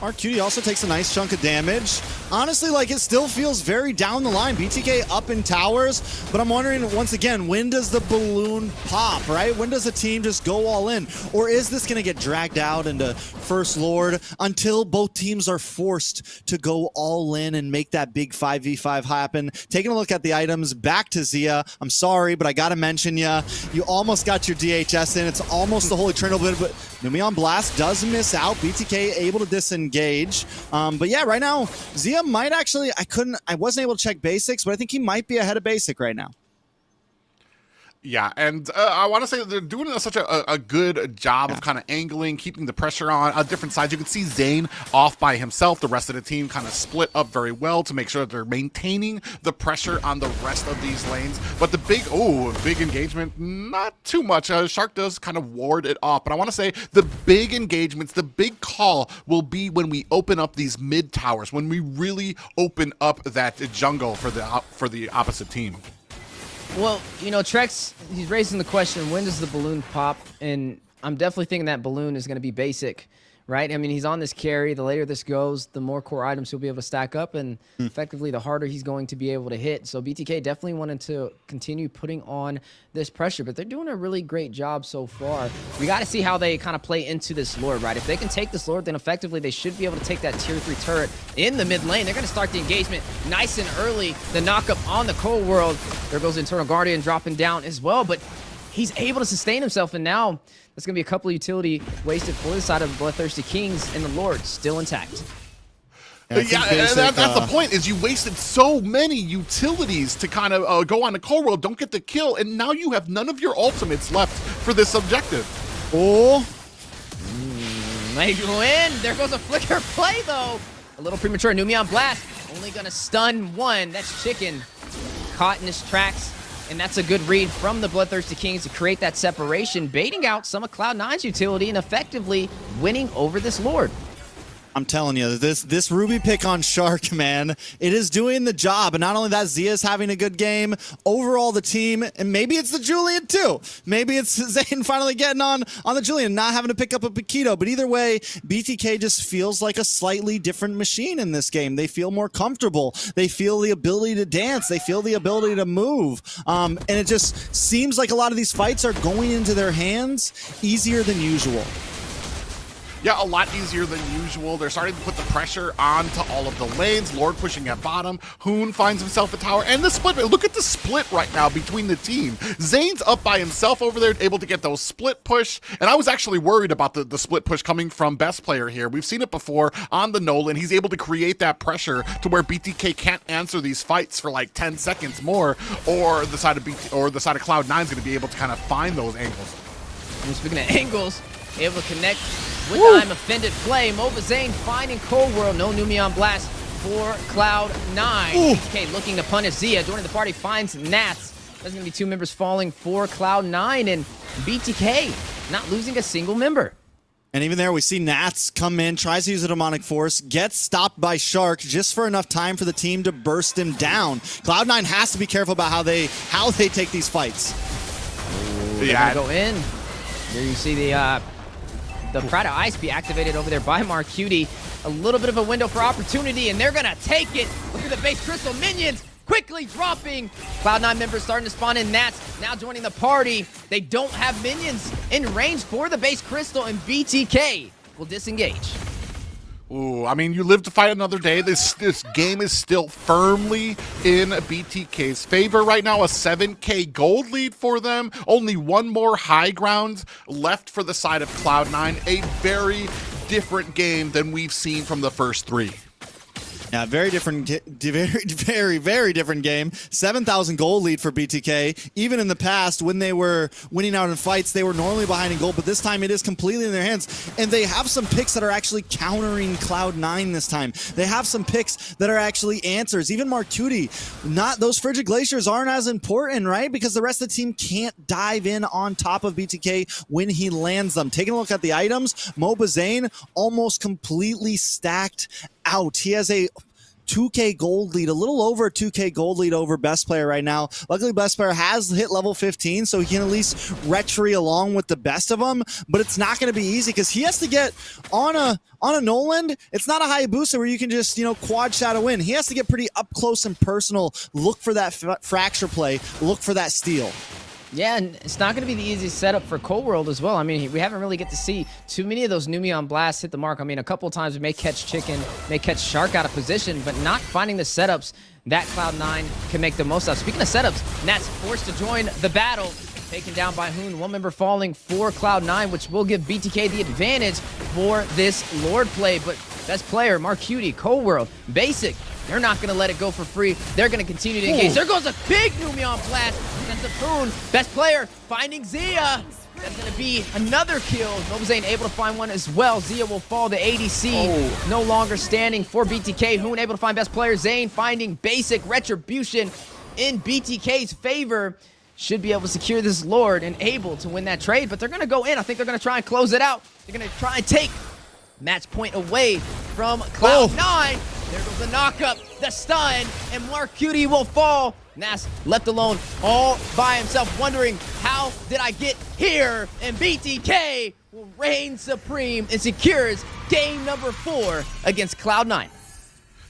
Arcuti also takes a nice chunk of damage. Honestly, it still feels very down the line. BTK up in towers, but I'm wondering, once again, when does the balloon pop, right? When does a team just go all in? Or is this going to get dragged out into First Lord until both teams are forced to go all in and make that big 5v5 happen? Taking a look at the items, back to Zia. I'm sorry, but I got to mention you. You almost got your DHS in. It's almost the Holy Trinity, but Numion Blast does miss out. BTK able to disengage. But yeah, right now, Zia might actually, I wasn't able to check basics, but I think he might be ahead of basic right now. Yeah, and I want to say that they're doing such a good job of kind of angling, keeping the pressure on different sides. You can see Zane off by himself. The rest of the team kind of split up very well to make sure that they're maintaining the pressure on the rest of these lanes. But the big engagement, not too much. Shark does kind of ward it off. But I want to say the big engagements, the big call will be when we open up these mid towers, when we really open up that jungle for the opposite team. Well, Trex, he's raising the question, when does the balloon pop? And I'm definitely thinking that balloon is going to be basic, right? I mean, he's on this carry. The later this goes, the more core items he'll be able to stack up, and effectively the harder he's going to be able to hit. So BTK definitely wanted to continue putting on this pressure, but they're doing a really great job so far. We got to see how they kind of play into this Lord, right? If they can take this Lord, then effectively they should be able to take that tier 3 turret in the mid lane. They're going to start the engagement nice and early. The knockup on the Cold World. There goes Internal Guardian dropping down as well, but he's able to sustain himself, and now there's going to be a couple of utility wasted for the side of BloodThirstyKings, and the Lord still intact. That's the point, is you wasted so many utilities to kind of go on the Cold World, don't get the kill, and now you have none of your ultimates left for this objective. Might win. There goes a flicker play, though. A little premature. Numion Blast only going to stun one. That's Chicken. Caught in his tracks. And that's a good read from the BloodThirstyKings to create that separation, baiting out some of Cloud9's utility and effectively winning over this Lord. I'm telling you, this Ruby pick on Shark, man, it is doing the job. And not only that, Zia's having a good game. Overall, the team, and maybe it's the Julian too. Maybe it's Zane finally getting on the Julian, not having to pick up a Paquito. But either way, BTK just feels like a slightly different machine in this game. They feel more comfortable. They feel the ability to dance. They feel the ability to move. And it just seems like a lot of these fights are going into their hands easier than usual. Yeah, a lot easier than usual. They're starting to put the pressure onto all of the lanes. Lord pushing at bottom. Hoon finds himself a tower. And the split. Look at the split right now between the team. Zane's up by himself over there, able to get those split push. And I was actually worried about the split push coming from best player here. We've seen it before on the Nolan. He's able to create that pressure to where BTK can't answer these fights for like 10 seconds more, or the side of Cloud9 is going to be able to kind of find those angles. And speaking of angles, able to connect with the I'm Offended play. Mobazane finding Cold World. No Numion Blast for Cloud9. BTK looking to punish Zia. Joining the party finds Nats. There's going to be 2 members falling for Cloud9, and BTK not losing a single member. And even there, we see Nats come in, tries to use a demonic force, gets stopped by Shark just for enough time for the team to burst him down. Cloud9 has to be careful about how they take these fights. Yeah, go in. There you see the Pride of Ice be activated over there by Marcuti. A little bit of a window for opportunity, and they're going to take it. Look at the base crystal minions quickly dropping. Cloud9 members starting to spawn in. Nats now joining the party. They don't have minions in range for the base crystal, and BTK will disengage. Ooh, I mean, you live to fight another day. This game is still firmly in BTK's favor right now. A 7K gold lead for them. Only one more high ground left for the side of Cloud9. A very different game than we've seen from the first three. Yeah, very different, very different game. 7,000 gold lead for BTK. Even in the past, when they were winning out in fights, they were normally behind in gold, but this time it is completely in their hands. And they have some picks that are actually countering Cloud9 this time. They have some picks that are actually answers. Even Marcuti, those Frigid Glaciers aren't as important, right? Because the rest of the team can't dive in on top of BTK when he lands them. Taking a look at the items, mlbbzane almost completely stacked out. He has a 2K gold lead, a little over a 2K gold lead over best player right now. Luckily, best player has hit level 15, so he can at least retry along with the best of them, but it's not going to be easy because he has to get on a Noland. It's not a Hayabusa where you can just, quad shadow in. He has to get pretty up close and personal, look for that fracture play, look for that steal. Yeah, and it's not going to be the easiest setup for Cold World as well. I mean, we haven't really get to see too many of those Numeon blasts hit the mark. I mean, a couple of times we may catch Chicken, may catch Shark out of position, but not finding the setups that Cloud9 can make the most of. Speaking of setups, Nat's forced to join the battle. Taken down by Hoon, one member falling for Cloud9, which will give BTK the advantage for this Lord play. But best player, Marcuti, Cold World, Basic, they're not going to let it go for free. They're going to continue to engage. There goes a big Numeon blast. That's a Hoon. Best player finding Zia. That's going to be another kill. mlbbzane able to find one as well. Zia will fall. The ADC no longer standing for BTK. Hoon able to find best player. Zane finding Basic. Retribution in BTK's favor. Should be able to secure this Lord and able to win that trade, but they're going to go in. I think they're going to try and close it out. They're going to try and take match point away from Cloud9. There goes the knock-up, the stun, and Marcuti will fall. Nas left alone all by himself, wondering, how did I get here? And BTK will reign supreme and secures game number 4 against Cloud9.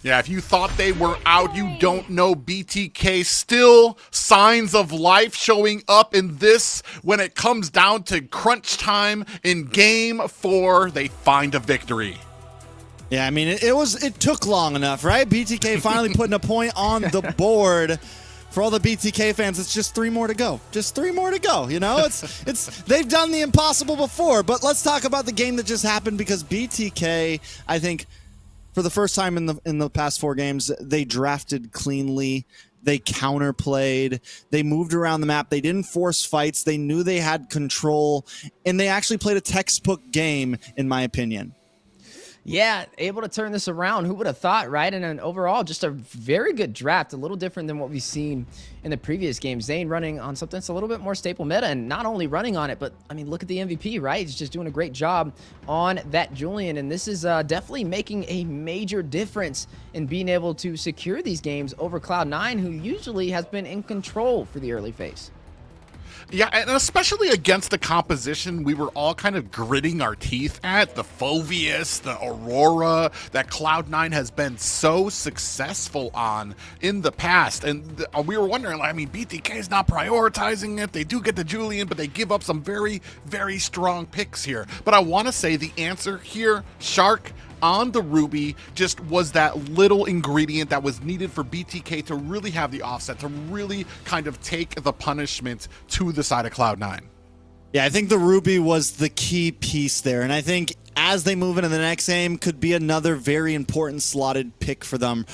Yeah, if you thought they were out, you don't know BTK. Still signs of life showing up in this. When it comes down to crunch time in game 4, they find a victory. Yeah, I mean, it took long enough, right? BTK finally putting a point on the board. For all the BTK fans, it's just 3 more to go. Just 3 more to go. They've done the impossible before. But let's talk about the game that just happened, because BTK, I think, for the first time in the past 4 games, they drafted cleanly. They counterplayed. They moved around the map. They didn't force fights. They knew they had control, and they actually played a textbook game, in my opinion. Yeah, able to turn this around. Who would have thought, right? And overall, just a very good draft. A little different than what we've seen in the previous games. Zane running on something that's a little bit more staple meta, and not only running on it, but, I mean, look at the MVP, right? He's just doing a great job on that Julian, and this is definitely making a major difference in being able to secure these games over Cloud9, who usually has been in control for the early phase. Yeah, and especially against the composition we were all kind of gritting our teeth at, the Phoveus, the Aurora, that Cloud9 has been so successful on in the past. And we were wondering, I mean, BTK is not prioritizing it. They do get the Julian, but they give up some very, very strong picks here. But I want to say the answer here, Shark, on the Ruby, just was that little ingredient that was needed for BTK to really have the offset, to really kind of take the punishment to the side of Cloud9. Yeah, I think the Ruby was the key piece there, and I think as they move into the next game, could be another very important slotted pick for them.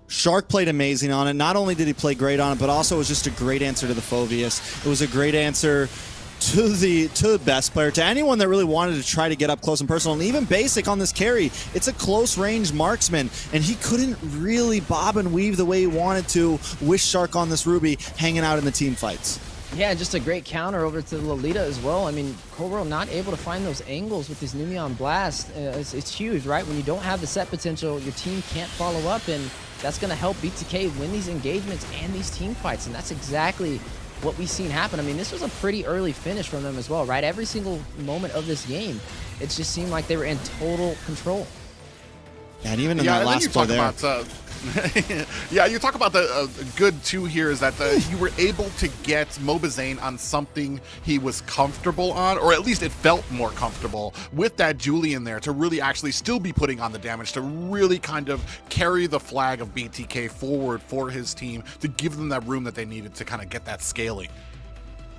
Shark played amazing on it. Not only did he play great on it, but also it was just a great answer to the Phoveus. It was a great answer to the best player, to anyone that really wanted to try to get up close and personal, and even Basic on this carry. It's a close range marksman, and he couldn't really bob and weave the way he wanted to with Shark on this Ruby, hanging out in the team fights. Yeah, just a great counter over to Lolita as well. I mean, Cold World not able to find those angles with this Numeon Blast. It's huge, right? When you don't have the set potential, your team can't follow up, and that's going to help BTK win these engagements and these team fights, and that's exactly what we've seen happen. I mean, this was a pretty early finish from them as well, right? Every single moment of this game, it just seemed like they were in total control. And even in that last play there. Yeah, you talk about the good too here is that you were able to get Mobazane on something he was comfortable on, or at least it felt more comfortable with that Julian there to really actually still be putting on the damage, to really kind of carry the flag of BTK forward for his team, to give them that room that they needed to kind of get that scaling.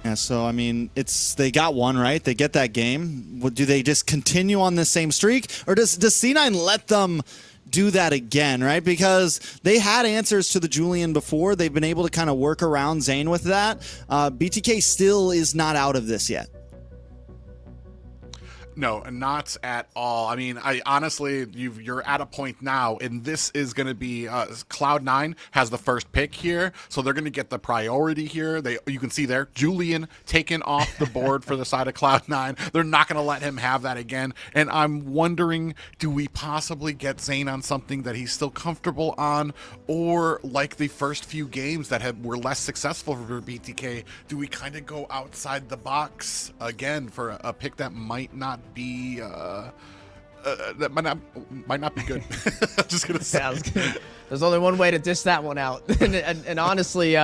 Yeah, so I mean, they got one, right? They get that game. Do they just continue on the same streak, or does C9 let them do that again, right? Because they had answers to the Julian before. They've been able to kind of work around Zayn with that. BTK still is not out of this yet. No, not at all. I mean, I honestly, you're at a point now, and this is going to be Cloud9 has the first pick here, so they're going to get the priority here. You can see there, Julian taken off the board for the side of Cloud9. They're not going to let him have that again, and I'm wondering, do we possibly get Zayn on something that he's still comfortable on, or like the first few games that were less successful for BTK, do we kind of go outside the box again for a pick that might not be that might not be good. I'm just gonna say. Yeah, there's only one way to dish that one out. and honestly,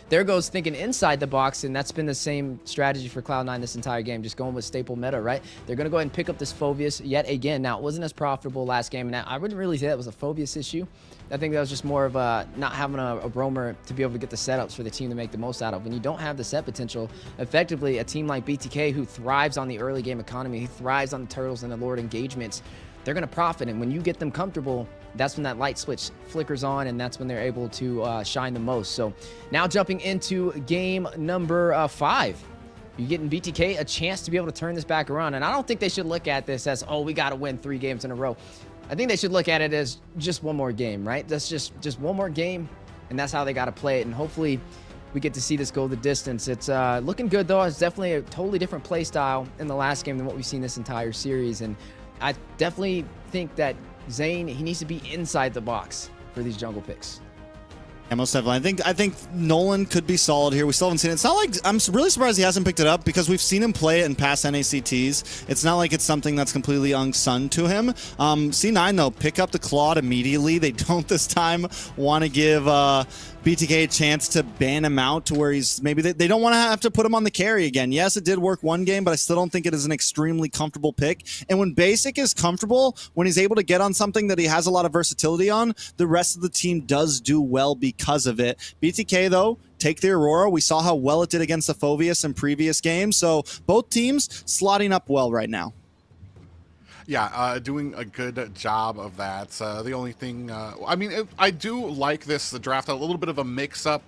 there goes thinking inside the box, and that's been the same strategy for Cloud9 this entire game, just going with staple meta, right? They're gonna go ahead and pick up this Phoveus yet again. Now, it wasn't as profitable last game, and I wouldn't really say that was a Phoveus issue. I think that was just more of not having a roamer to be able to get the setups for the team to make the most out of. When you don't have the set potential, effectively, a team like BTK, who thrives on the early game economy, who thrives on the turtles and the Lord engagements, they're going to profit. And when you get them comfortable, that's when that light switch flickers on, and that's when they're able to shine the most. So now jumping into game number 5. You're getting BTK a chance to be able to turn this back around. And I don't think they should look at this as, oh, we got to win 3 games in a row. I think they should look at it as just one more game, right? That's just one more game, and that's how they got to play it. And hopefully we get to see this go the distance. It's looking good, though. It's definitely a totally different play style in the last game than what we've seen this entire series. And I definitely think that Zayn, he needs to be inside the box for these jungle picks. Yeah, most definitely. I think Nolan could be solid here. We still haven't seen it. It's not like, I'm really surprised he hasn't picked it up, because we've seen him play it in past NACTs. It's not like it's something that's completely unsung to him. C9 though, pick up the Claude immediately. They don't this time want to give BTK a chance to ban him out to where he's maybe they don't want to have to put him on the carry again. Yes, it did work one game, but I still don't think it is an extremely comfortable pick. And when Basic is comfortable, when he's able to get on something that he has a lot of versatility on, the rest of the team does do well because of it. BTK though, take the Aurora. We saw how well it did against the Phoveus in previous games. So both teams slotting up well right now. Yeah, doing a good job of that. The only thing, I mean, I do like this draft, a little bit of a mix-up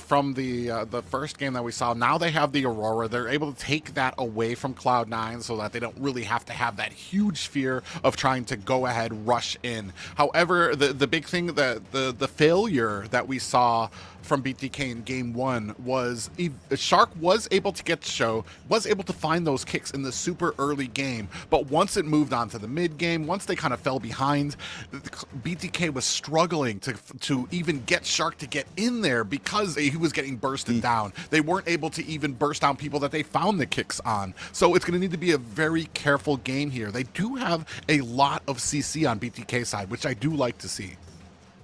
from the first game that we saw. Now they have the Aurora. They're able to take that away from Cloud9 so that they don't really have to have that huge fear of trying to go ahead, rush in. However, the big thing, the failure that we saw from BTK in game 1 was Shark was able to get show, was able to find those kicks in the super early game, but once it moved on to the mid game, once they kind of fell behind, BTK was struggling to even get Shark to get in there because he was getting bursted down. They weren't able to even burst down people that they found the kicks on. So it's going to need to be a very careful game here. They do have a lot of CC on BTK side, which I do like to see.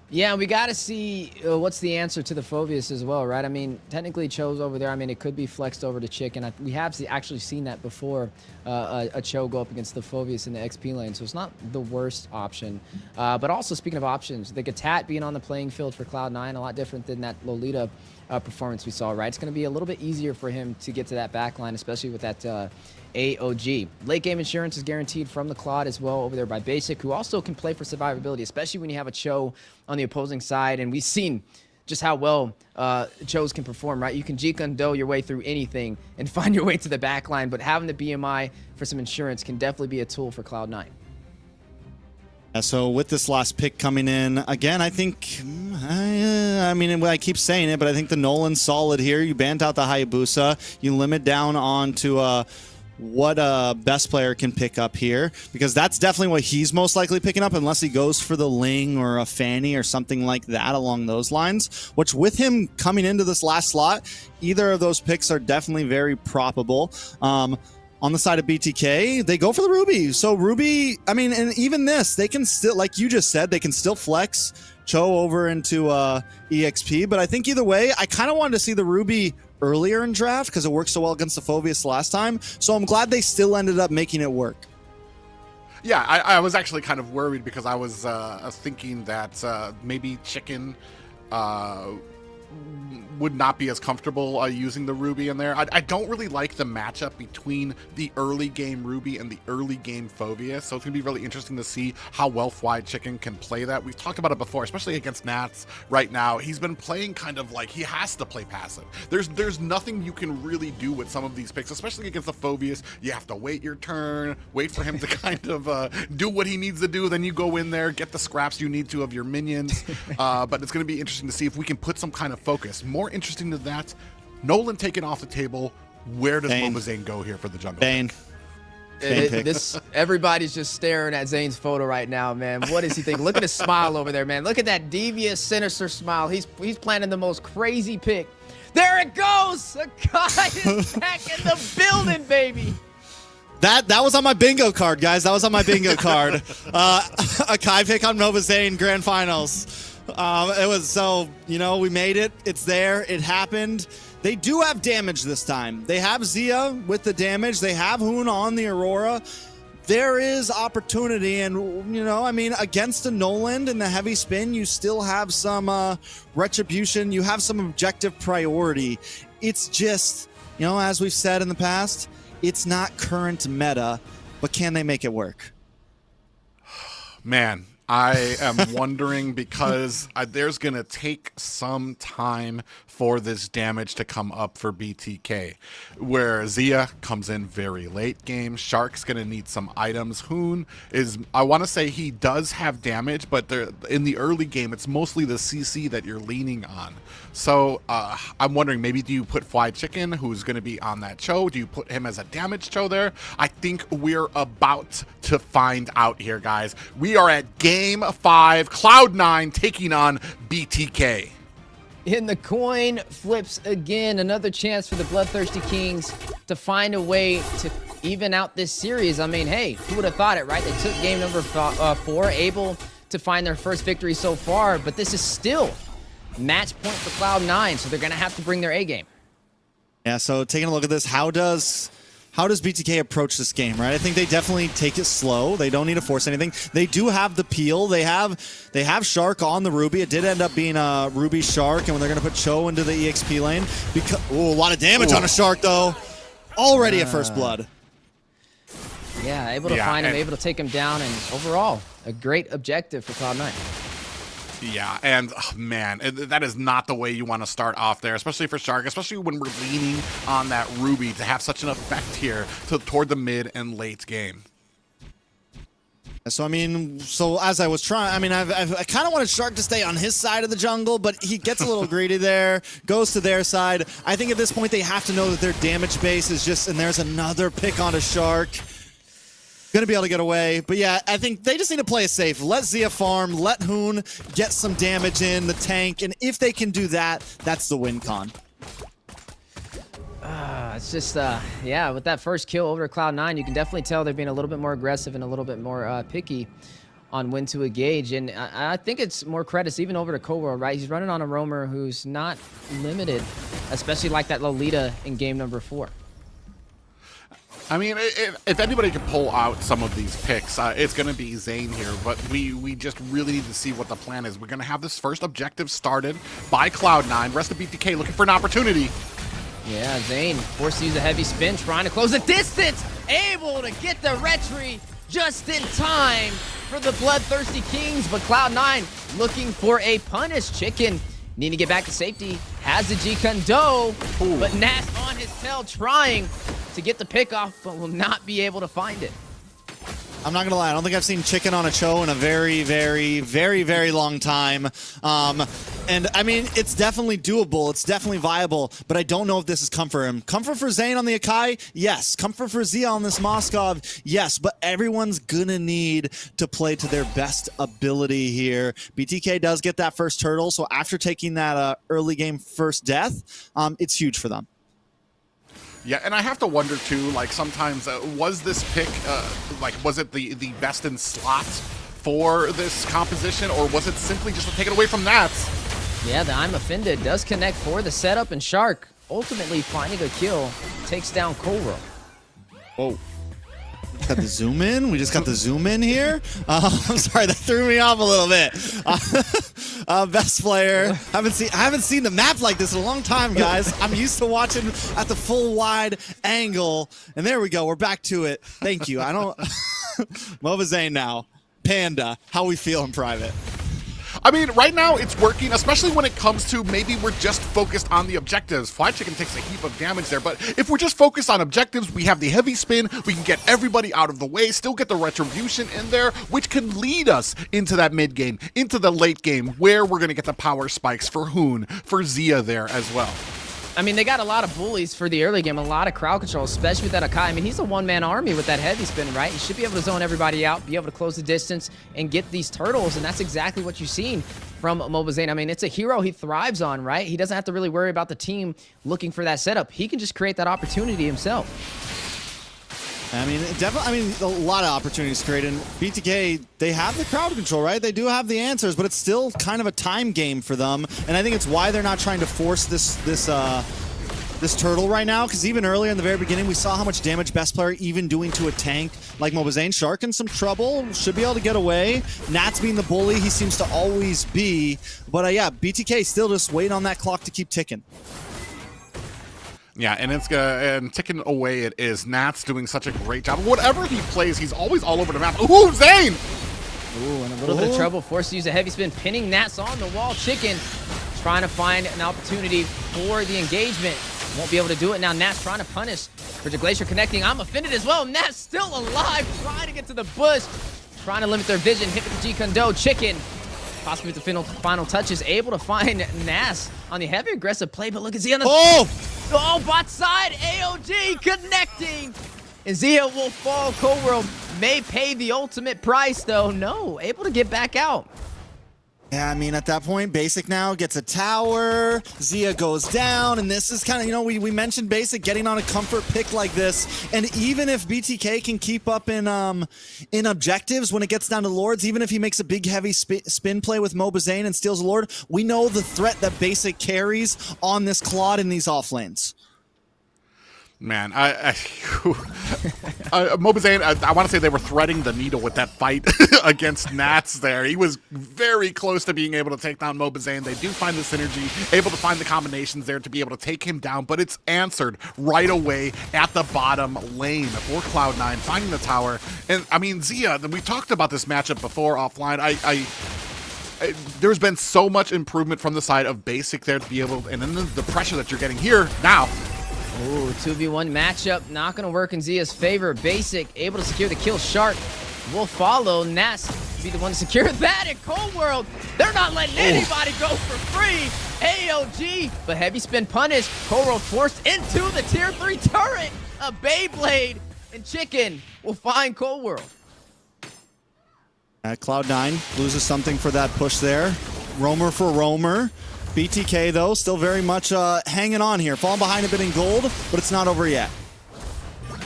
Yeah, we got to see what's the answer to the Phoveus as well, right? I mean, technically Cho's over there. I mean, it could be flexed over to Chick, and we have actually seen that before, a Cho go up against the Phoveus in the XP lane, so it's not the worst option. But also, speaking of options, the Gatat being on the playing field for Cloud9, a lot different than that Lolita performance we saw, right? It's going to be a little bit easier for him to get to that back line, especially with that AOG. Late game insurance is guaranteed from the Claude as well over there by Basic, who also can play for survivability, especially when you have a Cho on the opposing side. And we've seen just how well Chos can perform, right? You can Jeek-undo your way through anything and find your way to the back line, but having the BMI for some insurance can definitely be a tool for Cloud9. So with this last pick coming in, again, I think, I mean, I keep saying it, but I think the Nolan's solid here. You banned out the Hayabusa. You limit down on to what a best player can pick up here, because that's definitely what he's most likely picking up, unless he goes for the Ling or a Fanny or something like that along those lines, which with him coming into this last slot, either of those picks are definitely very probable. On the side of BTK, they go for the Ruby. So Ruby, I mean, and even this, they can still, like you just said, they can still flex Cho over into EXP. But I think either way, I kind of wanted to see the Ruby earlier in draft because it worked so well against the Phoveus last time. So I'm glad they still ended up making it work. Yeah, I was actually kind of worried because I was thinking that maybe Chicken would not be as comfortable using the Ruby in there. I don't really like the matchup between the early game Ruby and the early game Phoveus, so it's going to be really interesting to see how well Fly Chicken can play that. We've talked about it before, especially against Nats right now. He's been playing kind of like he has to play passive. There's nothing you can really do with some of these picks, especially against the Phoveus. You have to wait your turn, wait for him to kind of do what he needs to do, then you go in there, get the scraps you need to of your minions. But it's going to be interesting to see if we can put some kind of focus. More interesting than that, Nolan taken off the table. Where does Mobazane go here for the jungle? Bane. Everybody's just staring at Zane's photo right now, man. What does he think? Look at his smile over there, man. Look at that devious, sinister smile. He's planning the most crazy pick. There it goes! Akai is back in the building, baby. That was on my bingo card, guys. That was on my bingo card. Akai pick on Mobazane Grand Finals. It was so, we made it. It's there. It happened. They do have damage this time. They have Zia with the damage. They have Hoon on the Aurora. There is opportunity. And, against a Noland in the heavy spin, you still have some retribution. You have some objective priority. It's just, as we've said in the past, it's not current meta, but can they make it work? Man, I am wondering because there's going to take some time for this damage to come up for BTK, where Zia comes in very late game. Shark's going to need some items. Hoon is, I want to say he does have damage, but in the early game, it's mostly the CC that you're leaning on. So I'm wondering, maybe do you put Fly Chicken, who's going to be on that Cho? Do you put him as a damage Cho there? I think we're about to find out here, guys. We are at Game 5, Cloud9 taking on BTK. And the coin flips again. Another chance for the Bloodthirsty Kings to find a way to even out this series. I mean, hey, who would have thought it, right? They took game number 4, able to find their first victory so far, but this is still match point for Cloud9, so they're going to have to bring their A game. Yeah, so taking a look at this, how does BTK approach this game, right? I think they definitely take it slow. They don't need to force anything. They do have the peel. They have Shark on the Ruby. It did end up being a Ruby Shark, and they're going to put Cho into the EXP lane. A lot of damage on a Shark, though. Already at first blood. Yeah, able to find him, able to take him down, and overall, a great objective for Cloud9. Yeah, and man, that is not the way you want to start off there, especially for Shark, especially when we're leaning on that Ruby to have such an effect here toward the mid and late game. So, as I was trying, I kind of wanted Shark to stay on his side of the jungle, but he gets a little greedy there, goes to their side. I think at this point they have to know that their damage base is just, and there's another pick on a Shark. Going to be able to get away. But yeah, I think they just need to play it safe. Let Zia farm, let Hoon get some damage in the tank, and if they can do that, that's the win con. It's just, yeah, with that first kill over Cloud9, you can definitely tell they're being a little bit more aggressive and a little bit more picky on when to engage. And I think it's more credits even over to Coworld, right? He's running on a roamer who's not limited, especially like that Lolita in game number 4. I mean, if anybody can pull out some of these picks, it's going to be Zane here, but we just really need to see what the plan is. We're going to have this first objective started by Cloud9. Rest of BTK looking for an opportunity. Yeah, Zane forced to use a heavy spin, trying to close the distance, able to get the retry just in time for the Bloodthirsty Kings, but Cloud9 looking for a punish. Chicken need to get back to safety, has the G-Kundo, but Nat on his tail trying to get the pick off, but will not be able to find it. I'm not going to lie. I don't think I've seen Chicken on a Cho in a very, very, very, very long time. And, it's definitely doable. It's definitely viable, but I don't know if this is comfort for him. Comfort for Zane on the Akai? Yes. Comfort for Zia on this Moskov? Yes, but everyone's going to need to play to their best ability here. BTK does get that first turtle, so after taking that early game first death, it's huge for them. Yeah, and I have to wonder too, like sometimes, was this pick, was it the best in slot for this composition, or was it simply just to take it away from Nats? Yeah, the I'm Offended does connect for the setup, and Shark ultimately finding a kill takes down Cobra. Whoa. Got the zoom in. We just got the zoom in here. I'm sorry, that threw me off a little bit. Best player. I haven't seen the map like this in a long time, guys. I'm used to watching at the full wide angle. And there we go. We're back to it. Thank you. I don't. Mobazane now. Panda. How we feel in private. I mean, right now it's working, especially when it comes to maybe we're just focused on the objectives. Fly Chicken takes a heap of damage there, but if we're just focused on objectives, we have the heavy spin, we can get everybody out of the way, still get the retribution in there, which can lead us into that mid game, into the late game, where we're going to get the power spikes for Hoon, for Zia there as well. I mean, they got a lot of bullies for the early game, a lot of crowd control, especially with that Akai. I mean, he's a one-man army with that heavy spin, right? He should be able to zone everybody out, be able to close the distance, and get these turtles, and that's exactly what you've seen from Mobazane. I mean, it's a hero he thrives on, right? He doesn't have to really worry about the team looking for that setup. He can just create that opportunity himself. I mean, definitely. I mean, a lot of opportunities created. BTK, they have the crowd control, right? They do have the answers, but it's still kind of a time game for them. And I think it's why they're not trying to force this turtle right now, because even earlier in the very beginning, we saw how much damage Best Player even doing to a tank like Mobazane. Shark in some trouble, should be able to get away. Nats being the bully he seems to always be. But yeah, BTK still just waiting on that clock to keep ticking. Yeah, and it's and ticking away it is. Nat's doing such a great job. Whatever he plays, he's always all over the map. Ooh, Zane! Ooh, and a little bit of trouble. Forced to use a heavy spin, pinning Nats on the wall. Chicken trying to find an opportunity for the engagement. Won't be able to do it now. Nat's trying to punish. Frigid Glacier connecting. I'm Offended as well. Nat's still alive, trying to get to the bush. Trying to limit their vision. Hit with the G-Kondo. Chicken, possibly with the final touches, able to find Nas on the heavy aggressive play, but look at Zia on the... Oh, bot side, AOG connecting! And Zia will fall. Coworld may pay the ultimate price, though. No, able to get back out. Yeah, I mean, at that point, Basic now gets a tower, Zia goes down, and this is kind of, you know, we mentioned Basic getting on a comfort pick like this, and even if BTK can keep up in objectives when it gets down to Lords, even if he makes a big heavy spin play with Mobazane and steals a Lord, we know the threat that Basic carries on this Claude in these off lanes. Man, Mobazane, I want to say they were threading the needle with that fight against Nats there. He was very close to being able to take down Mobazane. They do find the synergy, able to find the combinations there to be able to take him down, but it's answered right away at the bottom lane for Cloud9, finding the tower. And, I mean, Zia, we talked about this matchup before offline. There's been so much improvement from the side of Basic there to be able, and then the pressure that you're getting here now. Ooh, 2v1 matchup, not going to work in Zia's favor. Basic able to secure the kill. Shark will follow. Nas be the one to secure that. In Cold World, they're not letting anybody go for free. AOG, but heavy spin punish. Cold World forced into the tier 3 turret. A Beyblade, and Chicken will find Cold World. Cloud9 loses something for that push there. Roamer for Roamer. BTK, though, still very much hanging on here. Falling behind a bit in gold, but it's not over yet.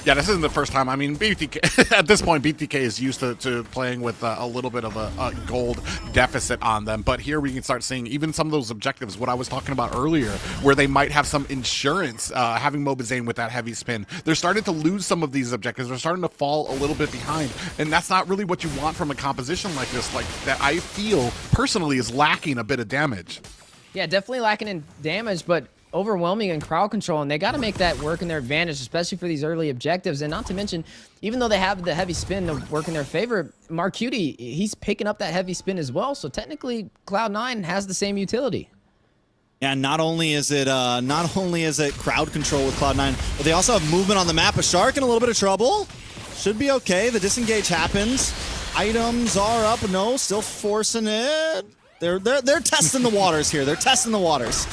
Yeah, this isn't the first time. I mean, BTK, at this point, BTK is used to playing with a little bit of a gold deficit on them. But here we can start seeing even some of those objectives, what I was talking about earlier, where they might have some insurance, having Mobazane with that heavy spin. They're starting to lose some of these objectives. They're starting to fall a little bit behind. And that's not really what you want from a composition like this, like that I feel personally is lacking a bit of damage. Yeah, definitely lacking in damage, but overwhelming in crowd control, and they got to make that work in their advantage, especially for these early objectives. And not to mention, even though they have the heavy spin to work in their favor, Marcuti, he's picking up that heavy spin as well. So technically, Cloud9 has the same utility. Yeah, not only is it crowd control with Cloud9, but they also have movement on the map. A Shark in a little bit of trouble. Should be okay. The disengage happens. Items are up. No, still forcing it. They're testing the waters here. They're testing the waters.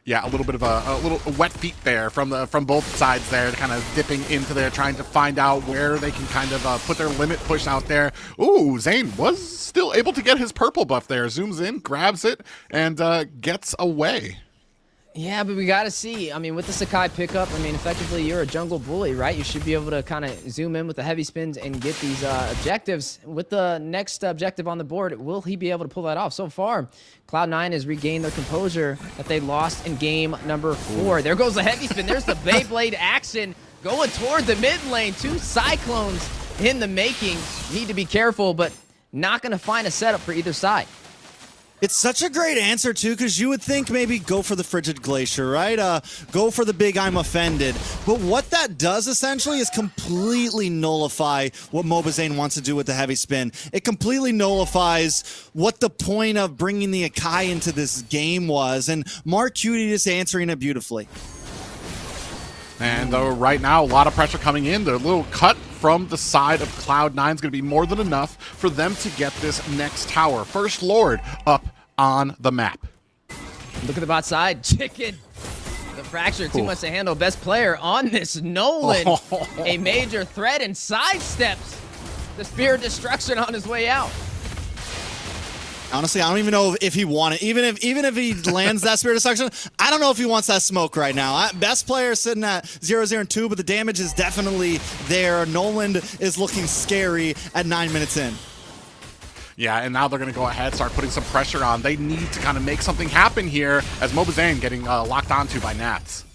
Yeah, a little bit of a little wet feet there from both sides there, kind of dipping into there, trying to find out where they can kind of put their limit push out there. Ooh, Zane was still able to get his purple buff there. Zooms in, grabs it, and gets away. Yeah, but we got to see. I mean, with the Sakai pickup, I mean, effectively, you're a jungle bully, right? You should be able to kind of zoom in with the heavy spins and get these objectives. With the next objective on the board, will he be able to pull that off? So far, Cloud9 has regained their composure that they lost in game number 4. There goes the heavy spin. There's the Beyblade action going toward the mid lane. 2 Cyclones in the making. Need to be careful, but not going to find a setup for either side. It's such a great answer, too, because you would think maybe go for the Frigid Glacier, right? Go for the big I'm offended. But what that does, essentially, is completely nullify what Mobazane wants to do with the heavy spin. It completely nullifies what the point of bringing the Akai into this game was. And Mark Cutie is answering it beautifully. And right now, a lot of pressure coming in. The little cut from the side of Cloud9 is going to be more than enough for them to get this next tower. First Lord up on the map. Look at the bot side. Chicken. The fracture, too much to handle. Best player on this, Nolan. A major threat and sidesteps the Spear of Destruction on his way out. Honestly, I don't even know if he wanted. Even if he lands that Spirit of Destruction, I don't know if he wants that smoke right now. Best player sitting at 0-0-2, but the damage is definitely there. Nolan is looking scary at 9 minutes in. Yeah, and now they're going to go ahead, start putting some pressure on. They need to kind of make something happen here as Mobazane getting locked onto by Nats.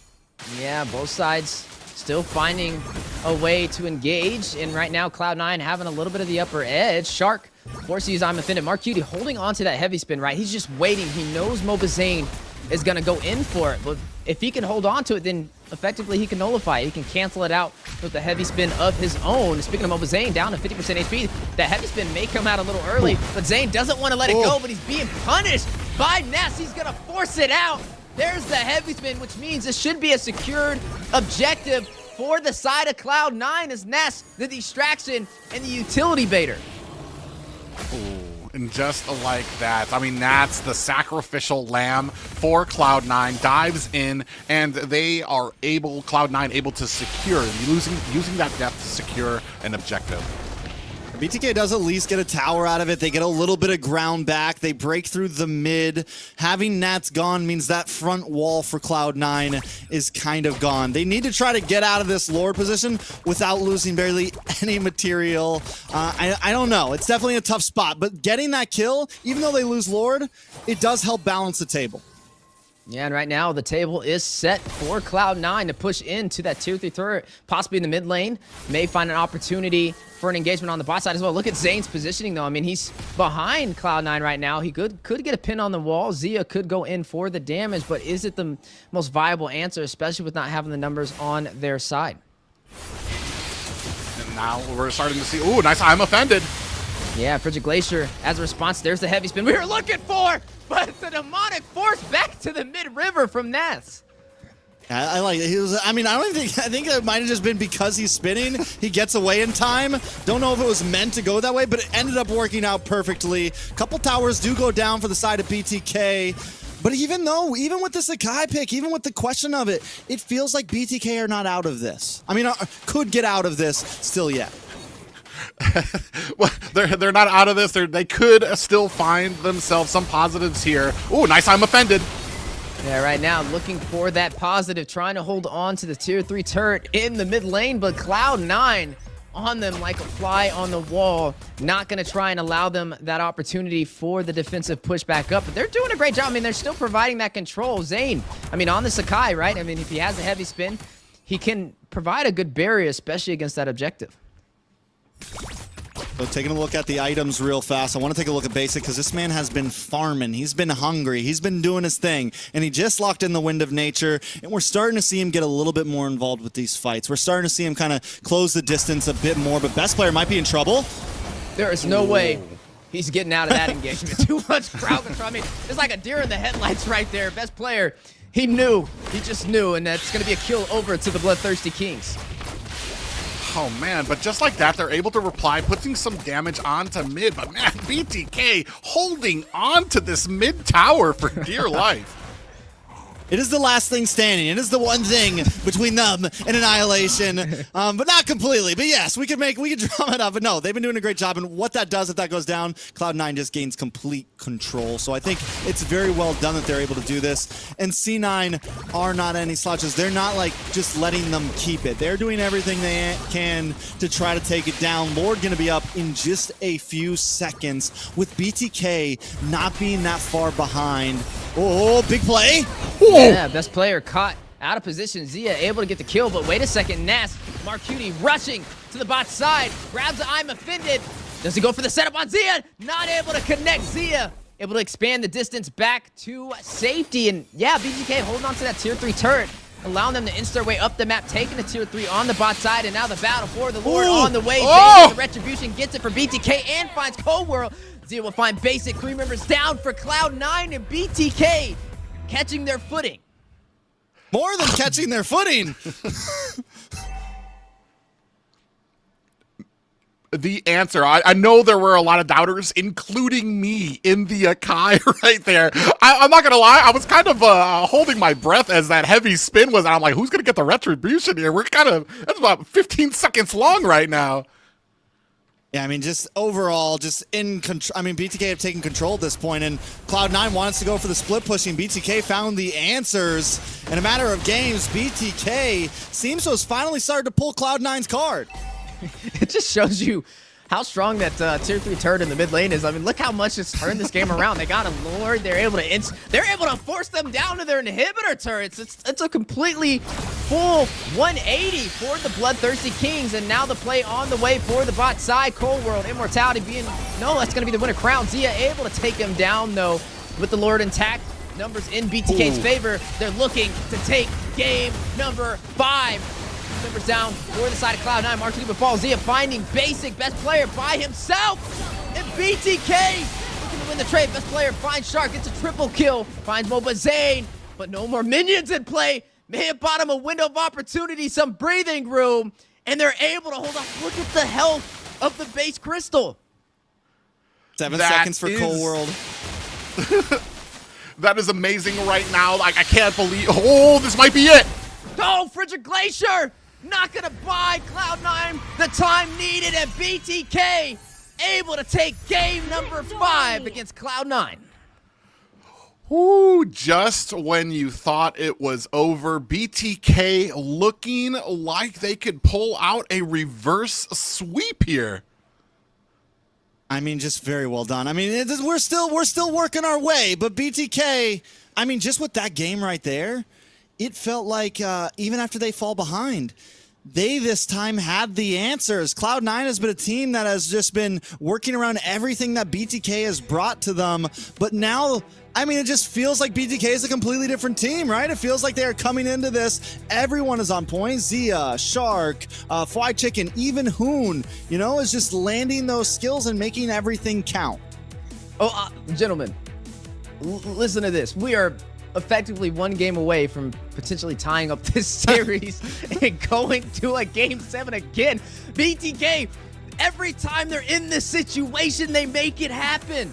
Yeah, both sides still finding a way to engage. And right now, Cloud9 having a little bit of the upper edge. Shark forces to use I'm offended. Mark Cutie holding on to that heavy spin, right? He's just waiting. He knows Mobazane is going to go in for it. But if he can hold on to it, then effectively he can nullify it. He can cancel it out with the heavy spin of his own. Speaking of Mobazane, down to 50% HP. That heavy spin may come out a little early, but Zane doesn't want to let it go, but he's being punished by Ness. He's going to force it out. There's the heavy spin, which means this should be a secured objective for the side of Cloud9 as Ness, the distraction, and the utility baiter. Ooh, and just like that, I mean, Nats, the sacrificial lamb for Cloud9, dives in, and they are able, Cloud9 able to secure, using that depth to secure an objective. BTK does at least get a tower out of it. They get a little bit of ground back. They break through the mid. Having Nats gone means that front wall for Cloud9 is kind of gone. They need to try to get out of this Lord position without losing barely any material. I don't know. It's definitely a tough spot, but getting that kill, even though they lose Lord, it does help balance the table. Yeah, and right now the table is set for Cloud9 to push into that tier 3 turret, possibly in the mid lane. May find an opportunity for an engagement on the bot side as well. Look at Zane's positioning though. I mean, he's behind Cloud9 right now. He could get a pin on the wall. Zia could go in for the damage, but is it the most viable answer, especially with not having the numbers on their side? And now we're starting to see, ooh, nice, I'm offended. Yeah, Frigid Glacier, as a response, there's the heavy spin we were looking for, but the demonic force back to the mid-river from Ness. I like it. I think it might have just been because he's spinning. He gets away in time. Don't know if it was meant to go that way, but it ended up working out perfectly. Couple towers do go down for the side of BTK. But even with the Sakai pick, even with the question of it, it feels like BTK are not out of this. I mean, could get out of this still yet. Well, they're not out of this. They could still find themselves some positives here. Ooh, nice, I'm offended. Yeah, right now looking for that positive, trying to hold on to the tier 3 turret in the mid lane, but Cloud9 on them like a fly on the wall. Not going to try and allow them that opportunity for the defensive push back up, but they're doing a great job. I mean, they're still providing that control. Zane, I mean, on the Sakai, right? I mean, if he has a heavy spin, he can provide a good barrier, especially against that objective. So taking a look at the items real fast, I want to take a look at Basic because this man has been farming. He's been hungry. He's been doing his thing. And he just locked in the Wind of Nature. And we're starting to see him get a little bit more involved with these fights. We're starting to see him kind of close the distance a bit more. But Best Player might be in trouble. There is no way he's getting out of that engagement. Too much crowd control. I mean, it's like a deer in the headlights right there. Best Player, he knew. He just knew. And that's going to be a kill over to the BloodThirstyKings. Oh man, but just like that, they're able to reply, putting some damage onto mid. But man, BTK holding on to this mid tower for dear life. It is the last thing standing. It is the one thing between them and Annihilation, but not completely. But yes, we can drum it up. But no, they've been doing a great job. And what that does, if that goes down, Cloud9 just gains complete control. So I think it's very well done that they're able to do this. And C9 are not any slouches. They're not like just letting them keep it. They're doing everything they can to try to take it down. Lord going to be up in just a few seconds with BTK not being that far behind. Oh, big play. Yeah, best player caught out of position. Zia able to get the kill, but wait a second. Nas, Marcuti rushing to the bot side. Grabs the I'm offended. Does he go for the setup on Zia? Not able to connect. Zia able to expand the distance back to safety. And yeah, BTK holding on to that tier 3 turret, allowing them to inch their way up the map, taking the tier 3 on the bot side, and now the battle for the Lord on the way. The Retribution gets it for BTK and finds Cold World. Zia will find Basic, 3 members down for Cloud9, and BTK catching their footing. More than catching their footing. The answer, I know there were a lot of doubters, including me, in the Kai right there. I'm not going to lie, I was kind of holding my breath as that heavy spin was. I'm like, who's going to get the Retribution here? That's about 15 seconds long right now. Yeah, I mean, just overall, just in control. I mean, BTK have taken control at this point, and Cloud9 wants to go for the split pushing. BTK found the answers. In a matter of games, BTK seems to have finally started to pull Cloud9's card. It just shows you how strong that tier 3 turret in the mid lane is. I mean, look how much it's turned this game around. They got a Lord. They're able to force them down to their inhibitor turrets. It's a completely full 180 for the Bloodthirsty Kings, and now the play on the way for the bot side. Cold World, Immortality being, no, that's going to be the winner crown. Zia able to take him down, though, with the Lord intact. Numbers in BTK's favor. They're looking to take game number 5. Members down for the side of Cloud9. Martin with ball. Zia finding Basic, best player by himself. And BTK looking to win the trade. Best player finds Shark, gets a triple kill. Finds Moba Zane, but no more minions in play. May have bought him a window of opportunity, some breathing room, and they're able to hold off. Look at the health of the base crystal. 7 seconds for Cold World. That is amazing right now. Like, I can't believe, oh, this might be it. Oh, Frigid Glacier! Not gonna buy Cloud9 the time needed, and BTK able to take game number 5 against Cloud9. Ooh, just when you thought it was over, BTK looking like they could pull out a reverse sweep here. I mean, just very well done. I mean, we're still working our way, but BTK, I mean, just with that game right there, it felt like even after they fall behind, they this time had the answers. Cloud9 has been a team that has just been working around everything that BTK has brought to them. But now, I mean, it just feels like BTK is a completely different team, right? It feels like they are coming into this. Everyone is on point. Zia, Shark, Fly Chicken, even Hoon, you know, is just landing those skills and making everything count. Oh, gentlemen, listen to this. We are effectively 1 game away from potentially tying up this series and going to a game 7 again. BTK, every time they're in this situation, they make it happen.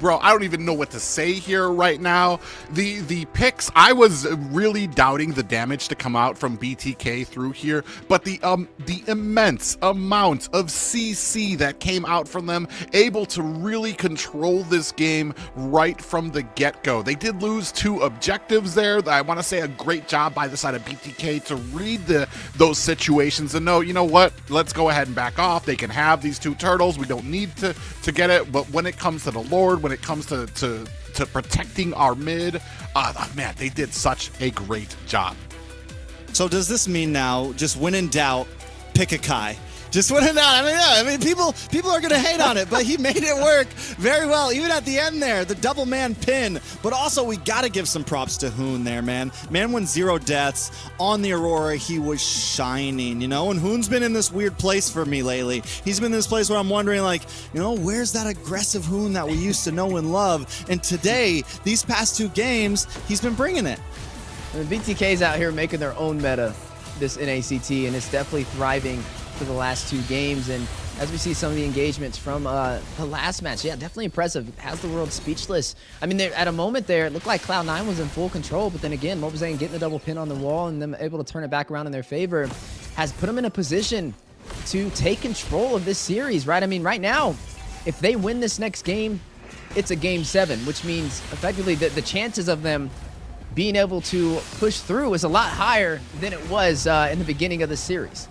Bro, I don't even know what to say here right now. The picks, I was really doubting the damage to come out from BTK through here, but the immense amount of CC that came out from them, able to really control this game right from the get-go. They did lose 2 objectives there. I want to say a great job by the side of BTK to read those situations and know, you know what, let's go ahead and back off. They can have these 2 turtles. We don't need to get it, but when it comes to the Lord, when it comes to protecting our mid, man, they did such a great job. So does this mean now, just when in doubt, pick a Kai? Just when in doubt. I mean, people are going to hate on it, but he made it work very well. Even at the end there, the double man pin. But also, we got to give some props to Hoon there, man. Man won 0 deaths on the Aurora. He was shining, you know? And Hoon's been in this weird place for me lately. He's been in this place where I'm wondering, like, you know, where's that aggressive Hoon that we used to know and love? And today, these past 2 games, he's been bringing it. I mean, BTK's out here making their own meta, this NACT, and it's definitely thriving for the last 2 games. And as we see some of the engagements from the last match, yeah, definitely impressive. Has the world speechless. I mean, at a moment there, it looked like Cloud9 was in full control, but then again, mlbbzane getting the double pin on the wall and them able to turn it back around in their favor has put them in a position to take control of this series, right? I mean, right now, if they win this next game, it's a game 7, which means effectively the chances of them being able to push through is a lot higher than it was in the beginning of the series.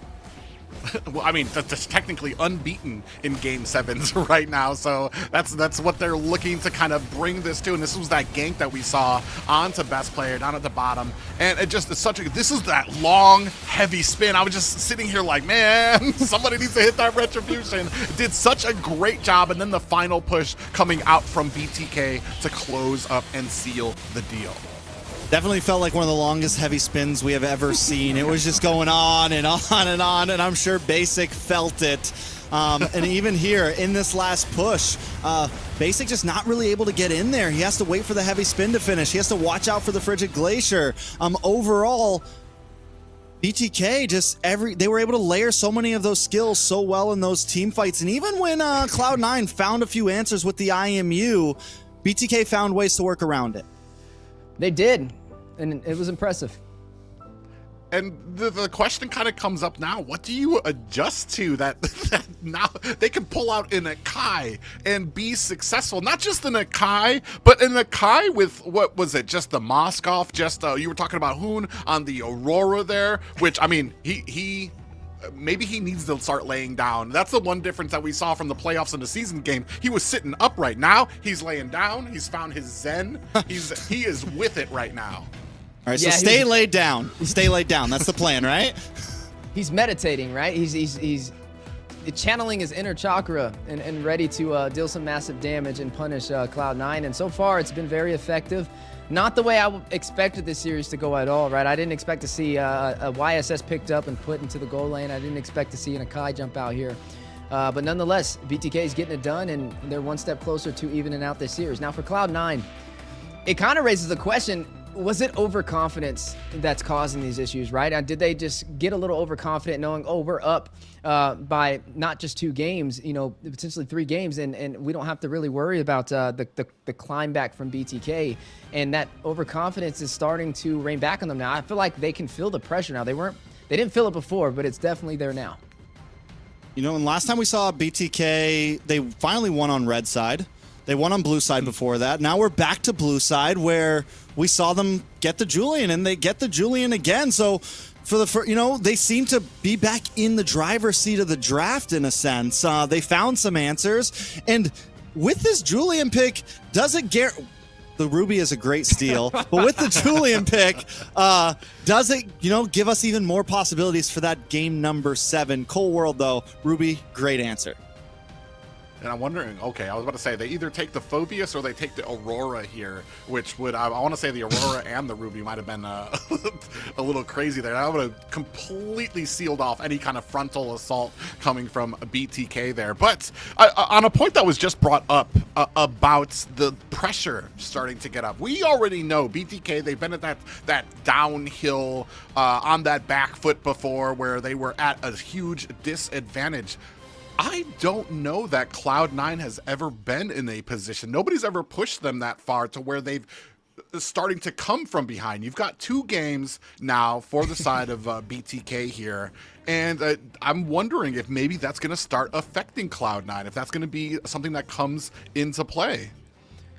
Well, I mean, that's technically unbeaten in Game 7s right now, so that's what they're looking to kind of bring this to. And this was that gank that we saw onto best player down at the bottom, and it just is such a. This is that long, heavy spin. I was just sitting here like, man, somebody needs to hit that retribution. Did such a great job, and then the final push coming out from BTK to close up and seal the deal. Definitely felt like one of the longest heavy spins we have ever seen. It was just going on and on and on, and I'm sure Basic felt it. And even here in this last push, Basic just not really able to get in there. He has to wait for the heavy spin to finish. He has to watch out for the Frigid Glacier. Overall, BTK just they were able to layer so many of those skills so well in those team fights. And even when Cloud9 found a few answers with the IMU, BTK found ways to work around it. They did, and it was impressive. And the question kind of comes up now, what do you adjust to that now they can pull out an Akai and be successful? Not just an Akai, but an Akai with, what was it, just the Moskov, just, you were talking about Hoon on the Aurora there, which, I mean, maybe he needs to start laying down. That's the one difference that we saw from the playoffs in the season game. He was sitting upright. Now he's laying down. He's found his zen. He is with it right now. All right, so stay laid down. Stay laid down. That's the plan, right? He's meditating, right? He's channeling his inner chakra and ready to deal some massive damage and punish Cloud9. And so far, it's been very effective. Not the way I expected this series to go at all, right? I didn't expect to see a YSS picked up and put into the goal lane. I didn't expect to see an Akai jump out here. But nonetheless, BTK is getting it done, and they're one step closer to evening out this series. Now for Cloud9, it kind of raises the question, was it overconfidence that's causing these issues, right? Did they just get a little overconfident knowing, oh, we're up by not just 2 games, you know, potentially 3 games, and we don't have to really worry about the climb back from BTK, and that overconfidence is starting to rain back on them now. I feel like they can feel the pressure now. They didn't feel it before, but it's definitely there now. You know, and last time we saw BTK, they finally won on red side. They won on blue side before that. Now we're back to blue side where we saw them get the Julian, and they get the Julian again. So you know, they seem to be back in the driver's seat of the draft in a sense. They found some answers, and with this Julian pick, does it the Ruby is a great steal, but with the Julian pick, does it, you know, give us even more possibilities for that game number 7? Cold World though, Ruby, great answer. And I'm wondering, okay, I was about to say, they either take the Phobius or they take the Aurora here, which would, I want to say the Aurora and the Ruby might have been a little crazy there. That would have completely sealed off any kind of frontal assault coming from BTK there. But on a point that was just brought up about the pressure starting to get up, we already know BTK, they've been at that downhill on that back foot before where they were at a huge disadvantage. I don't know that Cloud9 has ever been in a position. Nobody's ever pushed them that far to where they've starting to come from behind. You've got 2 games now for the side of BTK here. And I'm wondering if maybe that's going to start affecting Cloud9, if that's going to be something that comes into play.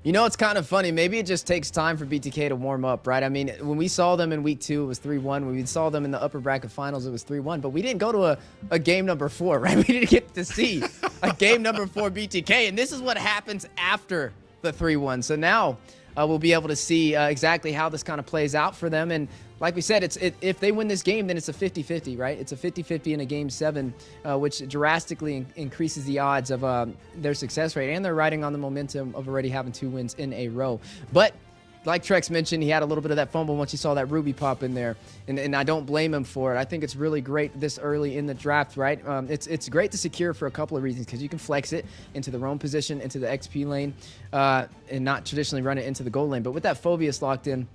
You know, it's kind of funny. Maybe it just takes time for BTK to warm up, right? I mean, when we saw them in week 2, it was 3-1. When we saw them in the upper bracket finals, it was 3-1. But we didn't go to a game number 4, right? We didn't get to see a game number 4 BTK. And this is what happens after the 3-1. So now we'll be able to see exactly how this kind of plays out for them. And like we said, if they win this game, then it's a 50-50, right? It's a 50-50 in a game 7, which drastically increases the odds of their success rate. And they're riding on the momentum of already having 2 wins in a row. But like Trex mentioned, he had a little bit of that fumble once he saw that Ruby pop in there. And I don't blame him for it. I think it's really great this early in the draft, right? It's great to secure for a couple of reasons, because you can flex it into the roam position, into the XP lane, and not traditionally run it into the goal lane. But with that Phobius locked in,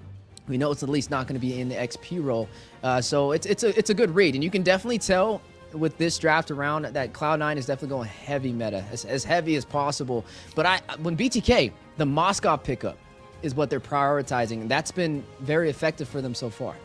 we know it's at least not going to be in the XP role. So it's a good read. And you can definitely tell with this draft around that Cloud9 is definitely going heavy meta, as heavy as possible. But when BTK, the Moskov pickup is what they're prioritizing, and that's been very effective for them so far.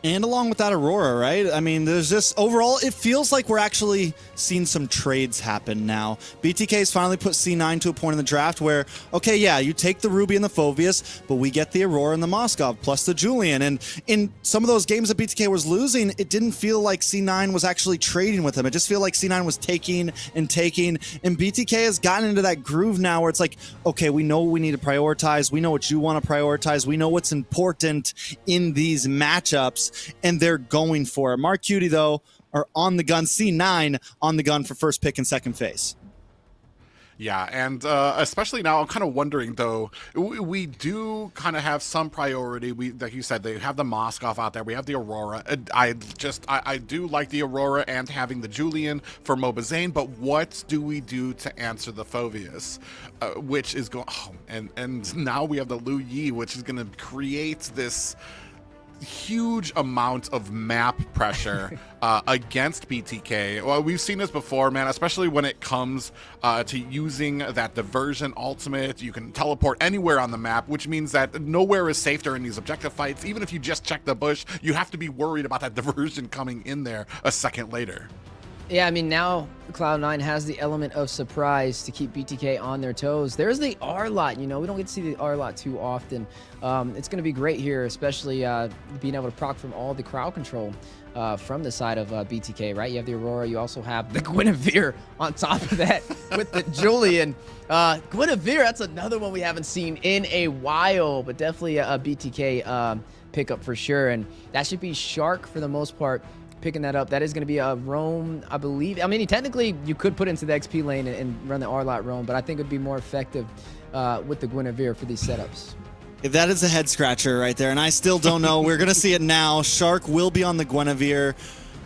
And along with that Aurora, right? I mean, there's just overall, it feels like we're actually seeing some trades happen now. BTK's finally put C9 to a point in the draft where, okay, yeah, you take the Ruby and the Phoveus, but we get the Aurora and the Moskov plus the Julian. And in some of those games that BTK was losing, it didn't feel like C9 was actually trading with him. It just felt like C9 was taking and taking. And BTK has gotten into that groove now where it's like, okay, we know what we need to prioritize. We know what you want to prioritize. We know what's important in these matchups. And they're going for it. Mark Cutie, though, are on the gun. C9 on the gun for first pick and second phase. Yeah, and especially now, I'm kind of wondering, though, we do kind of have some priority. Like you said, they have the Moskov out there. We have the Aurora. I do like the Aurora and having the Julian for Mobazane, but what do we do to answer the Phoveus? Which is going... Oh, and now we have the Lu Yi, which is going to create this huge amount of map pressure against BTK. Well, we've seen this before, man, especially when it comes to using that diversion ultimate. You can teleport anywhere on the map, which means that nowhere is safe during these objective fights. Even if you just check the bush, you have to be worried about that diversion coming in there a second later. Yeah, I mean, now Cloud9 has the element of surprise to keep BTK on their toes. There's the R-Lot, you know, we don't get to see the R-Lot too often. It's going to be great here, especially being able to proc from all the crowd control from the side of BTK, right? You have the Aurora, you also have the Guinevere on top of that with the Julian. Guinevere, that's another one we haven't seen in a while, but definitely a BTK pickup for sure. And that should be Shark for the most part. Picking that up. That is going to be a roam, I believe. I mean, technically, you could put into the XP lane and run the R-Lot roam, but I think it would be more effective with the Guinevere for these setups. That is a head scratcher right there, and I still don't know. We're going to see it now. Shark will be on the Guinevere.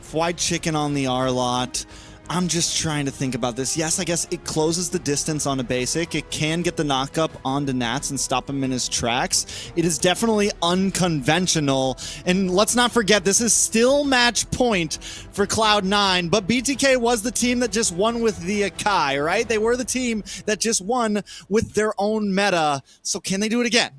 Fried Chicken on the R-Lot. I'm just trying to think about this. Yes, I guess it closes the distance on a basic. It can get the knockup onto Nats and stop him in his tracks. It is definitely unconventional. And let's not forget, this is still match point for Cloud9, but BTK was the team that just won with the Akai, right? They were the team that just won with their own meta. So can they do it again?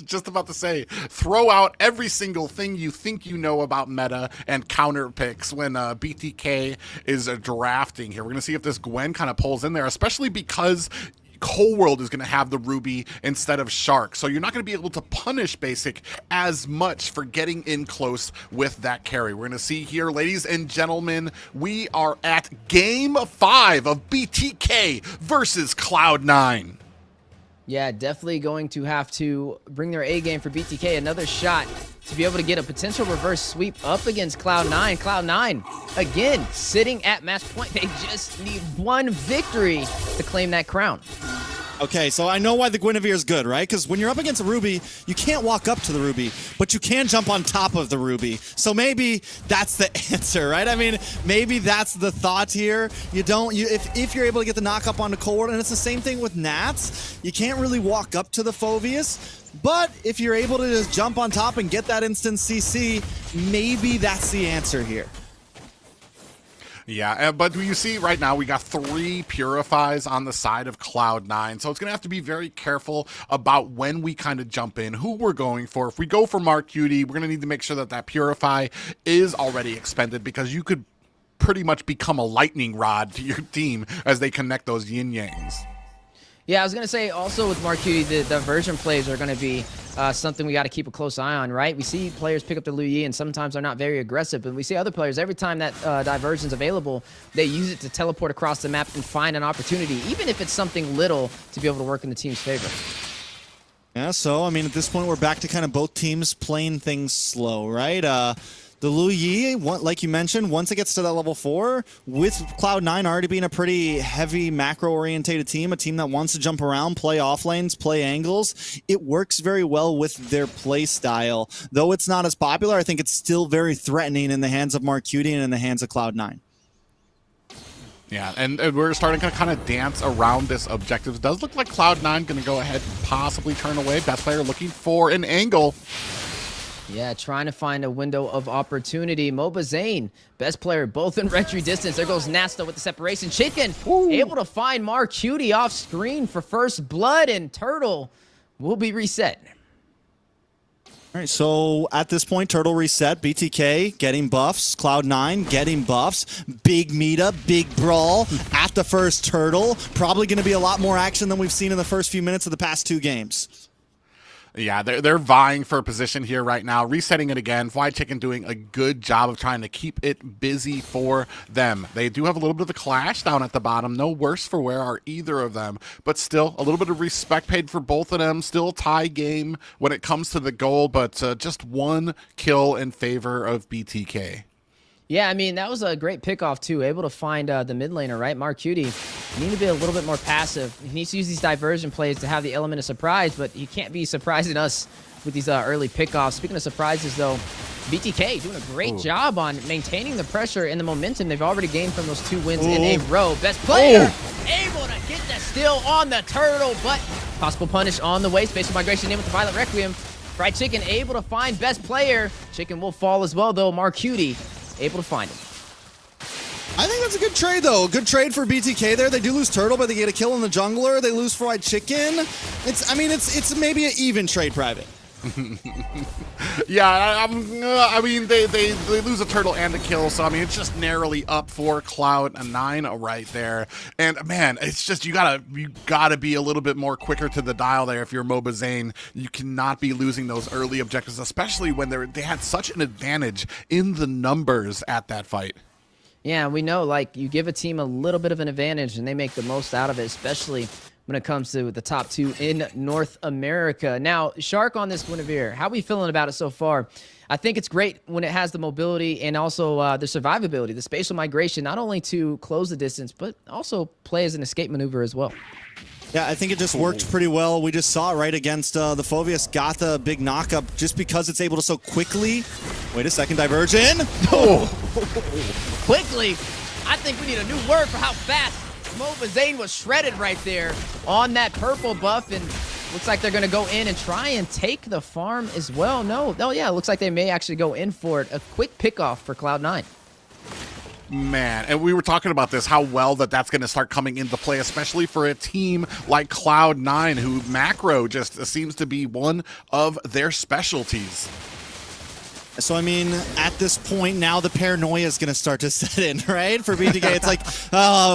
Just about to say, throw out every single thing you think you know about meta and counter picks when BTK is drafting here. We're going to see if this Gwen kind of pulls in there, especially because Whole World is going to have the Ruby instead of Shark. So you're not going to be able to punish Basic as much for getting in close with that carry. We're going to see here, ladies and gentlemen, we are at Game 5 of BTK versus Cloud9. Yeah, definitely going to have to bring their A game for BTK. Another shot to be able to get a potential reverse sweep up against Cloud9. Cloud9, again, sitting at match point. They just need one victory to claim that crown. Okay, so I know why the Guinevere is good, right? Because when you're up against a Ruby, you can't walk up to the Ruby, but you can jump on top of the Ruby. So maybe that's the answer, right? I mean, maybe that's the thought here. If you're able to get the knock up onto Cold War, and it's the same thing with Nats, you can't really walk up to the Phoveus, but if you're able to just jump on top and get that instant CC, maybe that's the answer here. Yeah, but you see right now we got 3 Purifies on the side of Cloud9, so it's going to have to be very careful about when we kind of jump in, who we're going for. If we go for Mark Cutie, we're going to need to make sure that that Purify is already expended, because you could pretty much become a lightning rod to your team as they connect those yin-yangs. Yeah, I was going to say also with Mark Cutie, the diversion plays are going to be something we got to keep a close eye on, right? We see players pick up the Lu Yi, and sometimes they're not very aggressive, but we see other players, every time that diversion's available, they use it to teleport across the map and find an opportunity, even if it's something little, to be able to work in the team's favor. Yeah, so, I mean, at this point, we're back to kind of both teams playing things slow, right? The Lu Yi, like you mentioned, once it gets to that level 4, with Cloud9 already being a pretty heavy macro-orientated team, a team that wants to jump around, play off lanes, play angles, it works very well with their play style. Though it's not as popular, I think it's still very threatening in the hands of Mark Cutie and in the hands of Cloud9. Yeah, and we're starting to kind of dance around this objective. It does look like Cloud9 going to go ahead and possibly turn away. Best player looking for an angle. Yeah, trying to find a window of opportunity. mlbbZane, best player, both in retry distance. There goes Nasta with the separation. Chicken, able to find Marcutie off screen for first blood, and Turtle will be reset. All right, so at this point, Turtle reset, BTK getting buffs, Cloud9 getting buffs, big meetup, big brawl at the first Turtle. Probably going to be a lot more action than we've seen in the first few minutes of the past 2 games. Yeah, they're vying for a position here right now. Resetting it again. Fried Chicken doing a good job of trying to keep it busy for them. They do have a little bit of a clash down at the bottom. No worse for wear are either of them. But still, a little bit of respect paid for both of them. Still tie game when it comes to the goal, but just 1 kill in favor of BTK. Yeah, I mean, that was a great pickoff, too. Able to find the mid laner, right? Marcutie. You need to be a little bit more passive. He needs to use these diversion plays to have the element of surprise, but he can't be surprising us with these early pickoffs. Speaking of surprises, though, BTK doing a great job on maintaining the pressure and the momentum they've already gained from those 2 wins in a row. Best player able to get the steal on the Turtle, but possible punish on the way. Spatial migration in with the Violet Requiem. Fried Chicken able to find best player. Chicken will fall as well, though. Marcutie able to find him. I think that's a good trade, though. Good trade for BTK there. They do lose Turtle, but they get a kill on the jungler. They lose Fried Chicken. It's maybe an even trade, Private. Yeah, I mean, they lose a Turtle and a kill, so I mean, it's just narrowly up for Cloud9 right there. And man, it's just you gotta be a little bit more quicker to the dial there if you're mlbbZane. You cannot be losing those early objectives, especially when they had such an advantage in the numbers at that fight. Yeah, we know, like, you give a team a little bit of an advantage and they make the most out of it, especially when it comes to the top 2 in North America. Now, Shark on this Guinevere, how are we feeling about it so far? I think it's great when it has the mobility and also the survivability, the spatial migration, not only to close the distance, but also play as an escape maneuver as well. Yeah, I think it just worked pretty well. We just saw it right against the Phoveus. Got the big knockup just because it's able to so quickly. Wait a second, diversion. Quickly. I think we need a new word for how fast mlbbZane was shredded right there on that purple buff, and looks like they're going to go in and try and take the farm as well. No, yeah, it looks like they may actually go in for it. A quick pickoff for Cloud9. Man, and we were talking about this, how well that's going to start coming into play, especially for a team like Cloud9, who macro just seems to be one of their specialties. So, I mean, at this point, now the paranoia is going to start to set in, right? For BTK, it's like,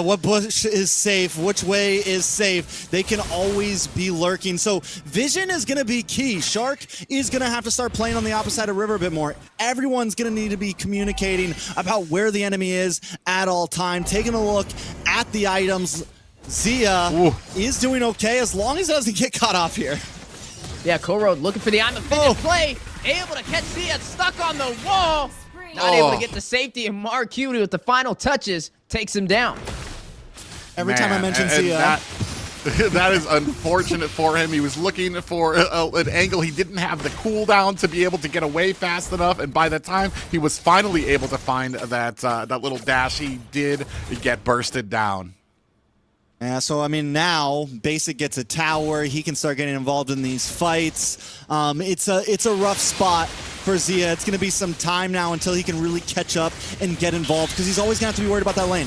what bush is safe? Which way is safe? They can always be lurking. So, vision is going to be key. Shark is going to have to start playing on the opposite side of the river a bit more. Everyone's going to need to be communicating about where the enemy is at all time, taking a look at the items. Zia is doing okay as long as it doesn't get caught off here. Yeah, Korod looking for the I'm offended play. Able to catch Zia, stuck on the wall. Not able to get the safety, and Marcutie with the final touches takes him down. Every time I mention Zia. That is unfortunate for him. He was looking for an angle. He didn't have the cooldown to be able to get away fast enough, and by the time he was finally able to find that little dash, he did get bursted down. Yeah, so I mean, now Basic gets a tower. He can start getting involved in these fights. It's a rough spot for Zia. It's going to be some time now until he can really catch up and get involved, because he's always going to have to be worried about that lane.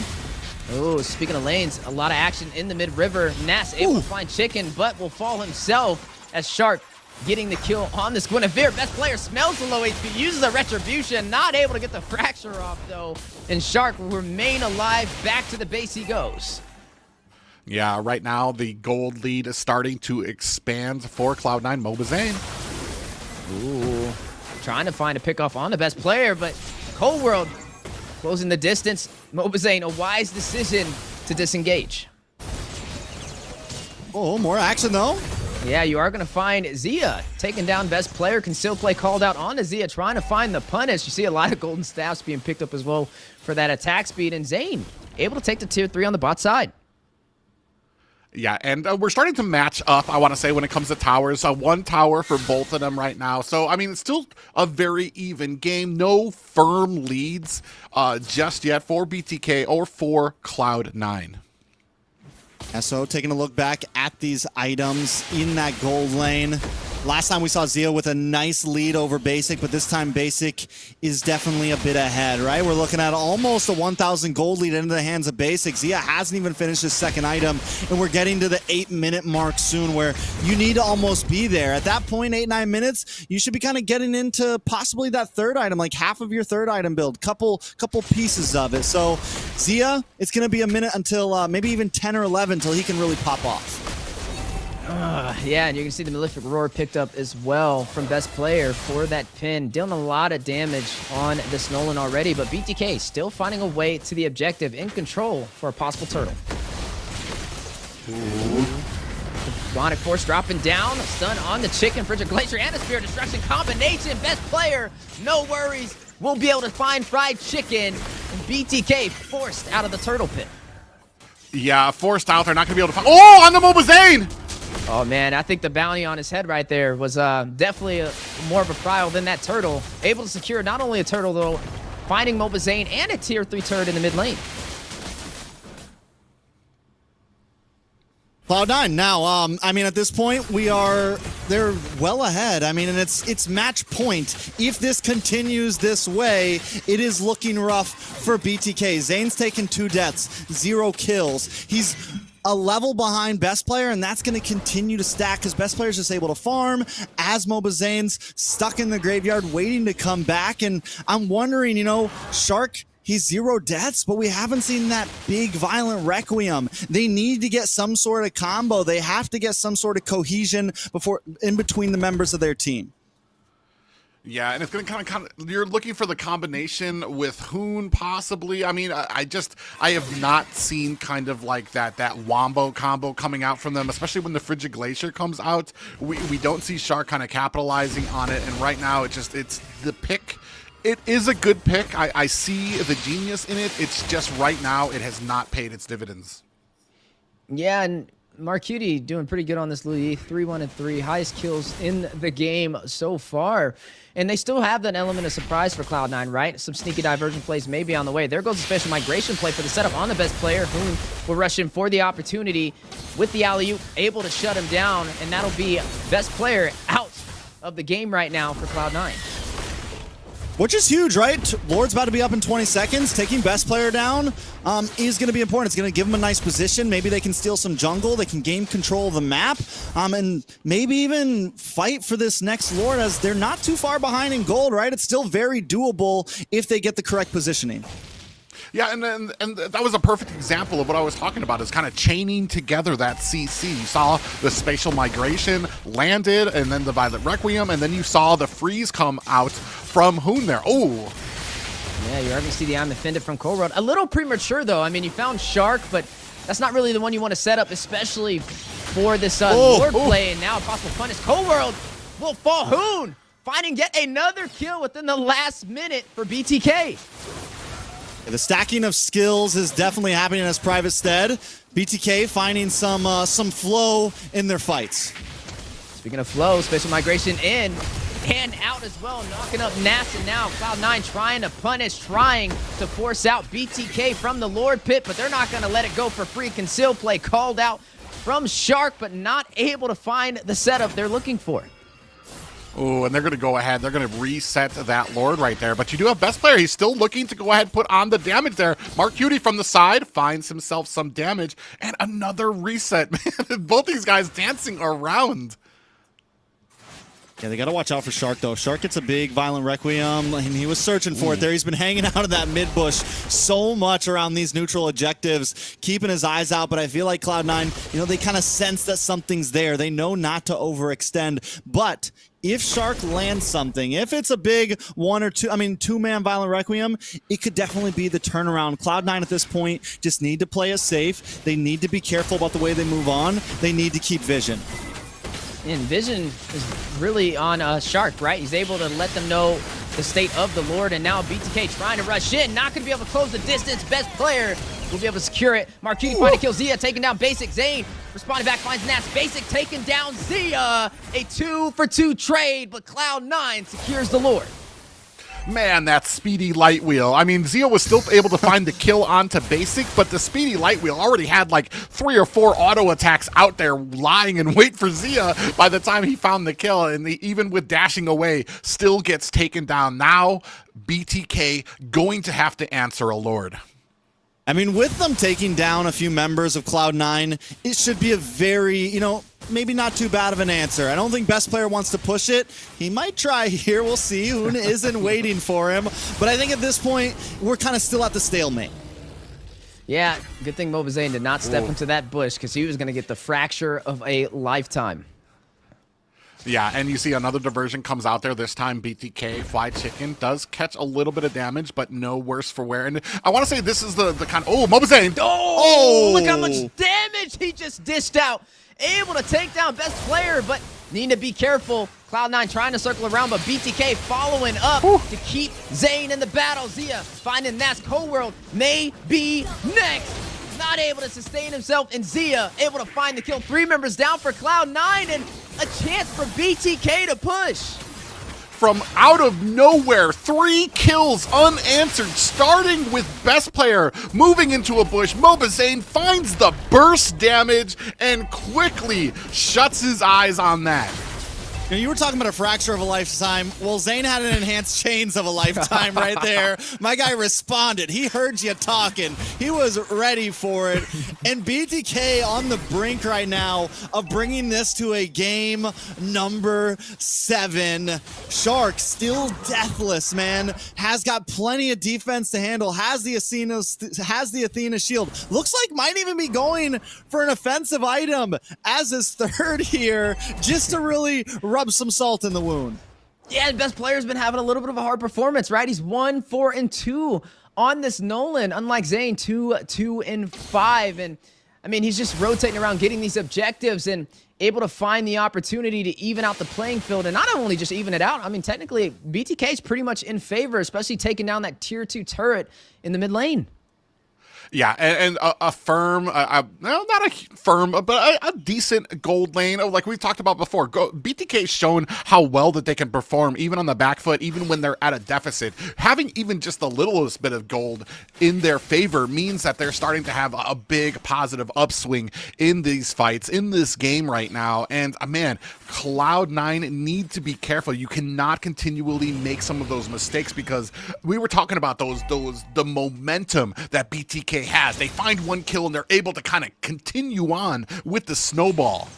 Oh, speaking of lanes, a lot of action in the mid-river. Nas able to find Chicken, but will fall himself as Shark getting the kill on this Guinevere. Best player smells the low HP, uses a retribution, not able to get the fracture off though. And Shark will remain alive. Back to the base he goes. Yeah, right now the gold lead is starting to expand for Cloud9 mlbbZane. Ooh, trying to find a pickoff on the best player, but Cold World closing the distance. mlbbZane, a wise decision to disengage. Oh, more action though. Yeah, you are going to find Zia taking down best player. Can still play called out onto Zia, trying to find the punish. You see a lot of golden staffs being picked up as well for that attack speed, and Zane able to take the tier 3 on the bot side. Yeah, and we're starting to match up, I want to say, when it comes to towers. 1 tower for both of them right now. So, I mean, it's still a very even game. No firm leads just yet for BTK or for Cloud9. So, taking a look back at these items in that gold lane. Last time we saw Zia with a nice lead over Basic, but this time Basic is definitely a bit ahead, right? We're looking at almost a 1,000 gold lead into the hands of Basic. Zia hasn't even finished his second item, and we're getting to the 8-minute mark soon where you need to almost be there. At that point, 8-9 minutes, you should be kind of getting into possibly that third item, like half of your third item build, couple pieces of it. So Zia, it's going to be a minute until maybe even 10 or 11 until he can really pop off. Yeah, and you can see the Malefic Roar picked up as well from best player for that pin. Dealing a lot of damage on this Nolan already, but BTK still finding a way to the objective, in control for a possible turtle. Demonic Force dropping down, a stun on the chicken, Frigid Glacier, and a Spear Destruction combination. Best player, no worries. We'll be able to find fried chicken, and BTK forced out of the turtle pit. Yeah, forced out. They're not going to be able to find... Oh, on the Mobazane! Oh, man, I think the bounty on his head right there was definitely more of a prio than that turtle. Able to secure not only a turtle, though, finding Mobazane and a tier 3 turret in the mid lane. Cloud9 now, I mean, at this point, they're well ahead. I mean, and it's match point. If this continues this way, it is looking rough for BTK. Zane's taken 2 deaths, 0 kills. He's a level behind best player, and that's going to continue to stack because best player's just able to farm as Mobazane's stuck in the graveyard waiting to come back. And I'm wondering, you know, Shark, he's 0 deaths, but we haven't seen that big violent Requiem. They need to get some sort of combo. They have to get some sort of cohesion in between the members of their team. Yeah, and it's going to kind of, you're looking for the combination with Hoon possibly. I mean, I have not seen kind of like that Wombo combo coming out from them, especially when the Frigid Glacier comes out. We don't see Shark kind of capitalizing on it, and right now it's the pick. It is a good pick. I see the genius in it. It's just right now it has not paid its dividends. Yeah, and Marcuti doing pretty good on this Louis. 3-1-3, highest kills in the game so far. And they still have that element of surprise for Cloud9, right? Some sneaky diversion plays may be on the way. There goes a special migration play for the setup on the best player. Hoon will rush in for the opportunity with the alley-oop, able to shut him down, and that'll be best player out of the game right now for Cloud9. Which is huge, right? Lord's about to be up in 20 seconds. Taking best player down is going to be important. It's going to give them a nice position. Maybe they can steal some jungle. They can gain control of the map. And maybe even fight for this next Lord, as they're not too far behind in gold, right? It's still very doable if they get the correct positioning. Yeah, and that was a perfect example of what I was talking about, is kind of chaining together that CC. You saw the spatial migration landed, and then the Violet Requiem, and then you saw the freeze come out from Hoon there. Oh! Yeah, you already see the I'm offended from Cold World. A little premature, though. I mean, you found Shark, but that's not really the one you want to set up, especially for this Lord play, and now a possible punish. Cold World will fall. Hoon finding yet another kill within the last minute for BTK. The stacking of skills is definitely happening as Private Stead. BTK finding some flow in their fights. Speaking of flow, special migration in and out as well, knocking up NACT, and now Cloud9 trying to punish, trying to force out BTK from the Lord pit, but they're not going to let it go for free. Conceal play called out from Shark, but not able to find the setup they're looking for. Oh, and they're going to go ahead. They're going to reset that Lord right there. But you do have best player. He's still looking to go ahead and put on the damage there. Marcuti from the side finds himself some damage. And another reset. Man, both these guys dancing around. Yeah, they got to watch out for Shark, though. Shark gets a big Violent Requiem, and he was searching for it there. He's been hanging out of that mid-bush so much around these neutral objectives, keeping his eyes out. But I feel like Cloud9, you know, they kind of sense that something's there. They know not to overextend. But if Shark lands something, if it's a big 1 or 2, I mean, 2-man Violent Requiem, it could definitely be the turnaround. Cloud9 at this point just need to play it safe. They need to be careful about the way they move on. They need to keep vision. And vision is really on Shark, right? He's able to let them know the state of the Lord, and now BTK trying to rush in, not going to be able to close the distance. Best player will be able to secure it. Marcuti finally kills Zia, taking down Basic. Zane responding back, finds NACT. Basic taking down Zia. A 2-for-2 trade, but Cloud9 secures the Lord. Man, that speedy light wheel. I mean, Zia was still able to find the kill onto basic, but the speedy light wheel already had like 3 or 4 auto attacks out there lying in wait for Zia by the time he found the kill. And even with dashing away, still gets taken down. Now, BTK going to have to answer a Lord. I mean, with them taking down a few members of Cloud9, it should be a very, maybe not too bad of an answer. I don't think best player wants to push it. He might try here. We'll see. Hoon isn't waiting for him. But I think at this point, we're kind of still at the stalemate. Yeah, good thing Mobazane did not step into that bush because he was going to get the fracture of a lifetime. Yeah, and you see another diversion comes out there. This time, BTK, Fly Chicken, does catch a little bit of damage, but no worse for wear. And I want to say this is the kind of... Oh, Mobazane! Oh, look how much damage he just dished out. Able to take down best player, but need to be careful. Cloud9 trying to circle around, but BTK following up to keep Zane in the battle. Zia finding NACT Cold World may be next. Not able to sustain himself, and Zia able to find the kill. 3 members down for Cloud9, and a chance for BTK to push. From out of nowhere, 3 kills unanswered, starting with best player, moving into a bush. Mobazane finds the burst damage and quickly shuts his eyes on that. You were talking about a fracture of a lifetime. Well, Zane had an enhanced chains of a lifetime right there. My guy responded. He heard you talking. He was ready for it. And BTK on the brink right now of bringing this to a game number 7. Shark still deathless, man. Has got plenty of defense to handle. Has the Athena shield. Looks like might even be going for an offensive item as his 3rd here, just to really rub some salt in the wound. Yeah, the best player's been having a little bit of a hard performance, right? He's 1, 4, and 2 on this Nolan, unlike Zane, 2, 2, and 5. And I mean, he's just rotating around, getting these objectives and able to find the opportunity to even out the playing field. And not only just even it out, I mean, technically, BTK is pretty much in favor, especially taking down that tier 2 turret in the mid lane. Yeah, and a firm, no, not a firm, but a decent gold lane. Like we've talked about before, BTK's shown how well that they can perform, even on the back foot, even when they're at a deficit. Having even just the littlest bit of gold in their favor means that they're starting to have a big positive upswing in these fights, in this game right now. And man, Cloud9 need to be careful. You cannot continually make some of those mistakes, because we were talking about the momentum that BTK has. They find 1 kill and they're able to kind of continue on with the snowball.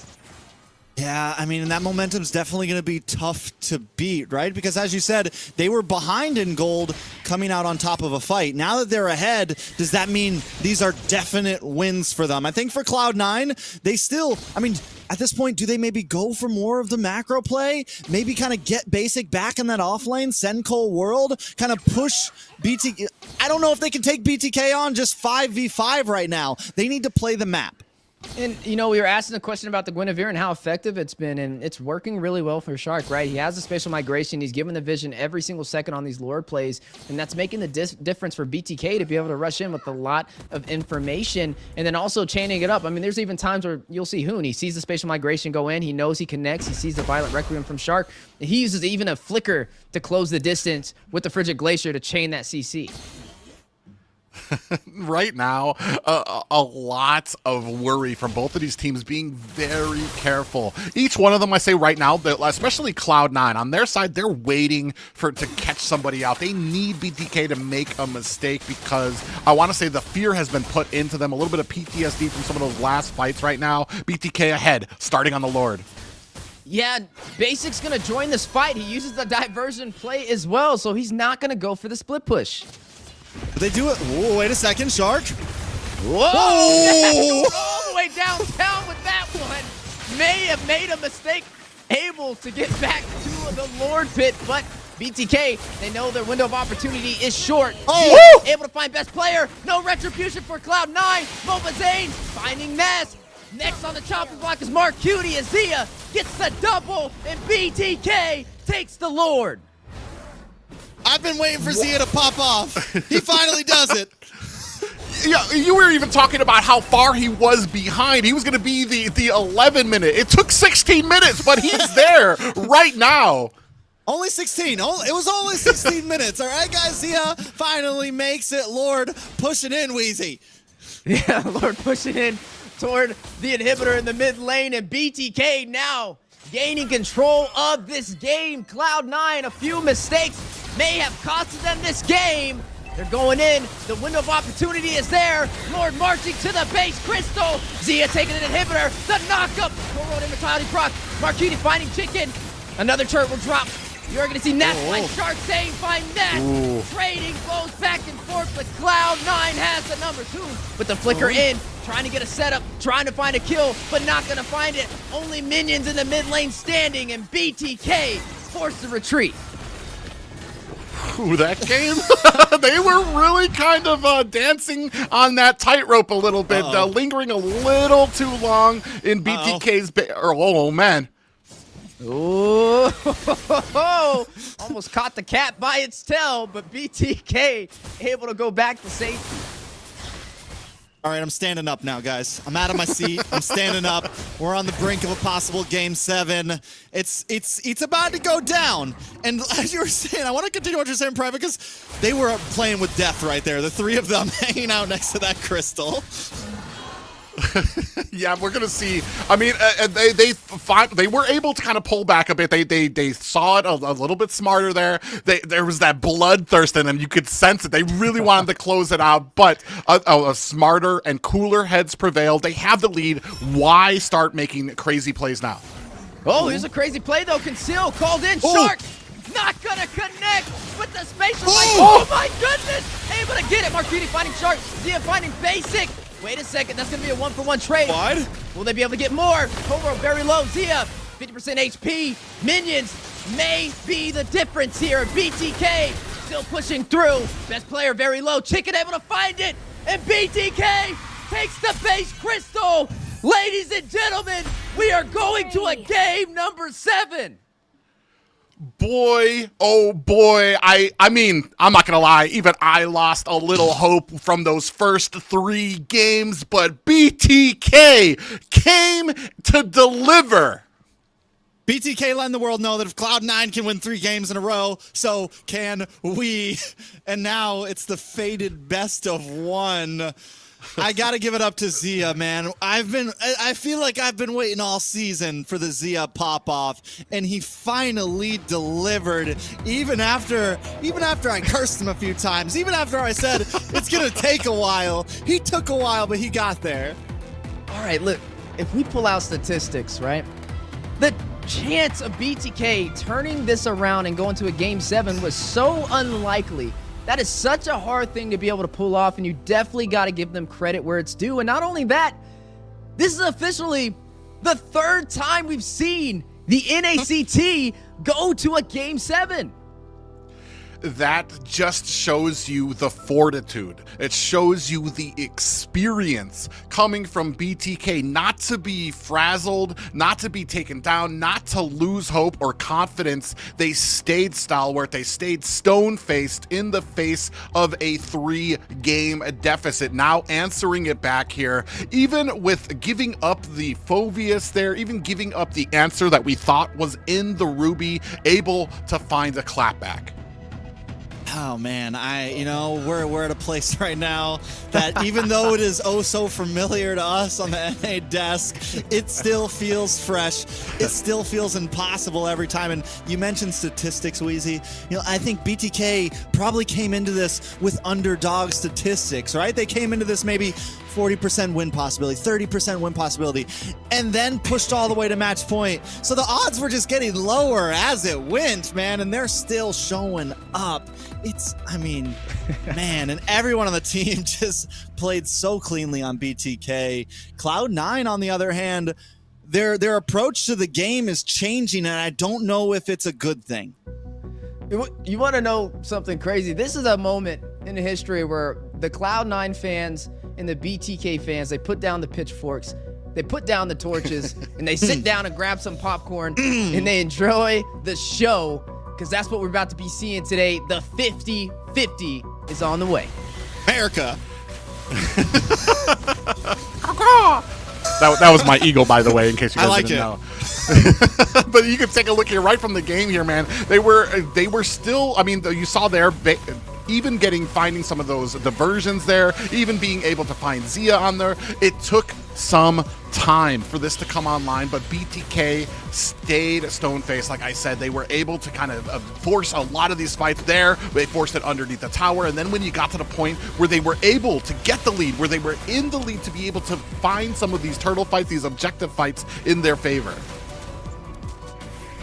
Yeah, I mean, and that momentum's definitely going to be tough to beat, right? Because as you said, they were behind in gold coming out on top of a fight. Now that they're ahead, does that mean these are definite wins for them? I think for Cloud9, they still, I mean, at this point, do they maybe go for more of the macro play? Maybe kind of get basic back in that off lane, send Cold World, kind of push BTK. I don't know if they can take BTK on just 5v5 right now. They need to play the map. And, we were asking a question about the Guinevere and how effective it's been, and it's working really well for Shark, right? He has the spatial migration. He's given the vision every single second on these Lord plays, and that's making the difference for BTK to be able to rush in with a lot of information and then also chaining it up. I mean, there's even times where you'll see Hoon. He sees the spatial migration go in. He knows he connects. He sees the Violent Requiem from Shark. And he uses even a flicker to close the distance with the Frigid Glacier to chain that CC. Right now, a lot of worry from both of these teams, being very careful. Each one of them, I say right now, especially Cloud9, on their side, they're waiting to catch somebody out. They need BTK to make a mistake, because I want to say the fear has been put into them. A little bit of PTSD from some of those last fights right now. BTK ahead, starting on the Lord. Yeah, Basic's going to join this fight. He uses the diversion play as well, so he's not going to go for the split push. They do it. Whoa, wait a second, Shark. Whoa! All the way downtown with that one. May have made a mistake, able to get back to the Lord pit, but BTK, they know their window of opportunity is short. Oh! Able to find best player. No retribution for Cloud9. Mobazane finding Ness. Next on the chopping block is Mark Cutie as Zia gets the double, and BTK takes the Lord. I've been waiting for Zia to pop off. He finally does it. Yeah, you were even talking about how far he was behind. He was going to be the 11 minute. It took 16 minutes, but he's there right now. Only 16. It was only 16 minutes. All right, guys. Zia finally makes it. Lord pushing in, Wheezy. Yeah, Lord pushing in toward the inhibitor in the mid lane, and BTK now gaining control of this game. Cloud9, a few mistakes may have costed them this game. They're going in. The window of opportunity is there. Lord marching to the base. Crystal. Zia taking an inhibitor. The knockup. Full road immortality proc. Marquini finding chicken. Another turret will drop. You're going to see Nats find Shark, saying find Nats. Trading blows back and forth, but Cloud9 has the number 2. With the flicker in, trying to get a setup, trying to find a kill, but not going to find it. Only minions in the mid lane standing, and BTK forced to retreat. Ooh, that game, they were really kind of dancing on that tightrope a little bit, lingering a little too long in BTK's oh, man. Ooh, almost caught the cat by its tail, but BTK able to go back to safety. All right, I'm standing up now, guys. I'm out of my seat. I'm standing up. We're on the brink of a possible Game 7. It's about to go down. And as you were saying, I want to continue what you're saying, Private, because they were playing with death right there. The 3 of them hanging out next to that crystal. Yeah, we're gonna see. I mean, they were able to kind of pull back a bit. They saw it a little bit smarter there. There was that bloodthirst in them. You could sense it. They really wanted to close it out, but a smarter and cooler heads prevailed. They have the lead. Why start making crazy plays now? Oh, here's a crazy play though. Conceal called in. Shark not gonna connect with the spatial light. Oh my goodness! Able to get it. Marquini finding Shark. Zia finding basic. Wait a second, that's gonna be a 1-for-1 trade. What? Will they be able to get more? Cobra very low. Zia, 50% HP. Minions may be the difference here. BTK still pushing through. Best player very low. Chicken able to find it. And BTK takes the base crystal. Ladies and gentlemen, we are going to a game number 7. Boy, oh boy, I mean, I'm not gonna lie, even I lost a little hope from those first 3 games, but BTK came to deliver. BTK letting the world know that if Cloud9 can win 3 games in a row, so can we. And now it's the fated best of 1. I gotta give it up to Zia, man. I feel like I've been waiting all season for the Zia pop-off, and he finally delivered. Even after I cursed him a few times, even after I said it's gonna take a while, he took a while, but he got there. All right, look, if we pull out statistics, right? The chance of BTK turning this around and going to a Game 7 was so unlikely. That is such a hard thing to be able to pull off, and you definitely got to give them credit where it's due. And not only that, this is officially the 3rd time we've seen the NACT go to a Game 7. That just shows you the fortitude. It shows you the experience coming from BTK, not to be frazzled, not to be taken down, not to lose hope or confidence. They stayed stalwart. They stayed stone-faced in the face of a 3-game deficit. Now answering it back here, even with giving up the Phoveus there, even giving up the answer that we thought was in the Ruby, able to find a clapback. Oh man, we're at a place right now that even though it is oh so familiar to us on the NA desk, it still feels fresh. It still feels impossible every time. And you mentioned statistics, Wheezy. I think BTK probably came into this with underdog statistics, right? They came into this maybe 40% win possibility, 30% win possibility, and then pushed all the way to match point. So the odds were just getting lower as it went, man, and they're still showing up. Man, and everyone on the team just played so cleanly on BTK. Cloud9, on the other hand, their approach to the game is changing, and I don't know if it's a good thing. You want to know something crazy? This is a moment in the history where the Cloud9 fans and the BTK fans, they put down the pitchforks, they put down the torches, and they sit down and grab some popcorn, and they enjoy the show, because that's what we're about to be seeing today. The 50-50 is on the way. America. That was my eagle, by the way, in case you guys didn't know. But you can take a look here right from the game here, man. They were still, I mean, you saw there, even finding some of those diversions there, even being able to find Zia on there. It took some time for this to come online, but BTK stayed stone-faced. Like I said, they were able to kind of force a lot of these fights there. They forced it underneath the tower, and then when you got to the point where they were able to get the lead, where they were in the lead to be able to find some of these turtle fights, these objective fights in their favor.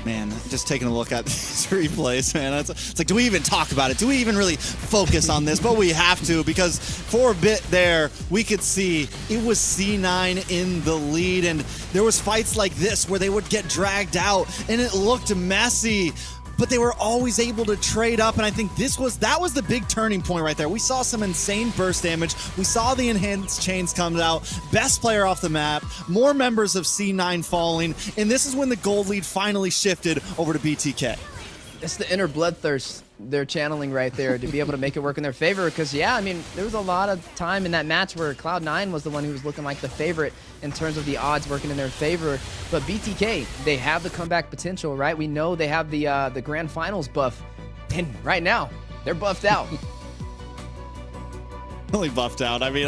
Man, just taking a look at these replays, man, it's like, do we even talk about it? Do we even really focus on this? But we have to, because for a bit there, we could see it was C9 in the lead, and there was fights like this where they would get dragged out, and it looked messy. But they were always able to trade up, and I think that was the big turning point right there. We saw some insane burst damage. We saw the enhanced chains come out, best player off the map, more members of C9 falling, and this is when the gold lead finally shifted over to BTK. It's the inner bloodthirst they're channeling right there to be able to make it work in their favor, because yeah, I mean, there was a lot of time in that match where Cloud9 was the one who was looking like the favorite in terms of the odds working in their favor, but BTK, they have the comeback potential, right? We know they have the grand finals buff, and right now they're buffed out. Really buffed out. I mean,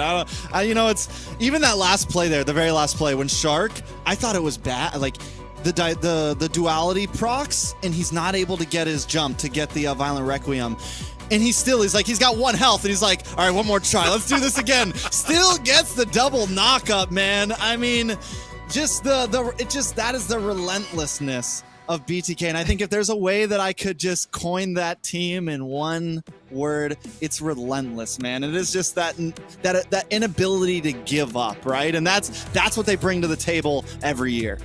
you know, it's even that last play there, the very last play when Shark, I thought it was bad, like the duality procs, and he's not able to get his jump to get the Violent Requiem. And he's like, he's got 1 health, and he's like, all right, one more try. Let's do this again. Still gets the double knock-up, man. I mean, just that is the relentlessness of BTK. And I think if there's a way that I could just coin that team in one word, it's relentless, man. It is just that inability to give up, right? And that's what they bring to the table every year.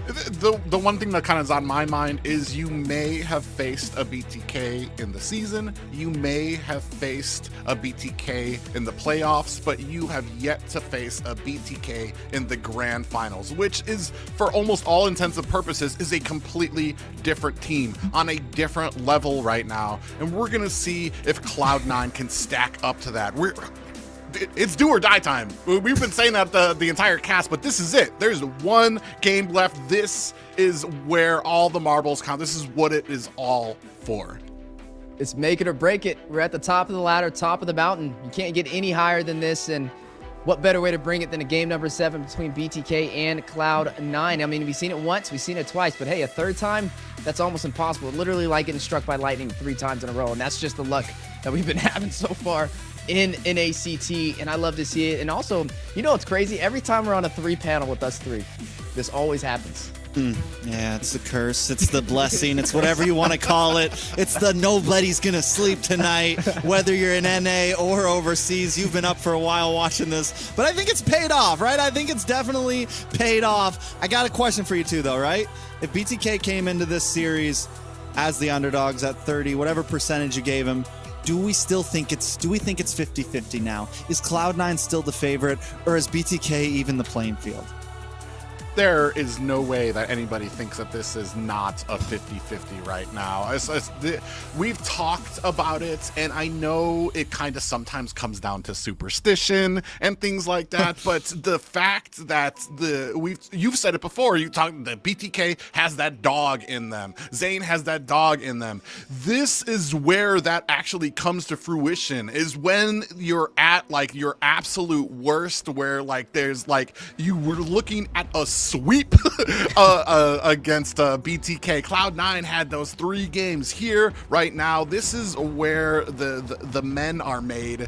The one thing that kind of is on my mind is you may have faced a BTK in the season, you may have faced a BTK in the playoffs, but you have yet to face a BTK in the grand finals, which is, for almost all intents and purposes, is a completely different team on a different level right now. And we're going to see if Cloud9 can stack up to that. It's do or die time. We've been saying that the entire cast, but this is it. There's one game left. This is where all the marbles count. This is what it is all for. It's make it or break it. We're at the top of the ladder, top of the mountain. You can't get any higher than this, and what better way to bring it than a game number 7 between BTK and Cloud9? I mean, we've seen it once, we've seen it twice, but hey, a third time, that's almost impossible. Literally like getting struck by lightning 3 times in a row, and that's just the luck that we've been having so far in NACT, and I love to see it. And also, you know what's crazy? Every time we're on a 3 panel with us 3, this always happens. Yeah, it's the curse, it's the blessing, it's whatever you want to call it. It's the nobody's gonna sleep tonight, whether you're in NA or overseas. You've been up for a while watching this, but I think it's paid off, right? I think it's definitely paid off. I got a question for you too, though, right? If BTK came into this series as the underdogs at 30, whatever percentage you gave him, do we think it's 50-50 now? Is Cloud9 still the favorite, or is BTK even the playing field? There is no way that anybody thinks that this is not a 50-50 right now. We've talked about it, and I know it kind of sometimes comes down to superstition and things like that, but the fact that you've said it before, you talked that BTK has that dog in them, Zane has that dog in them. This is where that actually comes to fruition, is when you're at like your absolute worst, where like there's like you were looking at a sweep against BTK. Cloud9 had those 3 games here right now. This is where the men are made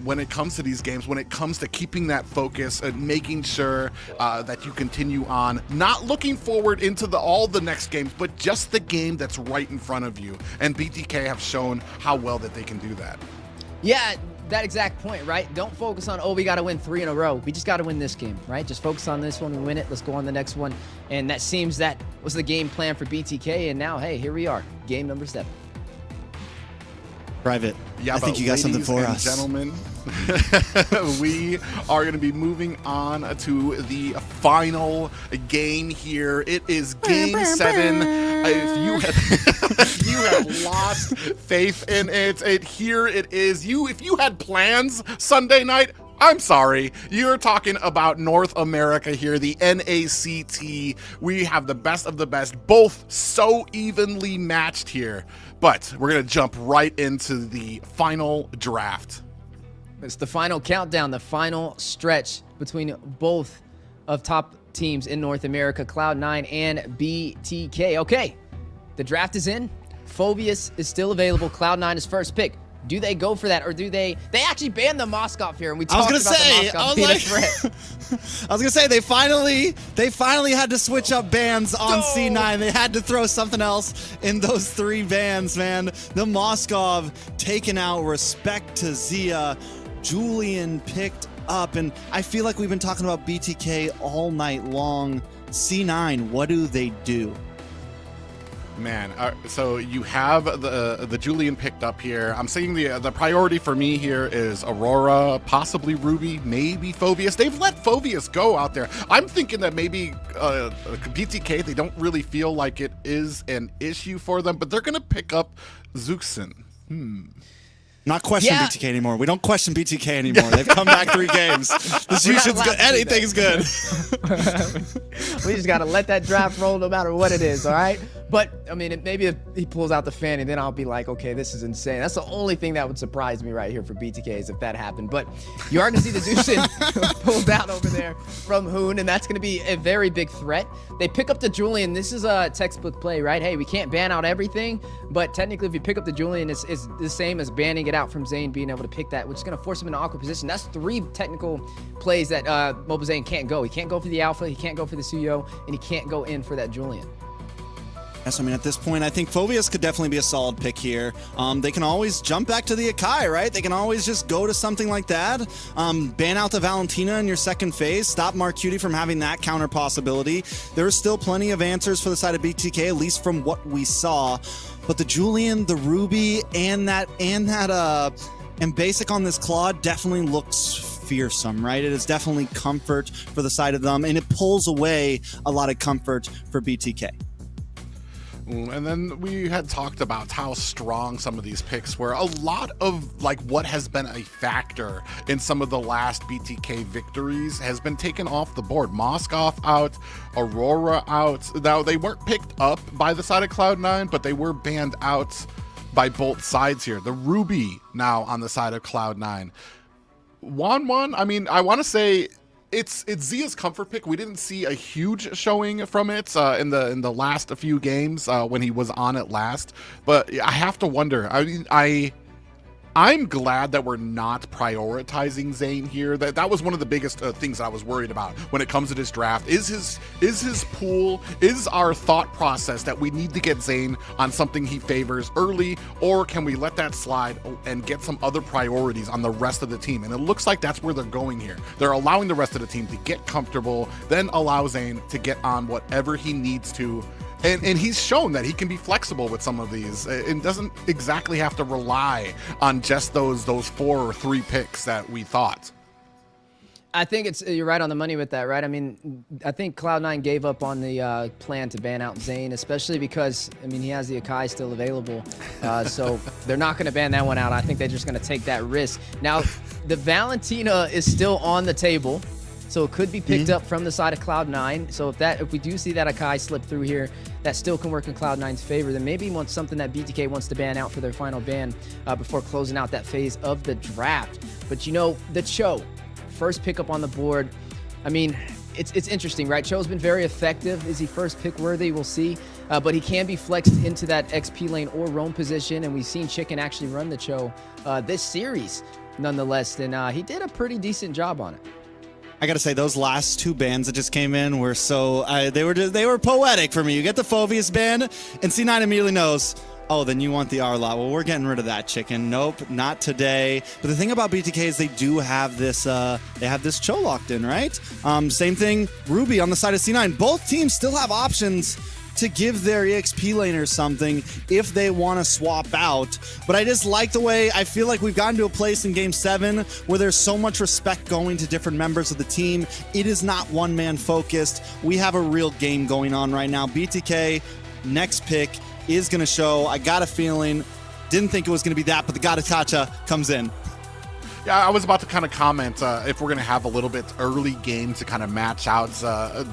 when it comes to these games, when it comes to keeping that focus and making sure that you continue on, not looking forward into all the next games, but just the game that's right in front of you. And BTK have shown how well that they can do that. Yeah, that exact point, right? Don't focus on, oh, we got to win 3 in a row. We just got to win this game, right? Just focus on this one. We win it. Let's go on the next one. And that seems that was the game plan for BTK. And now, hey, here we are. Game number 7. Private, I think you got something for us. Gentlemen, we are going to be moving on to the final game here. It is game 7. If you have lost faith in it, here it is. If you had plans Sunday night, I'm sorry. You're talking about North America here, the NACT. We have the best of the best, both so evenly matched here. But we're going to jump right into the final draft. It's the final countdown, the final stretch between both of top teams in North America, Cloud9 and BTK. Okay, the draft is in. Phoveus is still available. Cloud9 is first pick. Do they go for that, or do they actually banned the Moskov here, and we talked about the Moskov being a threat. I was gonna say they finally had to switch up bans on C9. They had to throw something else in those 3 bans, man. The Moskov taken out. Respect to Zia. Julian picked up, and I feel like we've been talking about BTK all night long. C9, what do they do? Man, so you have the Julian picked up here. I'm saying the priority for me here is Aurora, possibly Ruby, maybe Phoveus. They've let Phoveus go out there. I'm thinking that maybe BTK, they don't really feel like it is an issue for them, but they're going to pick up Zuxin. Not question BTK anymore. We don't question BTK anymore. They've come back 3 games. This Zuxin's good. Anything's good. We just got to let that draft roll no matter what it is, all right? But, I mean, maybe if he pulls out the Fanny, then I'll be like, okay, this is insane. That's the only thing that would surprise me right here for BTK is if that happened. But you are going to see the Zuxin pulled out over there from Hoon, and that's going to be a very big threat. They pick up the Julian. This is a textbook play, right? Hey, we can't ban out everything, but technically if you pick up the Julian, it's the same as banning it out from Zane being able to pick that, which is going to force him in an awkward position. That's 3 technical plays that Mobile Zane can't go. He can't go for the Alpha, he can't go for the Suyo, and he can't go in for that Julian. Yes, I mean, at this point, I think Phoveus could definitely be a solid pick here. They can always jump back to the Akai, right? They can always just go to something like that. Ban out the Valentina in your second phase. Stop Mark Cutie from having that counter possibility. There are still plenty of answers for the side of BTK, at least from what we saw. But the Julian, the Ruby, and Basic on this Claude definitely looks fearsome, right? It is definitely comfort for the side of them, and it pulls away a lot of comfort for BTK. And then we had talked about how strong some of these picks were. A lot of like what has been a factor in some of the last BTK victories has been taken off the board. Moskov out, Aurora out. Now they weren't picked up by the side of Cloud9, but they were banned out by both sides here. The Ruby now on the side of Cloud9. Wan, I mean, I want to say it's Zia's comfort pick. We didn't see a huge showing from it in the last few games when he was on it last. But I have to wonder. I mean, I'm glad that we're not prioritizing Zane here. That was one of the biggest things that I was worried about when it comes to this draft. Is his pool, is our thought process that we need to get Zane on something he favors early, or can we let that slide and get some other priorities on the rest of the team? And it looks like that's where they're going here. They're allowing the rest of the team to get comfortable, then allow Zane to get on whatever he needs to. And he's shown that he can be flexible with some of these and doesn't exactly have to rely on just those 4 or 3 picks that we thought. I think you're right on the money with that, right? I mean, I think Cloud9 gave up on the plan to ban out Zane, especially because, I mean, he has the Akai still available. So they're not going to ban that one out. I think they're just going to take that risk. Now, the Valentina is still on the table, so it could be picked up from the side of Cloud9. So if we do see that Akai slip through here, that still can work in Cloud9's favor. Then maybe wants something that BTK wants to ban out for their final ban before closing out that phase of the draft. But you know, the Cho, first pickup on the board. I mean, it's interesting, right? Cho's been very effective. Is he first pick worthy? We'll see. But he can be flexed into that XP lane or roam position, and we've seen Chicken actually run the Cho this series nonetheless, and he did a pretty decent job on it. I gotta say, those last 2 bans that just came in were so they were poetic for me. You get the Phoveus ban, and C9 immediately knows, oh, then you want the R-Lot. Well, we're getting rid of that, Chicken. Nope, not today. But the thing about BTK is they do have this Cho locked in, right? Same thing, Ruby on the side of C9. Both teams still have options to give their EXP laners something if they want to swap out. But I just like the way I feel like we've gotten to a place in Game 7 where there's so much respect going to different members of the team. It is not one-man focused. We have a real game going on right now. BTK, next pick, is going to show. I got a feeling, didn't think it was going to be that, but the Gattacacha comes in. Yeah, I was about to kind of comment if we're going to have a little bit early game to kind of match out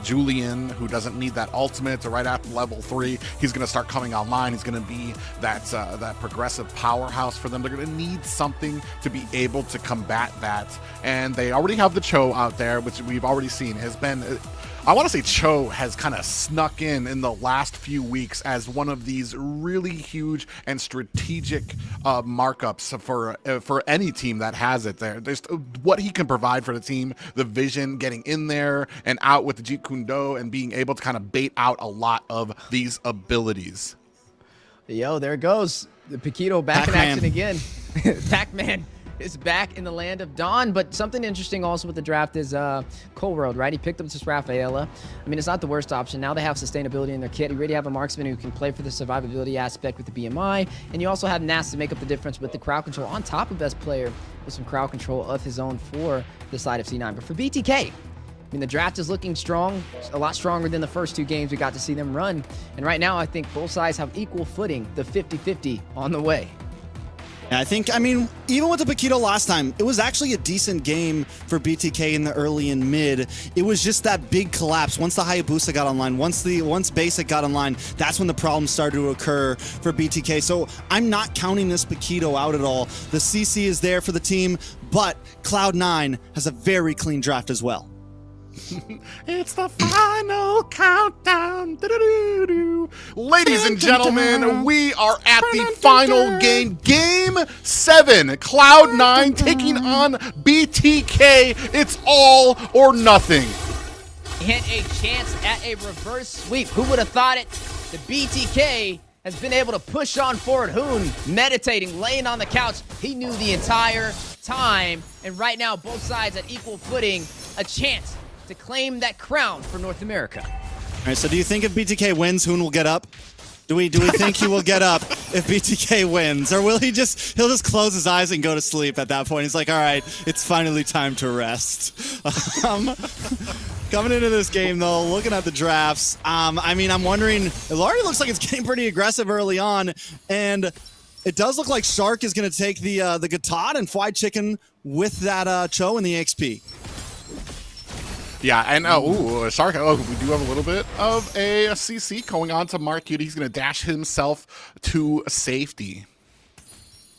Julian, who doesn't need that ultimate, right after level 3. He's going to start coming online. He's going to be that progressive powerhouse for them. They're going to need something to be able to combat that. And they already have the Cho out there, which we've already seen has been... I want to say Cho has kind of snuck in the last few weeks as one of these really huge and strategic markups for any team that has it there. There's what he can provide for the team, the vision, getting in there and out with the Jeet Kune Do and being able to kind of bait out a lot of these abilities. Yo, there it goes. The Paquito back in action again. Pac-Man is back in the land of Dawn. But something interesting also with the draft is Cold World, right? He picked up this Rafaela. I mean, it's not the worst option. Now they have sustainability in their kit. You already have a marksman who can play for the survivability aspect with the BMI. And you also have NACT to make up the difference with the crowd control on top of best player with some crowd control of his own for the side of C9. But for BTK, I mean, the draft is looking strong, a lot stronger than the first 2 games we got to see them run. And right now, I think both sides have equal footing, the 50-50 on the way. Yeah, I mean, even with the Paquito last time, it was actually a decent game for BTK in the early and mid. It was just that big collapse. Once the Hayabusa got online, once Basic got online, that's when the problems started to occur for BTK. So I'm not counting this Paquito out at all. The CC is there for the team, but Cloud9 has a very clean draft as well. It's the final countdown. Do-do-do-do. Ladies and gentlemen, we are at the final game. Game 7. Cloud9 taking on BTK. It's all or nothing. And a chance at a reverse sweep. Who would have thought it? The BTK has been able to push on forward. Hoon meditating, laying on the couch. He knew the entire time. And right now, both sides at equal footing. A chance to claim that crown for North America. All right, so do you think if BTK wins, Hoon will get up? Do we think he will get up if BTK wins? Or will he'll just close his eyes and go to sleep at that point? He's like, all right, it's finally time to rest. Coming into this game, though, looking at the drafts, I mean, I'm wondering, it already looks like it's getting pretty aggressive early on, and it does look like Shark is going to take the Gatad and Fried Chicken with that Cho and the XP. Yeah, and Shark, we do have a little bit of a CC going on to Mark Cutie. He's going to dash himself to safety.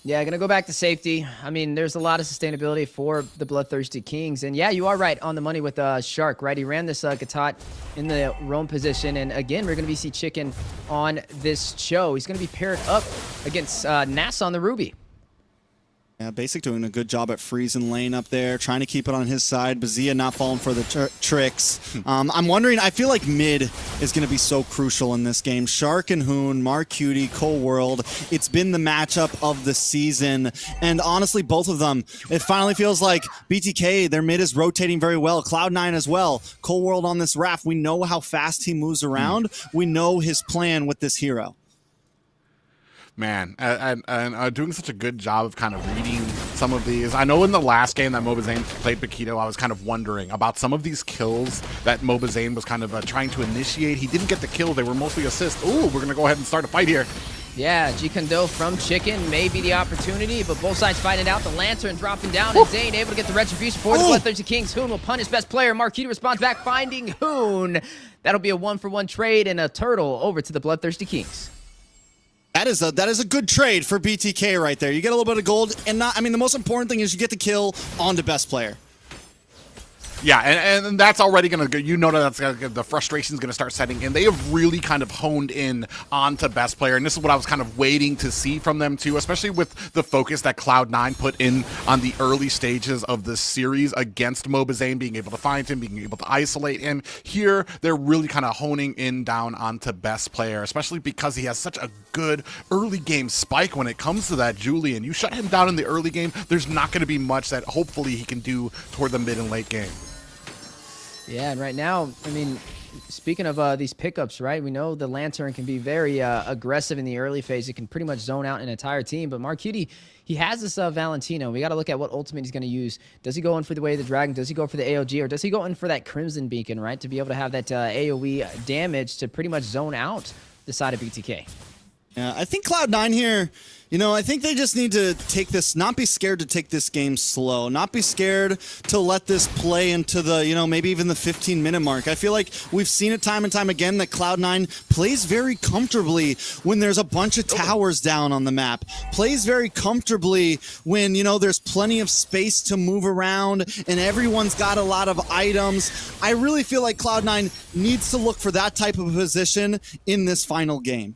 Yeah, going to go back to safety. I mean, there's a lot of sustainability for the BloodThirstyKings. And yeah, you are right on the money with Shark, right? He ran this Gatot in the roam position. And again, we're going to be see Chicken on this Cho. He's going to be paired up against Nas on the Ruby. Yeah, Basic doing a good job at freezing lane up there, trying to keep it on his side. Bazia not falling for the tricks. I'm wondering, I feel like mid is going to be so crucial in this game. Shark and Hoon, Mark Cutie, Cold World. It's been the matchup of the season. And honestly, both of them, it finally feels like BTK, their mid is rotating very well. Cloud9 as well. Cold World on this raft. We know how fast he moves around. We know his plan with this hero. Man, and doing such a good job of kind of reading some of these. I know in the last game that mlbbzane played Paquito, I was kind of wondering about some of these kills that mlbbzane was kind of trying to initiate. He didn't get the kills. They were mostly assists. Ooh, we're going to go ahead and start a fight here. Yeah, Jeet Kune Do from Chicken may be the opportunity, but both sides fighting it out. The Lantern dropping down, and Zane able to get the retribution for the BloodThirstyKings. Hoon will punish best player. Mark Cutie responds back, finding Hoon. That'll be a 1-for-1 trade and a turtle over to the BloodThirstyKings. That is a good trade for BTK right there. You get a little bit of gold, and the most important thing is you get the kill on the best player. Yeah, and that's already going to go. You know that's the frustration is going to start setting in. They have really kind of honed in onto best player, and this is what I was kind of waiting to see from them too, especially with the focus that Cloud9 put in on the early stages of this series against mlbbzane, being able to find him, being able to isolate him. Here, they're really kind of honing in down onto best player, especially because he has such a good early game spike when it comes to that Julian. You shut him down in the early game, there's not going to be much that hopefully he can do toward the mid and late game. Yeah, and right now, I mean, speaking of these pickups, right, we know the Lantern can be very aggressive in the early phase. It can pretty much zone out an entire team, but Mark Cutie, he has this Valentino. We got to look at what ultimate he's going to use. Does he go in for the Way of the Dragon? Does he go for the AOG? Or does he go in for that Crimson Beacon, right, to be able to have that AoE damage to pretty much zone out the side of BTK? Yeah, I think Cloud9 here, I think they just need to take this, not be scared to take this game slow, not be scared to let this play into the, maybe even the 15-minute mark. I feel like we've seen it time and time again that Cloud9 plays very comfortably when there's a bunch of towers down on the map, plays very comfortably when, there's plenty of space to move around and everyone's got a lot of items. I really feel like Cloud9 needs to look for that type of position in this final game.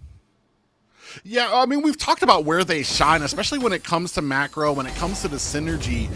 Yeah, I mean, we've talked about where they shine, especially when it comes to macro, when it comes to the synergy.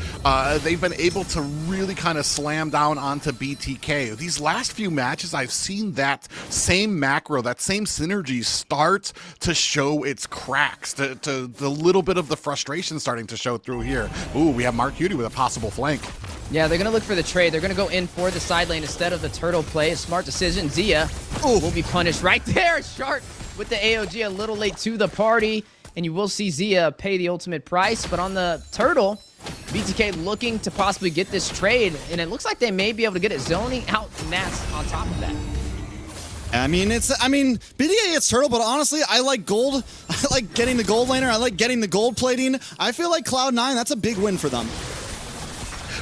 They've been able to really kind of slam down onto BTK. These last few matches, I've seen that same macro, that same synergy start to show its cracks, to the little bit of the frustration starting to show through here. Ooh, we have Mark Cutie with a possible flank. Yeah, they're going to look for the trade. They're going to go in for the side lane instead of the turtle play. A smart decision. Zia will be punished right there. Shark with the AOG a little late to the party, and you will see Zia pay the ultimate price. But on the turtle, BTK looking to possibly get this trade, and it looks like they may be able to get it zoning out Nats on top of that. I mean, BTK gets turtle, but honestly, I like gold. I like getting the gold laner. I like getting the gold plating. I feel like Cloud9, that's a big win for them.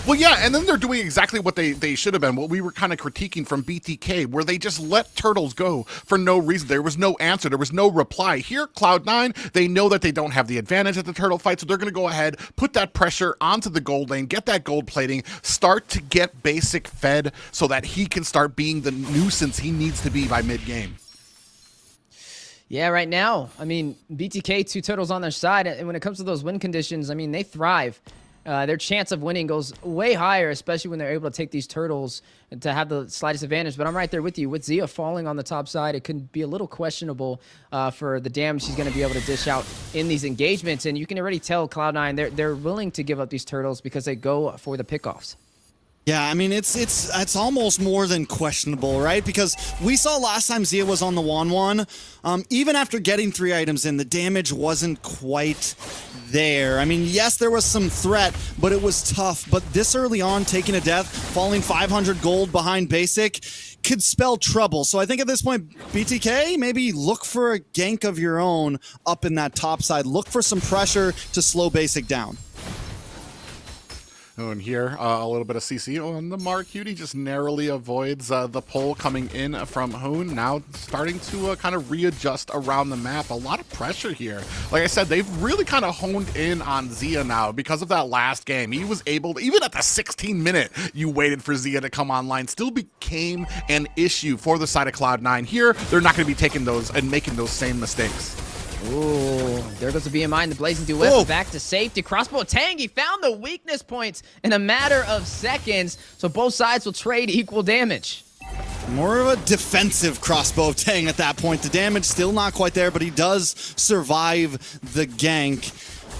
Well, yeah, and then they're doing exactly what they should have been, what we were kind of critiquing from BTK, where they just let turtles go for no reason. There was no answer. There was no reply. Here, Cloud9, they know that they don't have the advantage at the turtle fight, so they're going to go ahead, put that pressure onto the gold lane, get that gold plating, start to get Basic fed so that he can start being the nuisance he needs to be by mid-game. Yeah, right now, I mean, BTK, 2 turtles on their side, and when it comes to those win conditions, I mean, they thrive. Their chance of winning goes way higher, especially when they're able to take these turtles to have the slightest advantage. But I'm right there with you. With Zia falling on the top side, it could be a little questionable for the damage she's going to be able to dish out in these engagements. And you can already tell Cloud9, they're willing to give up these turtles because they go for the pickoffs. Yeah, I mean, it's almost more than questionable, right? Because we saw last time Zia was on the 1-1, even after getting 3 items in, the damage wasn't quite there. I mean, yes, there was some threat, but it was tough. But this early on, taking a death, falling 500 gold behind Basic, could spell trouble. So I think at this point, BTK, maybe look for a gank of your own up in that top side. Look for some pressure to slow Basic down. Oh, and here, a little bit of CC on the Mark Cutie, just narrowly avoids the pull coming in from Hoon. Now starting to kind of readjust around the map. A lot of pressure here. Like I said, they've really kind of honed in on Zia now because of that last game. He was able to, even at the 16-minute, you waited for Zia to come online, still became an issue for the side of Cloud9. Here, they're not going to be taking those and making those same mistakes. Ooh, there goes the BMI and the Blazing Duet. Whoa. Back to safety. Crossbow Tang, he found the weakness points in a matter of seconds, so both sides will trade equal damage. More of a defensive Crossbow Tang at that point. The damage still not quite there, but he does survive the gank.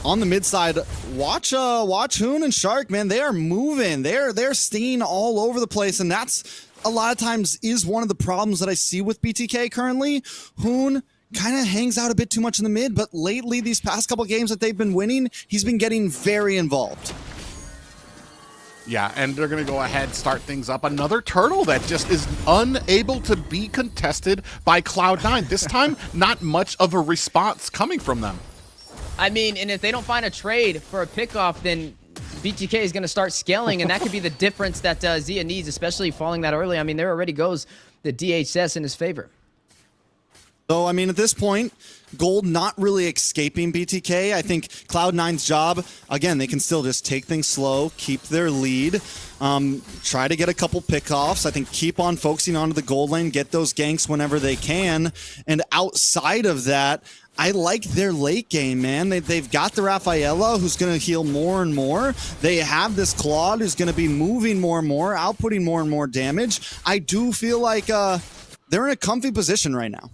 On the mid side, watch Hoon and Shark, man. They are moving. They're stinging all over the place, and that's a lot of times is one of the problems that I see with BTK currently. Hoon kind of hangs out a bit too much in the mid, but lately, these past couple games that they've been winning, he's been getting very involved. Yeah, and they're going to go ahead, start things up. Another turtle that just is unable to be contested by Cloud9. This time, not much of a response coming from them. I mean, and if they don't find a trade for a pickoff, then BTK is going to start scaling, and that could be the difference that Zia needs, especially falling that early. I mean, there already goes the DHS in his favor. So, I mean, at this point, gold not really escaping BTK. I think Cloud9's job, again, they can still just take things slow, keep their lead, try to get a couple pickoffs. I think keep on focusing onto the gold lane, get those ganks whenever they can. And outside of that, I like their late game, man. They've got the Rafaela, who's going to heal more and more. They have this Claude, who's going to be moving more and more, outputting more and more damage. I do feel like they're in a comfy position right now.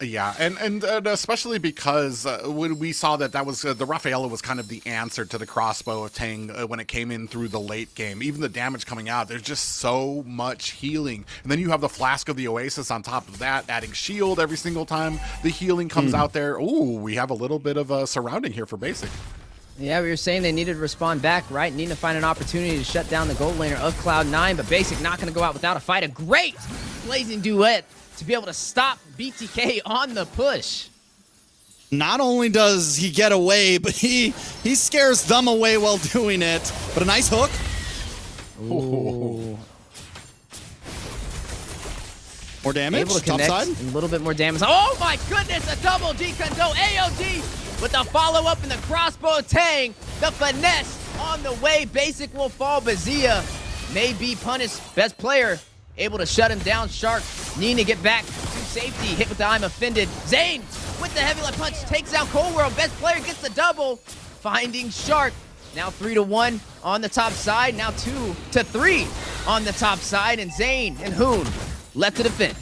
Yeah, and especially because when we saw that was the Rafaela was kind of the answer to the crossbow of Tang when it came in through the late game. Even the damage coming out, there's just so much healing. And then you have the Flask of the Oasis on top of that, adding shield every single time the healing comes out there. Ooh, we have a little bit of a surrounding here for Basic. Yeah, we were saying they needed to respond back, right? Need to find an opportunity to shut down the gold laner of Cloud9, but Basic not going to go out without a fight. A great Blazing Duet to be able to stop BTK on the push. Not only does he get away, but he scares them away while doing it. But a nice hook. Ooh. More damage. Able to Top connect side. a little bit more damage. Oh my goodness, a double decondo AOD with the follow-up and the crossbow tang. The finesse on the way. Basic will fall, but Zia may be punished. Best player able to shut him down. Shark needing to get back to safety. Hit with the I'm offended. Zane with the heavy left punch takes down Cold World. Best player gets the double. Finding Shark. Now 3-1 on the top side. Now 2-3 on the top side. And Zane and Hoon left to defend.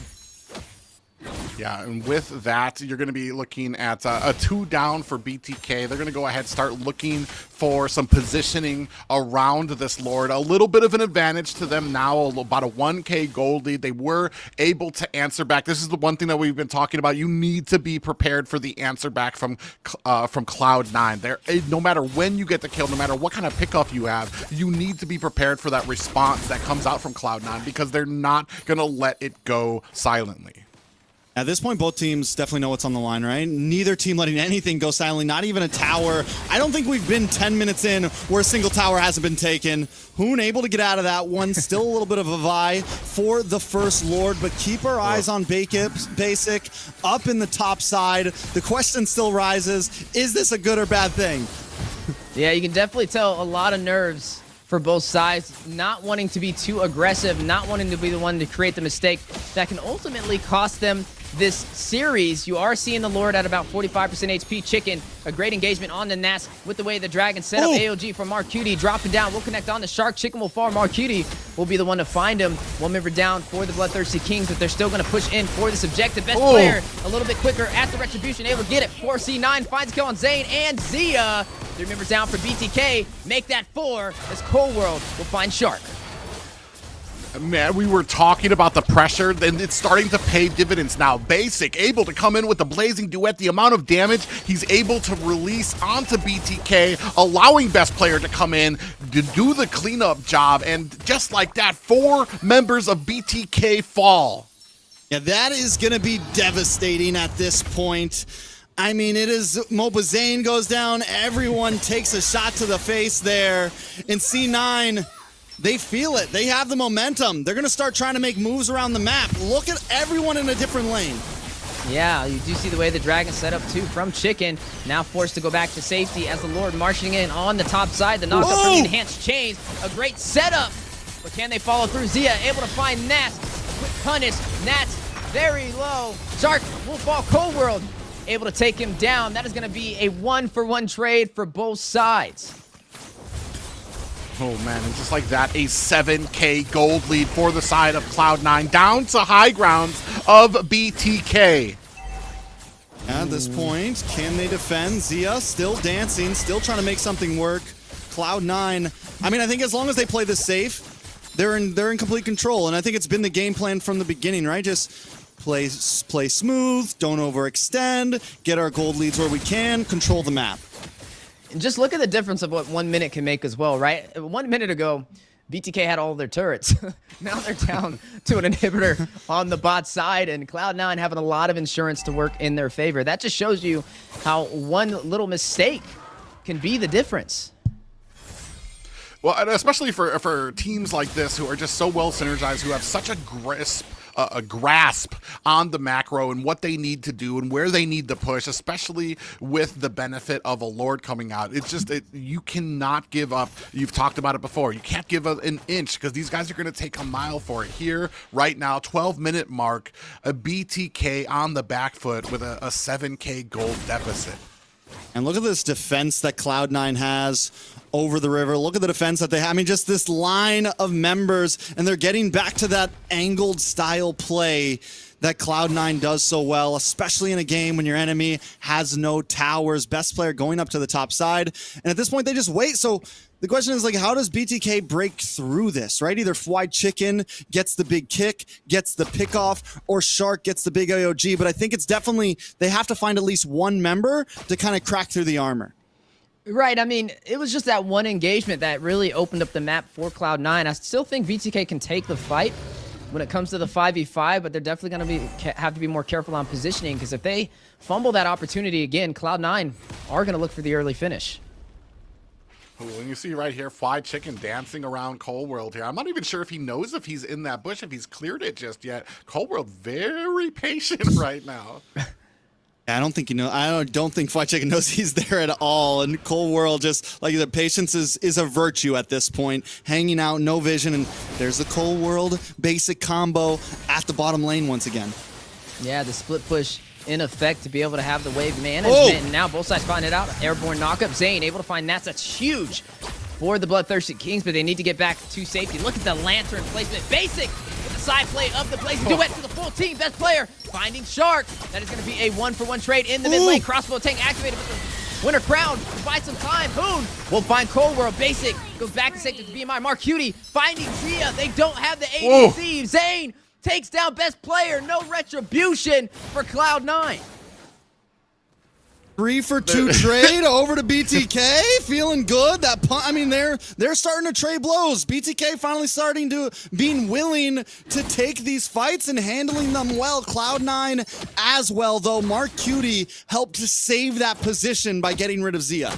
Yeah, and with that, you're going to be looking at a 2 down for BTK. They're going to go ahead and start looking for some positioning around this Lord. A little bit of an advantage to them now, about a 1K gold lead. They were able to answer back. This is the one thing that we've been talking about. You need to be prepared for the answer back from Cloud9. There, no matter when you get the kill, no matter what kind of pickup you have, you need to be prepared for that response that comes out from Cloud9 because they're not going to let it go silently. At this point, both teams definitely know what's on the line, right? Neither team letting anything go silently, not even a tower. I don't think we've been 10 minutes in where a single tower hasn't been taken. Hoon able to get out of that one. Still a little bit of a vie for the first Lord, but keep our eyes on Basic up in the top side. The question still rises, is this a good or bad thing? Yeah, you can definitely tell a lot of nerves for both sides, not wanting to be too aggressive, not wanting to be the one to create the mistake that can ultimately cost them this series. You are seeing the Lord at about 45% HP. Chicken, a great engagement on the Nas with the way the Dragon set up. AOG from Marcuti dropping down. We'll connect on the Shark. Chicken will fall. Marcuti will be the one to find him. One member down for the Bloodthirsty Kings, but they're still going to push in for this objective. Best player a little bit quicker at the Retribution, able to get it. 4C9 finds a kill on Zane and Zia. 3 members down for BTK. Make that 4 as Cold World will find Shark. Man, we were talking about the pressure, and it's starting to pay dividends now. Basic able to come in with the Blazing Duet. The amount of damage he's able to release onto BTK, allowing best player to come in to do the cleanup job. And just like that, 4 members of BTK fall. Yeah, that is going to be devastating at this point. I mean, it is Mobazane goes down. Everyone takes a shot to the face there. And C9, they feel it. They have the momentum. They're going to start trying to make moves around the map. Look at everyone in a different lane. Yeah, you do see the way the Dragon set up too from Chicken. Now forced to go back to safety as the Lord marching in on the top side. The knockup from the enhanced chains. A great setup. But can they follow through? Zia able to find Nats. Quick punish. Nats very low. Shark will fall. Cold World able to take him down. That is going to be a 1-for-1 trade for both sides. Oh, man, and just like that, a 7K gold lead for the side of Cloud9, down to high grounds of BTK. At this point, can they defend? Zia still dancing, still trying to make something work. Cloud9, I mean, I think as long as they play this safe, they're in complete control, and I think it's been the game plan from the beginning, right? Just play smooth, don't overextend, get our gold leads where we can, control the map. And just look at the difference of what 1 minute can make as well, right? 1 minute ago, BTK had all their turrets. Now they're down to an inhibitor on the bot side, and Cloud9 having a lot of insurance to work in their favor. That just shows you how one little mistake can be the difference. Well, and especially for teams like this who are just so well synergized, who have such a grasp on the macro and what they need to do and where they need to push, especially with the benefit of a Lord coming out. It's just, you cannot give up. You've talked about it before. You can't give up an inch because these guys are going to take a mile for it. Here, right now, 12-minute mark, a BTK on the back foot with a 7K gold deficit. And look at this defense that Cloud9 has over the river. Look at the defense that they have. I mean, just this line of members, and they're getting back to that angled style play that Cloud9 does so well, especially in a game when your enemy has no towers. Best player going up to the top side. And at this point, they just wait. So the question is, like, how does BTK break through this, right? Either Fwy Chicken gets the big kick, gets the pick off, or Shark gets the big AOG. But I think it's definitely, they have to find at least one member to kind of crack through the armor. Right, I mean, it was just that one engagement that really opened up the map for Cloud9. I still think BTK can take the fight, when it comes to the 5v5, but they're definitely going to have to be more careful on positioning, because if they fumble that opportunity again, Cloud9 are going to look for the early finish. When you see right here, Fly Chicken dancing around Cold World here. I'm not even sure if he knows if he's in that bush, if he's cleared it just yet. Cold World very patient right now. I don't think I don't think Fly Chicken knows he's there at all. And Cold World, just like the patience is a virtue at this point. Hanging out, no vision, and there's the Cold World basic combo at the bottom lane once again. Yeah, the split push in effect to be able to have the wave management. And now both sides find it out. Airborne knockup. Zane able to find Nats. That's huge for the BloodThirsty Kings, but they need to get back to safety. Look at the lantern placement. Basic with the side play of the Blazing Duet to the full team. Best player finding Shark. That is going to be a 1-for-1 trade in the mid lane. Crossbow tank activated with the Winter Crown to buy some time. Hoon will find Cold World. Basic goes back to safety to BMI. Mark Cutie finding Zia. They don't have the ADC. Zane takes down best player. No retribution for Cloud9. 3-for-2 trade over to BTK. Feeling good. I mean, they're starting to trade blows. BTK finally starting to being willing to take these fights and handling them well. Cloud9 as well, though. Mark Cutie helped to save that position by getting rid of Zia.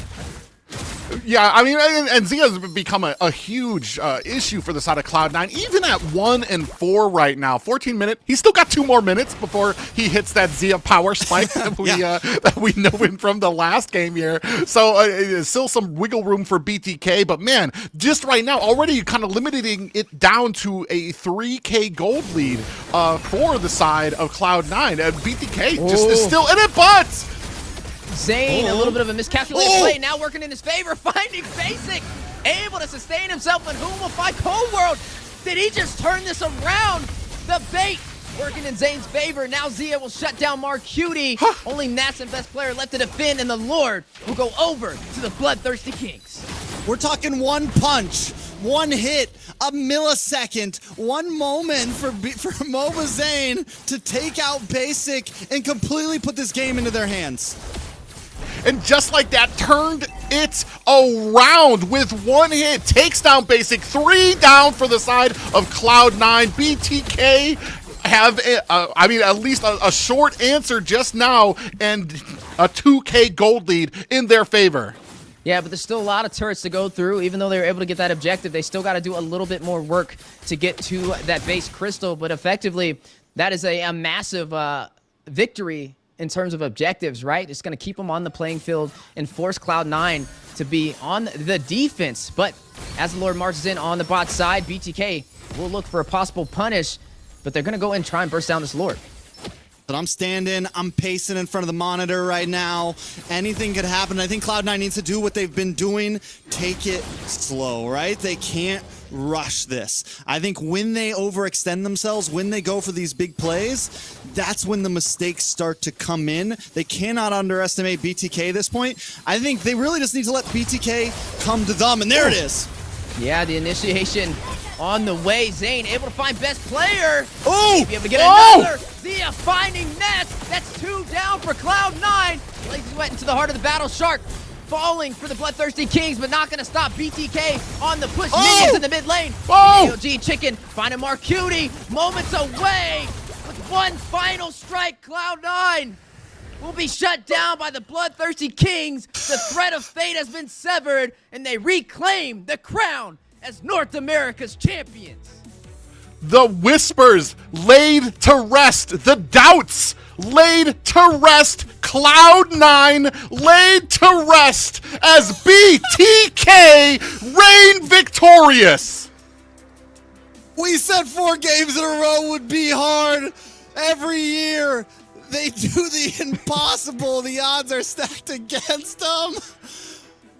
Yeah, I mean, and Zia's become a huge issue for the side of Cloud9. Even at 1-4 right now, 14 minutes, he's still got 2 more minutes before he hits that Zia power spike that we know him from the last game here. So still some wiggle room for BTK, but man, just right now, already kind of limiting it down to a 3K gold lead for the side of Cloud9. BTK just is still in it, but Zane, a little bit of a miscalculated play, now working in his favor, finding Basic, able to sustain himself, and whom will find Cold World? Did he just turn this around? The bait working in Zane's favor. Now Zia will shut down Mark Cutie. Only Nats and best player left to defend, and the Lord will go over to the BloodThirsty Kings. We're talking one punch, one hit, a millisecond, one moment for MOBA Zane to take out Basic and completely put this game into their hands. And just like that, turned it around with one hit. Takes down Basic. 3 down for the side of Cloud9. BTK have, at least a short answer just now and a 2K gold lead in their favor. Yeah, but there's still a lot of turrets to go through. Even though they were able to get that objective, they still got to do a little bit more work to get to that base crystal. But effectively, that is a massive victory in terms of objectives, right? It's going to keep them on the playing field and force Cloud9 to be on the defense. But as the Lord marches in on the bot side, BTK will look for a possible punish, but they're going to go and try and burst down this Lord. But I'm standing, I'm pacing in front of the monitor right now. Anything could happen. I think Cloud9 needs to do what they've been doing. Take it slow, right? They can't rush this. I think when they overextend themselves, when they go for these big plays, that's when the mistakes start to come in. They cannot underestimate BTK at this point. I think they really just need to let BTK come to them, and there it is. Yeah, the initiation on the way. Zane able to find best player. Oh! Be able to get another. Zia finding Nets. That's 2 down for Cloud9. Blazes went into the heart of the battle. Shark falling for the BloodThirsty Kings, but not going to stop BTK on the push. Minions in the mid lane. AOG Chicken finding Mark Cutie. Moments away with one final strike. Cloud9 will be shut down by the BloodThirsty Kings. The thread of fate has been severed, and they reclaim the crown as North America's champions. The whispers laid to rest. The doubts laid to rest. Cloud9 laid to rest as BTK reign victorious. We said 4 games in a row would be hard. Every year, they do the impossible. The odds are stacked against them.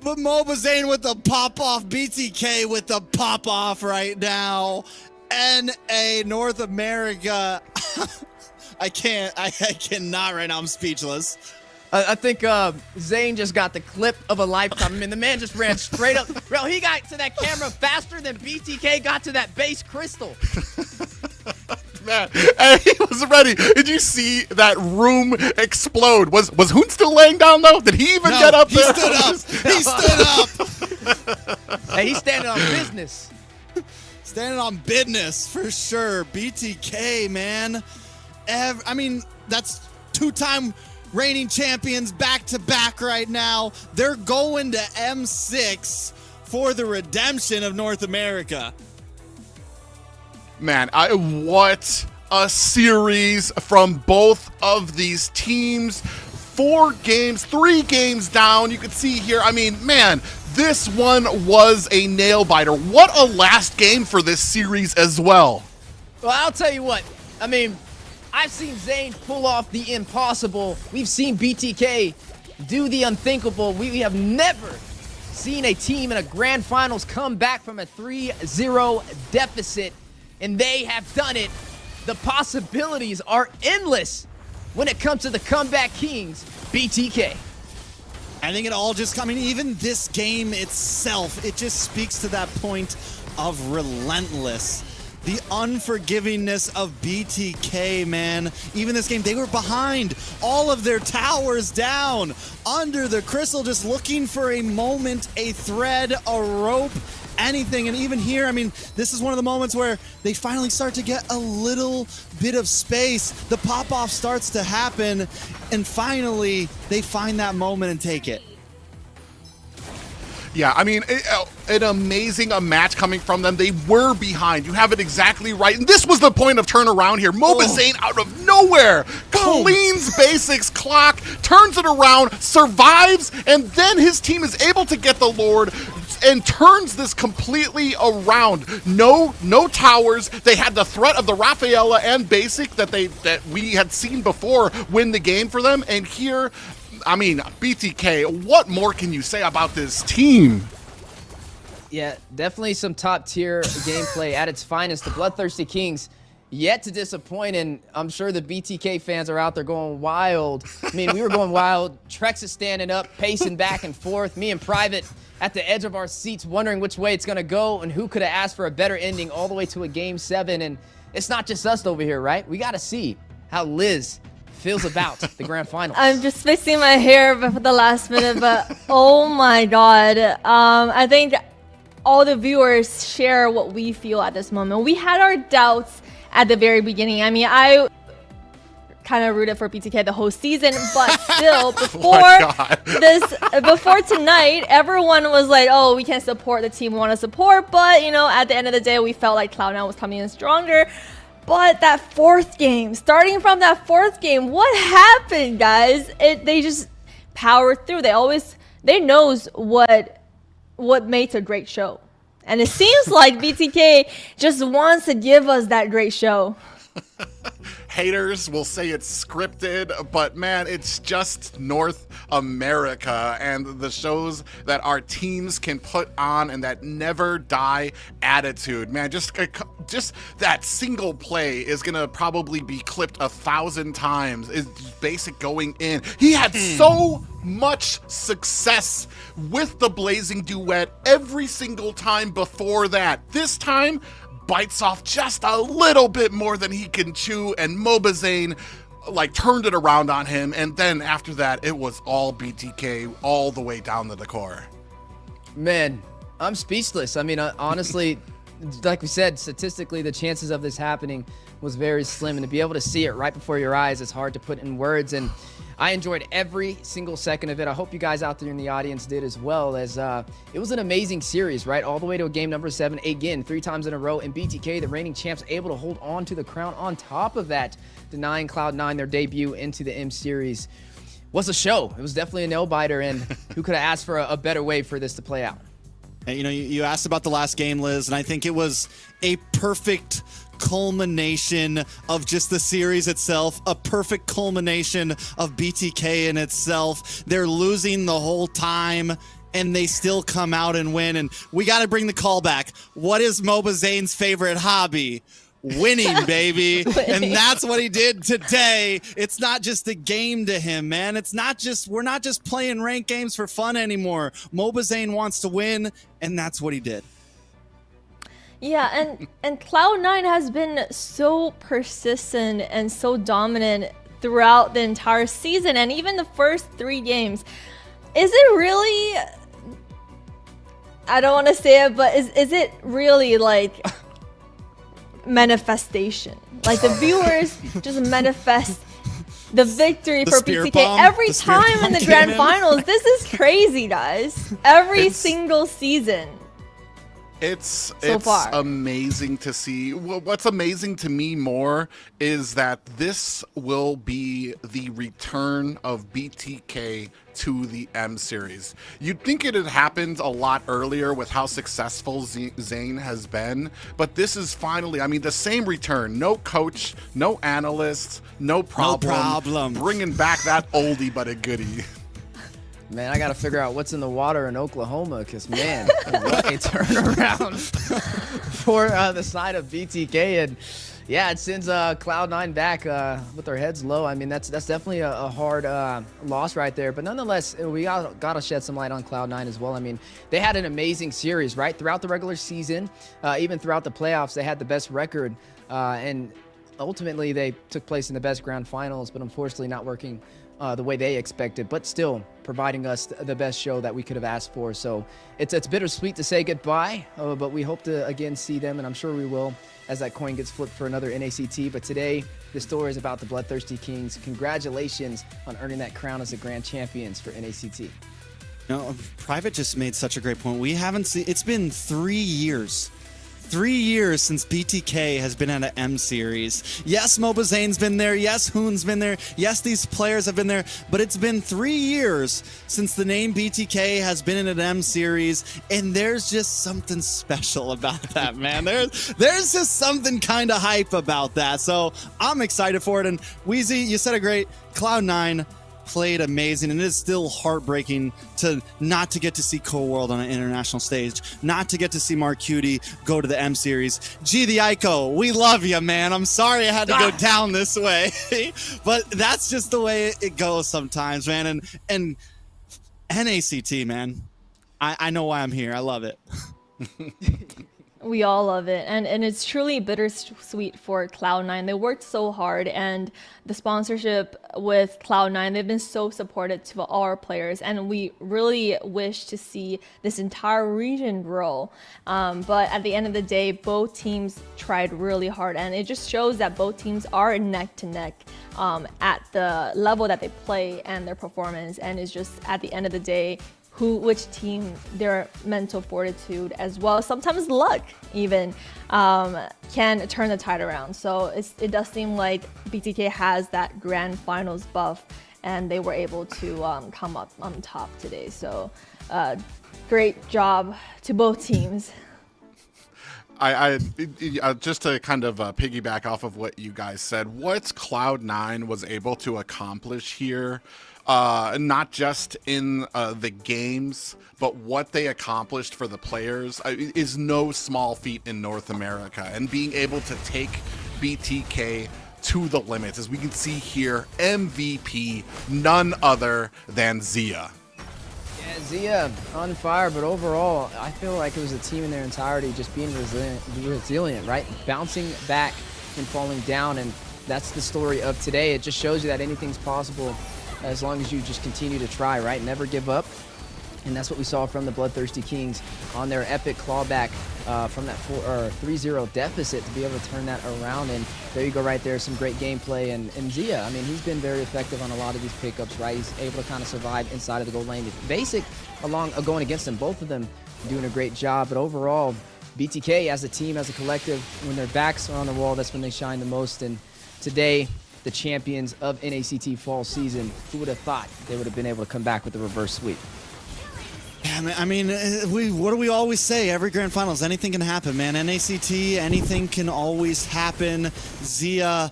But MOBA Zane with the pop-off, BTK with the pop-off right now. NA North America. I cannot right now. I'm speechless. I think Zane just got the clip of a lifetime. I mean, the man just ran straight up. Bro, he got to that camera faster than BTK got to that base crystal. Man, and he was ready. Did you see that room explode? Was Hoon still laying down though? Did he even get up there? He stood up. He stood up. Hey, he's standing on business. Standing on business for sure. BTK, man. I mean, that's two-time reigning champions back-to-back right now. They're going to M6 for the redemption of North America. Man, what a series from both of these teams. 4 games, 3 games down. You can see here, I mean, man, this one was a nail-biter. What a last game for this series as well. Well, I'll tell you what. I mean, I've seen Zayn pull off the impossible. We've seen BTK do the unthinkable. We have never seen a team in a grand finals come back from a 3-0 deficit, and they have done it. The possibilities are endless when it comes to the comeback kings, BTK. I think it all just coming, even this game itself, it just speaks to that point of relentless. The unforgivingness of BTK, man. Even this game, they were behind, all of their towers down, under the crystal, just looking for a moment, a thread, a rope, anything. And even here, I mean, this is one of the moments where they finally start to get a little bit of space. The pop-off starts to happen, and finally, they find that moment and take it. Yeah, I mean, an amazing match coming from them. They were behind. You have it exactly right. And this was the point of turnaround here. Mobazane out of nowhere cleans basics clock, turns it around, survives, and then his team is able to get the Lord and turns this completely around. No towers. They had the threat of the Rafaela and basic that we had seen before win the game for them. And here, I mean, BTK, what more can you say about this team? Yeah, definitely some top-tier gameplay at its finest. The Bloodthirsty Kings yet to disappoint, and I'm sure the BTK fans are out there going wild. I mean, we were going wild. Trex is standing up, pacing back and forth. Me and Private at the edge of our seats wondering which way it's going to go and who could have asked for a better ending all the way to a Game 7. And it's not just us over here, right? We got to see how Liz feels about the grand finals. I'm just fixing my hair for the last minute, but oh my god. I think all the viewers share what we feel at this moment. We had our doubts at the very beginning. I mean, I kind of rooted for BTK the whole season, but still, before tonight, everyone was like, oh, we can't support the team we want to support, but, you know, at the end of the day, we felt like Cloud9 was coming in stronger. But that 4th game, starting from that 4th game, what happened, guys? They just powered through. They knows what makes a great show. And it seems like BTK just wants to give us that great show. Haters will say it's scripted, but man, it's just North America and the shows that our teams can put on and that never die attitude. Man, just that single play is gonna probably be clipped 1,000 times. Is basic going in. He had so much success with the Blazing Duet every single time before that. This time, bites off just a little bit more than he can chew, and Mobazane like turned it around on him, and then after that it was all BTK all the way down to the core. Man, I'm speechless. I mean, honestly, like we said, statistically the chances of this happening was very slim, and to be able to see it right before your eyes is hard to put in words. And I enjoyed every single second of it. I hope you guys out there in the audience did as well, as it was an amazing series, right? All the way to a game number 7, again, 3 times in a row, and BTK, the reigning champs, able to hold on to the crown. On top of that, denying Cloud9 their debut into the M Series was a show. It was definitely a nail-biter, and who could have asked for a better way for this to play out? You know, you asked about the last game, Liz, and I think it was a perfect culmination of just the series itself, a perfect culmination of BTK in itself. They're losing the whole time, and they still come out and win. And we got to bring the call back. What is Mobazane's favorite hobby? Winning, baby. And that's what he did today. It's not just a game to him, man. We're not just playing ranked games for fun anymore. Mobazane wants to win, and that's what he did. Yeah, and Cloud9 has been so persistent and so dominant throughout the entire season, and even the first 3 games. Is it really, I don't want to say it, but is it really like manifestation. Like the viewers just manifest the victory The for spear BTK bomb? every The spear time in bomb the came grand in? finals. This is crazy, guys. Every single season. It's far. amazing to see. What's amazing to me more is that this will be the return of BTK to the M series. You'd think it had happened a lot earlier with how successful Zane has been, but this is finally, I mean, the same return. No coach, no analysts, no problem. Bringing back that oldie but a goodie. Man, I got to figure out what's in the water in Oklahoma because, man, what a turnaround for the side of BTK. And, yeah, it sends Cloud9 back with their heads low. I mean, that's definitely a hard loss right there. But nonetheless, we got to shed some light on Cloud9 as well. I mean, they had an amazing series, right? Throughout the regular season, even throughout the playoffs, they had the best record. And ultimately, they took place in the best grand finals, but unfortunately not working the way they expected, but still providing us the best show that we could have asked for. So it's bittersweet to say goodbye, but we hope to again see them, and I'm sure we will as that coin gets flipped for another NACT. But today, the story is about the BloodThirstyKings. Congratulations on earning that crown as the grand champions for NACT. No, Private just made such a great point. We haven't seen, it's been 3 years. 3 years since BTK has been at an M series. Yes, Mobazane's been there. Yes, Hoon's been there. Yes, these players have been there. But it's been 3 years since the name BTK has been in an M series, and there's just something special about that, man. There's just something kind of hype about that. So I'm excited for it. And Wheezy, you said it great. Cloud9 played amazing, and it is still heartbreaking to not to get to see Cold World on an international stage, not to get to see Mark Cutie go to the M series. G the Ico, we love you, man. I'm sorry I had to go down this way, but that's just the way it goes sometimes, man. And NACT, man, I know why I'm here. I love it. We all love it, and it's truly bittersweet for Cloud9. They worked so hard, and the sponsorship with Cloud9, they've been so supportive to all our players, and we really wish to see this entire region grow. But at the end of the day, both teams tried really hard, and it just shows that both teams are neck to neck at the level that they play and their performance, and it's just at the end of the day, which team, their mental fortitude as well, sometimes luck even, can turn the tide around. So it does seem like BTK has that grand finals buff, and they were able to come up on top today. So great job to both teams. I just to kind of piggyback off of what you guys said, what Cloud9 was able to accomplish here, not just in the games, but what they accomplished for the players is no small feat in North America. And being able to take BTK to the limits, as we can see here, MVP, none other than Zia. Yeah, Zia on fire, but overall, I feel like it was a team in their entirety just being resilient, right? Bouncing back and falling down, and that's the story of today. It just shows you that anything's possible as long as you just continue to try, right? Never give up. And that's what we saw from the BloodThirstyKings on their epic clawback from that 3-0 deficit to be able to turn that around. And there you go right there, some great gameplay. And Zia, I mean, he's been very effective on a lot of these pickups, right? He's able to kind of survive inside of the goal lane. Basic going against them, both of them doing a great job. But overall, BTK as a team, as a collective, when their backs are on the wall, that's when they shine the most. And today, the champions of NACT fall season, who would have thought they would have been able to come back with a reverse sweep? Yeah, I mean, what do we always say? Every grand finals, anything can happen, man. NACT, anything can always happen. Zia,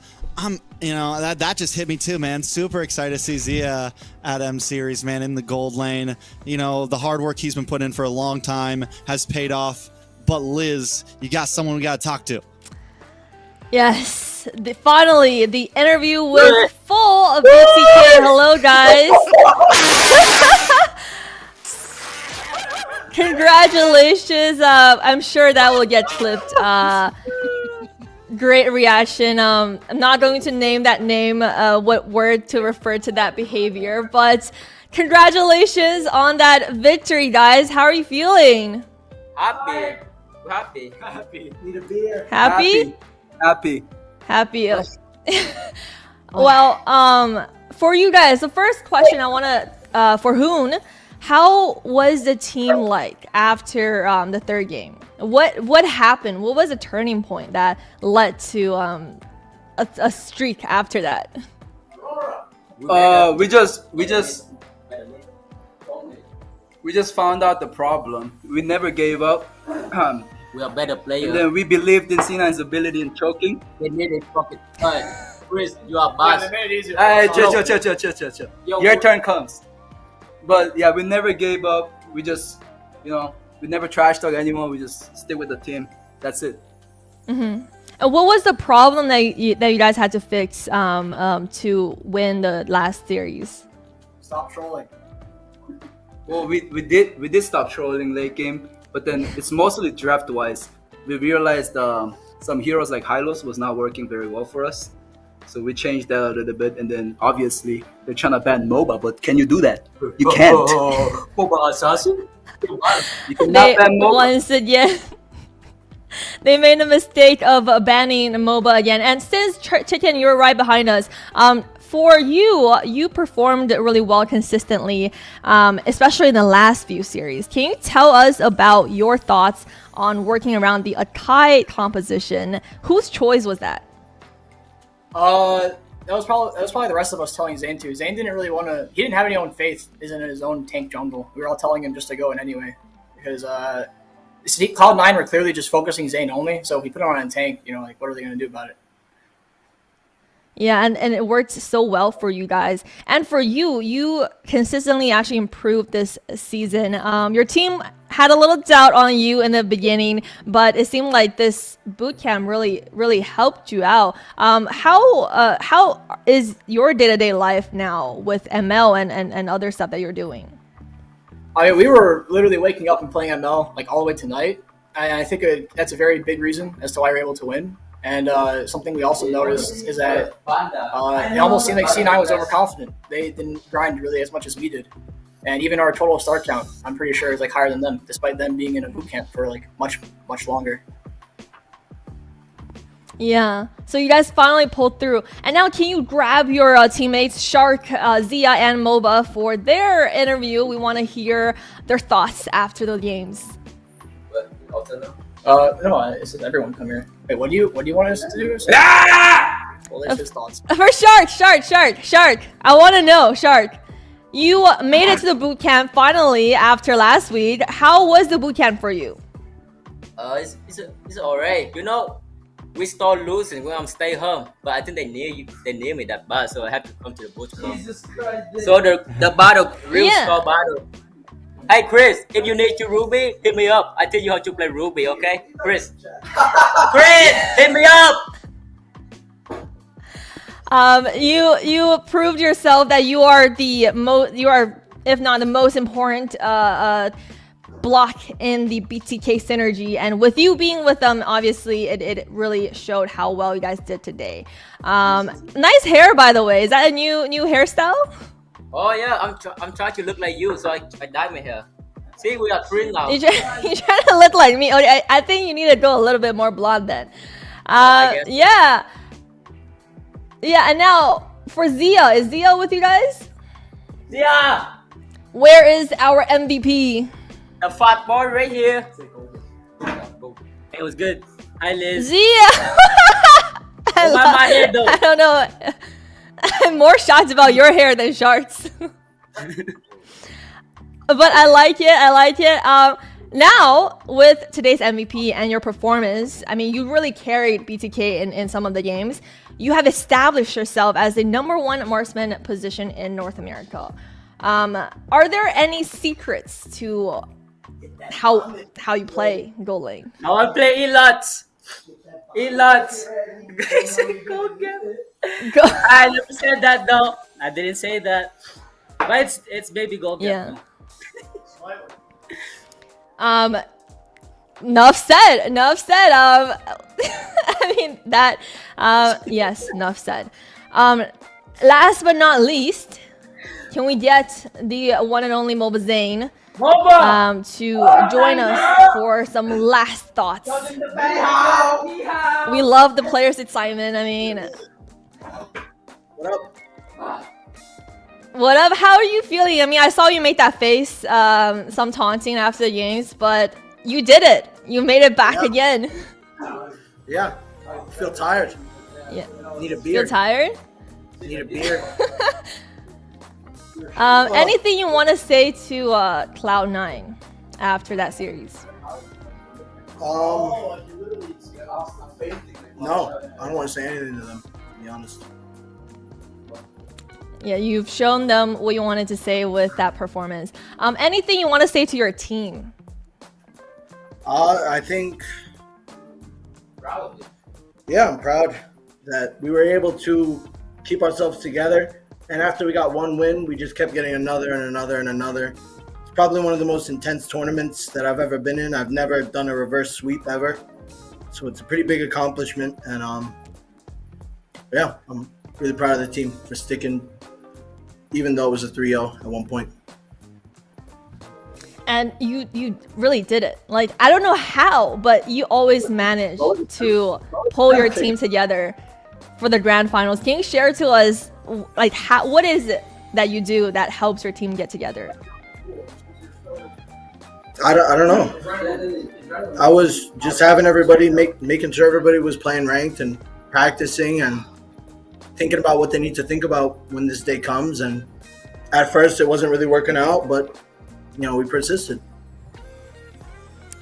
you know, that just hit me too, man. Super excited to see Zia at M Series, man, in the gold lane. You know, the hard work he's been putting in for a long time has paid off. But Liz, you got someone we got to talk to. Yes, finally, the interview was full of BTK. Hello, guys. Congratulations. I'm sure that will get clipped. Great reaction. I'm not going to name that name, what word to refer to that behavior, but congratulations on that victory, guys. How are you feeling? Happy. Need a beer. Happy? Happy. Happy. Well, for you guys, the first question I want to, for Hoon, how was the team like after the third game? What happened? What was a turning point that led to a streak after that? We just found out the problem. We never gave up. We are better players. And then we believed in C9's ability in choking. They made it fucking. Chris, you are boss. Chill. Your turn comes. But yeah, we never gave up. We just, we never trash talk anyone. We just stick with the team. That's it. Mm-hmm. And what was the problem that you guys had to fix to win the last series? Stop trolling. Well, we did stop trolling late game, but then it's mostly draft wise. We realized some heroes like Hylos was not working very well for us, so we changed that a little bit. And then obviously they're trying to ban MOBA, but can you do that? You can't. MOBA assassin. You cannot ban MOBA. Once again. They made a mistake of banning MOBA again. And since Chicken, you're right behind us. For you performed really well consistently, especially in the last few series. Can you tell us about your thoughts on working around the Akai composition? Whose choice was that? That was probably the rest of us telling Zane to. Zane didn't really want to. He didn't have any own faith in his own tank jungle. We were all telling him just to go in anyway because Cloud9 were clearly just focusing Zane only. So if we put him on a tank, what are they going to do about it? Yeah, and it worked so well for you guys. And for you consistently actually improved this season. Your team had a little doubt on you in the beginning, but it seemed like this bootcamp really helped you out. How is your day-to-day life now with ML and other stuff that you're doing? I mean, we were literally waking up and playing ML like all the way tonight. And I think that's a very big reason as to why we're able to win. And something we also noticed is that it almost seemed like C9 was overconfident. They didn't grind really as much as we did. And even our total star count, I'm pretty sure, is like higher than them, despite them being in a boot camp for like much longer. Yeah, so you guys finally pulled through. And now can you grab your teammates, Shark, Zia, and MOBA for their interview? We want to hear their thoughts after the games. No, it says everyone come here. Wait, what do you want us to do? Well, there's his thoughts. For Shark, I want to know, Shark. You made it to the boot camp finally after last week. How was the boot camp for you? It's alright. We start losing when I'm stay home, but I think they near me that bad, so I have to come to the boot camp. So the battle, score battle. Hey Chris, if you need to Ruby, hit me up. I tell you how to play Ruby, okay? Chris, hit me up. You proved yourself that you are if not the most important block in the BTK synergy, and with you being with them, obviously it really showed how well you guys did today. Nice hair, by the way. Is that a new hairstyle? Oh yeah, I'm trying to look like you, so I dyed my hair. See, we are twins now. You're trying to look like me. Okay, I think you need to go a little bit more blonde then. Yeah. And now for Zia, is Zia with you guys? Zia! Where is our MVP? The fat boy right here. It was good. Hi Liz. Zia! I don't know. I'm more shocked about your hair than Shark's. But I like it. Now, with today's MVP and your performance, I mean, you really carried BTK in some of the games. You have established yourself as the #1 marksman position in North America. Are there any secrets to how you play Gold Lane? How I play E-Lots. I never said that though. I didn't say that. But it's baby gold. Yeah. Enough said. I mean that. Yes. Enough said. Last but not least, can we get the one and only MLBB Zane to join us for some last thoughts. We love the players excitement. I mean, What up? what up? How are you feeling? I mean, I saw you make that face, some taunting after the games, but you did it. You made it back again. Yeah, I feel tired. Yeah. Need a beer. Feel tired? Need a beer. Anything you want to say to Cloud9 after that series? No, I don't want to say anything to them, to be honest. Yeah, you've shown them what you wanted to say with that performance. Anything you want to say to your team? I think, yeah, I'm proud that we were able to keep ourselves together. And after we got one win, we just kept getting another and another and another. It's probably one of the most intense tournaments that I've ever been in. I've never done a reverse sweep ever. So it's a pretty big accomplishment. And yeah, I'm really proud of the team for sticking, even though it was a 3-0 at one point. And you really did it. Like, I don't know how, but you always manage to pull your team together for the grand finals. Can you share to us, like, what is it that you do that helps your team get together? I don't know. I was just having everybody making sure everybody was playing ranked and practicing and thinking about what they need to think about when this day comes. And at first it wasn't really working out, but you know, we persisted.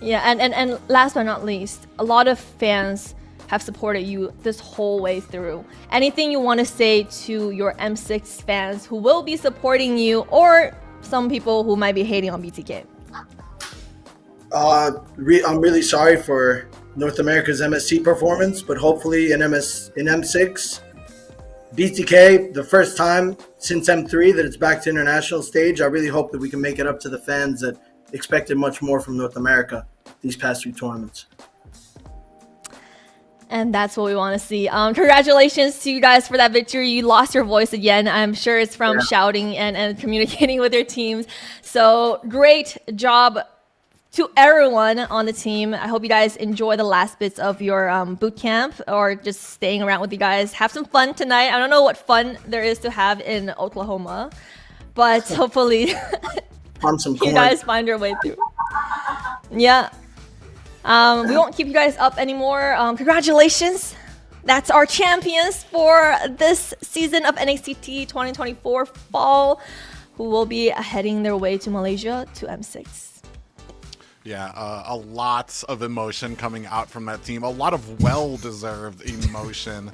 Yeah, and last but not least, a lot of fans have supported you this whole way through. Anything you want to say to your M6 fans who will be supporting you, or some people who might be hating on BTK? I'm really sorry for North America's MSC performance, but hopefully in M6, BTK, the first time since M3 that it's back to international stage, I really hope that we can make it up to the fans that expected much more from North America these past few tournaments. And that's what we want to see. Congratulations to you guys for that victory. You lost your voice again. I'm sure it's from shouting and communicating with your teams. So great job to everyone on the team. I hope you guys enjoy the last bits of your boot camp, or just staying around with you guys. Have some fun tonight. I don't know what fun there is to have in Oklahoma, but hopefully you guys find your way through. Yeah. We won't keep you guys up anymore. Congratulations. That's our champions for this season of NACT 2024 Fall, who will be heading their way to Malaysia to M6. Yeah, a lot of emotion coming out from that team. A lot of well-deserved emotion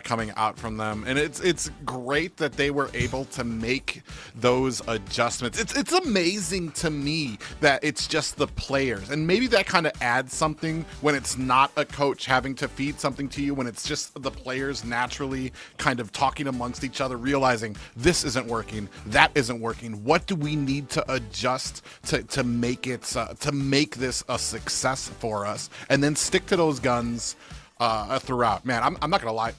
coming out from them, and it's great that they were able to make those adjustments. It's amazing to me that it's just the players, and maybe that kind of adds something when it's not a coach having to feed something to you, when it's just the players naturally kind of talking amongst each other, realizing this isn't working, that isn't working. What do we need to adjust to make it to make this a success for us, and then stick to those guns throughout. Man, I'm not gonna lie,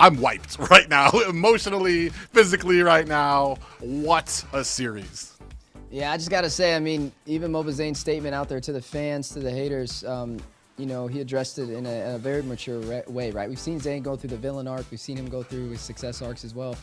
I'm wiped right now, emotionally, physically right now. What a series. Yeah, I just gotta say, I mean, even Mobazane's statement out there to the fans, to the haters, you know, he addressed it in a very mature way, right? We've seen Zane go through the villain arc, we've seen him go through his success arcs as well,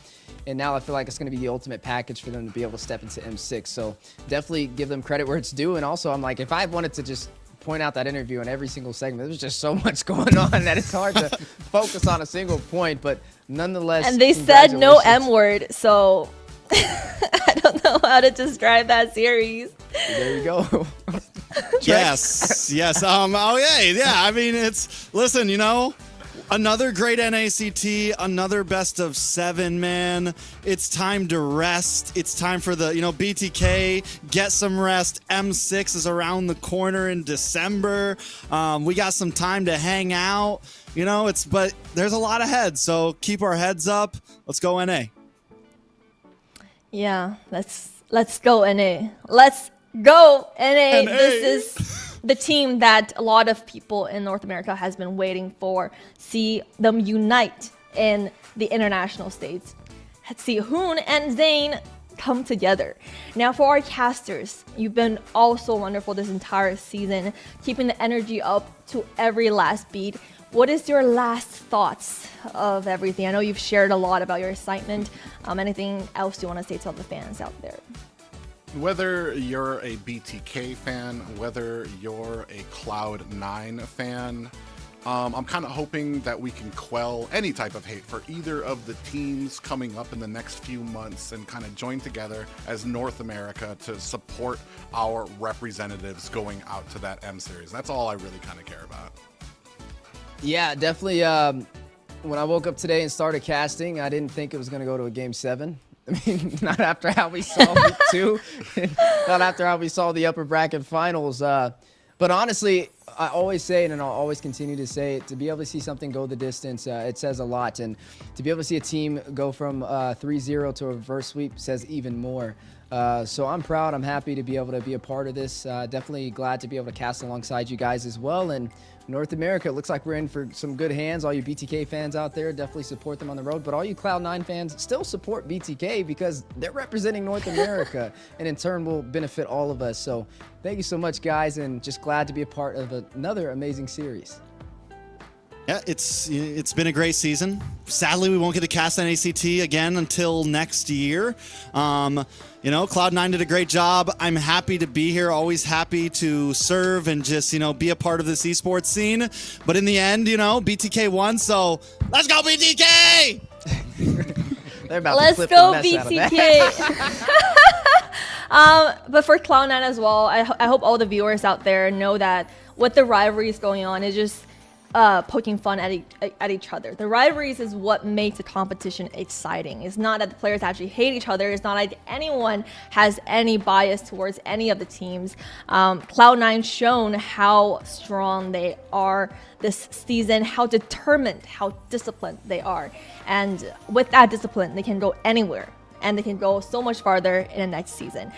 and now I feel like it's going to be the ultimate package for them to be able to step into M6. So definitely give them credit where it's due. And also, I'm like, if I wanted to just point out that interview in every single segment, there's just so much going on that it's hard to focus on a single point, but nonetheless. And they said no M word, so I don't know how to describe that series. There you go. Yes. Oh yeah. I mean, listen, you know, another great NACT, another best of 7, man. It's time to rest. It's time for the, BTK, get some rest. M6 is around the corner in December. We got some time to hang out, but there's a lot ahead. So keep our heads up. Let's go NA. Yeah, let's go NA. Let's go NA. This is the team that a lot of people in North America has been waiting for. See them unite in the international stage. Let's see Hoon and Zane come together. Now for our casters, you've been also wonderful this entire season, keeping the energy up to every last beat. What is your last thoughts of everything? I know you've shared a lot about your excitement. Anything else you want to say to all the fans out there? Whether you're a BTK fan, whether you're a Cloud9 fan, I'm kind of hoping that we can quell any type of hate for either of the teams coming up in the next few months and kind of join together as North America to support our representatives going out to that M Series. That's all I really kind of care about. Yeah, definitely. When I woke up today and started casting, I didn't think it was going to go to a Game 7. I mean, not after how we saw week 2, not after how we saw the upper bracket finals. But honestly, I always say it, and I'll always continue to say it, to be able to see something go the distance, it says a lot. And to be able to see a team go from 3-0 to a reverse sweep says even more. So I'm proud. I'm happy to be able to be a part of this. Definitely glad to be able to cast alongside you guys as well. And North America, it looks like we're in for some good hands. All you BTK fans out there, definitely support them on the road. But all you Cloud9 fans, still support BTK because they're representing North America and in turn will benefit all of us. So thank you so much, guys, and just glad to be a part of another amazing series. Yeah, it's been a great season. Sadly, we won't get to cast NACT again until next year. You know, Cloud9 did a great job. I'm happy to be here, always happy to serve and just, you know, be a part of this esports scene. But in the end, you know, BTK won, so let's go BTK! They're about Let's to clip go the mess out of BTK! But for Cloud9 as well, I hope all the viewers out there know that with the rivalries going on, it's just poking fun at each other. The rivalries is what makes the competition exciting. It's not that the players actually hate each other. It's not like anyone has any bias towards any of the teams. Cloud9 shown how strong they are this season, how determined, how disciplined they are. And with that discipline, they can go anywhere. And they can go so much farther in the next season.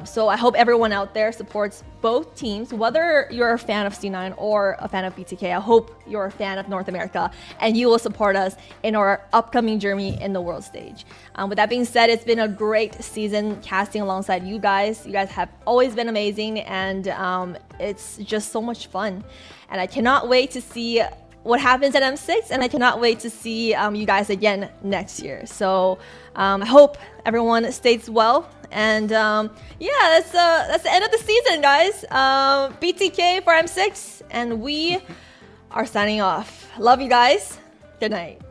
So I hope everyone out there supports both teams, whether you're a fan of C9 or a fan of BTK. I hope you're a fan of North America and you will support us in our upcoming journey in the world stage. With that being said, it's been a great season casting alongside you guys. You guys have always been amazing, and it's just so much fun. And I cannot wait to see what happens at M6, and I cannot wait to see you guys again next year. So I hope everyone stays well, and yeah, that's the end of the season, guys. BTK for M6, and we are signing off. Love you guys. Good night.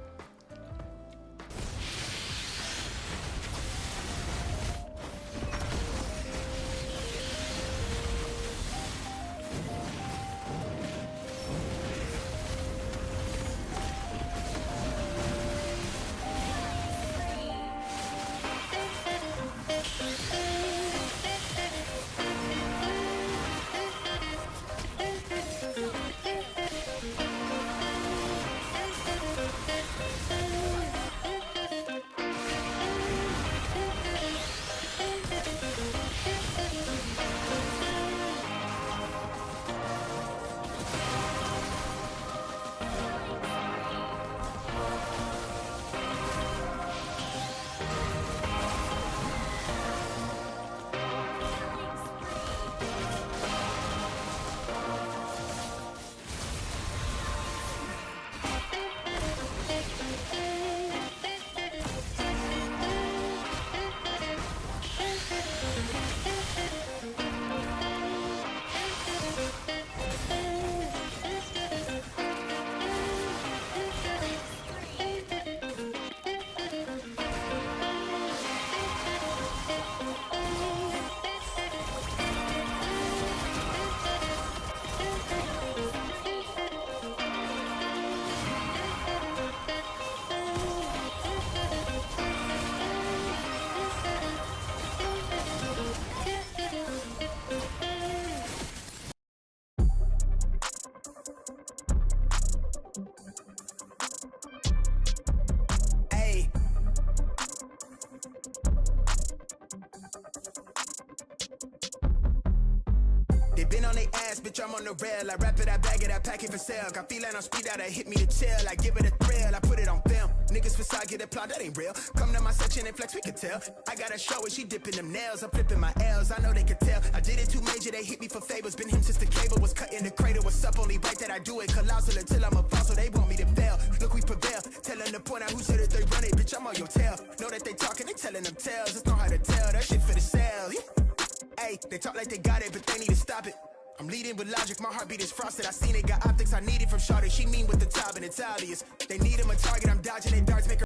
They been on their ass, bitch, I'm on the rail. I wrap it, I bag it, I pack it for sale. Got feeling on speed out, hit me to chill. I give it a thrill, I put it on film. Niggas for facade, get applaud, that ain't real. Come to my section and flex, we can tell. I got a show where she dipping them nails. I'm flipping my L's, I know they could tell. I did it too major, they hit me for favors. Been him since the cable was cut in the crater. What's up, only right that I do it. Colossal until I'm a fossil, they want me to fail. Look, we prevail. Tell them to point out who said it, they run it. Bitch, I'm on your tail. Know that they talking, they telling them tales. Just know how to tell, that shit for the sale. Hey, they talk like they got it, but they need to stop it. I'm leading with logic, my heartbeat is frosted. I seen it, got optics I needed from Shawty. She mean with the top and it's obvious. They need him a target, I'm dodging it.